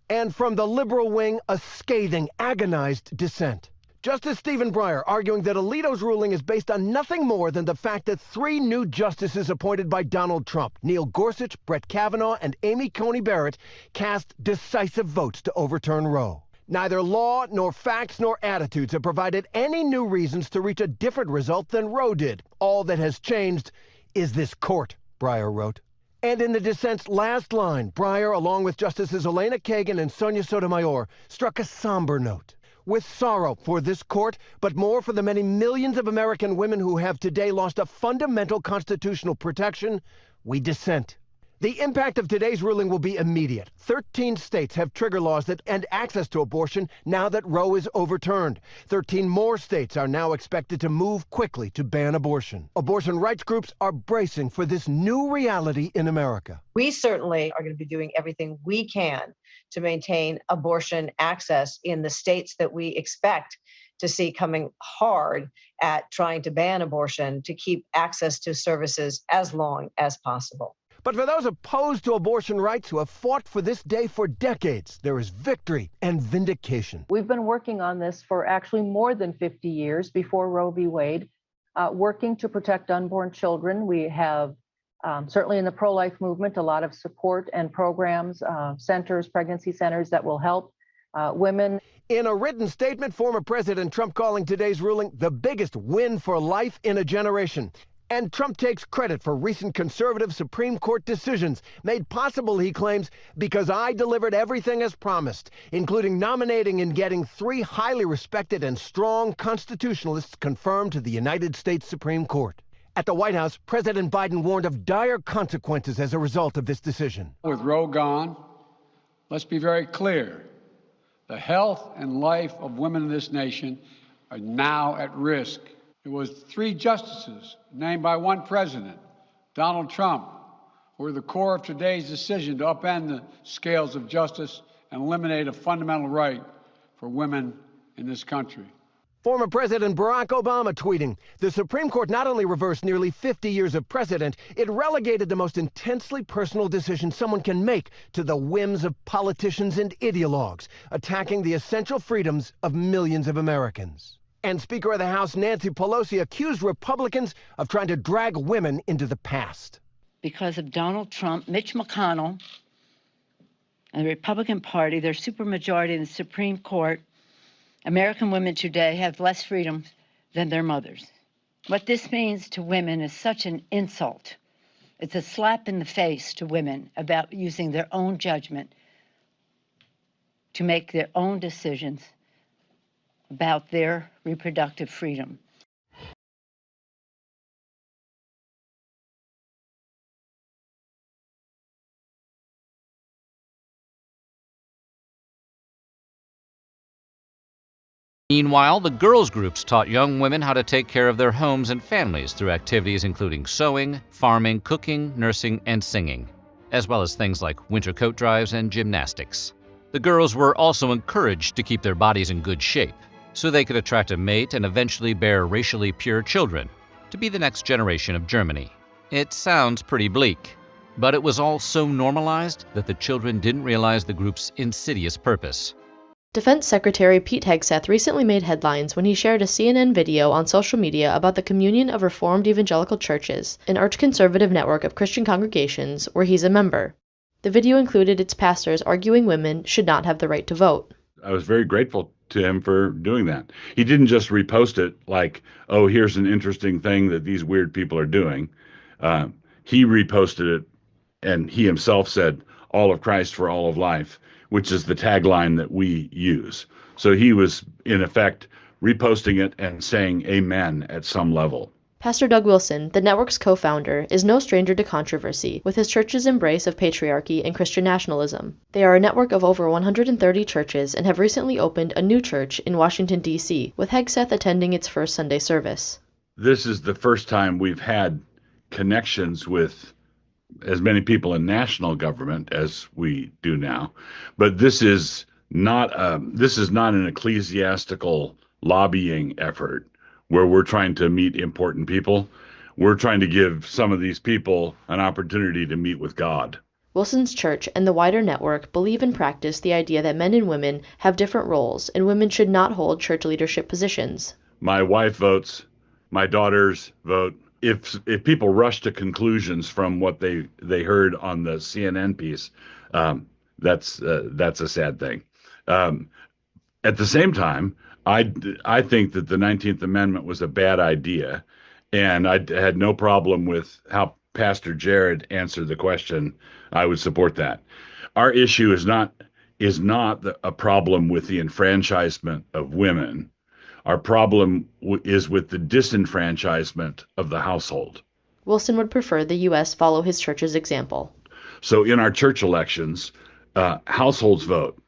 And from the liberal wing, a scathing, agonized dissent. Justice Stephen Breyer arguing that Alito's ruling is based on nothing more than the fact that 3 new justices appointed by Donald Trump, Neil Gorsuch, Brett Kavanaugh, and Amy Coney Barrett, cast decisive votes to overturn Roe. Neither law, nor facts, nor attitudes have provided any new reasons to reach a different result than Roe did. All that has changed is this court, Breyer wrote. And in the dissent's last line, Breyer, along with Justices Elena Kagan and Sonia Sotomayor, struck a somber note. With sorrow for this court, but more for the many millions of American women who have today lost a fundamental constitutional protection, we dissent. The impact of today's ruling will be immediate. 13 states have trigger laws that end access to abortion now that Roe is overturned. 13 more states are now expected to move quickly to ban abortion. Abortion rights groups are bracing for this new reality in America.
We certainly are going to be doing everything we can to maintain abortion access in the states that we expect to see coming hard at trying to ban abortion, to keep access to services as long as possible.
But for those opposed to abortion rights who have fought for this day for decades, there is victory and vindication.
We've been working on this for actually more than 50 years before Roe v. Wade, working to protect unborn children. We have certainly in the pro-life movement, a lot of support and programs, centers, pregnancy centers that will help women.
In a written statement, former President Trump calling today's ruling the biggest win for life in a generation. And Trump takes credit for recent conservative Supreme Court decisions made possible, he claims, because I delivered everything as promised, including nominating and getting 3 highly respected and strong constitutionalists confirmed to the United States Supreme Court. At the White House, President Biden warned of dire consequences as a result of this decision.
With Roe gone, let's be very clear. The health and life of women in this nation are now at risk. It was 3 justices named by 1 president, Donald Trump, who were the core of today's decision to upend the scales of justice and eliminate a fundamental right for women in this country.
Former President Barack Obama tweeting, the Supreme Court not only reversed nearly 50 years of precedent, it relegated the most intensely personal decision someone can make to the whims of politicians and ideologues, attacking the essential freedoms of millions of Americans. And Speaker of the House Nancy Pelosi accused Republicans of trying to drag women into the past.
Because of Donald Trump, Mitch McConnell, and the Republican Party, their supermajority in the Supreme Court, American women today have less freedom than their mothers. What this means to women is such an insult. It's a slap in the face to women about using their own judgment to make their own decisions about their reproductive freedom.
Meanwhile, the girls' groups taught young women how to take care of their homes and families through activities including sewing, farming, cooking, nursing, and singing, as well as things like winter coat drives and gymnastics. The girls were also encouraged to keep their bodies in good shape, so they could attract a mate and eventually bear racially pure children to be the next generation of Germany. It sounds pretty bleak, but it was all so normalized that the children didn't realize the group's insidious purpose.
Defense Secretary Pete Hegseth recently made headlines when he shared a CNN video on social media about the Communion of Reformed Evangelical Churches, an arch-conservative network of Christian congregations where he's a member. The video included its pastors arguing women should not have the right to vote.
I was very grateful to him for doing that. He didn't just repost it like, oh, here's an interesting thing that these weird people are doing. He reposted it, and he himself said, all of Christ for all of life, which is the tagline that we use. So he was, in effect, reposting it and saying amen at some level.
Pastor Doug Wilson, the network's co-founder, is no stranger to controversy with his church's embrace of patriarchy and Christian nationalism. They are a network of over 130 churches and have recently opened a new church in Washington, D.C., with Hegseth attending its first Sunday service.
This is the first time we've had connections with as many people in national government as we do now, but this is not an ecclesiastical lobbying effort where we're trying to meet important people. We're trying to give some of these people an opportunity to meet with God.
Wilson's church and the wider network believe and practice the idea that men and women have different roles and women should not hold church leadership positions.
My wife votes, my daughters vote. If people rush to conclusions from what they heard on the CNN piece, that's a sad thing. At the same time, I think that the 19th Amendment was a bad idea, and I had no problem with how Pastor Jared answered the question. I would support that. Our issue is not a problem with the enfranchisement of women. Our problem is with the disenfranchisement of the household.
Wilson would prefer the U.S. follow his church's example.
So in our church elections, households vote,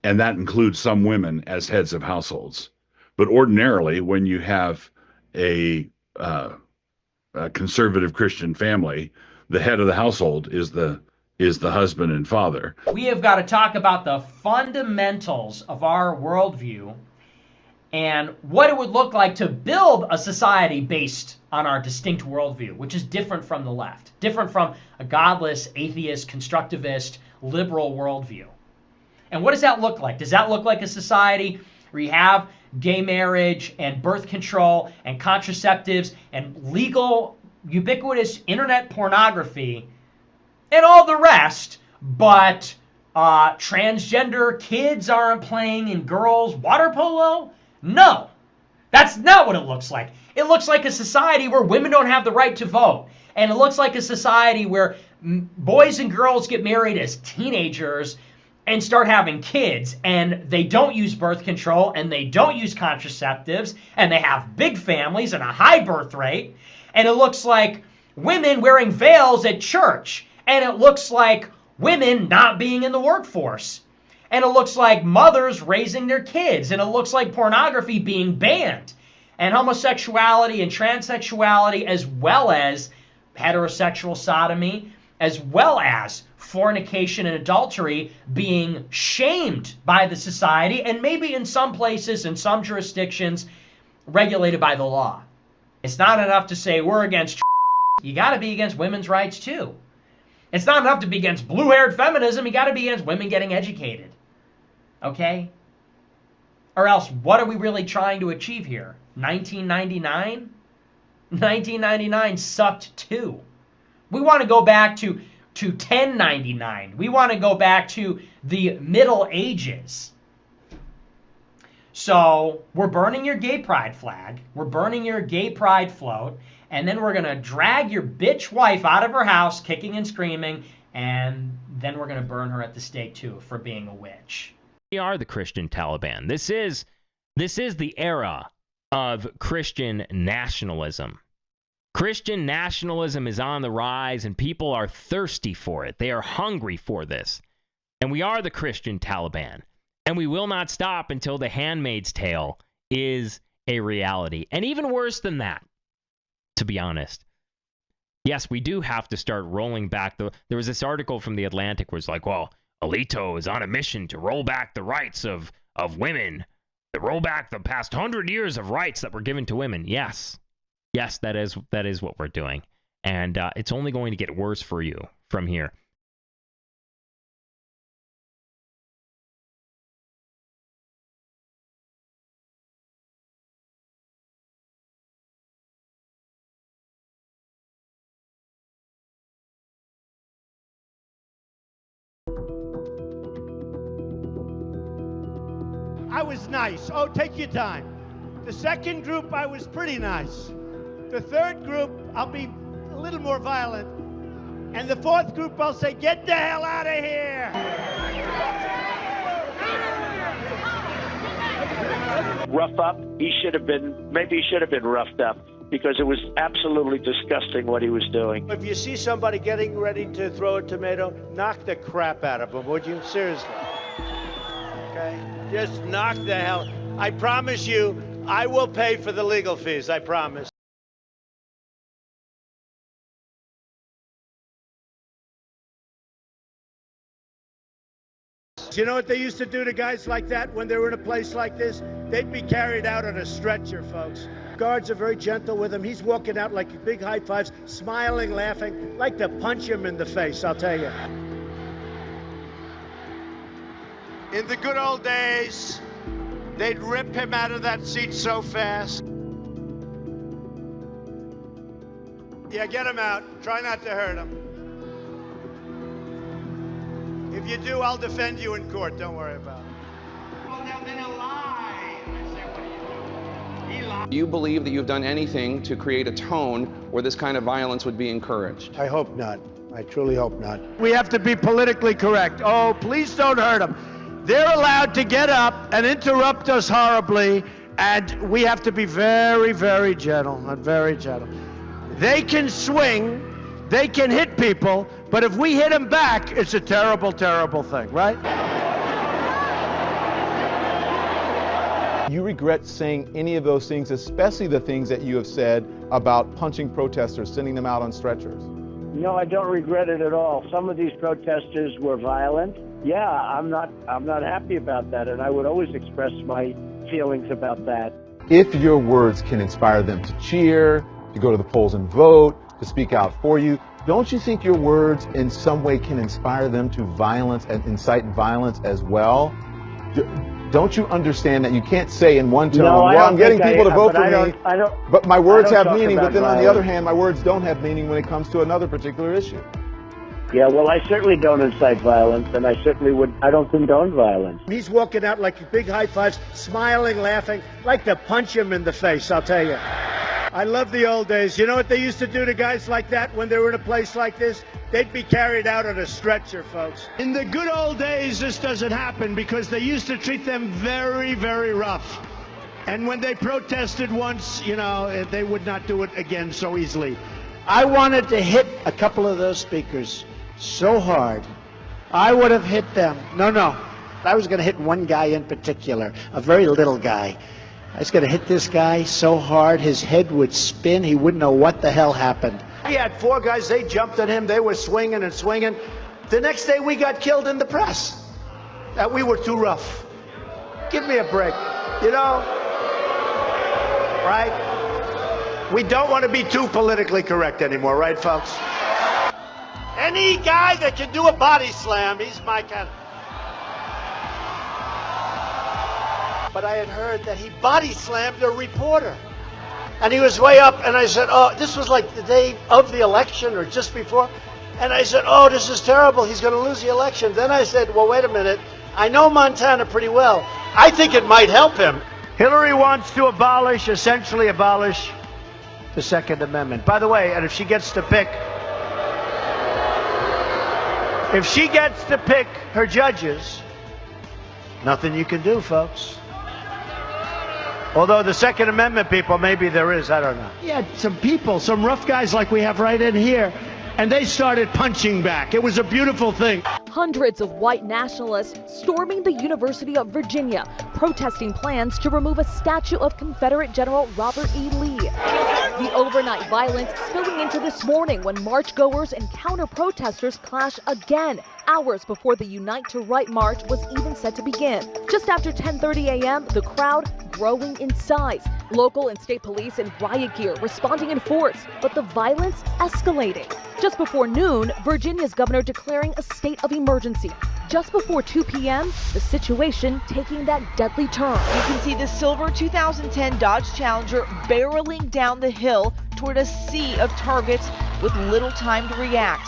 and that includes some women as heads of households. But ordinarily, when you have a conservative Christian family, the head of the household is the husband and father.
We have got to talk about the fundamentals of our worldview and what it would look like to build a society based on our distinct worldview, which is different from the left, different from a godless, atheist, constructivist, liberal worldview. And what does that look like? Does that look like a society where you have gay marriage and birth control and contraceptives and legal, ubiquitous internet pornography and all the rest, but transgender kids aren't playing in girls' water polo? No, that's not what it looks like. It looks like a society where women don't have the right to vote. And it looks like a society where boys and girls get married as teenagers and start having kids, and they don't use birth control, and they don't use contraceptives, and they have big families and a high birth rate. And it looks like women wearing veils at church. And it looks like women not being in the workforce. And it looks like mothers raising their kids. And it looks like pornography being banned. And homosexuality and transsexuality, as well as heterosexual sodomy, as well as fornication and adultery being shamed by the society, and maybe in some places, in some jurisdictions, regulated by the law. It's not enough to say we're against you got to be against women's rights too. It's not enough to be against blue-haired feminism. You got to be against women getting educated. Okay? Or else, what are we really trying to achieve here? 1999? 1999 sucked too. We want to go back to 1099. We want to go back to the Middle Ages. So we're burning your gay pride flag. We're burning your gay pride float. And then we're going to drag your bitch wife out of her house kicking and screaming. And then we're going to burn her at the stake too for being a witch.
We are the Christian Taliban. This is the era of Christian nationalism. Christian nationalism is on the rise, and people are thirsty for it. They are hungry for this. And we are the Christian Taliban. And we will not stop until The Handmaid's Tale is a reality. And even worse than that, to be honest. Yes, we do have to start rolling back there was this article from The Atlantic where it's like, well, Alito is on a mission to roll back the rights of women, to roll back the past 100 years of rights that were given to women. Yes, that is what we're doing. And it's only going to get worse for you from here.
I was nice. Oh, take your time. The second group, I was pretty nice. The third group, I'll be a little more violent. And the fourth group, I'll say, get the hell out of here.
Rough up, maybe he should have been roughed up, because it was absolutely disgusting what he was doing.
If you see somebody getting ready to throw a tomato, knock the crap out of them, would you? Seriously. Okay? Just knock the hell. I promise you, I will pay for the legal fees, I promise. You know what they used to do to guys like that when they were in a place like this? They'd be carried out on a stretcher, folks. Guards are very gentle with him. He's walking out like big high fives, smiling, laughing, like to punch him in the face, I'll tell you. In the good old days, they'd rip him out of that seat so fast. Yeah, get him out. Try not to hurt him. If you do, I'll defend you in court. Don't worry about it. Well, now then a lie. I say, what are you doing? He lied.
Do you believe that you've done anything to create a tone where this kind of violence would be encouraged?
I hope not. I truly hope not. We have to be politically correct. Oh, please don't hurt them. They're allowed to get up and interrupt us horribly, and we have to be very, very gentle. Very gentle. They can swing. They can hit people, but if we hit them back, it's a terrible, terrible thing, right?
You regret saying any of those things, especially the things that you have said about punching protesters, sending them out on stretchers?
No, I don't regret it at all. Some of these protesters were violent. Yeah, I'm not happy about that, and I would always express my feelings about that.
If your words can inspire them to cheer, to go to the polls and vote, to speak out for you, don't you think your words in some way can inspire them to violence and incite violence as well? Don't you understand that you can't say in one tone, well, I'm getting people to vote for me, but my words have meaning, but then on the other hand, my words don't have meaning when it comes to another particular issue?
Yeah, well, I certainly don't incite violence, and I don't condone violence.
He's walking out like big high fives, smiling, laughing, like to punch him in the face, I'll tell you. I love the old days. You know what they used to do to guys like that when they were in a place like this? They'd be carried out on a stretcher, folks. In the good old days, this doesn't happen because they used to treat them very, very rough. And when they protested once, you know, they would not do it again so easily. I wanted to hit a couple of those speakers so hard, I would have hit them. No. I was going to hit one guy in particular, a very little guy. I was going to hit this guy so hard his head would spin, he wouldn't know what the hell happened. He had four guys, they jumped at him, they were swinging and swinging. The next day we got killed in the press. That we were too rough. Give me a break, you know? Right? We don't want to be too politically correct anymore, right, folks? Any guy that can do a body slam, he's my kind of... But I had heard that he body slammed a reporter. And he was way up, and I said, oh, this was like the day of the election or just before. And I said, oh, this is terrible. He's going to lose the election. Then I said, well, wait a minute. I know Montana pretty well. I think it might help him. Hillary wants to essentially abolish the Second Amendment. By the way, and if she gets to pick her judges, nothing you can do, folks. Although the Second Amendment people, maybe there is, I don't know. He had some people, some rough guys like we have right in here, and they started punching back. It was a beautiful thing.
Hundreds of white nationalists storming the University of Virginia, protesting plans to remove a statue of Confederate General Robert E. Lee. The overnight violence spilling into this morning when marchgoers and counter-protesters clash again, hours before the Unite to Right march was even set to begin. Just after 10:30 a.m., the crowd growing in size. Local and state police in riot gear responding in force, but the violence escalating. Just before noon, Virginia's governor declaring a state of emergency. Just before 2 p.m., the situation taking that deadly turn.
You can see the silver 2010 Dodge Challenger barreling down the hill toward a sea of targets with little time to react,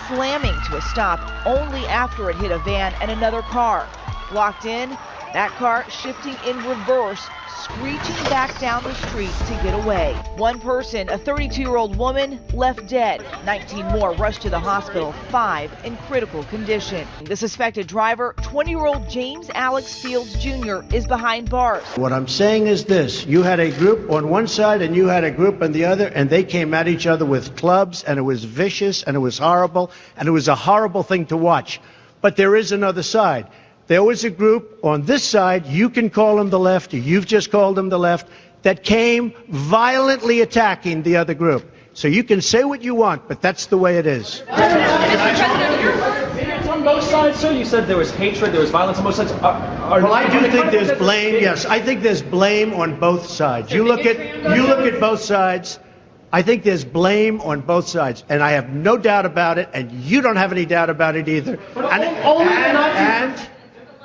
slamming to a stop only after it hit a van and another car. Locked in, That car shifting in reverse, screeching back down the street to get away. One person, a 32-year-old woman, left dead. 19 more rushed to the hospital, 5 in critical condition. The suspected driver, 20-year-old James Alex Fields Jr., is behind bars.
What I'm saying is this. You had a group on one side and you had a group on the other, and they came at each other with clubs, and it was vicious, and it was horrible, and it was a horrible thing to watch. But there is another side. There was a group on this side, you can call them the left, or you've just called them the left, that came violently attacking the other group. So you can say what you want, but that's the way it is.
It's on both sides, sir. You said there was hatred, there was violence on both sides.
Well, I do think there's blame. Yes, I think there's blame on both sides. You look at both sides. I think there's blame on both sides, and I have no doubt about it, and you don't have any doubt about it either.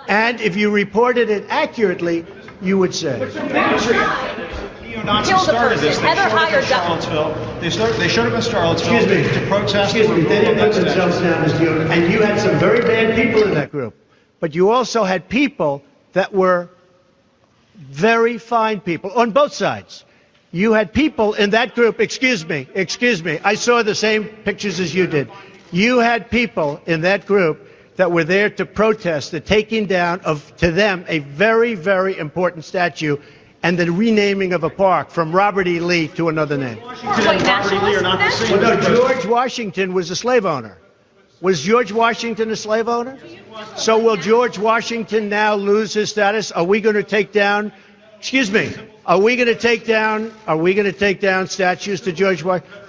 And if you reported it accurately, you would say.
Neo-Nazis started this. They showed up in Charlottesville. They showed up in Charlottesville to protest.
Excuse me. They didn't put themselves down as neo, and you had some very bad people in that group. But you also had people that were very fine people on both sides. You had people in that group. Excuse me. I saw the same pictures as you did. You had people in that group that were there to protest the taking down of, to them, a very, very important statue and the renaming of a park from Robert E. Lee to another name.
Robert E. Lee are not the same.
Well, no, George Washington was a slave owner. Was George Washington a slave owner? So will George Washington now lose his status? Are we going to take down, are we going to take down statues to George Washington?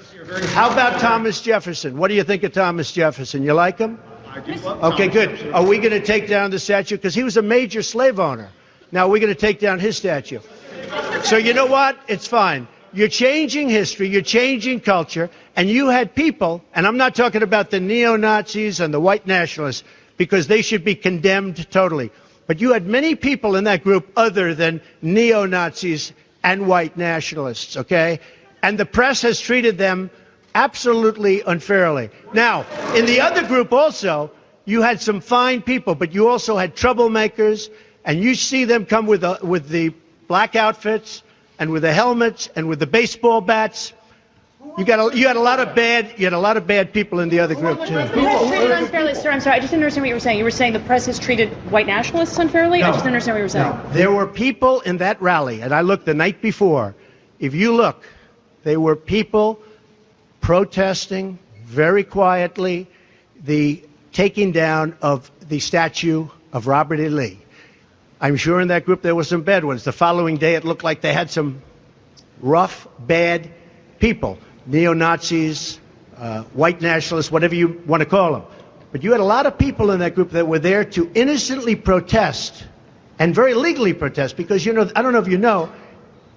How about Thomas Jefferson? What do you think of Thomas Jefferson? You like him? Okay, good. Are we going to take down the statue? Because he was a major slave owner. Now we're going to take down his statue. So you know what? It's fine. You're changing history, you're changing culture, and you had people, and I'm not talking about the neo-Nazis and the white nationalists, because they should be condemned totally. But you had many people in that group other than neo-Nazis and white nationalists, okay? And the press has treated them absolutely unfairly. Now, in the other group also, you had some fine people, but you also had troublemakers, and you see them come with the black outfits and with the helmets and with the baseball bats. You had a lot of bad people in the other group too.
Treated unfairly, sir. I'm sorry, I just didn't understand what you were saying. You were saying the press has treated white nationalists unfairly?
No,
I just didn't understand what you were saying.
No. There were people in that rally, and I looked the night before. If you look, there were people protesting very quietly the taking down of the statue of Robert E. Lee. I'm sure in that group there were some bad ones. The following day it looked like they had some rough, bad people, neo-Nazis, white nationalists, whatever you want to call them. But you had a lot of people in that group that were there to innocently protest and very legally protest because, you know, I don't know if you know,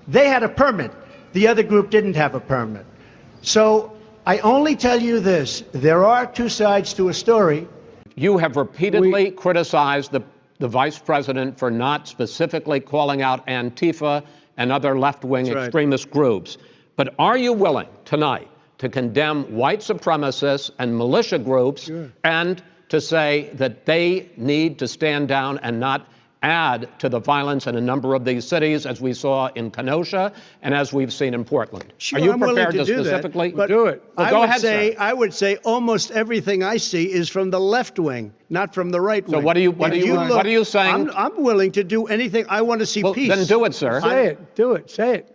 they had a permit. The other group didn't have a permit. So I only tell you this, there are two sides to a story.
You have repeatedly criticized the vice president for not specifically calling out Antifa and other left-wing extremist groups. But are you willing tonight to condemn white supremacists and militia groups and to say that they need to stand down and not add to the violence in a number of these cities, as we saw in Kenosha and as we've seen in Portland?
Sure,
are you
I'm
prepared
willing to do
specifically
that, but
do it? Well, go ahead, sir.
I would say almost everything I see is from the left wing, not from the right wing.
So what are you saying?
I'm willing to do anything. I want to see peace.
Then do it, sir.
Say it. Do it. Say it.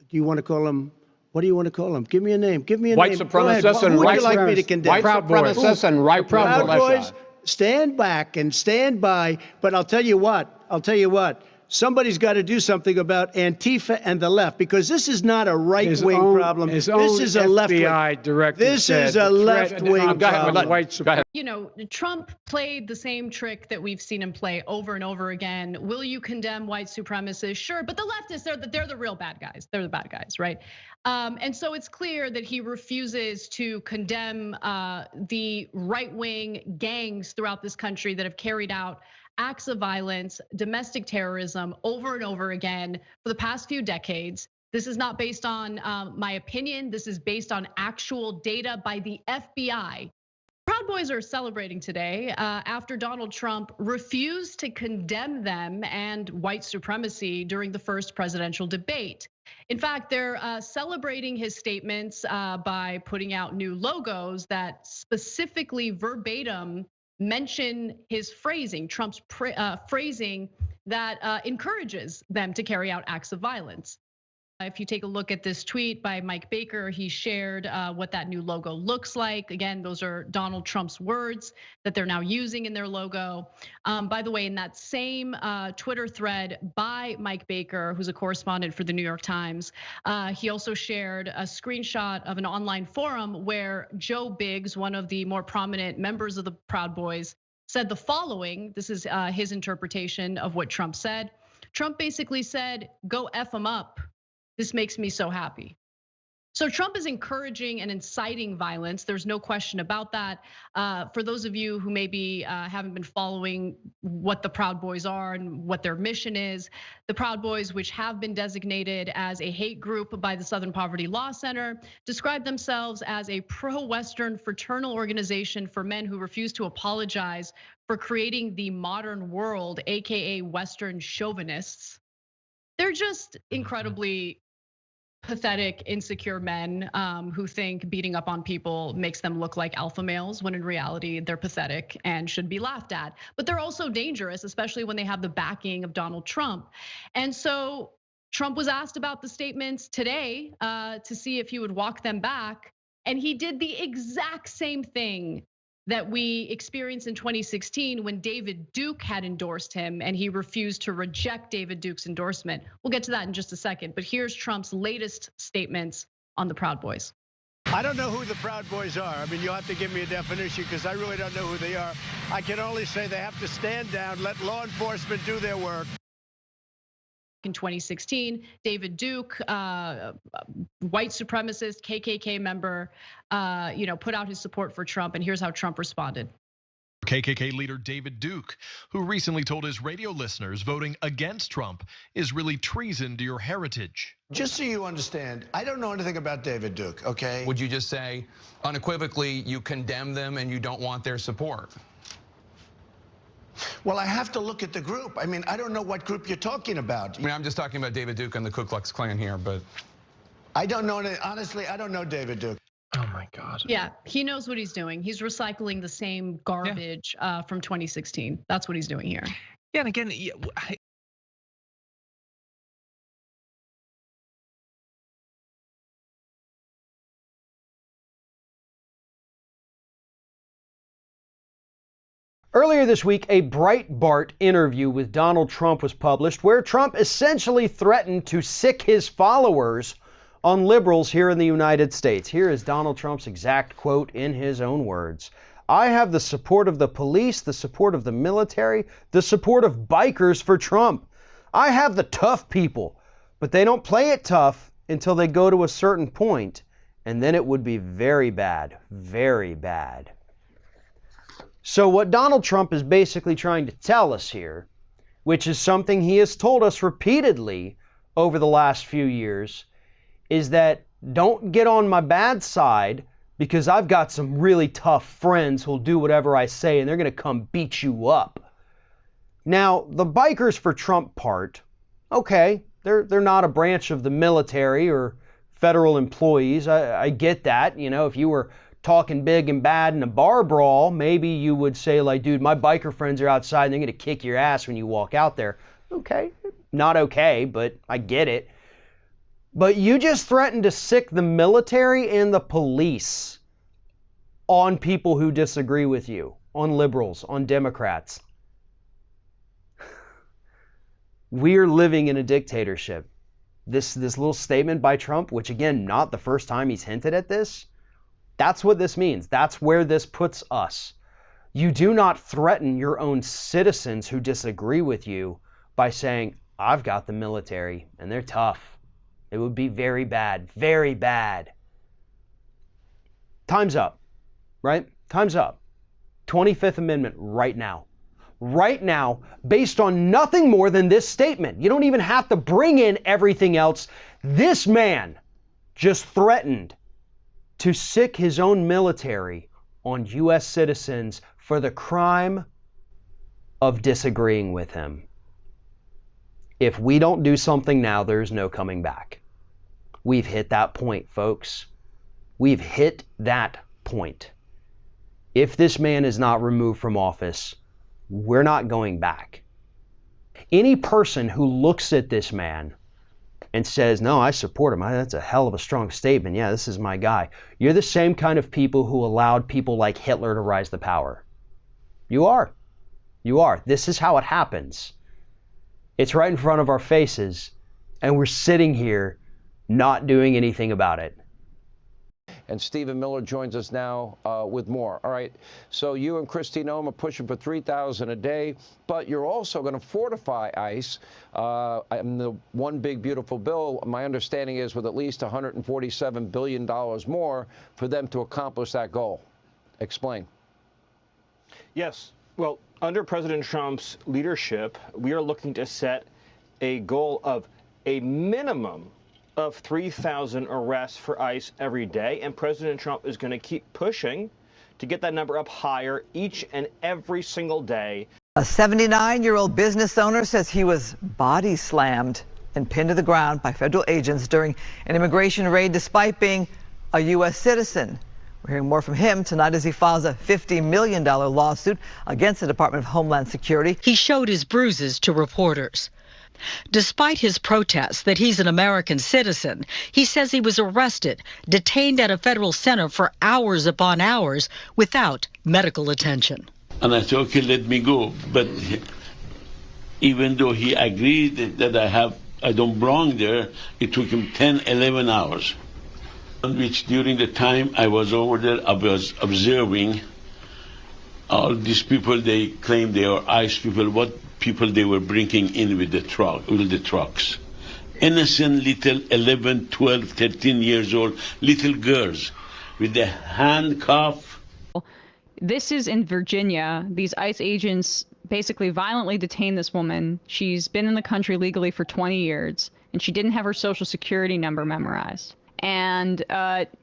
Do you want to call them? What do you want to call them? Give me a name. Give me a
white
name.
Supremacists and
who would you like me to condemn?
White supremacists and right
Proud
militia.
Boys, stand back and stand by. But I'll tell you what. Somebody's got to do something about Antifa and the left, because this is not a right-wing problem. This is a left-wing. This is a left-wing problem.
You know, Trump played the same trick that we've seen him play over and over again. Will you condemn white supremacists? Sure, but the leftists, they're the real bad guys. They're the bad guys, right? And so it's clear that he refuses to condemn the right-wing gangs throughout this country that have carried out acts of violence, domestic terrorism over and over again for the past few decades. This is not based on my opinion. This is based on actual data by the FBI Proud Boys are celebrating today after Donald Trump refused to condemn them and white supremacy during the first presidential debate. In fact, they're celebrating his statements by putting out new logos that specifically verbatim mention his phrasing, Trump's phrasing that encourages them to carry out acts of violence. If you take a look at this tweet by Mike Baker, he shared what that new logo looks like. Again, those are Donald Trump's words that they're now using in their logo. By the way, in that same Twitter thread by Mike Baker, who's a correspondent for the New York Times, he also shared a screenshot of an online forum where Joe Biggs, one of the more prominent members of the Proud Boys, said the following. This is his interpretation of what Trump said. Trump basically said, "Go F them up. This makes me so happy." So Trump is encouraging and inciting violence. There's no question about that. For those of you who maybe haven't been following what the Proud Boys are and what their mission is, the Proud Boys, which have been designated as a hate group by the Southern Poverty Law Center, describe themselves as a pro-Western fraternal organization for men who refuse to apologize for creating the modern world, AKA Western chauvinists. They're just incredibly pathetic, insecure men who think beating up on people makes them look like alpha males, when in reality they're pathetic and should be laughed at. But they're also dangerous, especially when they have the backing of Donald Trump. And so Trump was asked about the statements today to see if he would walk them back. And he did the exact same thing that we experienced in 2016 when David Duke had endorsed him and he refused to reject David Duke's endorsement. We'll get to that in just a second, but here's Trump's latest statements on the Proud Boys.
I don't know who the Proud Boys are. I mean, you'll have to give me a definition because I really don't know who they are. I can only say they have to stand down, let law enforcement do their work.
In 2016, David Duke, white supremacist, KKK member, put out his support for Trump, and here's how Trump responded.
KKK leader David Duke, who recently told his radio listeners voting against Trump is really treason to your heritage.
Just so you understand, I don't know anything about David Duke, okay?
Would you just say unequivocally you condemn them and you don't want their support?
Well, I have to look at the group. I mean, I don't know what group you're talking about.
I mean, I'm just talking about David Duke and the Ku Klux Klan here, but
I don't know. Honestly, I don't know David Duke.
Oh my God.
Yeah, he knows what he's doing. He's recycling the same garbage from 2016. That's what he's doing here.
Yeah, and again,
Earlier this week, a Breitbart interview with Donald Trump was published where Trump essentially threatened to sick his followers on liberals here in the United States. Here is Donald Trump's exact quote in his own words. "I have the support of the police, the support of the military, the support of bikers for Trump. I have the tough people, but they don't play it tough until they go to a certain point, and then it would be very bad, very bad." So what Donald Trump is basically trying to tell us here, which is something he has told us repeatedly over the last few years, is that don't get on my bad side because I've got some really tough friends who'll do whatever I say and they're going to come beat you up. Now, the bikers for Trump part, okay, they're not a branch of the military or federal employees. I get that. You know, if you were talking big and bad in a bar brawl, maybe you would say like, dude, my biker friends are outside and they're going to kick your ass when you walk out there. Okay, not okay, but I get it. But you just threatened to sick the military and the police on people who disagree with you, on liberals, on Democrats. We're living in a dictatorship. This little statement by Trump, which again, not the first time he's hinted at this, that's what this means. That's where this puts us. You do not threaten your own citizens who disagree with you by saying, I've got the military and they're tough. It would be very bad, very bad. Time's up, right? Time's up. 25th Amendment right now. Right now, based on nothing more than this statement. You don't even have to bring in everything else. This man just threatened to sick his own military on U.S. citizens for the crime of disagreeing with him. If we don't do something now, there's no coming back. We've hit that point, folks. We've hit that point. If this man is not removed from office, we're not going back. Any person who looks at this man and says, no, I support him, that's a hell of a strong statement, yeah, this is my guy, you're the same kind of people who allowed people like Hitler to rise to power. You are. You are. This is how it happens. It's right in front of our faces, and we're sitting here not doing anything about it.
And Stephen Miller joins us now with more. All right, so you and Kristi Noem are pushing for 3,000 a day, but you're also going to fortify ICE. And the one big beautiful bill, my understanding is with at least $147 billion more for them to accomplish that goal. Explain.
Yes. Well, under President Trump's leadership, we are looking to set a goal of a minimum of 3,000 arrests for ICE every day, and President Trump is going to keep pushing to get that number up higher each and every single day.
A 79-year-old business owner says he was body slammed and pinned to the ground by federal agents during an immigration raid despite being a U.S. citizen. We're hearing more from him tonight as he files a $50 million lawsuit against the Department of Homeland Security.
He showed his bruises to reporters. Despite his protests that he's an American citizen, he says he was arrested, detained at a federal center for hours upon hours without medical attention.
And I said, okay, let me go. But even though he agreed that I don't belong there, it took him 10, 11 hours. Which during the time I was over there, I was observing all these people. They claim they are ICE people. What people they were bringing in with the trucks. Innocent little 11, 12, 13 years old little girls with the handcuff.
This is in Virginia. These ICE agents basically violently detained this woman. She's been in the country legally for 20 years, and she didn't have her social security number memorized, and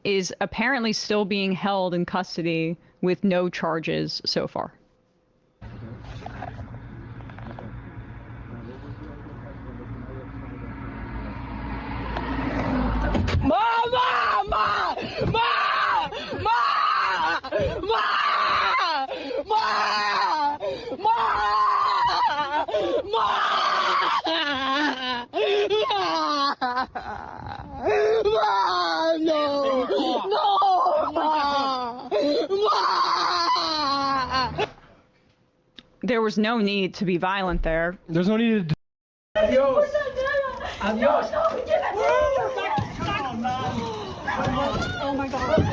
is apparently still being held in custody with no charges so far. There was no need to be violent there.
There's no need to.
Adios. Adios. Oh my God.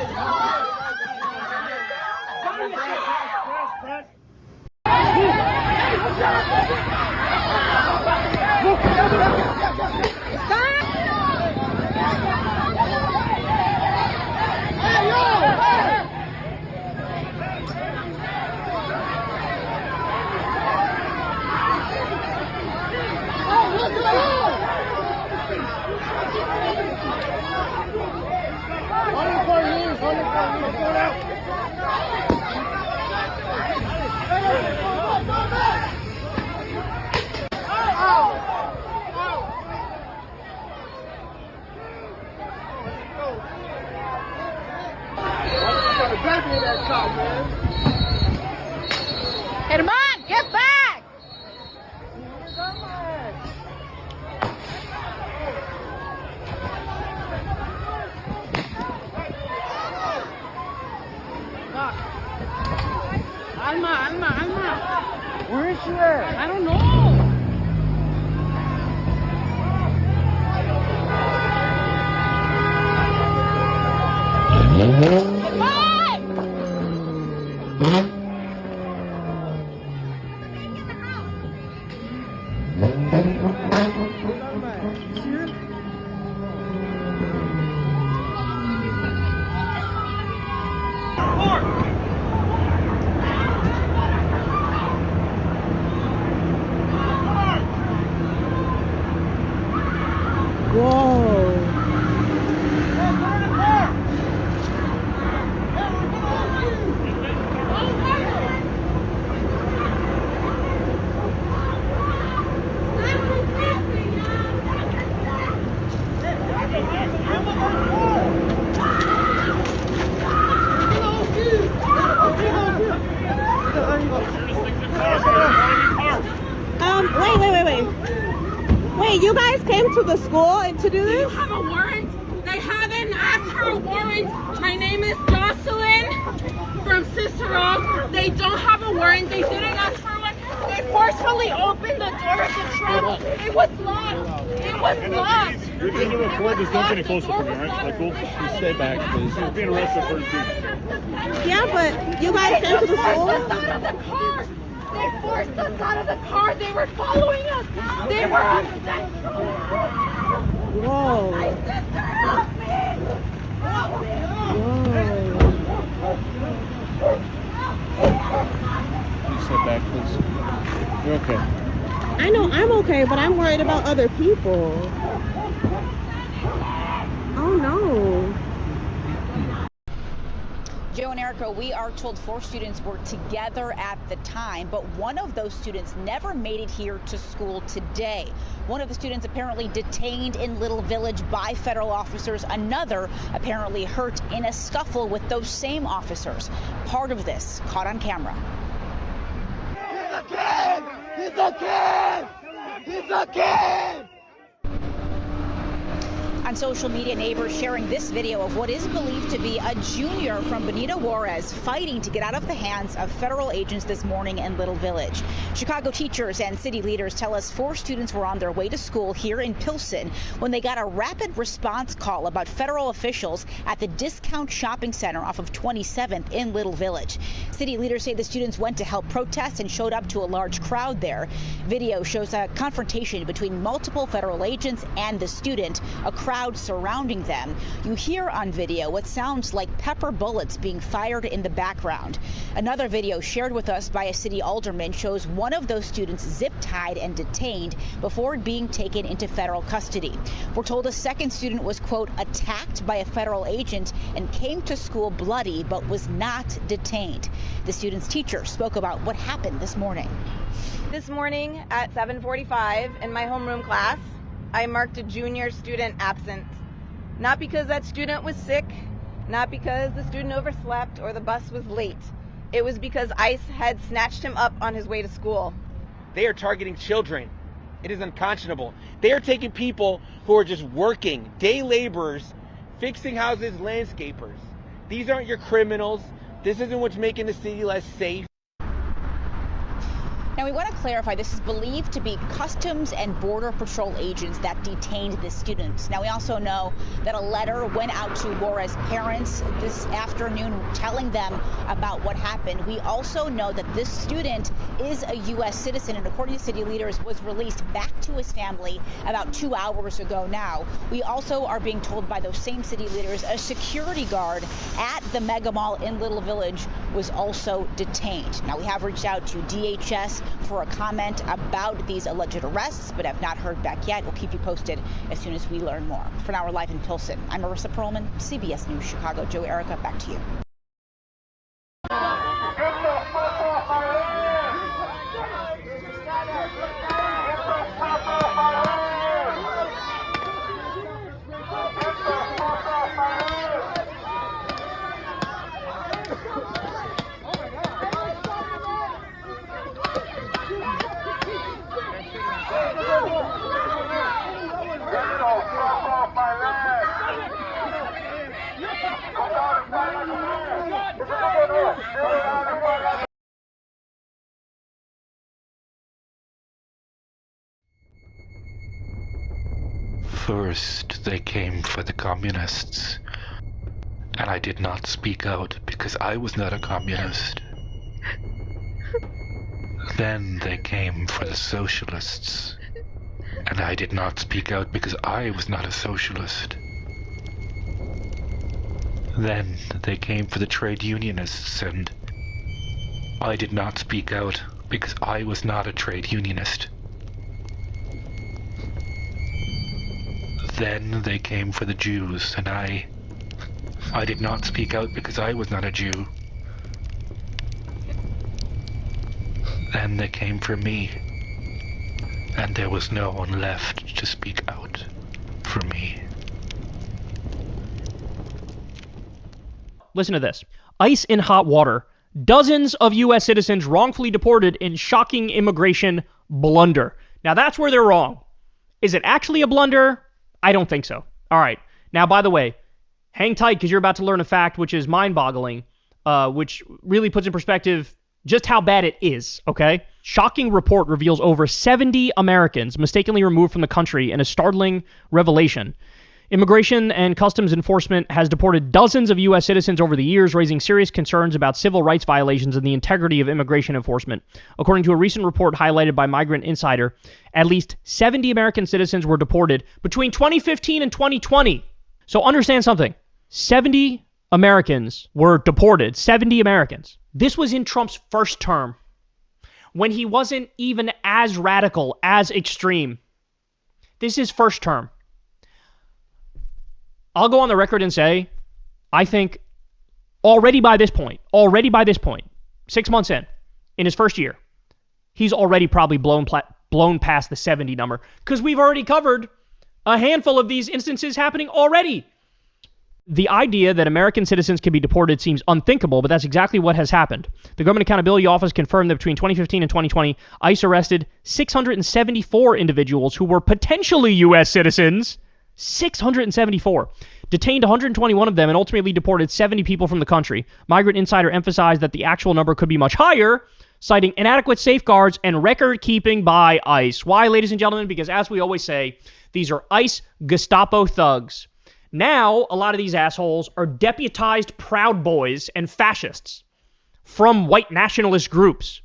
Herman, get back! Alma. Where is she at? I don't know.
Wait, you guys came to the school and to do this?
Do you have a warrant? They haven't asked for a warrant. My name is Jocelyn from Cicero. They don't have a warrant. They didn't ask for one. They forcefully opened the door of the truck. It was locked. It was locked.
You're going to record this. Don't get any closer from me, all right? Like, cool? You stay back, please. You're being arrested for
Yeah, but you guys came to the school?
They forced us out of the car. They were following us. They were obsessed.
Whoa.
My sister, help me. Help me.
Please step back, please. You're okay.
I know I'm okay, but I'm worried about other people. Oh no.
Joe and Erica, we are told 4 students were together at the time, but one of those students never made it here to school today. One of the students apparently detained in Little Village by federal officers, another apparently hurt in a scuffle with those same officers. Part of this caught on camera.
He's a kid! He's a kid! He's a kid!
On social media, neighbors sharing this video of what is believed to be a junior from Benito Juarez fighting to get out of the hands of federal agents this morning in Little Village. Chicago teachers and city leaders tell us 4 students were on their way to school here in Pilsen when they got a rapid response call about federal officials at the Discount Shopping Center off of 27th in Little Village. City leaders say the students went to help protest and showed up to a large crowd there. Video shows a confrontation between multiple federal agents and the student, a crowd surrounding them. You hear on video what sounds like pepper bullets being fired in the background. Another video shared with us by a city alderman shows one of those students zip-tied and detained before being taken into federal custody. We're told a second student was, quote, attacked by a federal agent and came to school bloody but was not detained. The student's teacher spoke about what happened this morning.
This morning at 7:45 in my homeroom class, I marked a junior student absent. Not because that student was sick, not because the student overslept or the bus was late. It was because ICE had snatched him up on his way to school.
They are targeting children. It is unconscionable. They are taking people who are just working, day laborers, fixing houses, landscapers. These aren't your criminals. This isn't what's making the city less safe.
Now, we want to clarify, this is believed to be Customs and Border Patrol agents that detained the students. Now, we also know that a letter went out to Juarez parents this afternoon telling them about what happened. We also know that this student is a U.S. citizen and, according to city leaders, was released back to his family about 2 hours ago now. We also are being told by those same city leaders a security guard at the Mega Mall in Little Village was also detained. Now, we have reached out to DHS for a comment about these alleged arrests, but have not heard back yet. We'll keep you posted as soon as we learn more. For now, we're live in Pilsen. I'm Marissa Perlman, CBS News Chicago. Joe, Erica, back to you.
First, they came for the communists, and I did not speak out because I was not a communist. Then they came for the socialists, and I did not speak out because I was not a socialist. Then they came for the trade unionists, and I did not speak out because I was not a trade unionist. Then they came for the Jews, and I did not speak out because I was not a Jew. Then they came for me, and there was no one left to speak out for me.
Listen to this. ICE in hot water. Dozens of U.S. citizens wrongfully deported in shocking immigration blunder. Now, that's where they're wrong. Is it actually a blunder? I don't think so. All right. Now, by the way, hang tight because you're about to learn a fact which is mind-boggling, which really puts in perspective just how bad it is, okay? Shocking report reveals over 70 Americans mistakenly removed from the country in a startling revelation. Immigration and Customs Enforcement has deported dozens of U.S. citizens over the years, raising serious concerns about civil rights violations and the integrity of immigration enforcement. According to a recent report highlighted by Migrant Insider, at least 70 American citizens were deported between 2015 and 2020. So understand something. 70 Americans were deported. 70 Americans. This was in Trump's first term, when he wasn't even as radical, as extreme. This is first term. I'll go on the record and say, I think already by this point, 6 months in his first year, he's already probably blown past the 70 number, because we've already covered a handful of these instances happening already. The idea that American citizens can be deported seems unthinkable, but that's exactly what has happened. The Government Accountability Office confirmed that between 2015 and 2020, ICE arrested 674 individuals who were potentially U.S. citizens. 674. Detained 121 of them and ultimately deported 70 people from the country. Migrant Insider emphasized that the actual number could be much higher, citing inadequate safeguards and record keeping by ICE. Why, ladies and gentlemen? Because as we always say, these are ICE Gestapo thugs. Now, a lot of these assholes are deputized Proud Boys and fascists from white nationalist groups.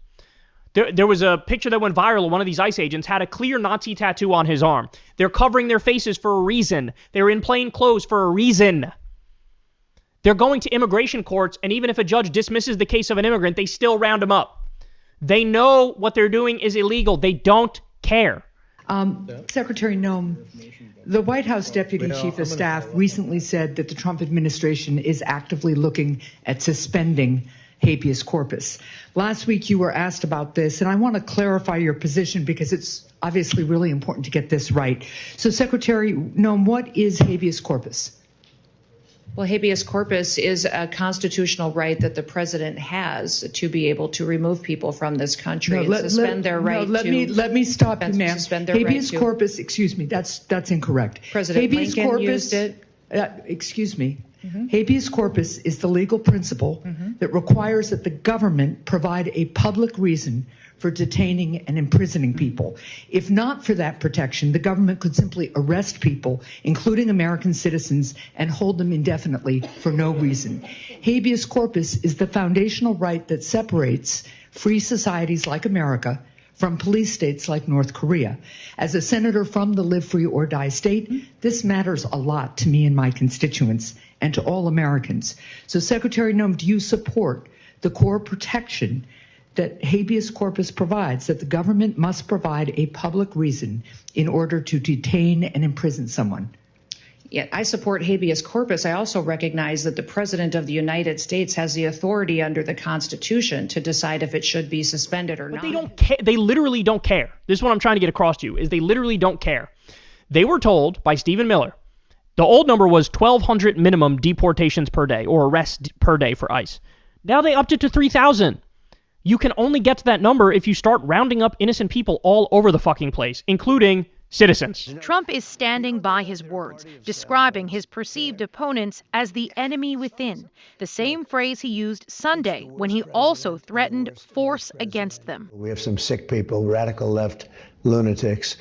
There was a picture that went viral of one of these ICE agents had a clear Nazi tattoo on his arm. They're covering their faces for a reason. They're in plain clothes for a reason. They're going to immigration courts, and even if a judge dismisses the case of an immigrant, they still round them up. They know what they're doing is illegal. They don't care.
Secretary Noem, the White House Deputy Chief of Staff recently said that the Trump administration is actively looking at suspending habeas corpus. Last week you were asked about this, and I want to clarify your position because it's obviously really important to get this right. So, Secretary Noem, what is habeas corpus?
Well, habeas corpus is a constitutional right that the president has to be able to remove people from this country and suspend their right to.
Let me stop you, ma'am. Habeas corpus, excuse me, that's incorrect.
President
habeas
Lincoln
corpus,
used it.
Excuse me. Habeas corpus is the legal principle that requires that the government provide a public reason for detaining and imprisoning people. If not for that protection, the government could simply arrest people, including American citizens, and hold them indefinitely for no reason. Habeas corpus is the foundational right that separates free societies like America from police states like North Korea. As a senator from the Live Free or Die state, this matters a lot to me and my constituents and to all Americans. So, Secretary Noem, do you support the core protection that habeas corpus provides, that the government must provide a public reason in order to detain and imprison someone?
Yeah, I support habeas corpus. I also recognize that the President of the United States has the authority under the Constitution to decide if it should be suspended or not.
But they don't care. They literally don't care. This is what I'm trying to get across to you, is they literally don't care. They were told by Stephen Miller, the old number was 1,200 minimum deportations per day, or arrests per day for ICE. Now they upped it to 3,000. You can only get to that number if you start rounding up innocent people all over the fucking place, including citizens.
Trump is standing by his words, describing his perceived opponents as the enemy within, the same phrase he used Sunday when he also threatened force against them.
We have some sick people, radical left lunatics,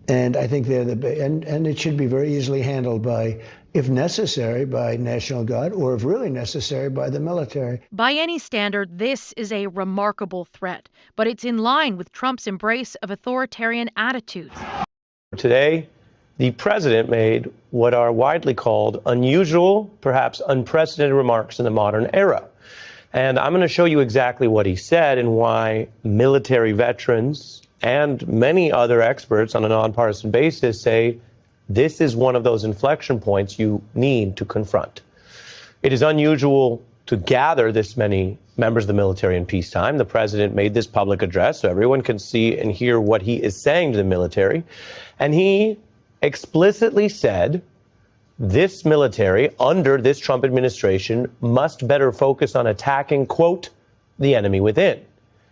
and I think they're and it should be very easily handled by, if necessary, by National Guard, or if really necessary, by the military.
By any standard, this is a remarkable threat, but it's in line with Trump's embrace of authoritarian attitudes.
Today, the president made what are widely called unusual, perhaps unprecedented remarks in the modern era. And I'm going to show you exactly what he said and why military veterans and many other experts on a nonpartisan basis say this is one of those inflection points you need to confront. It is unusual to gather this many members of the military in peacetime. The president made this public address so everyone can see and hear what he is saying to the military. And he explicitly said this military under this Trump administration must better focus on attacking, quote, the enemy within.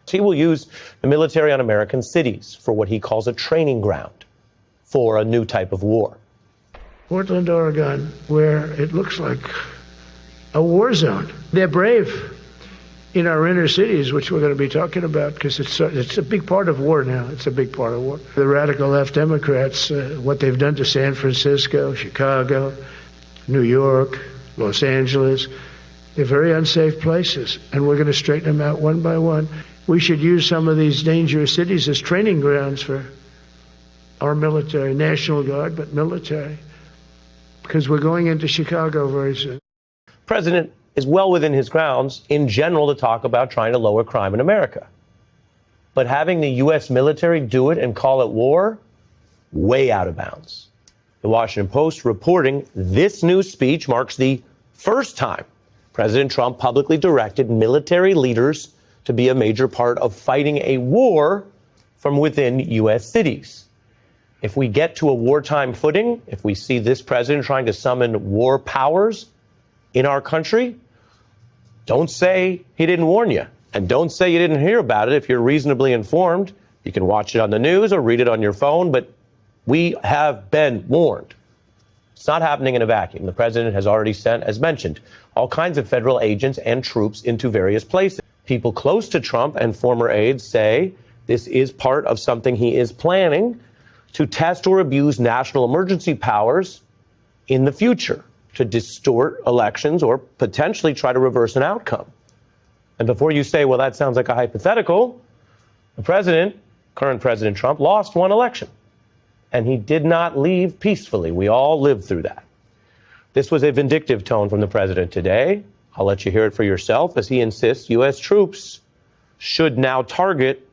He will use the military on American cities for what he calls a training ground for a new type of war.
Portland, Oregon, where it looks like a war zone. They're brave in our inner cities, which we're going to be talking about, because it's a big part of war now. It's a big part of war. The radical left Democrats, what they've done to San Francisco, Chicago, New York, Los Angeles, they're very unsafe places, and we're going to straighten them out one by one. We should use some of these dangerous cities as training grounds for our military, National Guard, but military, because we're going into Chicago very soon.
President is well within his grounds in general to talk about trying to lower crime in America. But having the U.S. military do it and call it war, way out of bounds. The Washington Post reporting this new speech marks the first time President Trump publicly directed military leaders to be a major part of fighting a war from within U.S. cities. If we get to a wartime footing, if we see this president trying to summon war powers in our country, don't say he didn't warn you. And don't say you didn't hear about it if you're reasonably informed. You can watch it on the news or read it on your phone, but we have been warned. It's not happening in a vacuum. The president has already sent, as mentioned, all kinds of federal agents and troops into various places. People close to Trump and former aides say this is part of something he is planning to test or abuse national emergency powers in the future, to distort elections or potentially try to reverse an outcome. And before you say, well, that sounds like a hypothetical, the president, current President Trump, lost one election. And he did not leave peacefully. We all lived through that. This was a vindictive tone from the president today. I'll let you hear it for yourself as he insists U.S. troops should now target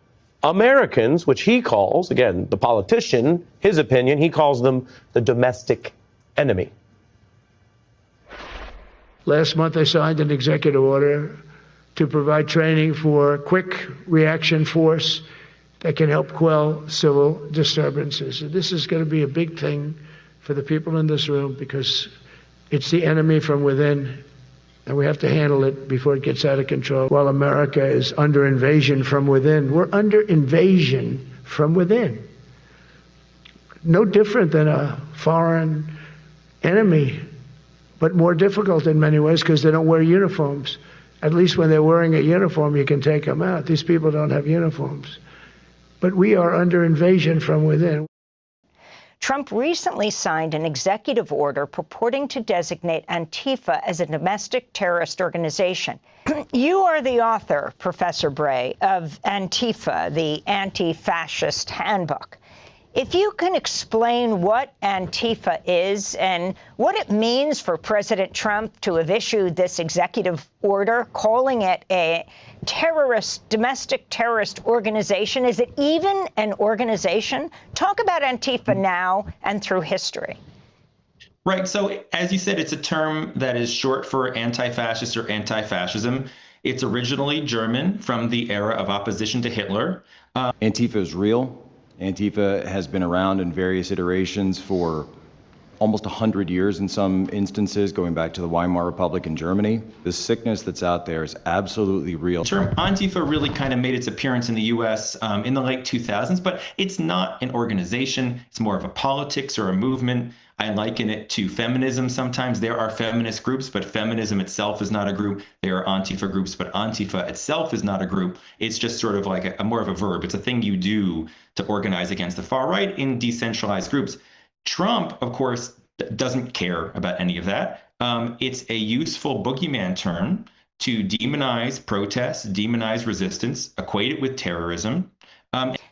Americans, which he calls, again, the politician, his opinion, he calls them the domestic enemy.
Last month, I signed an executive order to provide training for quick reaction force that can help quell civil disturbances. This is going to be a big thing for the people in this room because it's the enemy from within, and we have to handle it before it gets out of control. While America is under invasion from within, we're under invasion from within. No different than a foreign enemy, but more difficult in many ways because they don't wear uniforms. At least when they're wearing a uniform, you can take them out. These people don't have uniforms. But we are under invasion from within.
Trump recently signed an executive order purporting to designate Antifa as a domestic terrorist organization. You are the author, Professor Bray, of Antifa, the Anti-Fascist Handbook. If you can explain what Antifa is and what it means for President Trump to have issued this executive order calling it a domestic terrorist organization. Is it even an organization? Talk about Antifa now and through history.
Right. So as you said, it's a term that is short for anti-fascist or anti-fascism. It's originally German from the era of opposition to Hitler.
Antifa is real. Antifa has been around in various iterations for almost 100 years in some instances, going back to the Weimar Republic in Germany. The sickness that's out there is absolutely real.
The term Antifa really kind of made its appearance in the U.S. In the late 2000s, but it's not an organization. It's more of a politics or a movement. I liken it to feminism sometimes. There are feminist groups, but feminism itself is not a group. There are Antifa groups, but Antifa itself is not a group. It's just sort of like a more of a verb. It's a thing you do to organize against the far right in decentralized groups. Trump, of course, doesn't care about any of that. It's a useful boogeyman term to demonize protests, demonize resistance, equate it with terrorism.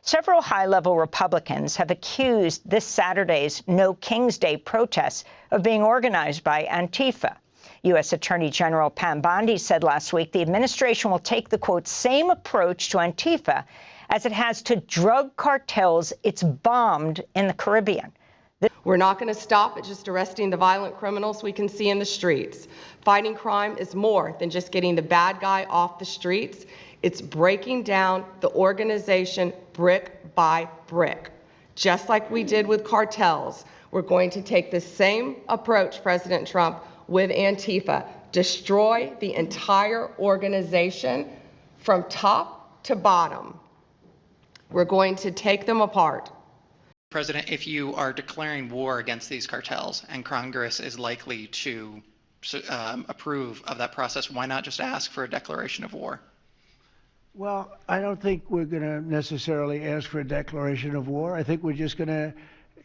Several high-level Republicans have accused this Saturday's No King's Day protests of being organized by Antifa. U.S. Attorney General Pam Bondi said last week the administration will take the, quote, same approach to Antifa as it has to drug cartels it's bombed in the Caribbean.
We're not going to stop at just arresting the violent criminals we can see in the streets. Fighting crime is more than just getting the bad guy off the streets. It's breaking down the organization brick by brick. Just like we did with cartels, we're going to take the same approach, President Trump, with Antifa. Destroy the entire organization from top to bottom. We're going to take them apart.
President, if you are declaring war against these cartels and Congress is likely to approve of that process, why not just ask for a declaration of war?
Well, I don't think we're going to necessarily ask for a declaration of war. I think we're just going to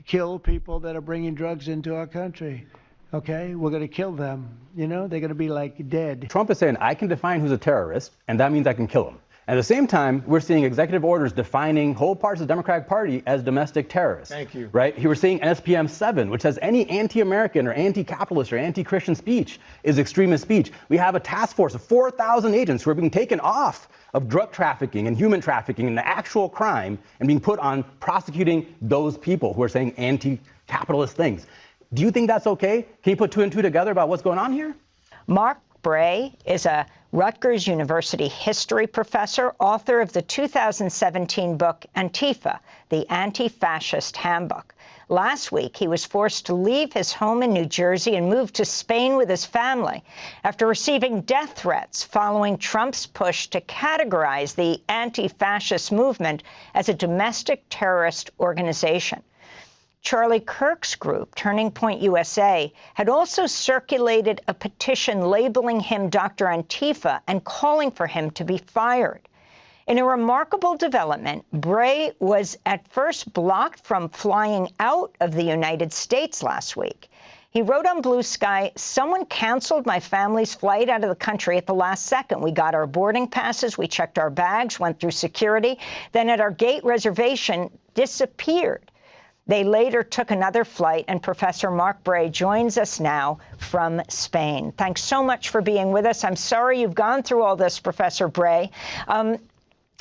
kill people that are bringing drugs into our country. Okay? We're going to kill them. You know, they're going to be like dead.
Trump is saying, I can define who's a terrorist, and that means I can kill him. At the same time, we're seeing executive orders defining whole parts of the Democratic Party as domestic terrorists.
Thank you.
Right? We're seeing NSPM 7, which says any anti-American or anti-capitalist or anti-Christian speech is extremist speech. We have a task force of 4,000 agents who are being taken off of drug trafficking and human trafficking and the actual crime and being put on prosecuting those people who are saying anti-capitalist things. Do you think that's okay? Can you put two and two together about what's going on here?
Mark Bray is a Rutgers University history professor, author of the 2017 book Antifa, the Anti-Fascist Handbook. Last week, he was forced to leave his home in New Jersey and move to Spain with his family after receiving death threats following Trump's push to categorize the anti-fascist movement as a domestic terrorist organization. Charlie Kirk's group, Turning Point USA, had also circulated a petition labeling him Dr. Antifa and calling for him to be fired. In a remarkable development, Bray was at first blocked from flying out of the United States last week. He wrote on Blue Sky, "Someone canceled my family's flight out of the country at the last second. We got our boarding passes, we checked our bags, went through security, then at our gate reservation, disappeared. They later took another flight, and Professor Mark Bray joins us now from Spain. Thanks so much for being with us. I'm sorry you've gone through all this, Professor Bray.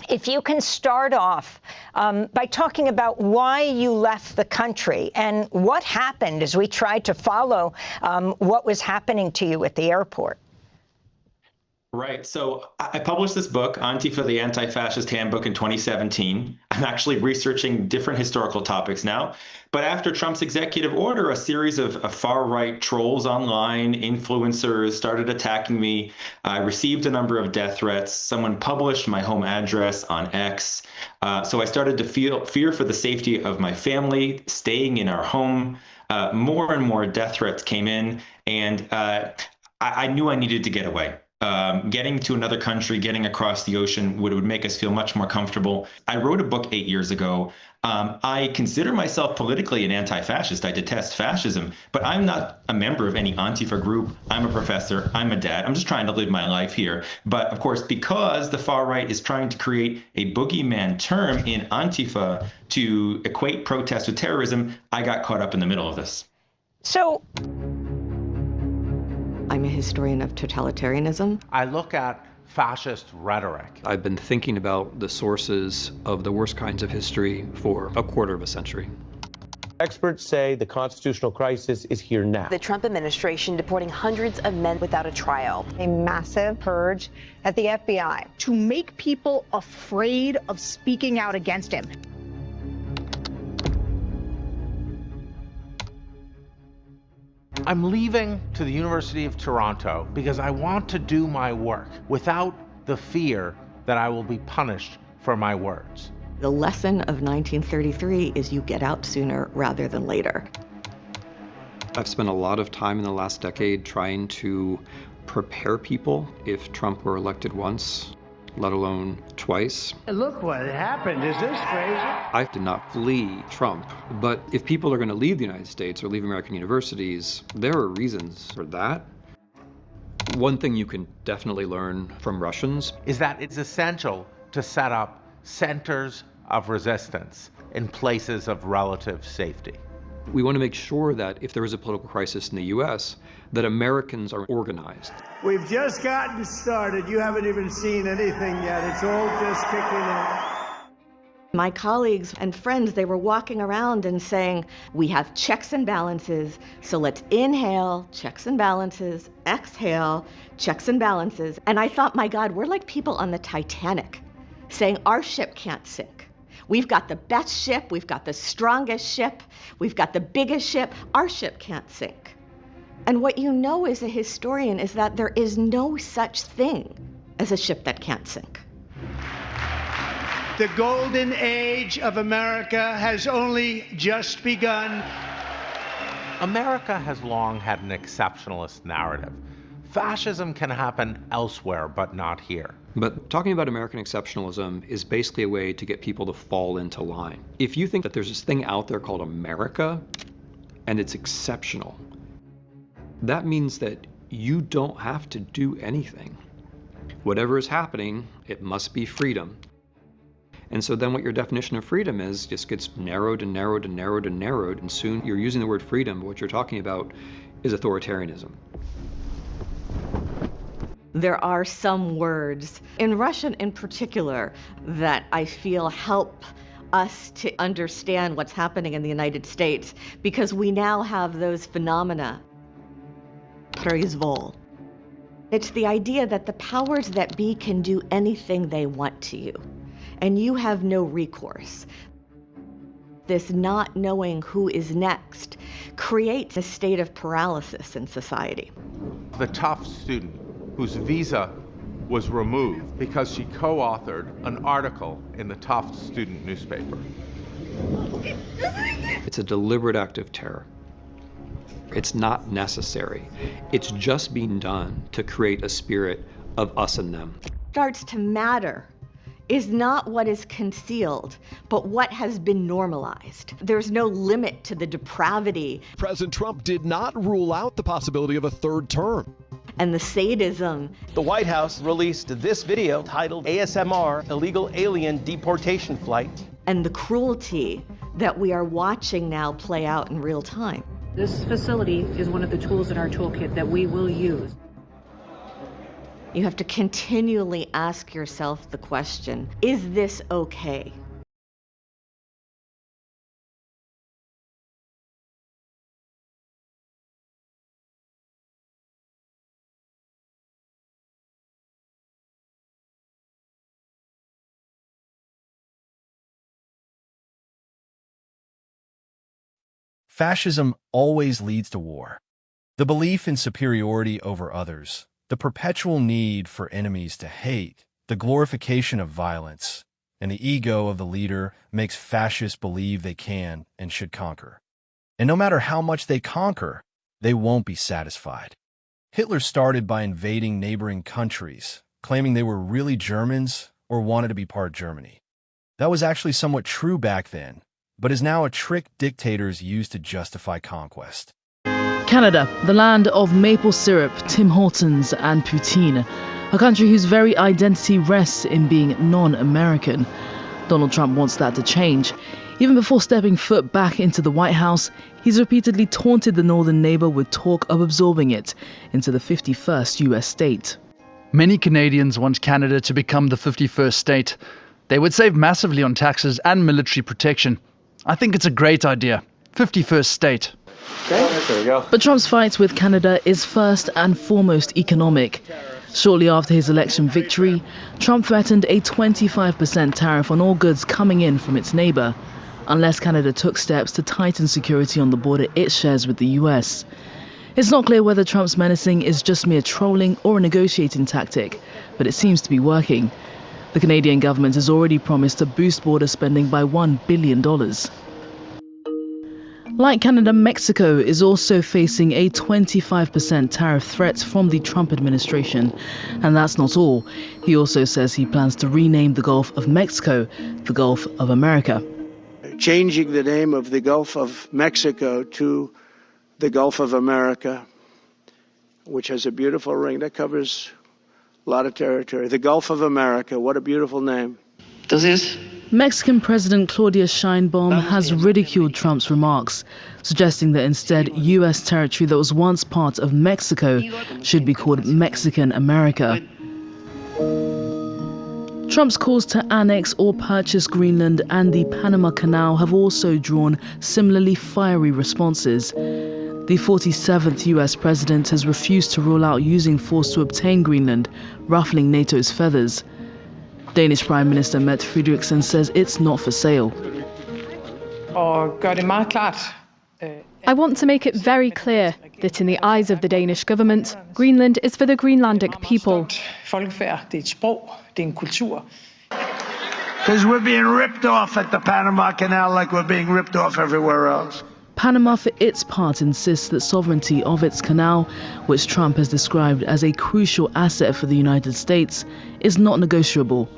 If you can start off by talking about why you left the country and what happened as we tried to follow what was happening to you at the airport.
Right. So I published this book, Antifa, the Anti-Fascist Handbook, in 2017. I'm actually researching different historical topics now. But after Trump's executive order, a series of far-right trolls online, influencers started attacking me. I received a number of death threats. Someone published my home address on X. So I started to feel fear for the safety of my family, staying in our home. More and more death threats came in, and I knew I needed to get away. Getting to another country, getting across the ocean would make us feel much more comfortable. I wrote a book 8 years ago. I consider myself politically an anti-fascist. I detest fascism, but I'm not a member of any Antifa group. I'm a professor. I'm a dad. I'm just trying to live my life here. But of course, because the far right is trying to create a boogeyman term in Antifa to equate protest with terrorism, I got caught up in the middle of this.
So
I'm a historian of totalitarianism.
I look at fascist rhetoric.
I've been thinking about the sources of the worst kinds of history for a quarter of a century.
Experts say the constitutional crisis is here now.
The Trump administration deporting hundreds of men without a trial.
A massive purge at the FBI.
To make people afraid of speaking out against him.
I'm leaving to the University of Toronto because I want to do my work without the fear that I will be punished for my words.
The lesson of 1933 is you get out sooner rather than later.
I've spent a lot of time in the last decade trying to prepare people if Trump were elected once, let alone twice.
Look what happened. Is this crazy?
I did not flee Trump, but if people are going to leave the United States or leave American universities, there are reasons for that. One thing you can definitely learn from Russians
is that it's essential to set up centers of resistance in places of relative safety.
We want to make sure that if there is a political crisis in the U.S., that Americans are organized.
We've just gotten started. You haven't even seen anything yet. It's all just kicking in.
My colleagues and friends, they were walking around and saying, we have checks and balances, so let's inhale, checks and balances, exhale, checks and balances. And I thought, my God, we're like people on the Titanic saying our ship can't sink. We've got the best ship, we've got the strongest ship, we've got the biggest ship, our ship can't sink. And what you know as a historian is that there is no such thing as a ship that can't sink.
The golden age of America has only just begun.
America has long had an exceptionalist narrative. Fascism can happen elsewhere, but not here.
But talking about American exceptionalism is basically a way to get people to fall into line. If you think that there's this thing out there called America, and it's exceptional, that means that you don't have to do anything. Whatever is happening, it must be freedom. And so then what your definition of freedom is just gets narrowed and narrowed and narrowed and narrowed, and soon you're using the word freedom, but what you're talking about is authoritarianism.
There are some words, in Russian in particular, that I feel help us to understand what's happening in the United States, because we now have those phenomena. Произвол. It's the idea that the powers that be can do anything they want to you, and you have no recourse. This not knowing who is next creates a state of paralysis in society.
The Tufts student whose visa was removed because she co-authored an article in the Tufts student newspaper.
It's a deliberate act of terror. It's not necessary. It's just being done to create a spirit of us and them.
Starts to matter is not what is concealed, but what has been normalized. There's no limit to the depravity.
President Trump did not rule out the possibility of a third term.
And the sadism.
The White House released this video titled ASMR, Illegal Alien Deportation Flight.
And the cruelty that we are watching now play out in real time.
This facility is one of the tools in our toolkit that we will use.
You have to continually ask yourself the question, is this okay?
Fascism always leads to war. The belief in superiority over others, the perpetual need for enemies to hate, the glorification of violence, and the ego of the leader makes fascists believe they can and should conquer. And no matter how much they conquer, they won't be satisfied. Hitler started by invading neighboring countries, claiming they were really Germans or wanted to be part of Germany. That was actually somewhat true back then, but is now a trick dictators use to justify conquest.
Canada, the land of maple syrup, Tim Hortons and poutine, a country whose very identity rests in being non-American. Donald Trump wants that to change. Even before stepping foot back into the White House, he's repeatedly taunted the northern neighbor with talk of absorbing it into the 51st US state.
Many Canadians want Canada to become the 51st state. They would save massively on taxes and military protection. I think it's a great idea. 51st state.
Okay. There we go. But Trump's fight with Canada is first and foremost economic. Shortly after his election victory, Trump threatened a 25% tariff on all goods coming in from its neighbor, unless Canada took steps to tighten security on the border it shares with the US. It's not clear whether Trump's menacing is just mere trolling or a negotiating tactic, but it seems to be working. The Canadian government has already promised to boost border spending by $1 billion. Like Canada, Mexico is also facing a 25% tariff threat from the Trump administration. And that's not all. He also says he plans to rename the Gulf of Mexico the Gulf of America.
Changing the name of the Gulf of Mexico to the Gulf of America, which has a beautiful ring that covers a lot of territory. The Gulf of America, what a beautiful name.
Mexican President Claudia Sheinbaum has ridiculed Trump's remarks, suggesting that instead US territory that was once part of Mexico should be called Mexican America. Trump's calls to annex or purchase Greenland and the Panama Canal have also drawn similarly fiery responses. The 47th US president has refused to rule out using force to obtain Greenland, ruffling NATO's feathers. Danish Prime Minister Mette Frederiksen says it's not for sale.
I want to make it very clear that in the eyes of the Danish government, Greenland is for the Greenlandic people.
Because we're being ripped off at the Panama Canal like we're being ripped off everywhere else.
Panama, for its part, insists that sovereignty of its canal, which Trump has described as a crucial asset for the United States, is not negotiable.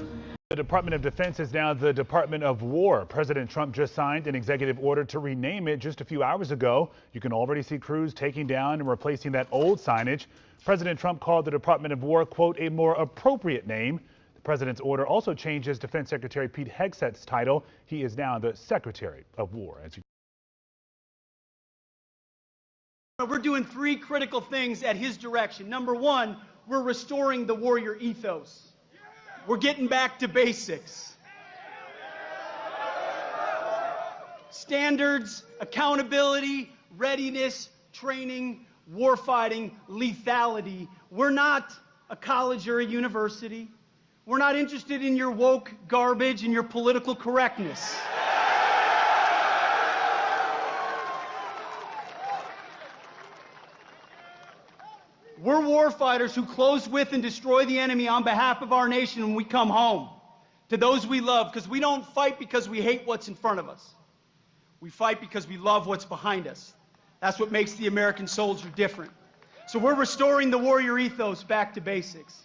The Department of Defense is now the Department of War. President Trump just signed an executive order to rename it just a few hours ago. You can already see crews taking down and replacing that old signage. President Trump called the Department of War, quote, a more appropriate name. The president's order also changes Defense Secretary Pete Hegseth's title. He is now the Secretary of War.
We're doing three critical things at his direction. Number one, we're restoring the warrior ethos. We're getting back to basics. Standards, accountability, readiness, training, warfighting, lethality. We're not a college or a university. We're not interested in your woke garbage and your political correctness. We're warfighters who close with and destroy the enemy on behalf of our nation when we come home to those we love, because we don't fight because we hate what's in front of us. We fight because we love what's behind us. That's what makes the American soldier different. So we're restoring the warrior ethos back to basics.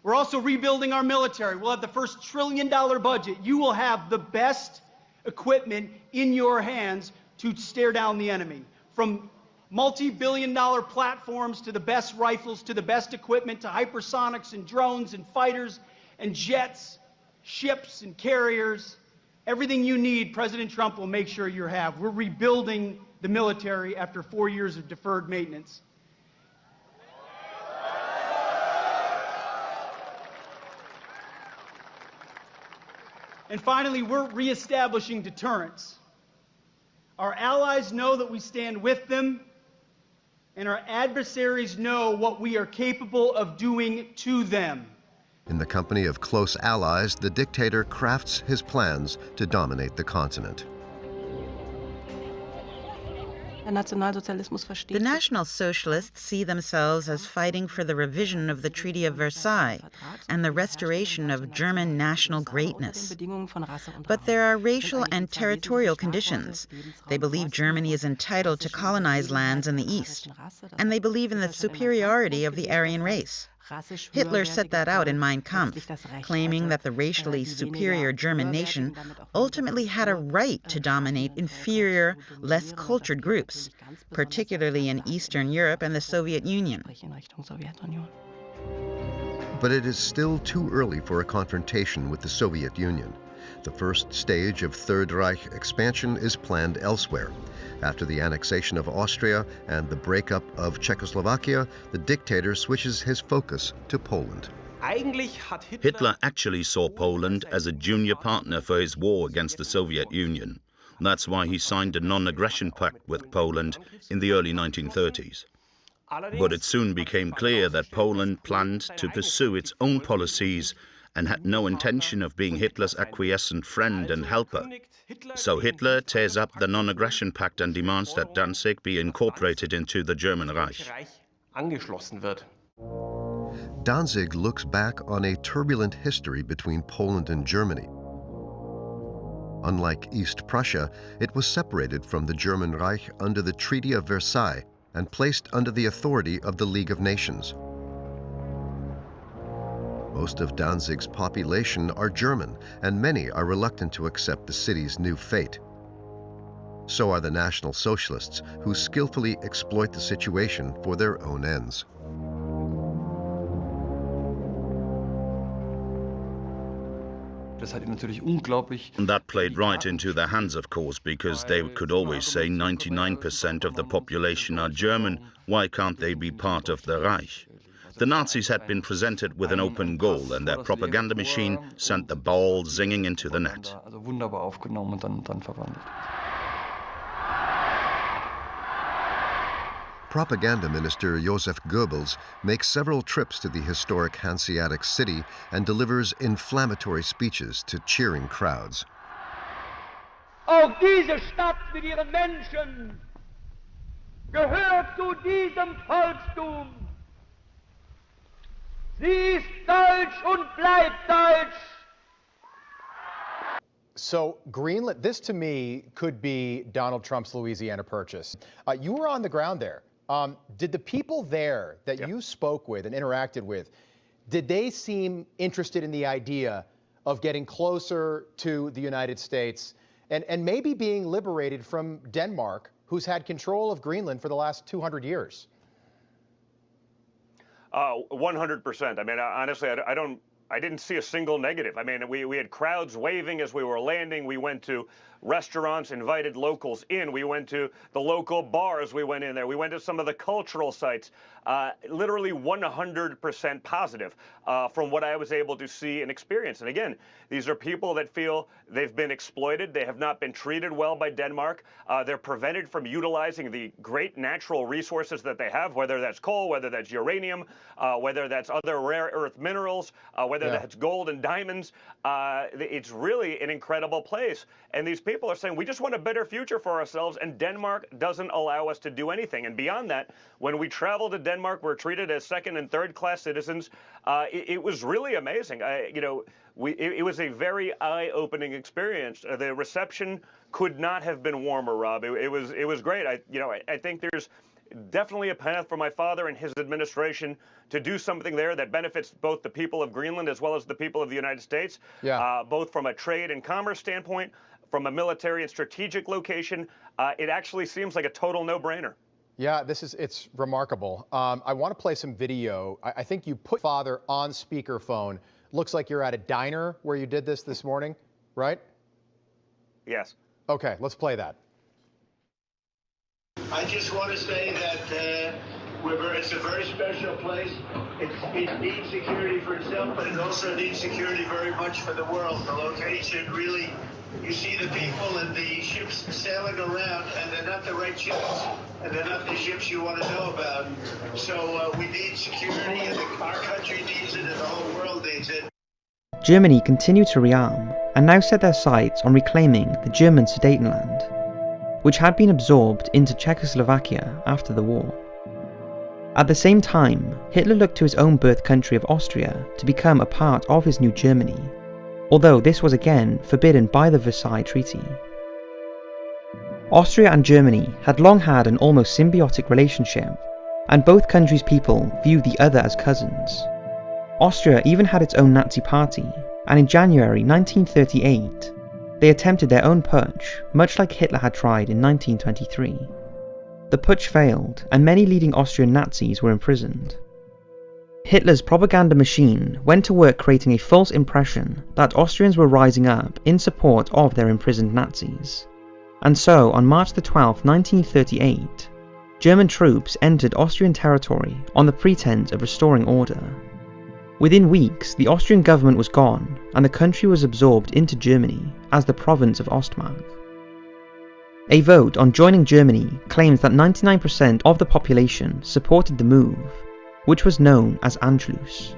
We're also rebuilding our military. We'll have the first $1 trillion budget. You will have the best equipment in your hands to stare down the enemy. From multi-billion-dollar platforms to the best rifles to the best equipment to hypersonics and drones and fighters and jets, ships and carriers. Everything you need, President Trump will make sure you have. We're rebuilding the military after 4 years of deferred maintenance. And finally, we're reestablishing deterrence. Our allies know that we stand with them, and our adversaries know what we are capable of doing to them.
In the company of close allies, the dictator crafts his plans to dominate the continent.
The National Socialists see themselves as fighting for the revision of the Treaty of Versailles and the restoration of German national greatness. But there are racial and territorial conditions. They believe Germany is entitled to colonize lands in the East, and they believe in the superiority of the Aryan race. Hitler set that out in Mein Kampf, claiming that the racially superior German nation ultimately had a right to dominate inferior, less cultured groups, particularly in Eastern Europe and the Soviet Union.
But it is still too early for a confrontation with the Soviet Union. The first stage of Third Reich expansion is planned elsewhere. After the annexation of Austria and the breakup of Czechoslovakia, the dictator switches his focus to Poland.
Hitler actually saw Poland as a junior partner for his war against the Soviet Union. That's why he signed a non-aggression pact with Poland in the early 1930s. But it soon became clear that Poland planned to pursue its own policies and had no intention of being Hitler's acquiescent friend and helper. So Hitler tears up the non-aggression pact and demands that Danzig be incorporated into the German Reich.
Danzig looks back on a turbulent history between Poland and Germany. Unlike East Prussia, it was separated from the German Reich under the Treaty of Versailles and placed under the authority of the League of Nations. Most of Danzig's population are German, and many are reluctant to accept the city's new fate. So are the National Socialists, who skillfully exploit the situation for their own ends.
That played right into their hands, of course, because they could always say 99% of the population are German. Why can't they be part of the Reich? The Nazis had been presented with an open goal, and their propaganda machine sent the ball zinging into the net.
Propaganda Minister Joseph Goebbels makes several trips to the historic Hanseatic city and delivers inflammatory speeches to cheering crowds.
Auch diese Stadt mit ihren Menschen gehört zu diesem Volkstum. Sie ist deutsch und bleibt deutsch.
So Greenland, this to me could be Donald Trump's Louisiana Purchase. You were on the ground there. Did the people there that you spoke with and interacted with, did they seem interested in the idea of getting closer to the United States and maybe being liberated from Denmark, who's had control of Greenland for the last 200 years?
100%. I mean, honestly, I didn't see a single negative. I mean, we had crowds waving as we were landing. We went to restaurants, invited locals in. We went to the local bars. We went in there. We went to some of the cultural sites. Literally 100% positive from what I was able to see and experience. And again, these are people that feel they've been exploited. They have not been treated well by Denmark. They're prevented from utilizing the great natural resources that they have, whether that's coal, whether that's uranium, whether that's other rare earth minerals, whether that's gold and diamonds. It's really an incredible place. And these people are saying, we just want a better future for ourselves, and Denmark doesn't allow us to do anything. And beyond that, when we travel to Denmark, we're treated as second and third class citizens. It was really amazing. It was a very eye-opening experience. The reception could not have been warmer, Rob. It was great. I think there's definitely a path for my father and his administration to do something there that benefits both the people of Greenland as well as the people of the United States, both from a trade and commerce standpoint, from a military and strategic location. It actually seems like a total no-brainer.
Yeah, it's remarkable. I want to play some video. I think you put father on speakerphone. Looks like you're at a diner where you did this morning, right?
Yes.
Okay, let's play that.
I just want to say that it's a very special place. It needs security for itself, but it also needs security very much for the world. The location really, you see the people and the ships sailing around, and they're not the right ships, and they're not the ships you want to know about. So we need security, and our country needs it, and the whole world needs it.
Germany continued to rearm and now set their sights on reclaiming the German Sudetenland, which had been absorbed into Czechoslovakia after the war. At the same time, Hitler looked to his own birth country of Austria to become a part of his new Germany, although this was again forbidden by the Versailles Treaty. Austria and Germany had long had an almost symbiotic relationship, and both countries' people viewed the other as cousins. Austria even had its own Nazi party, and in January 1938, they attempted their own putsch, much like Hitler had tried in 1923. The putsch failed, and many leading Austrian Nazis were imprisoned. Hitler's propaganda machine went to work creating a false impression that Austrians were rising up in support of their imprisoned Nazis. And so, on March 12, 1938, German troops entered Austrian territory on the pretense of restoring order. Within weeks, the Austrian government was gone, and the country was absorbed into Germany as the province of Ostmark. A vote on joining Germany claims that 99% of the population supported the move, which was known as Anschluss.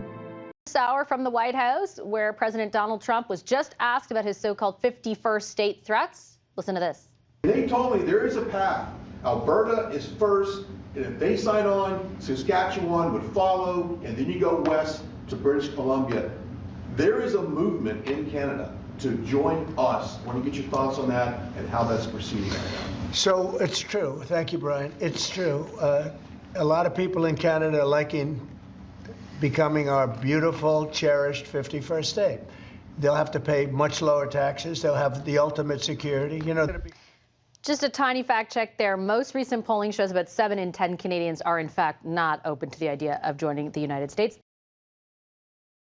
This hour from the White House, where President Donald Trump was just asked about his so-called 51st state threats. Listen to this.
They told me there is a path. Alberta is first, and if they sign on, Saskatchewan would follow, and then you go west to British Columbia. There is a movement in Canada to join us. I want to get your thoughts on that and how that's proceeding right now.
So it's true. Thank you, Brian. It's true. A lot of people in Canada are liking becoming our beautiful, cherished 51st state. They'll have to pay much lower taxes. They'll have the ultimate security.
Just a tiny fact check there. Most recent polling shows about 7 in 10 Canadians are in fact not open to the idea of joining the United States.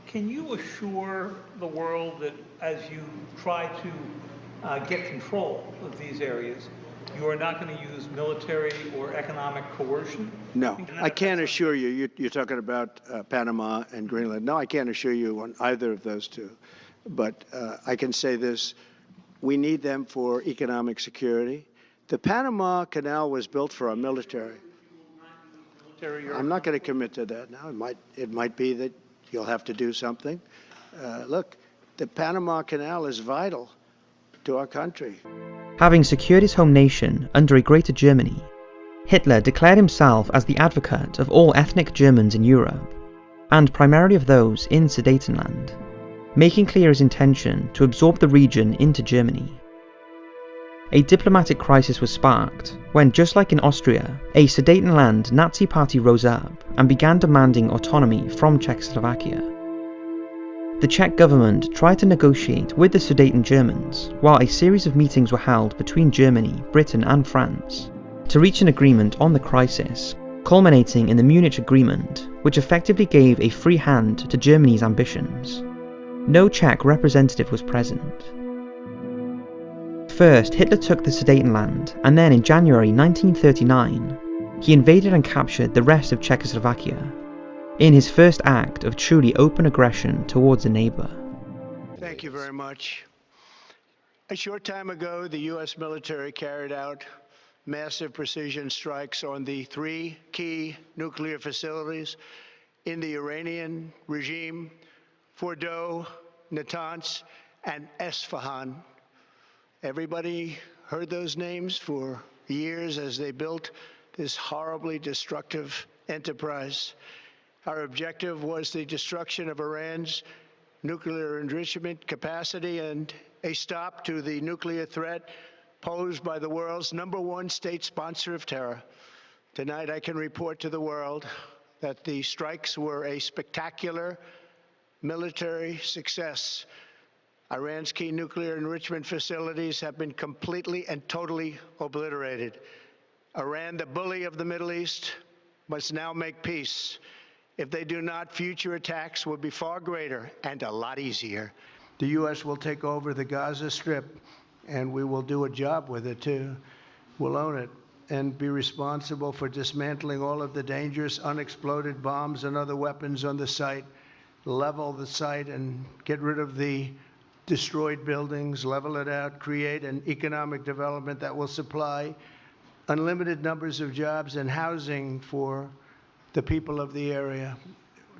Can you assure the world that as you try to get control of these areas, you are not going to use military or economic coercion?
No, I can't assure you. You're talking about Panama and Greenland. No, I can't assure you on either of those two. But I can say this. We need them for economic security. The Panama Canal was built for our military. I'm not going to commit to that now. It might be that you'll have to do something. Look, the Panama Canal is vital to our country.
Having secured his home nation under a greater Germany, Hitler declared himself as the advocate of all ethnic Germans in Europe, and primarily of those in Sudetenland. making clear his intention to absorb the region into Germany. A diplomatic crisis was sparked when, just like in Austria, a Sudetenland Nazi party rose up and began demanding autonomy from Czechoslovakia. The Czech government tried to negotiate with the Sudeten Germans, while a series of meetings were held between Germany, Britain and France to reach an agreement on the crisis, culminating in the Munich Agreement, which effectively gave a free hand to Germany's ambitions. No Czech representative was present. First, Hitler took the Sudetenland, and then in January 1939, he invaded and captured the rest of Czechoslovakia, in his first act of truly open aggression towards a neighbor.
Thank you very much. A short time ago, the U.S. military carried out massive precision strikes on the 3 key nuclear facilities in the Iranian regime: Fordow, Natanz, and Esfahan. Everybody heard those names for years as they built this horribly destructive enterprise. Our objective was the destruction of Iran's nuclear enrichment capacity and a stop to the nuclear threat posed by the world's #1 state sponsor of terror. Tonight, I can report to the world that the strikes were a spectacular military success. Iran's key nuclear enrichment facilities have been completely and totally obliterated. Iran, the bully of the Middle East, must now make peace. If they do not, future attacks will be far greater and a lot easier. The U.S. will take over the Gaza Strip, and we will do a job with it, too. We'll own it and be responsible for dismantling all of the dangerous unexploded bombs and other weapons on the site, level the site and get rid of the destroyed buildings, level it out, create an economic development that will supply unlimited numbers of jobs and housing for the people of the area.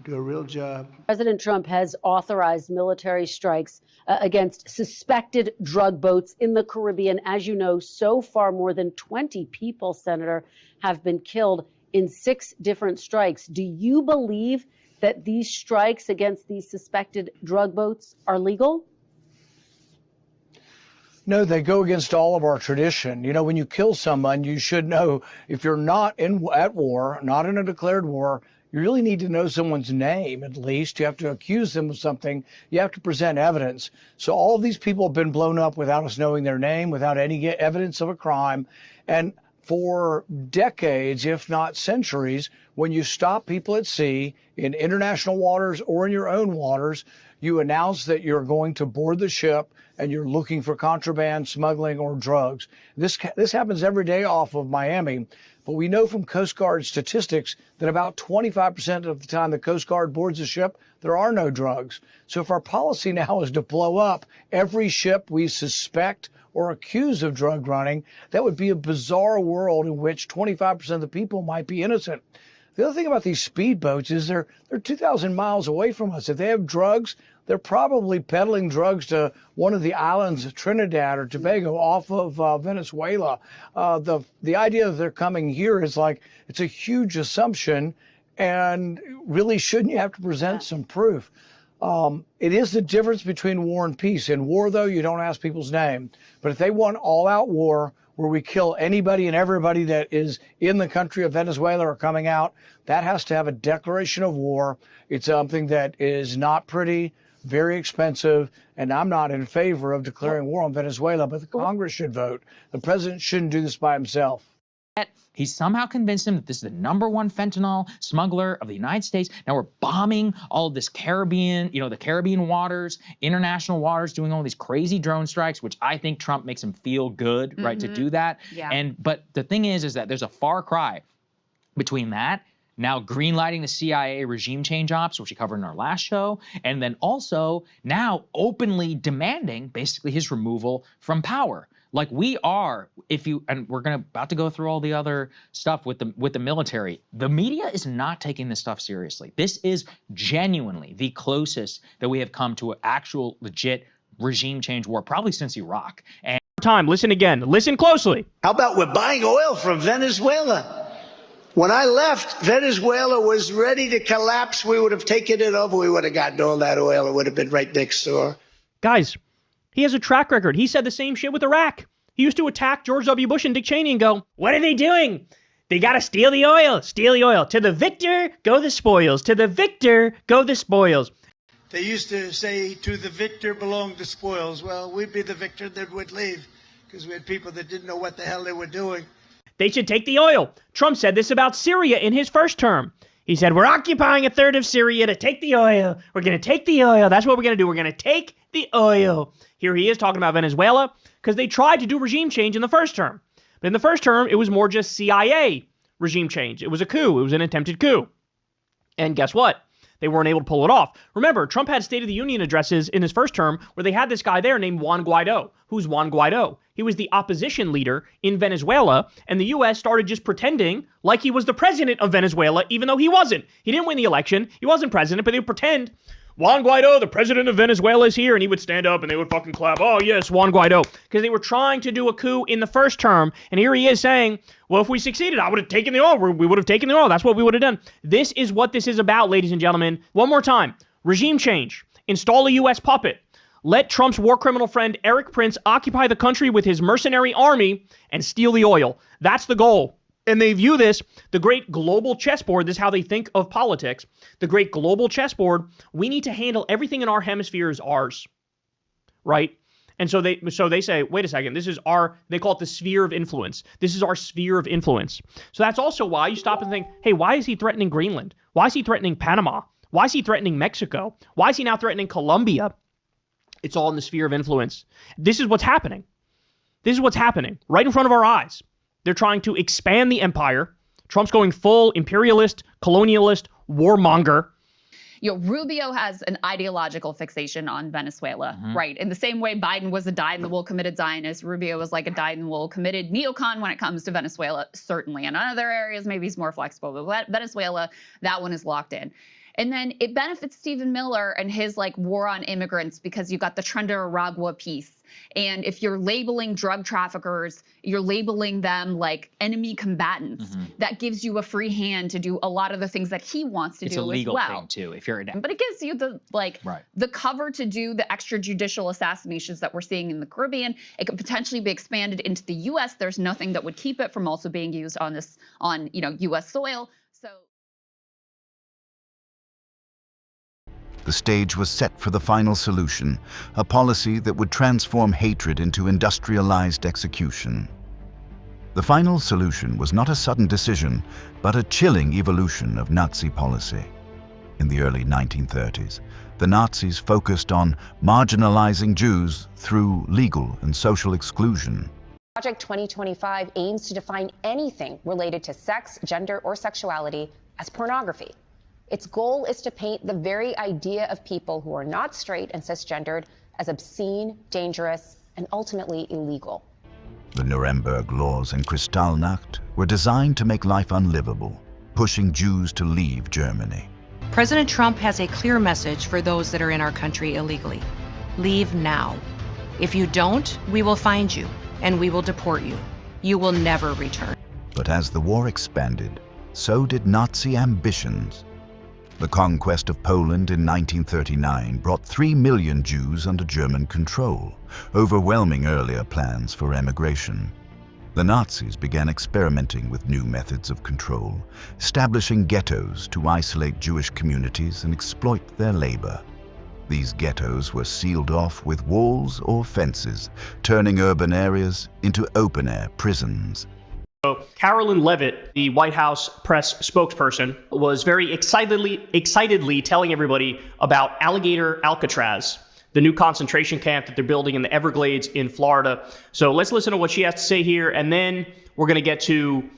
Do a real job.
President Trump has authorized military strikes against suspected drug boats in the Caribbean. As you know, so far more than 20 people, Senator, have been killed in 6 different strikes. Do you believe that these strikes against these suspected drug boats are legal?
No, they go against all of our tradition. You know, when you kill someone, you should know, if you're not at war, not in a declared war, you really need to know someone's name, at least. You have to accuse them of something. You have to present evidence. So all of these people have been blown up without us knowing their name, without any evidence of a crime. And for decades, if not centuries, when you stop people at sea in international waters or in your own waters, you announce that you're going to board the ship and you're looking for contraband, smuggling, or drugs. This happens every day off of Miami. But we know from Coast Guard statistics that about 25% of the time the Coast Guard boards a ship, there are no drugs. So if our policy now is to blow up every ship we suspect or accuse of drug running, that would be a bizarre world in which 25% of the people might be innocent. The other thing about these speedboats is they're 2,000 miles away from us. If they have drugs, they're probably peddling drugs to one of the islands of Trinidad or Tobago off of Venezuela. The idea that they're coming here is like, it's a huge assumption, and really shouldn't you have to present some proof? It is the difference between war and peace. In war, though, you don't ask people's name. But if they want all-out war, where we kill anybody and everybody that is in the country of Venezuela or coming out, that has to have a declaration of war. It's something that is not pretty, very expensive, and I'm not in favor of declaring war on Venezuela, but the Congress should vote. The president shouldn't do this by himself.
He somehow convinced him that this is the #1 fentanyl smuggler of the United States. Now we're bombing all of this Caribbean, the Caribbean waters, international waters, doing all these crazy drone strikes, which I think Trump makes him feel good, right, to do that. Yeah. But the thing is that there's a far cry between that, now greenlighting the CIA regime change ops, which we covered in our last show, and then also now openly demanding basically his removal from power. Like we are, and we're about to go through all the other stuff with the military. The media is not taking this stuff seriously. This is genuinely the closest that we have come to an actual legit regime change war, probably since Iraq. And
listen again, listen closely.
How about we're buying oil from Venezuela? When I left, Venezuela was ready to collapse. We would have taken it over. We would have gotten all that oil. It would have been right next door.
Guys, he has a track record. He said the same shit with Iraq. He used to attack George W. Bush and Dick Cheney and go, what are they doing? They got to steal the oil. Steal the oil. To the victor, go the spoils. To the victor, go the spoils.
They used to say, to the victor belong the spoils. Well, we'd be the victor that would leave because we had people that didn't know what the hell they were doing.
They should take the oil. Trump said this about Syria in his first term. He said, we're occupying a third of Syria to take the oil. We're going to take the oil. That's what we're going to do. We're going to take the oil. Here he is talking about Venezuela because they tried to do regime change in the first term. But in the first term, it was more just CIA regime change. It was a coup. It was an attempted coup. And guess what? They weren't able to pull it off. Remember, Trump had State of the Union addresses in his first term where they had this guy there named Juan Guaido. Who's Juan Guaido? He was the opposition leader in Venezuela, and the U.S. started just pretending like he was the president of Venezuela, even though he wasn't. He didn't win the election. He wasn't president, but they would pretend, Juan Guaido, the president of Venezuela, is here, and he would stand up and they would fucking clap. Oh, yes, Juan Guaido. Because they were trying to do a coup in the first term, and here he is saying, well, if we succeeded, I would have taken the oil. We would have taken the oil. That's what we would have done. This is what this is about, ladies and gentlemen. One more time. Regime change. Install a U.S. puppet. Let Trump's war criminal friend Erik Prince occupy the country with his mercenary army and steal the oil. That's the goal. And they view this, the great global chessboard, this is how they think of politics, the great global chessboard, we need to handle everything in our hemisphere as ours, right? And so they say, wait a second, this is they call it the sphere of influence. This is our sphere of influence. So that's also why you stop and think, hey, why is he threatening Greenland? Why is he threatening Panama? Why is he threatening Mexico? Why is he now threatening Colombia? It's all in the sphere of influence. This is what's happening. This is what's happening right in front of our eyes. They're trying to expand the empire. Trump's going full imperialist, colonialist, warmonger.
You know, Rubio has an ideological fixation on Venezuela, right? In the same way Biden was a dyed-in-the-wool committed Zionist, Rubio was like a dyed-in-the-wool committed neocon when it comes to Venezuela, certainly. And in other areas, maybe he's more flexible. But Venezuela, that one is locked in. And then it benefits Stephen Miller and his like war on immigrants because you've got the Tren de Aragua piece. And if you're labeling drug traffickers, you're labeling them like enemy combatants. That gives you a free hand to do a lot of the things that he wants to do as well. It's a legal thing
too, if you're
But it gives you the the cover to do the extrajudicial assassinations that we're seeing in the Caribbean. It could potentially be expanded into the U.S. There's nothing that would keep it from also being used on U.S. soil. So.
The stage was set for the final solution, a policy that would transform hatred into industrialized execution. The final solution was not a sudden decision, but a chilling evolution of Nazi policy. In the early 1930s, the Nazis focused on marginalizing Jews through legal and social exclusion.
Project 2025 aims to define anything related to sex, gender, or sexuality as pornography. Its goal is to paint the very idea of people who are not straight and cisgendered as obscene, dangerous, and ultimately illegal.
The Nuremberg laws and Kristallnacht were designed to make life unlivable, pushing Jews to leave Germany.
President Trump has a clear message for those that are in our country illegally. Leave now. If you don't, we will find you, and we will deport you. You will never return.
But as the war expanded, so did Nazi ambitions. The conquest of Poland in 1939 brought 3 million Jews under German control, overwhelming earlier plans for emigration. The Nazis began experimenting with new methods of control, establishing ghettos to isolate Jewish communities and exploit their labor. These ghettos were sealed off with walls or fences, turning urban areas into open-air prisons.
So Carolyn Levitt, the White House press spokesperson, was very excitedly telling everybody about Alligator Alcatraz, the new concentration camp that they're building in the Everglades in Florida. So let's listen to what she has to say here, and then we're going to get to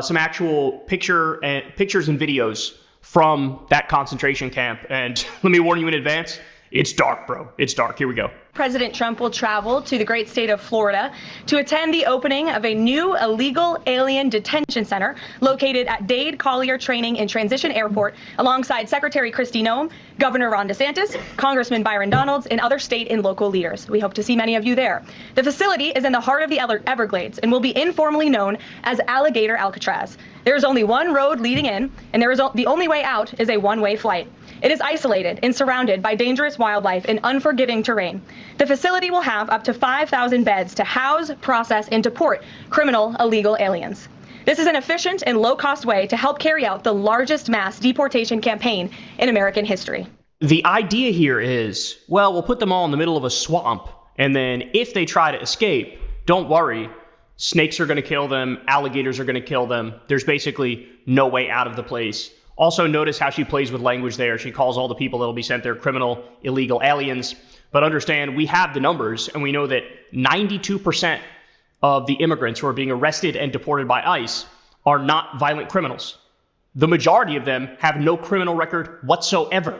some actual pictures and videos from that concentration camp. And let me warn you in advance, it's dark, bro. It's dark. Here we go.
President Trump will travel to the great state of Florida to attend the opening of a new illegal alien detention center located at Dade Collier Training and Transition Airport alongside Secretary Kristi Noem, Governor Ron DeSantis, Congressman Byron Donalds, and other state and local leaders. We hope to see many of you there. The facility is in the heart of the Everglades and will be informally known as Alligator Alcatraz. There is only one road leading in, and the only way out is a one-way flight. It is isolated and surrounded by dangerous wildlife and unforgiving terrain. The facility will have up to 5,000 beds to house, process, and deport criminal illegal aliens. This is an efficient and low-cost way to help carry out the largest mass deportation campaign in American history.
The idea here is, well, we'll put them all in the middle of a swamp, and then if they try to escape, don't worry, snakes are going to kill them, alligators are going to kill them. There's basically no way out of the place. Also, notice how she plays with language there. She calls all the people that will be sent there criminal, illegal aliens. But understand, we have the numbers, and we know that 92% of the immigrants who are being arrested and deported by ICE are not violent criminals. The majority of them have no criminal record whatsoever.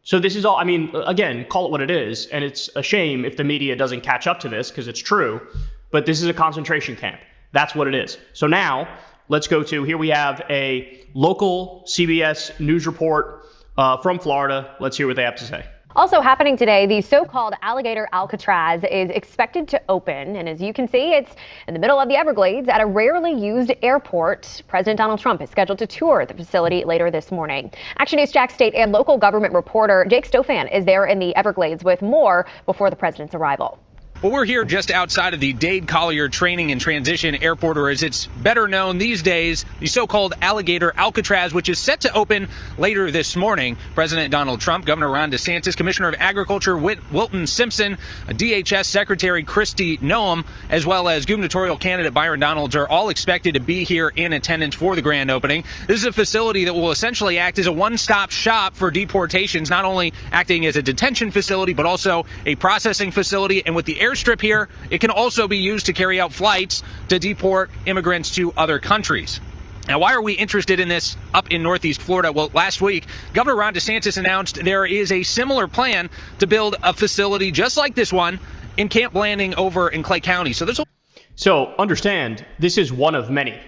So this is all, I mean, again, call it what it is, and it's a shame if the media doesn't catch up to this, because it's true, but this is a concentration camp. That's what it is. So now, let's go to, here we have a local CBS News report from Florida. Let's hear what they have to say.
Also happening today, the so-called Alligator Alcatraz is expected to open. And as you can see, it's in the middle of the Everglades at a rarely used airport. President Donald Trump is scheduled to tour the facility later this morning. Action News Jax state and local government reporter Jake Stofan is there in the Everglades with more before the president's arrival.
Well, we're here just outside of the Dade Collier Training and Transition Airport, or as it's better known these days, the so-called Alligator Alcatraz, which is set to open later this morning. President Donald Trump, Governor Ron DeSantis, Commissioner of Agriculture Wilton Simpson, DHS Secretary Kristi Noem, as well as gubernatorial candidate Byron Donalds are all expected to be here in attendance for the grand opening. This is a facility that will essentially act as a one-stop shop for deportations, not only acting as a detention facility, but also a processing facility. And with the airstrip here, it can also be used to carry out flights to deport immigrants to other countries. Now, why are we interested in this up in Northeast Florida? Well, last week, Governor Ron DeSantis announced there is a similar plan to build a facility just like this one in Camp Blanding over in Clay County.
So understand, this is one of many.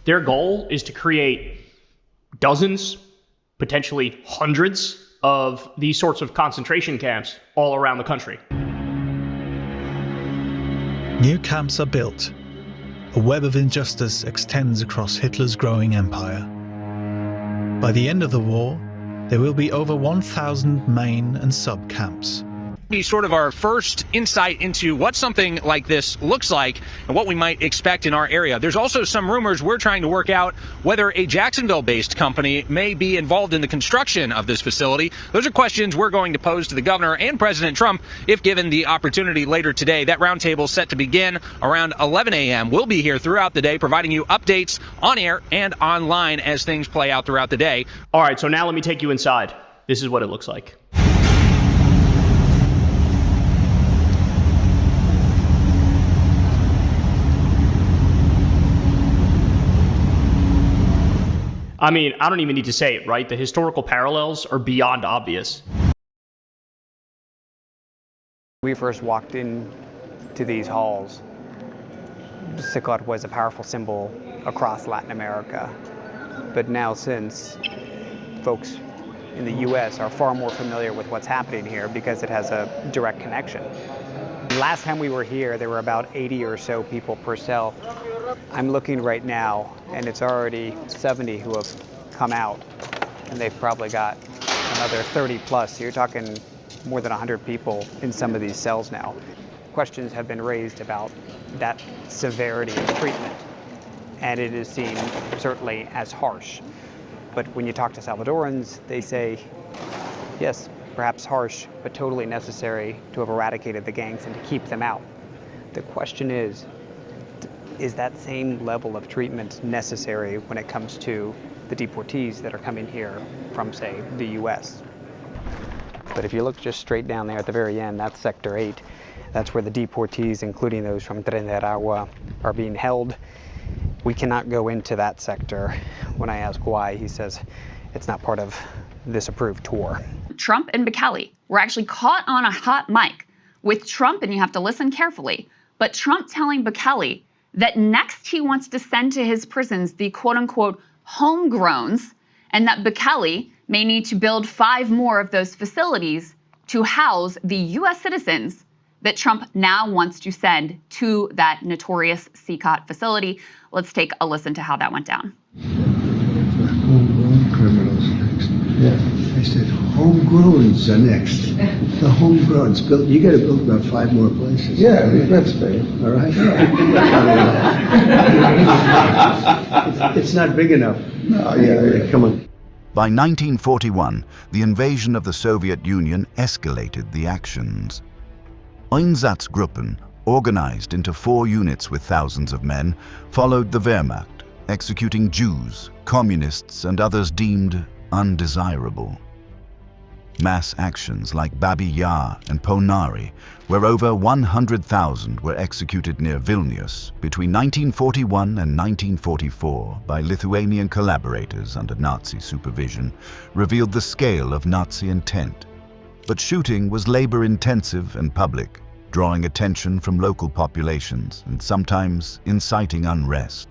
Their goal is to create dozens, potentially hundreds of these sorts of concentration camps all around the country.
New camps are built. A web of injustice extends across Hitler's growing empire. By the end of the war, there will be over 1,000 main and sub-camps.
Sort of our first insight into what something like this looks like and what we might expect in our area. There's also some rumors we're trying to work out whether a Jacksonville-based company may be involved in the construction of this facility. Those are questions we're going to pose to the governor and President Trump if given the opportunity later today. That roundtable is set to begin around 11 a.m. We'll be here throughout the day providing you updates on air and online as things play out throughout the day.
All right, so now let me take you inside. This is what it looks like. I mean, I don't even need to say it, right? The historical parallels are beyond obvious.
We first walked into these halls. Ciclot was a powerful symbol across Latin America. But now, since folks in the U.S. are far more familiar with what's happening here because it has a direct connection. Last time we were here, there were about 80 or so people per cell. I'm looking right now, and it's already 70 who have come out, and they've probably got another 30 plus. So you're talking more than 100 people in some of these cells now. Questions have been raised about that severity of treatment, and it is seen certainly as harsh. But when you talk to Salvadorans, they say, yes, perhaps harsh, but totally necessary to have eradicated the gangs and to keep them out. The question is that same level of treatment necessary when it comes to the deportees that are coming here from, say, the U.S.? But if you look just straight down there at the very end, that's Sector 8. That's where the deportees, including those from Tren de Aragua, are being held. We cannot go into that sector. When I ask why, he says it's not part of this approved tour.
Trump and McCalley were actually caught on a hot mic with Trump, and you have to listen carefully, but Trump telling Bukele that next he wants to send to his prisons the quote-unquote homegrowns, and that Bukele may need to build 5 more of those facilities to house the U.S. citizens that Trump now wants to send to that notorious CCOT facility. Let's take a listen to how that went down.
Homegrown criminals next. Yeah, I said homegrowns are next. The homegrowns built. You got to build about 5 more places. Yeah, that's fair. All right.
It's not big enough.
No, yeah.
Come on.
By 1941, the invasion of the Soviet Union escalated the actions. Einsatzgruppen, organized into 4 units with thousands of men, followed the Wehrmacht, executing Jews, communists, and others deemed undesirable. Mass actions like Babi Yar and Ponari, where over 100,000 were executed near Vilnius between 1941 and 1944 by Lithuanian collaborators under Nazi supervision, revealed the scale of Nazi intent. But shooting was labor-intensive and public, drawing attention from local populations and sometimes inciting unrest.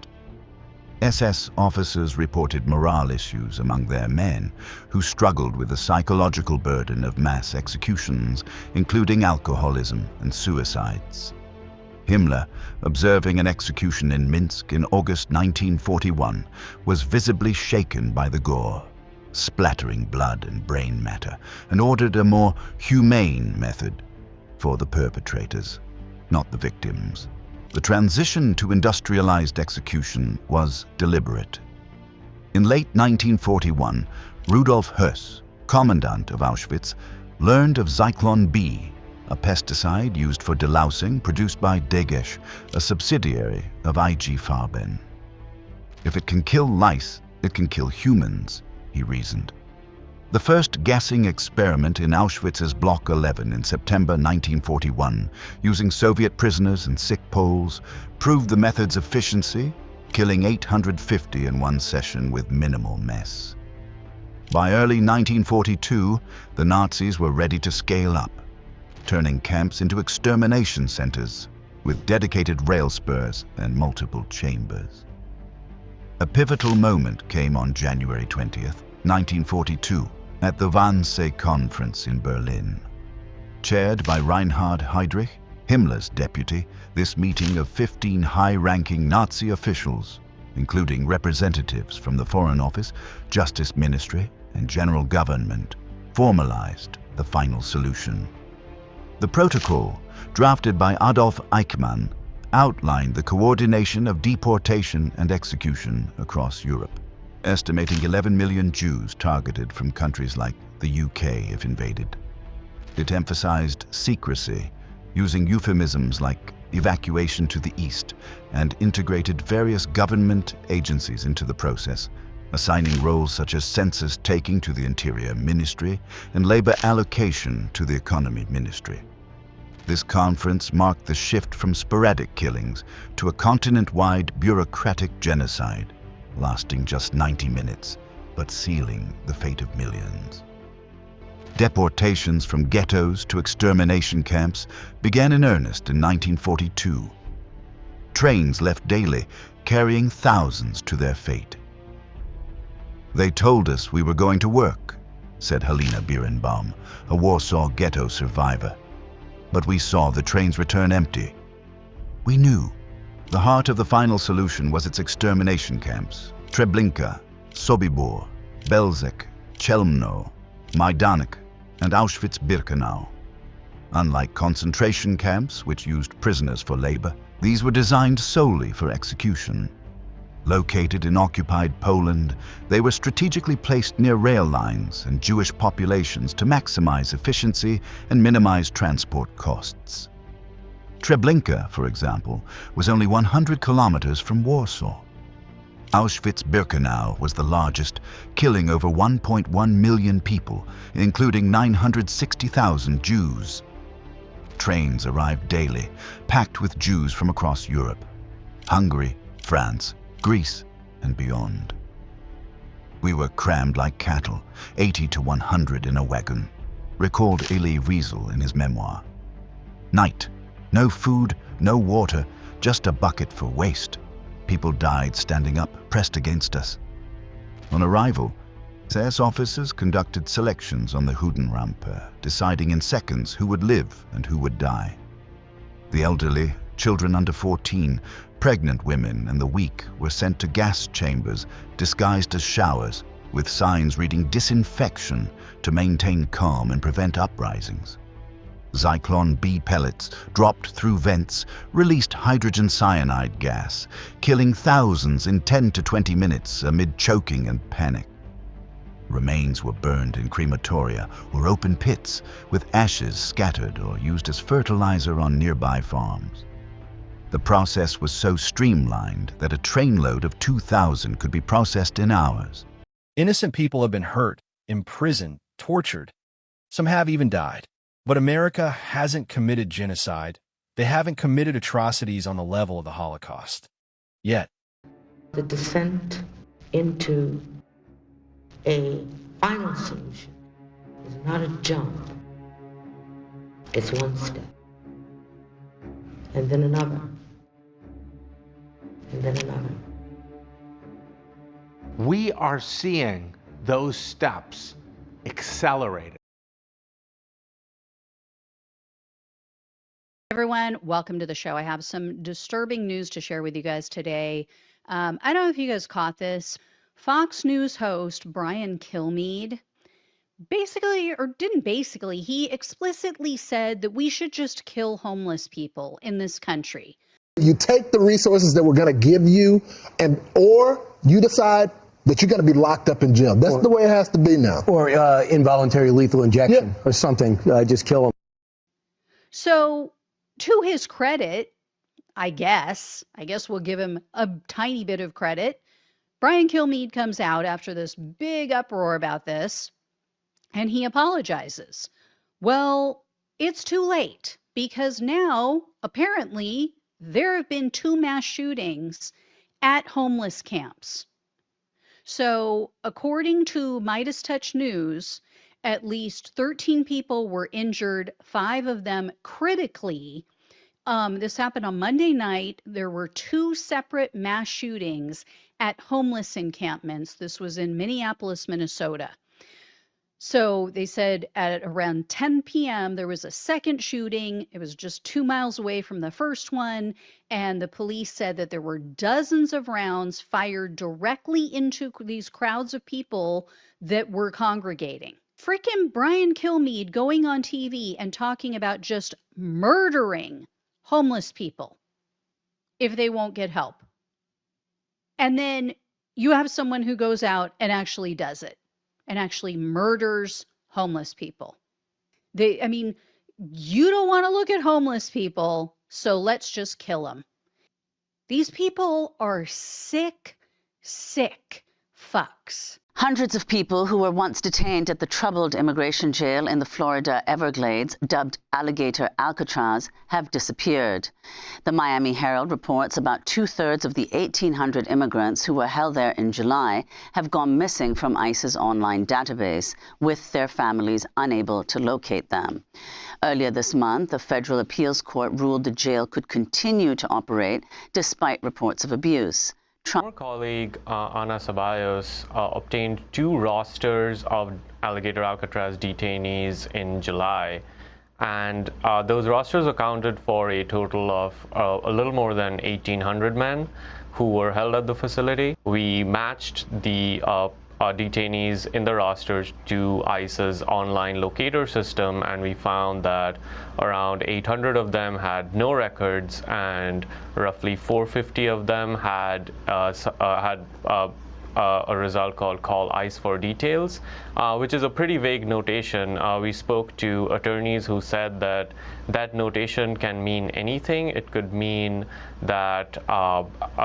SS officers reported morale issues among their men, who struggled with the psychological burden of mass executions, including alcoholism and suicides. Himmler, observing an execution in Minsk in August 1941, was visibly shaken by the gore, splattering blood and brain matter, and ordered a more humane method for the perpetrators, not the victims. The transition to industrialized execution was deliberate. In late 1941, Rudolf Höss, commandant of Auschwitz, learned of Zyklon B, a pesticide used for delousing produced by Degesch, a subsidiary of IG Farben. If it can kill lice, it can kill humans, he reasoned. The first gassing experiment in Auschwitz's Block 11 in September 1941, using Soviet prisoners and sick Poles, proved the method's efficiency, killing 850 in one session with minimal mess. By early 1942, the Nazis were ready to scale up, turning camps into extermination centers with dedicated rail spurs and multiple chambers. A pivotal moment came on January 20th, 1942, at the Wannsee Conference in Berlin. Chaired by Reinhard Heydrich, Himmler's deputy, this meeting of 15 high-ranking Nazi officials, including representatives from the Foreign Office, Justice Ministry, and General Government, formalized the final solution. The protocol, drafted by Adolf Eichmann, outlined the coordination of deportation and execution across Europe, estimating 11 million Jews targeted from countries like the UK if invaded. It emphasized secrecy, using euphemisms like evacuation to the east, and integrated various government agencies into the process, assigning roles such as census taking to the Interior Ministry and labor allocation to the Economy Ministry. This conference marked the shift from sporadic killings to a continent-wide bureaucratic genocide, lasting just 90 minutes, but sealing the fate of millions. Deportations from ghettos to extermination camps began in earnest in 1942. Trains left daily, carrying thousands to their fate. "They told us we were going to work," said Helena Birnbaum, a Warsaw ghetto survivor. "But we saw the trains return empty. We knew." The heart of the final solution was its extermination camps: Treblinka, Sobibor, Belzec, Chelmno, Majdanek, and Auschwitz-Birkenau. Unlike concentration camps, which used prisoners for labor, these were designed solely for execution. Located in occupied Poland, they were strategically placed near rail lines and Jewish populations to maximize efficiency and minimize transport costs. Treblinka, for example, was only 100 kilometers from Warsaw. Auschwitz-Birkenau was the largest, killing over 1.1 million people, including 960,000 Jews. Trains arrived daily, packed with Jews from across Europe, Hungary, France, Greece, and beyond. "We were crammed like cattle, 80 to 100 in a wagon," recalled Elie Wiesel in his memoir. Night. No food, no water, just a bucket for waste. People died standing up, pressed against us. On arrival, SAS officers conducted selections on the Judenrampe, deciding in seconds who would live and who would die. The elderly, children under 14, pregnant women and the weak were sent to gas chambers disguised as showers, with signs reading disinfection to maintain calm and prevent uprisings. Zyklon B pellets dropped through vents released hydrogen cyanide gas, killing thousands in 10 to 20 minutes amid choking and panic. Remains were burned in crematoria or open pits, with ashes scattered or used as fertilizer on nearby farms. The process was so streamlined that a trainload of 2,000 could be processed in hours.
Innocent people have been hurt, imprisoned, tortured. Some have even died. But America hasn't committed genocide. They haven't committed atrocities on the level of the Holocaust. Yet.
The descent into a final solution is not a jump. It's one step. And then another. And then another.
We are seeing those steps accelerated.
Everyone, welcome to the show. I have some disturbing news to share with you guys today. I don't know if you guys caught this. Fox News host Brian Kilmeade he explicitly said that we should just kill homeless people in this country.
You take the resources that we're going to give you, or you decide that you're going to be locked up in jail. That's the way it has to be now.
Or involuntary lethal injection or something. Just kill them.
So, to his credit, I guess we'll give him a tiny bit of credit. Brian Kilmeade comes out after this big uproar about this, and he apologizes. Well, it's too late, because now, apparently, there have been 2 mass shootings at homeless camps. So, according to Midas Touch News, at least 13 people were injured, 5 of them critically. This happened on Monday night. There were 2 separate mass shootings at homeless encampments. This was in Minneapolis, Minnesota. So they said at around 10 p.m. there was a second shooting. It was just 2 miles away from the first one. And the police said that there were dozens of rounds fired directly into these crowds of people that were congregating. Frickin' Brian Kilmeade going on TV and talking about just murdering homeless people if they won't get help. And then you have someone who goes out and actually does it and actually murders homeless people. You don't want to look at homeless people, so let's just kill them. These people are sick fucks.
Hundreds of people who were once detained at the troubled immigration jail in the Florida Everglades, dubbed Alligator Alcatraz, have disappeared. The Miami Herald reports about 2/3 of the 1,800 immigrants who were held there in July have gone missing from ICE's online database, with their families unable to locate them. Earlier this month, the federal appeals court ruled the jail could continue to operate despite reports of abuse.
Our colleague Ana Ceballos obtained 2 rosters of Alligator Alcatraz detainees in July, and those rosters accounted for a total of a little more than 1,800 men who were held at the facility. We matched the detainees in the rosters to ICE's online locator system, and we found that around 800 of them had no records, and roughly 450 of them had a result called Call ICE for Details, which is a pretty vague notation. We spoke to attorneys who said that that notation can mean anything. It could mean that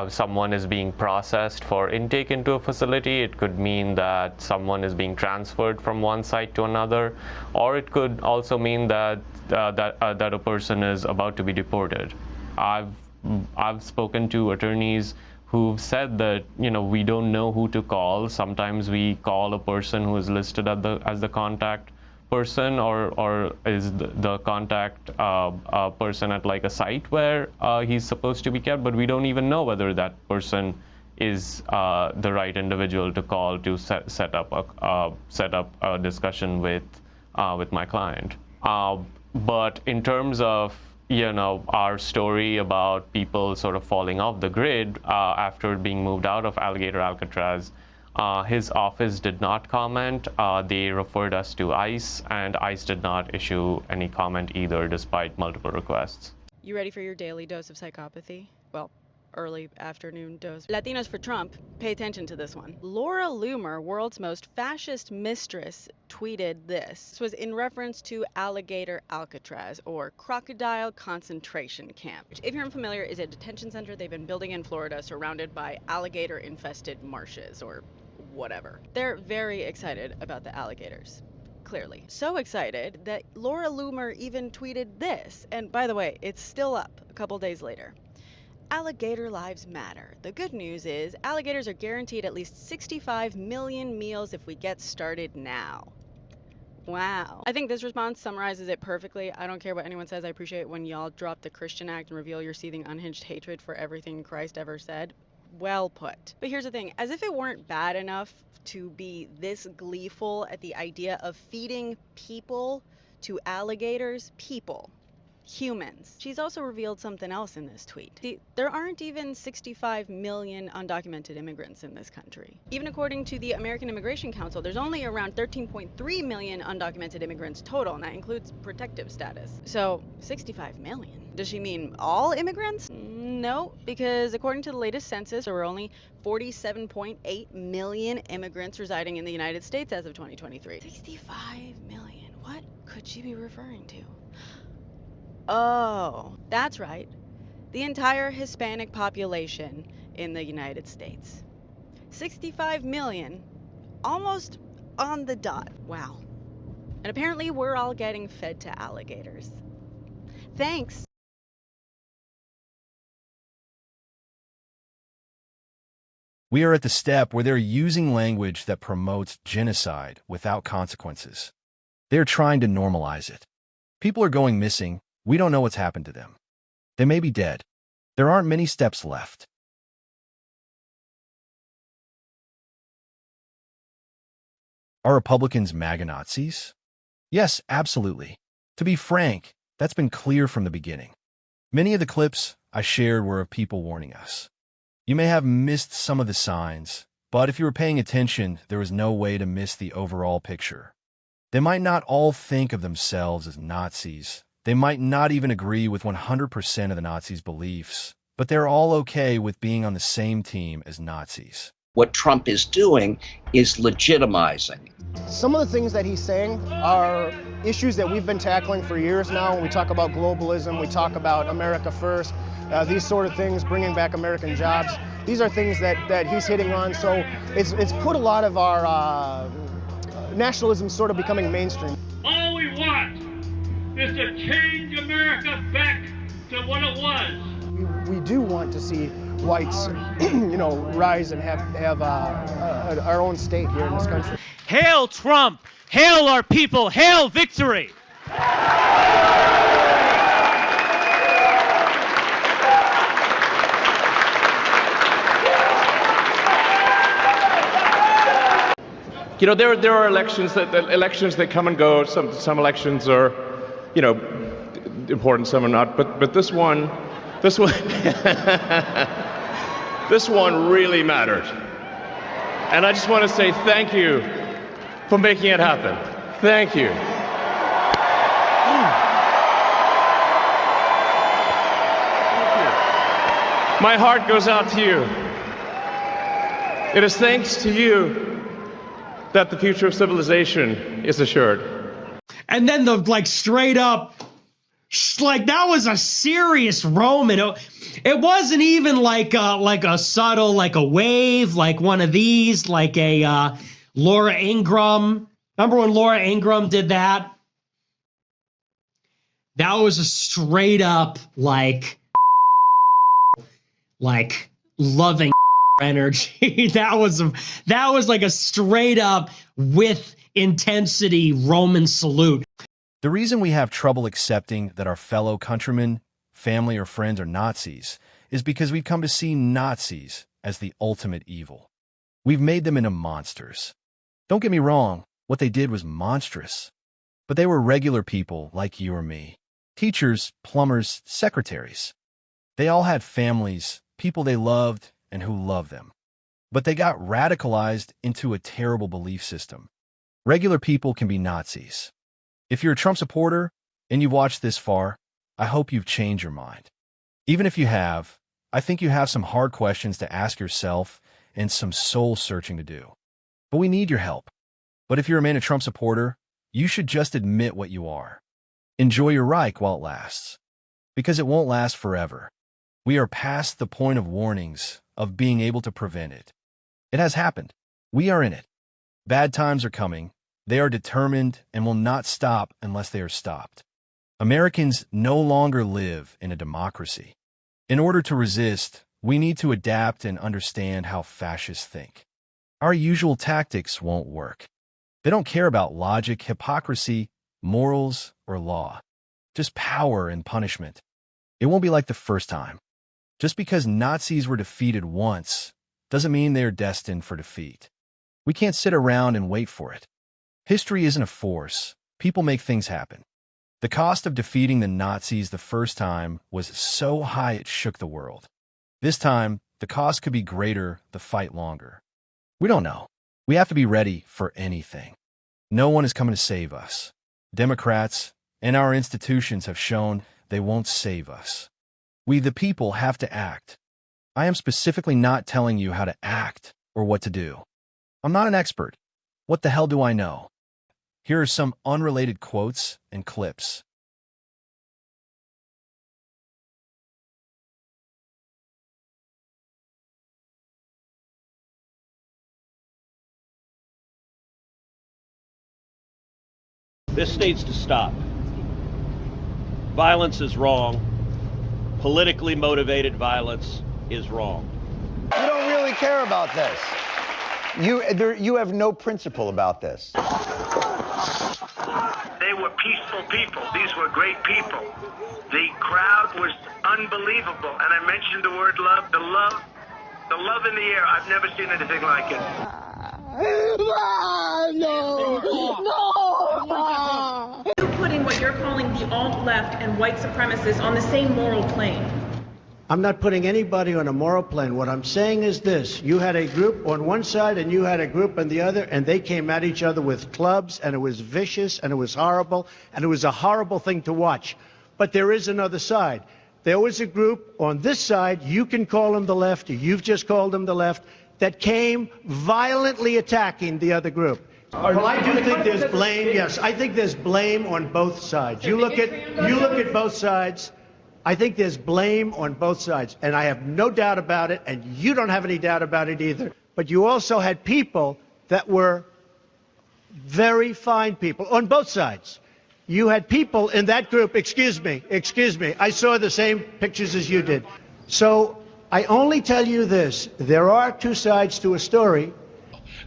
someone is being processed for intake into a facility. It could mean that someone is being transferred from one site to another, or it could also mean that that a person is about to be deported. I've spoken to attorneys who've said that, we don't know who to call. Sometimes we call a person who is listed as the contact, person or is the contact person at like a site where he's supposed to be kept, but we don't even know whether that person is the right individual to call to set up a discussion with my client. But in terms of our story about people sort of falling off the grid after being moved out of Alligator Alcatraz, his office did not comment. They referred us to ICE, and ICE did not issue any comment either, despite multiple requests.
You ready for your daily dose of psychopathy? Well, early afternoon dose. Latinos for Trump, pay attention to this one. Laura Loomer, world's most fascist mistress, tweeted this. This was in reference to Alligator Alcatraz, or Crocodile Concentration Camp, which, if you're unfamiliar, is a detention center they've been building in Florida surrounded by alligator-infested marshes, or whatever. They're very excited about the alligators. Clearly. So excited that Laura Loomer even tweeted this. And by the way, it's still up a couple days later. Alligator lives matter. The good news is alligators are guaranteed at least 65 million meals if we get started now. Wow. I think this response summarizes it perfectly. I don't care what anyone says. I appreciate when y'all drop the Christian act and reveal your seething unhinged hatred for everything Christ ever said. Well put. But here's the thing. As if it weren't bad enough to be this gleeful at the idea of feeding people to alligators, humans. She's also revealed something else in this tweet. There aren't even 65 million undocumented immigrants in this country. Even according to the American Immigration Council, there's only around 13.3 million undocumented immigrants total, and that includes protective status. So, 65 million. Does she mean all immigrants? No, because according to the latest census, there were only 47.8 million immigrants residing in the United States as of 2023. 65 million. What could she be referring to? Oh, that's right. The entire Hispanic population in the United States. 65 million, almost on the dot. Wow. And apparently we're all getting fed to alligators. Thanks.
We are at the step where they're using language that promotes genocide without consequences. They're trying to normalize it. People are going missing. We don't know what's happened to them. They may be dead. There aren't many steps left. Are Republicans MAGA Nazis? Yes, absolutely. To be frank, that's been clear from the beginning. Many of the clips I shared were of people warning us. You may have missed some of the signs, but if you were paying attention, there was no way to miss the overall picture. They might not all think of themselves as Nazis. They might not even agree with 100% of the Nazis' beliefs, but they're all okay with being on the same team as Nazis.
What Trump is doing is legitimizing.
Some of the things that he's saying are issues that we've been tackling for years now. When we talk about globalism, we talk about America first, these sort of things, bringing back American jobs. These are things that he's hitting on. So it's put a lot of our nationalism sort of becoming mainstream.
All we want is to change America back to what it was.
We do want to see whites, rise and have our own state here in this country.
Hail Trump! Hail our people! Hail victory!
There are elections that come and go. Some elections are, important. Some are not. But this one this one really mattered. And I just want to say thank you for making it happen. Thank you. My heart goes out to you. It is thanks to you that the future of civilization is assured.
And then straight up, that was a serious Roman. It wasn't even like a subtle, like a wave, like one of these, like a Laura Ingraham. Remember when Laura Ingraham did that? That was a straight up like loving energy. that was like a straight up with
intensity Roman salute.
The reason we have trouble accepting that our fellow countrymen, family, or friends are Nazis is because we've come to see Nazis as the ultimate evil. We've made them into monsters. Don't get me wrong, what they did was monstrous. But they were regular people like you or me. Teachers, plumbers, secretaries. They all had families, people they loved, and who loved them. But they got radicalized into a terrible belief system. Regular people can be Nazis. If you're a Trump supporter and you've watched this far, I hope you've changed your mind. Even if you have, I think you have some hard questions to ask yourself and some soul-searching to do. But we need your help. But if you're a Trump supporter, you should just admit what you are. Enjoy your Reich while it lasts. Because it won't last forever. We are past the point of warnings, of being able to prevent it. It has happened. We are in it. Bad times are coming. They are determined and will not stop unless they are stopped. Americans no longer live in a democracy. In order to resist, we need to adapt and understand how fascists think. Our usual tactics won't work. They don't care about logic, hypocrisy, morals, or law. Just power and punishment. It won't be like the first time. Just because Nazis were defeated once doesn't mean they are destined for defeat. We can't sit around and wait for it. History isn't a force. People make things happen. The cost of defeating the Nazis the first time was so high it shook the world. This time, the cost could be greater, the fight longer. We don't know. We have to be ready for anything. No one is coming to save us. Democrats and our institutions have shown they won't save us. We, the people, have to act. I am specifically not telling you how to act or what to do. I'm not an expert. What the hell do I know? Here are some unrelated quotes and clips.
This needs to stop. Violence is wrong. Politically motivated violence is wrong.
You don't really care about this. You have no principle about this.
They were peaceful people. These were great people. The crowd was unbelievable. And I mentioned the word love. The love in the air. I've never seen anything like it.
No!
You're putting what you're calling the alt-left and white supremacists on the same moral plane.
I'm not putting anybody on a moral plane. What I'm saying is this. You had a group on one side and you had a group on the other, and they came at each other with clubs, and it was vicious, and it was horrible, and it was a horrible thing to watch. But there is another side. There was a group on this side, you can call them the left, or you've just called them the left, that came violently attacking the other group. Well, I do think there's blame. Yes, I think there's blame on both sides. You look at both sides. I think there's blame on both sides, and I have no doubt about it, and you don't have any doubt about it either. But you also had people that were very fine people on both sides. You had people in that group, excuse me, I saw the same pictures as you did. So I only tell you this, there are two sides to a story.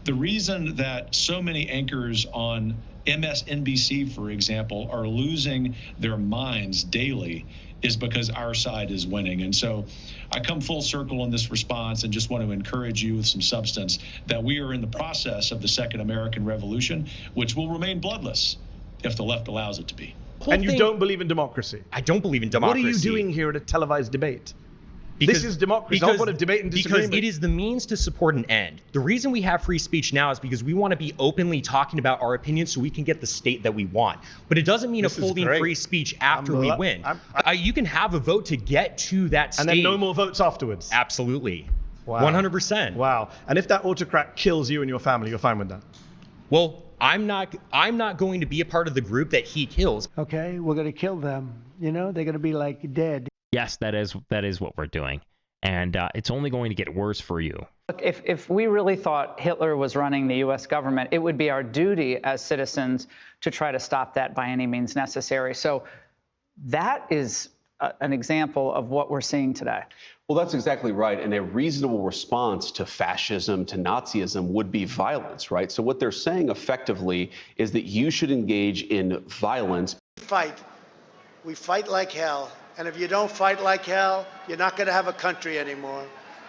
The reason that so many anchors on MSNBC, for example, are losing their minds daily is because our side is winning. And so I come full circle on this response and just want to encourage you with some substance that we are in the process of the Second American Revolution, which will remain bloodless if the left allows it to be.
And you don't believe in democracy?
I don't believe in democracy.
What are you doing here at a televised debate?
Because,
this is democracy. Don't want to debate and disagree.
Because it is the means to support an end. The reason we have free speech now is because we want to be openly talking about our opinions so we can get the state that we want. But it doesn't mean upholding free speech after we win. You can have a vote to get to that state.
And then no more votes afterwards.
Absolutely.
Wow.
100%.
Wow. And if that autocrat kills you and your family, you're fine with that?
Well, I'm not going to be a part of the group that he kills.
Okay, we're going to kill them. You know, they're going to be like dead.
Yes, that is what we're doing. And it's only going to get worse for you.
Look, if we really thought Hitler was running the U.S. government, it would be our duty as citizens to try to stop that by any means necessary. So that is an example of what we're seeing today.
Well, that's exactly right. And a reasonable response to fascism, to Nazism, would be violence, right? So what they're saying effectively is that you should engage in violence.
We fight like hell. And if you don't fight like hell, you're not going to have a country anymore.